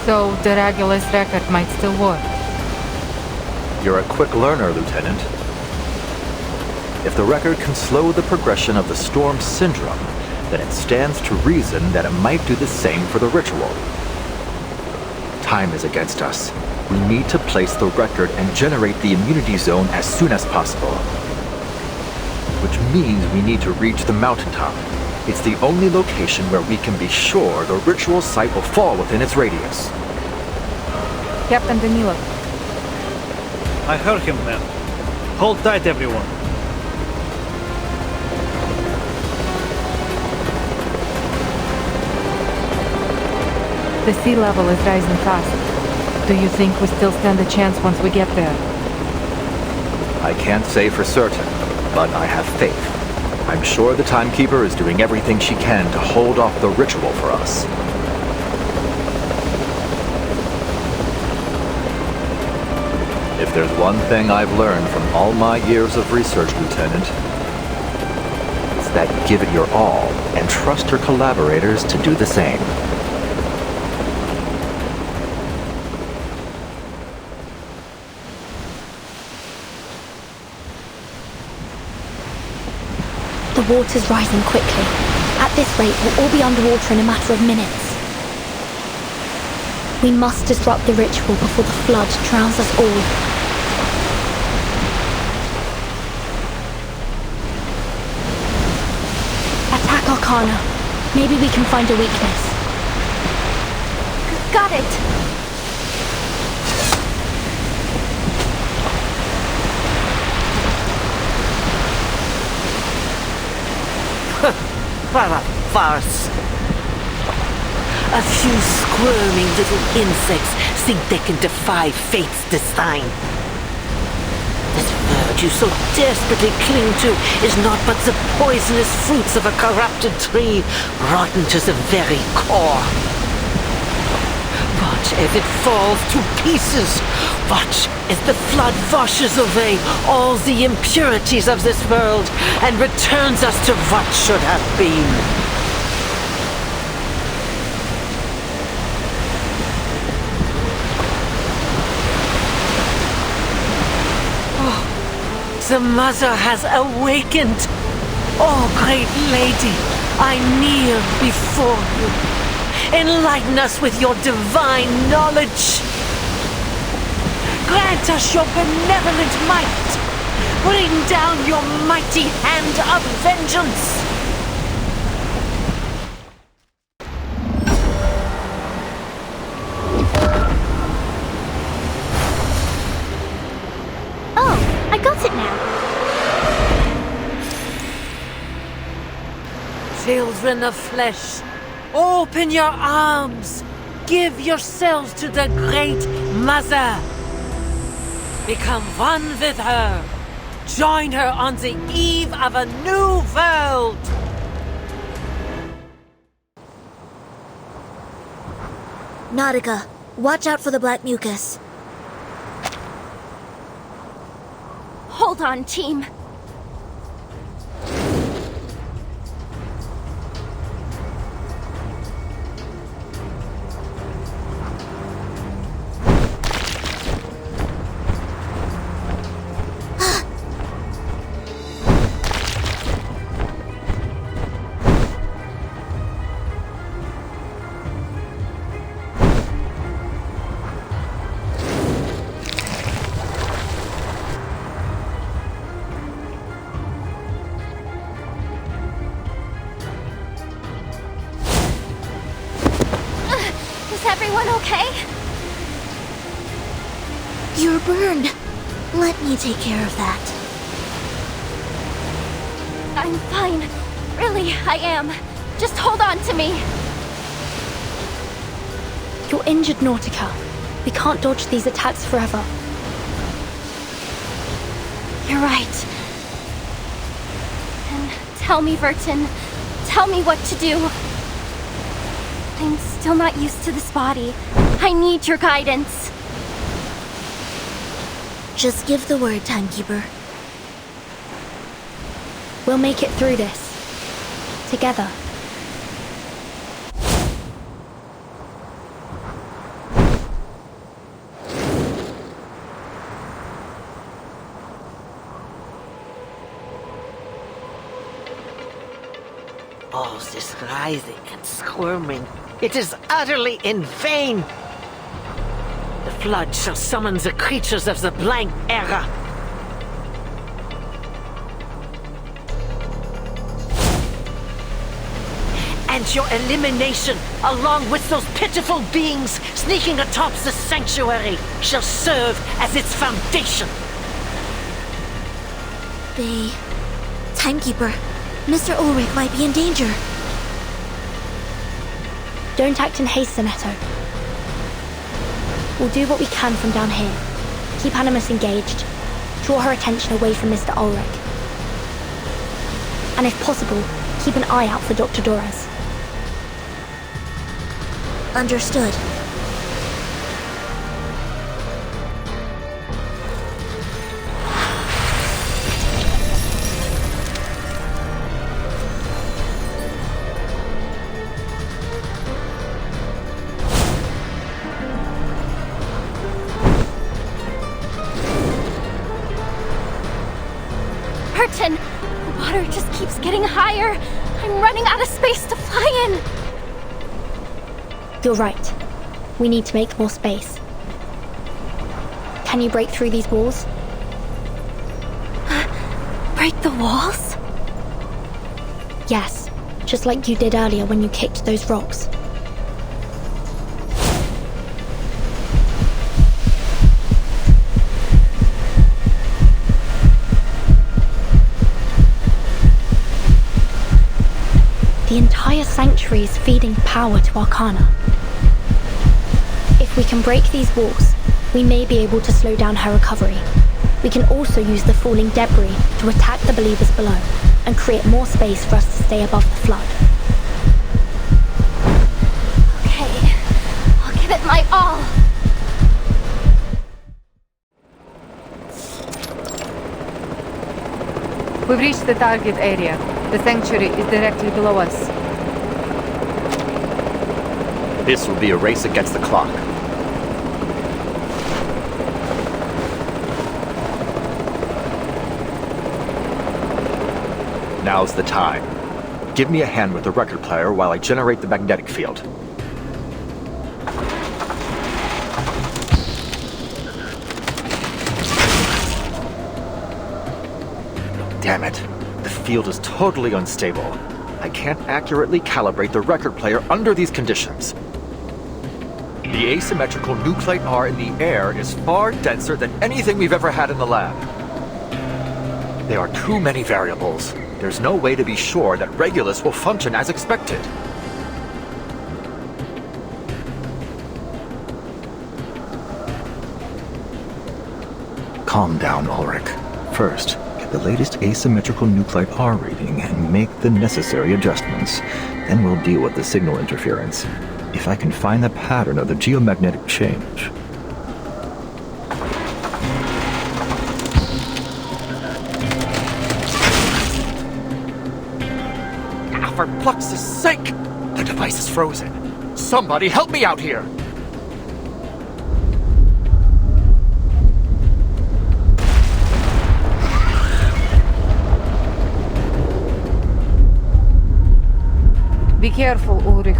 So, the Regulus record might still work. You're a quick learner, Lieutenant. If the record can slow the progression of the storm syndrome, then it stands to reason that it might do the same for the ritual. Time is against us. We need to place the record and generate the immunity zone as soon as possible. Which means we need to reach the mountaintop. It's the only location where we can be sure the ritual site will fall within its radius. Captain Danilov. I heard him, man. Hold tight, everyone. The sea level is rising fast. Do you think we still stand a chance once we get there? I can't say for certain, but I have faith. I'm sure the Timekeeper is doing everything she can to hold off the ritual for us. If there's one thing I've learned from all my years of research, Lieutenant, it's that give it your all and trust your collaborators to do the same. The water's rising quickly. At this rate, we'll all be underwater in a matter of minutes. We must disrupt the ritual before the flood drowns us all. Attack Arcana. Maybe we can find a weakness. Got it! What a farce. A few squirming little insects think they can defy fate's design. This bird you so desperately cling to is naught but the poisonous fruits of a corrupted tree, rotten to the very core. Watch as it falls to pieces. Watch as the flood washes away all the impurities of this world and returns us to what should have been. Oh, the Mother has awakened. Oh, great lady, I kneel before you. Enlighten us with your divine knowledge. Grant us your benevolent might. Bring down your mighty hand of vengeance. Oh, I got it now. Children of flesh, open your arms. Give yourselves to the Great Mother. Become one with her. Join her on the eve of a new world. Nautica, watch out for the black mucus. Hold on, team. Is everyone okay? You're burned. Let me take care of that. I'm fine. Really, I am. Just hold on to me. You're injured, Nautica. We can't dodge these attacks forever. You're right. And tell me, Vertin. Tell me what to do. I'm still not used to this body. I need your guidance. Just give the word, Timekeeper. We'll make it through this. Together. Oh, this writhing and squirming. It is utterly in vain. The flood shall summon the creatures of the blank era. And your elimination, along with those pitiful beings sneaking atop the sanctuary, shall serve as its foundation. Timekeeper, Mr. Ulrich might be in danger. Don't act in haste, Zanetto. We'll do what we can from down here. Keep Animus engaged. Draw her attention away from Mr. Ulrich. And if possible, keep an eye out for Dr. Dorez. Understood. Vertin, the water just keeps getting higher. I'm running out of space to fly in. You're right. We need to make more space. Can you break through these walls? Break the walls? Yes, just like you did earlier when you kicked those rocks. The entire sanctuary is feeding power to Arcana. If we can break these walls, we may be able to slow down her recovery. We can also use the falling debris to attack the believers below and create more space for us to stay above the flood. Okay, I'll give it my all. We've reached the target area. The sanctuary is directly below us. This will be a race against the clock. Now's the time. Give me a hand with the record player while I generate the magnetic field. Damn it. The field is totally unstable. I can't accurately calibrate the record player under these conditions. The asymmetrical nuclide R in the air is far denser than anything we've ever had in the lab. There are too many variables. there's no way to be sure that Regulus will function as expected. Calm down, Ulrich. First, get the latest asymmetrical nuclide R reading and make the necessary adjustments. Then we'll deal with the signal interference. If I can find the pattern of the geomagnetic change. For Plux's sake! The device is frozen. Somebody help me out here! Be careful, Ulrich.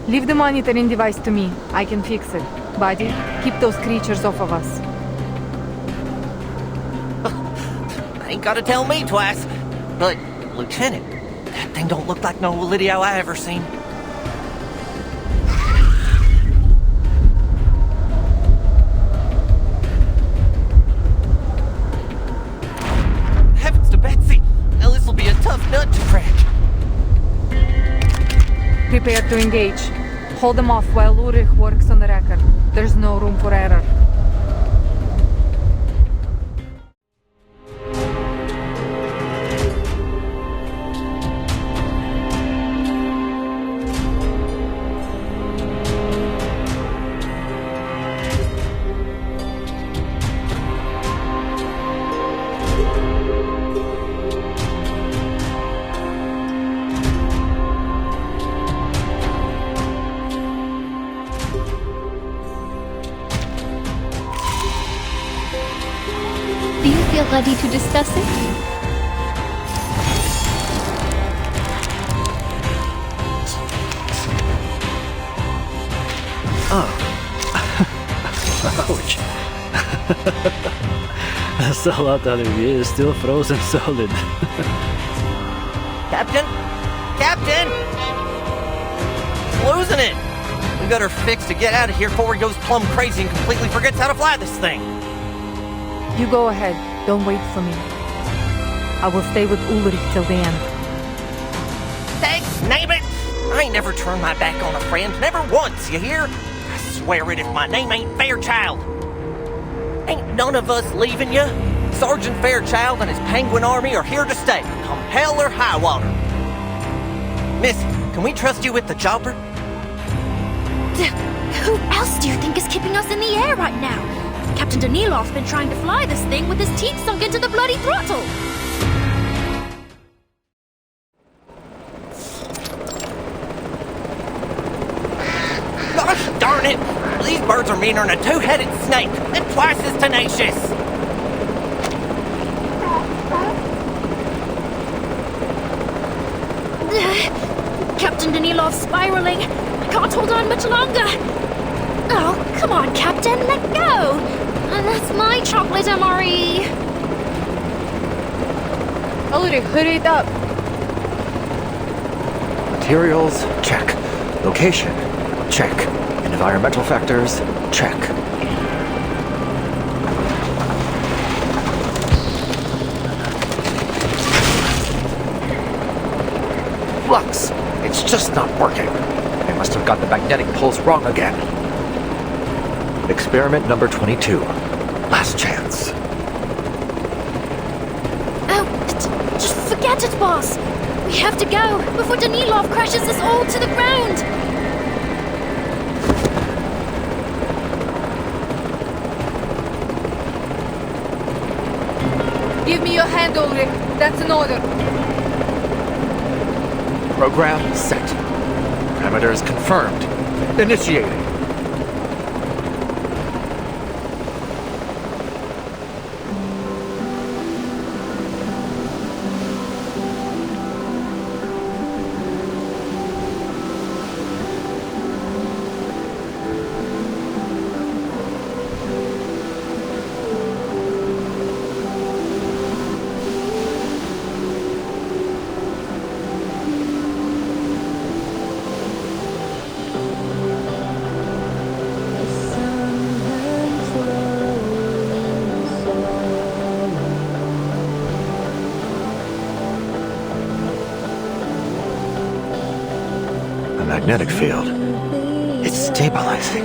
Leave the monitoring device to me. I can fix it. Buddy, keep those creatures off of us. Ain't gotta tell me twice. But, Lieutenant, that thing don't look like no Lydio I ever seen. Heavens to Betsy! Now this'll be a tough nut to crack. Prepare to engage. Hold them off while Ulrich works on the record. There's no room for error. Ready to discuss it? Oh. Ouch. Salat Olivier is still frozen solid. Captain? Captain! He's losing it! We got her fixed to get out of here before he goes plumb crazy and completely forgets how to fly this thing. You go ahead. Don't wait for me. I will stay with Ulrich till the end. Thanks, name it! I ain't never turned my back on a friend, never once, you hear? I swear it if my name ain't Fairchild. Ain't none of us leaving you. Sergeant Fairchild and his penguin army are here to stay, come hell or high water. Miss, can we trust you with the chopper? Who else do you think is keeping us in the air right now? Captain Danilov's been trying to fly this thing with his teeth sunk into the bloody throttle. Gosh darn it! These birds are meaner than a two-headed snake, and twice as tenacious. Captain Danilov's spiraling. I can't hold on much longer. Oh, come on, Captain, let go. That's my chocolate MRE. Ulrich, hurry it up. Materials, check. Location, check. Environmental factors, check. Flux! It's just not working. I must have got the magnetic pulse wrong again. Experiment number 22. Last chance. Oh, just forget it, boss. We have to go before Danilov crashes us all to the ground. Give me your hand, Ulrich. That's an order. Program set. Parameters confirmed. Initiating. magnetic field. It's stabilizing.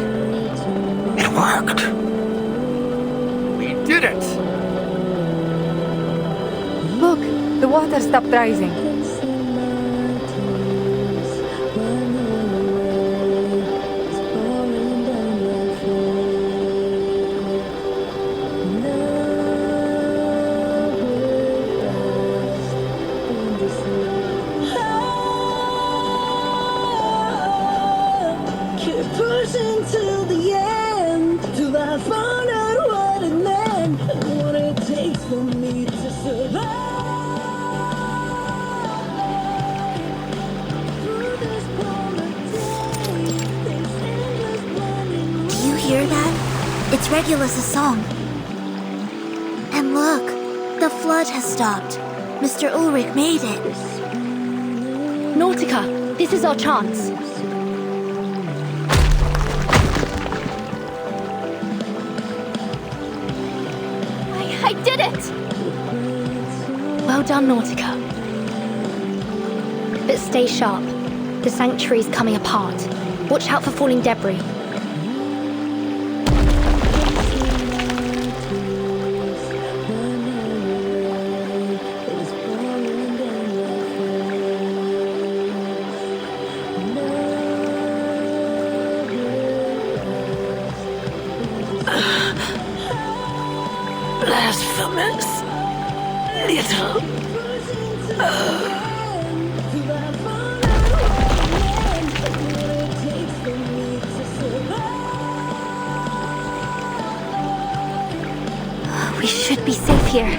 It worked. We did it! Look, the water stopped rising. It's Regulus's song. And look, the flood has stopped. Mr. Ulrich made it. Nautica, this is our chance. I did it! Well done, Nautica. But stay sharp. The sanctuary's coming apart. Watch out for falling debris. Blasphemous little. We should be safe here.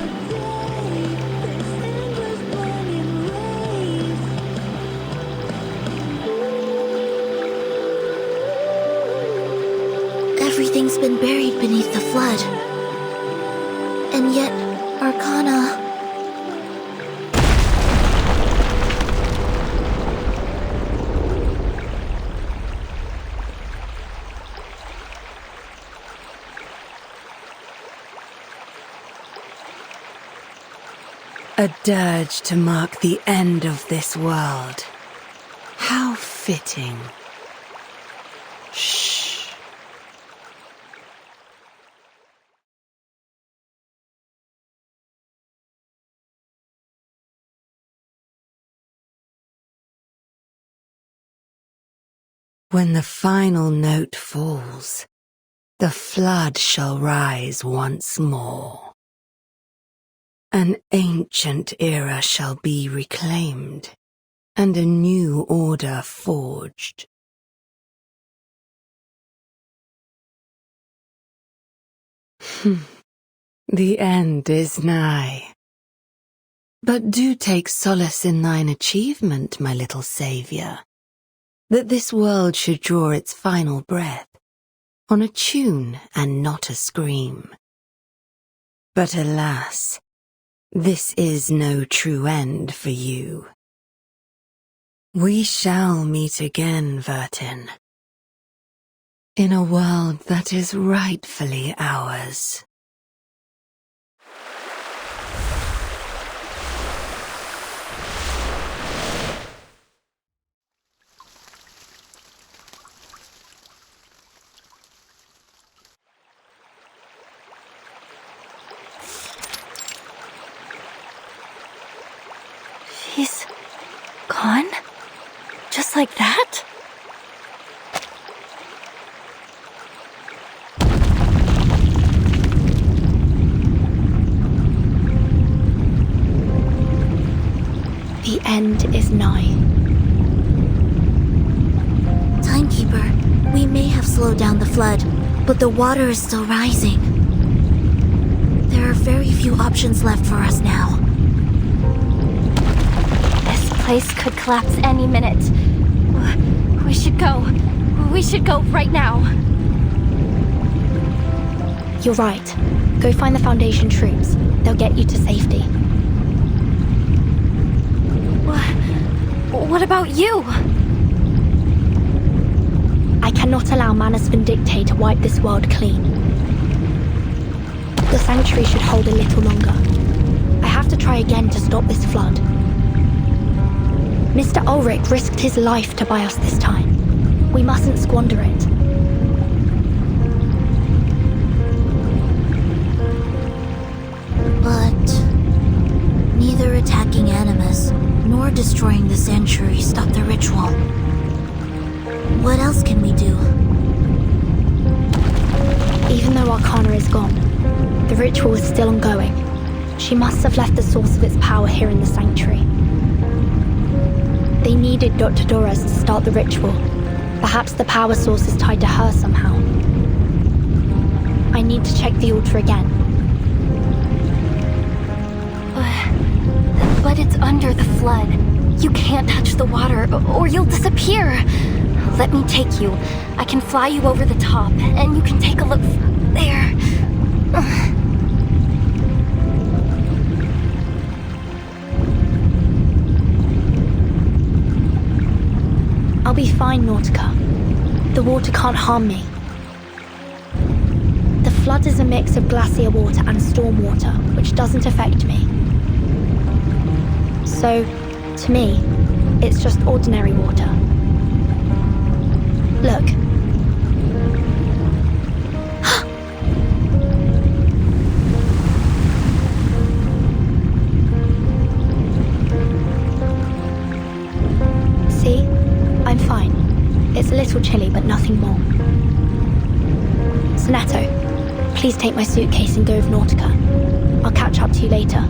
Everything's been buried beneath the flood. And yet, Arcana... A dirge to mark the end of this world. How fitting. Shh. When the final note falls, the flood shall rise once more. An ancient era shall be reclaimed, and a new order forged. The end is nigh. But do take solace in thine achievement, my little saviour, that this world should draw its final breath on a tune and not a scream. But alas, this is no true end for you. We shall meet again, Vertin, in a world that is rightfully ours. He's gone? Just like that? The end is nigh. Timekeeper, we may have slowed down the flood, but the water is still rising. There are very few options left for us now. This place could collapse any minute. We should go. We should go right now. You're right. Go find the Foundation troops. They'll get you to safety. What about you? I cannot allow Manus Vindictae to wipe this world clean. The Sanctuary should hold a little longer. I have to try again to stop this flood. Mr. Ulrich risked his life to buy us this time. We mustn't squander it. But neither attacking Animus nor destroying the sanctuary stopped the ritual. What else can we do? Even though Arcana is gone, the ritual is still ongoing. She must have left the source of its power here in the sanctuary. They needed Dr. Dorez to start the ritual. Perhaps the power source is tied to her somehow. I need to check the altar again. But it's under the flood. You can't touch the water, or you'll disappear. Let me take you. I can fly you over the top, and you can take a look there. I'll be fine, Nautica. The water can't harm me. The flood is a mix of glacier water and storm water, which doesn't affect me. So, to me, it's just ordinary water. Look. See? I'm fine. It's a little chilly, but nothing more. Sonato, please take my suitcase and go with Nautica. I'll catch up to you later.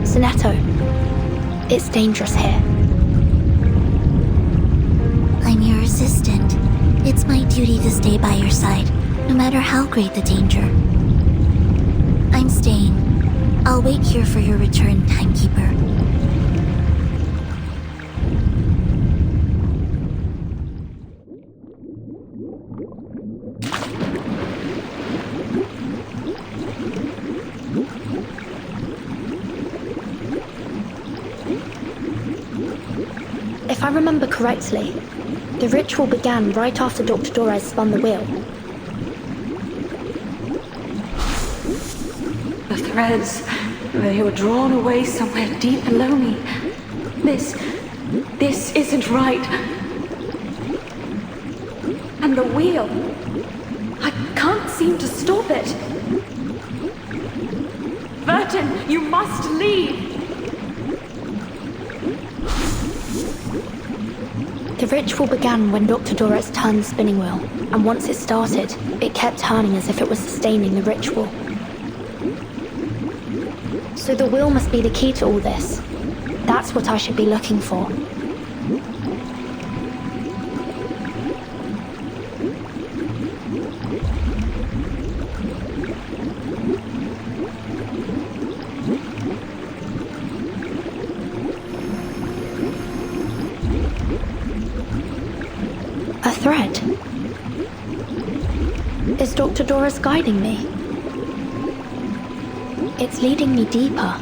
Sonato, it's dangerous here. I'm your assistant. It's my duty to stay by your side, no matter how great the danger. I'm staying. I'll wait here for your return, Timekeeper. If I remember correctly, the ritual began right after Dr. Dorez spun the wheel. The threads, they were drawn away somewhere deep below me. This isn't right. And the wheel, I can't seem to stop it. Burton, you must leave! The ritual began when Dr. Dorez turned the spinning wheel, and once it started, it kept turning as if it was sustaining the ritual. So the wheel must be the key to all this. That's what I should be looking for. A thread? Is Dr. Dorez guiding me? It's leading me deeper.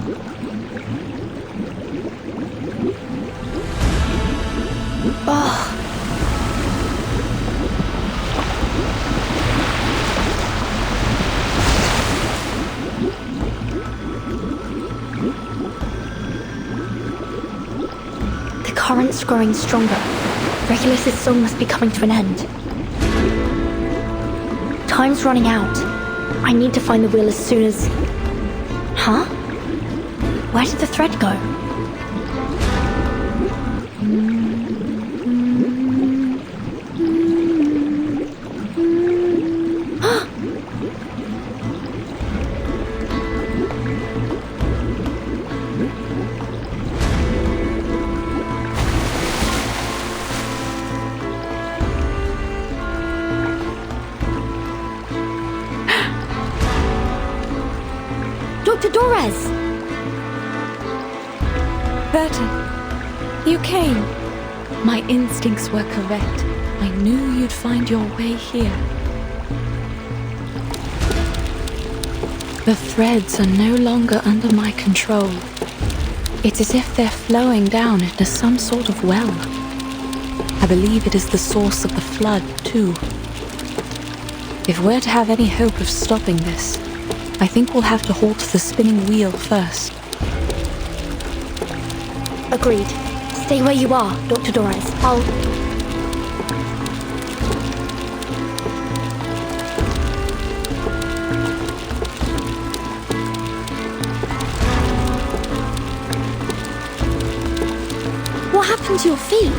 Oh. The current's growing stronger. Regulus's song must be coming to an end. Time's running out. I need to find the wheel as soon as... Huh? Where did the thread go? Dr. Dorez! Beatum, you came. My instincts were correct. I knew you'd find your way here. The threads are no longer under my control. It's as if they're flowing down into some sort of well. I believe it is the source of the flood, too. If we're to have any hope of stopping this, I think we'll have to halt the spinning wheel first. Agreed. Stay where you are, Dr. Dorez. What happened to your feet?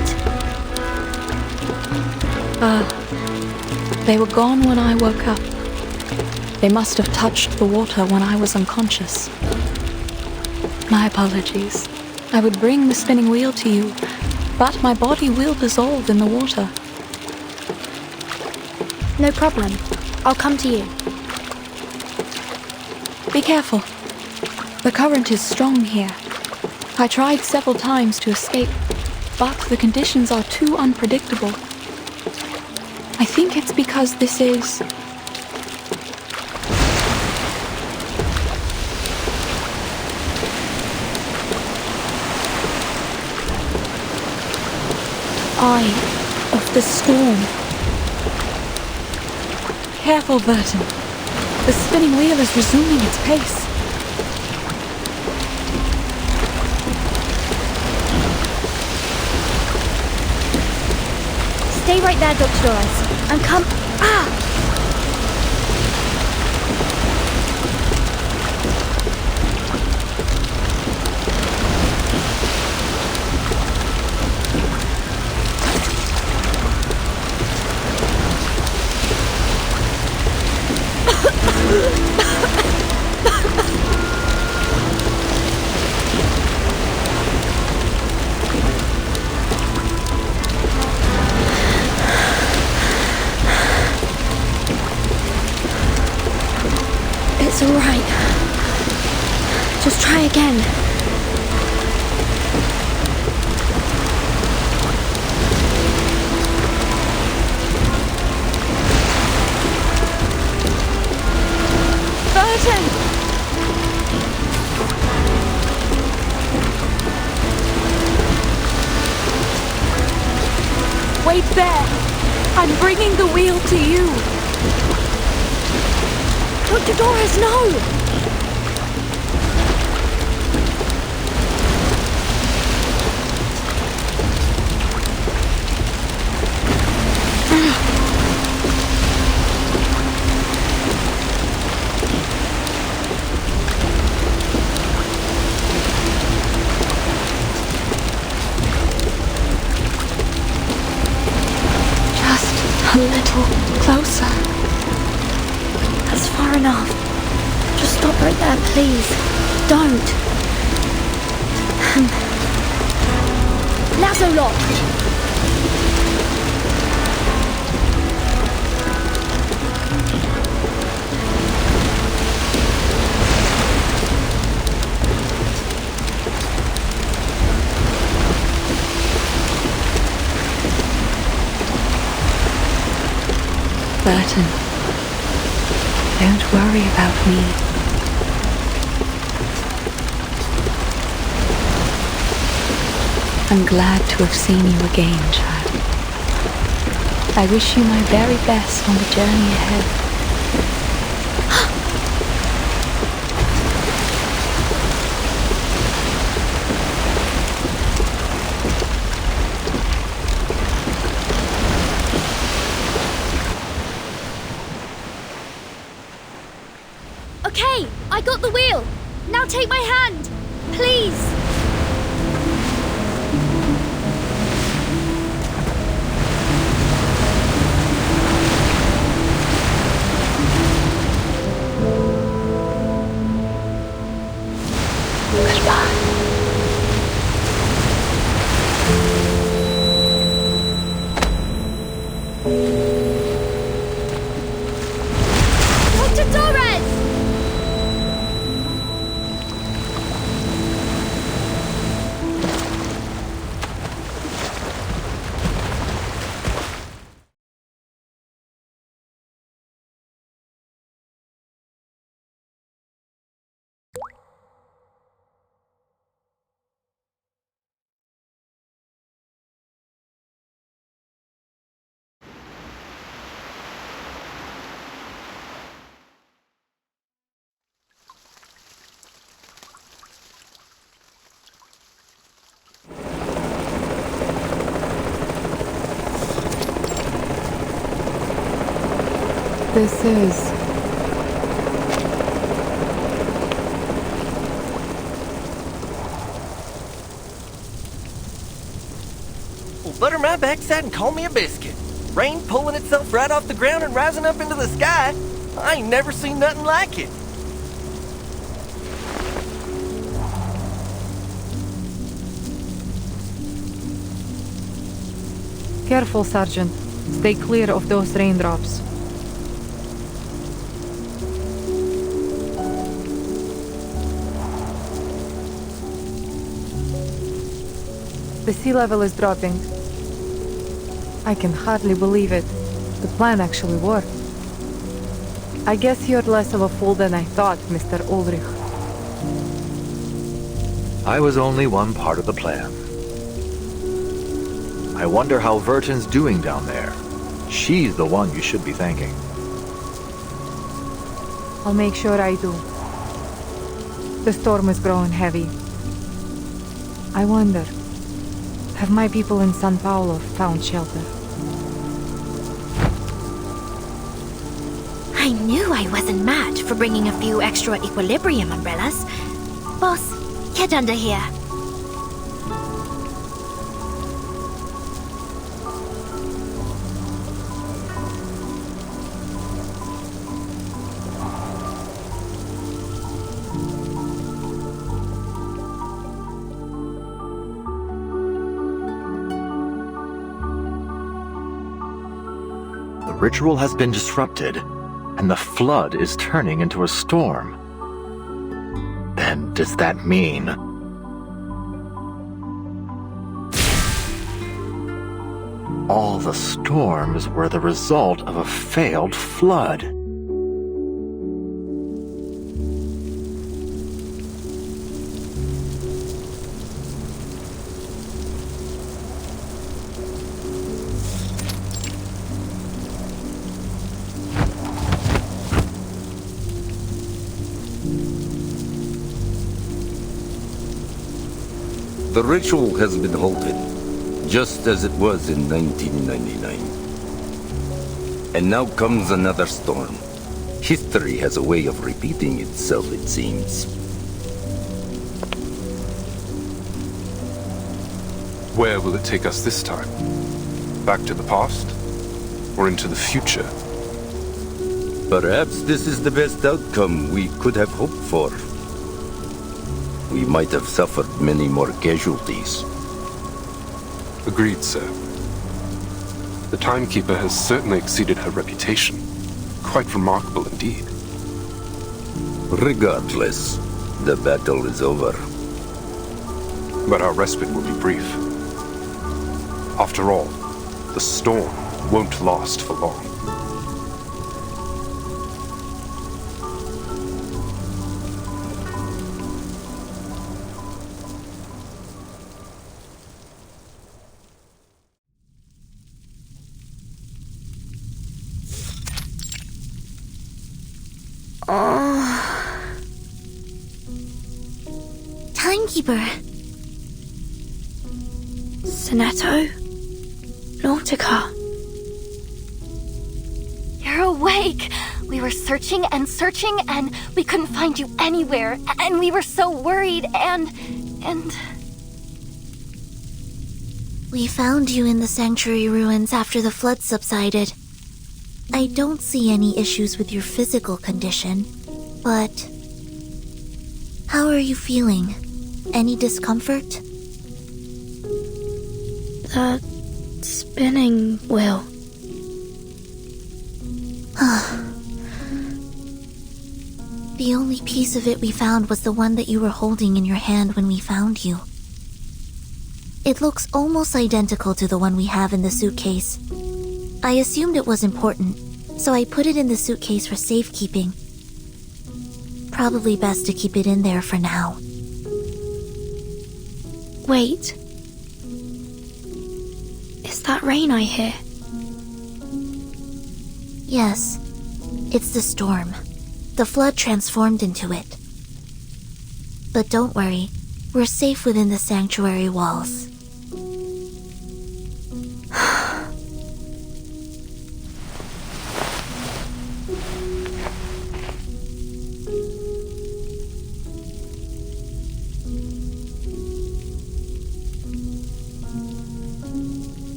They were gone when I woke up. They must have touched the water when I was unconscious. My apologies. I would bring the spinning wheel to you, but my body will dissolve in the water. No problem. I'll come to you. Be careful. The current is strong here. I tried several times to escape, but the conditions are too unpredictable. I think it's because this is... Eye of the storm. Careful, Burton. The spinning wheel is resuming its pace. Stay right there, Dr. Dorez. I'm come... Ah! It's all right. Just try again. Burton! Wait there! I'm bringing the wheel to you! Dr. Dorez, no! Just a little closer. That's far enough. Just stop right there, please. Don't. Lasso lock. Burton, don't worry about me. I'm glad to have seen you again, child. I wish you my very best on the journey ahead. Okay, I got the wheel. Now take my hand, please. Dr. Dorez! This is... Well, butter my backside and call me a biscuit. Rain pulling itself right off the ground and rising up into the sky. I ain't never seen nothing like it. Careful, Sergeant. Stay clear of those raindrops. The sea level is dropping. I can hardly believe it. The plan actually worked. I guess you're less of a fool than I thought, Mr. Ulrich. I was only one part of the plan. I wonder how Verton's doing down there. She's the one you should be thanking. I'll make sure I do. The storm is growing heavy. I wonder, have my people in San Paulo found shelter? I knew I wasn't mad for bringing a few extra equilibrium umbrellas. Boss, get under here. The ritual has been disrupted, and the flood is turning into a storm. Then does that mean... all the storms were the result of a failed flood? The ritual has been halted, just as it was in 1999. And now comes another storm. History has a way of repeating itself, it seems. Where will it take us this time? Back to the past? Or into the future? Perhaps this is the best outcome we could have hoped for. We might have suffered many more casualties. Agreed, sir. The Timekeeper has certainly exceeded her reputation. Quite remarkable indeed. Regardless, the battle is over. But our respite will be brief. After all, the storm won't last for long. Timekeeper. Sonetto? Nautica? You're awake! We were searching and searching, and we couldn't find you anywhere, and we were so worried, and... We found you in the sanctuary ruins after the flood subsided. I don't see any issues with your physical condition, but... how are you feeling? Any discomfort? The spinning wheel. The only piece of it we found was the one that you were holding in your hand when we found you. It looks almost identical to the one we have in the suitcase. I assumed it was important, so I put it in the suitcase for safekeeping. Probably best to keep it in there for now. Wait. Is that rain I hear? Yes. It's the storm. The flood transformed into it. But don't worry, we're safe within the sanctuary walls.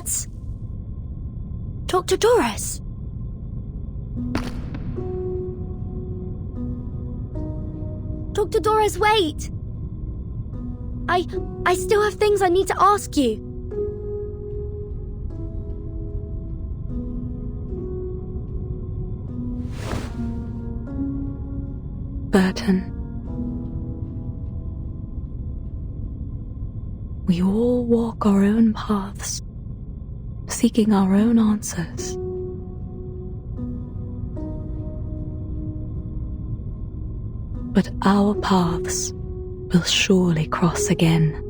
That's... Dr. Doris. Dr. Doris, wait! I still have things I need to ask you. Burton. We all walk our own paths, seeking our own answers. But our paths will surely cross again.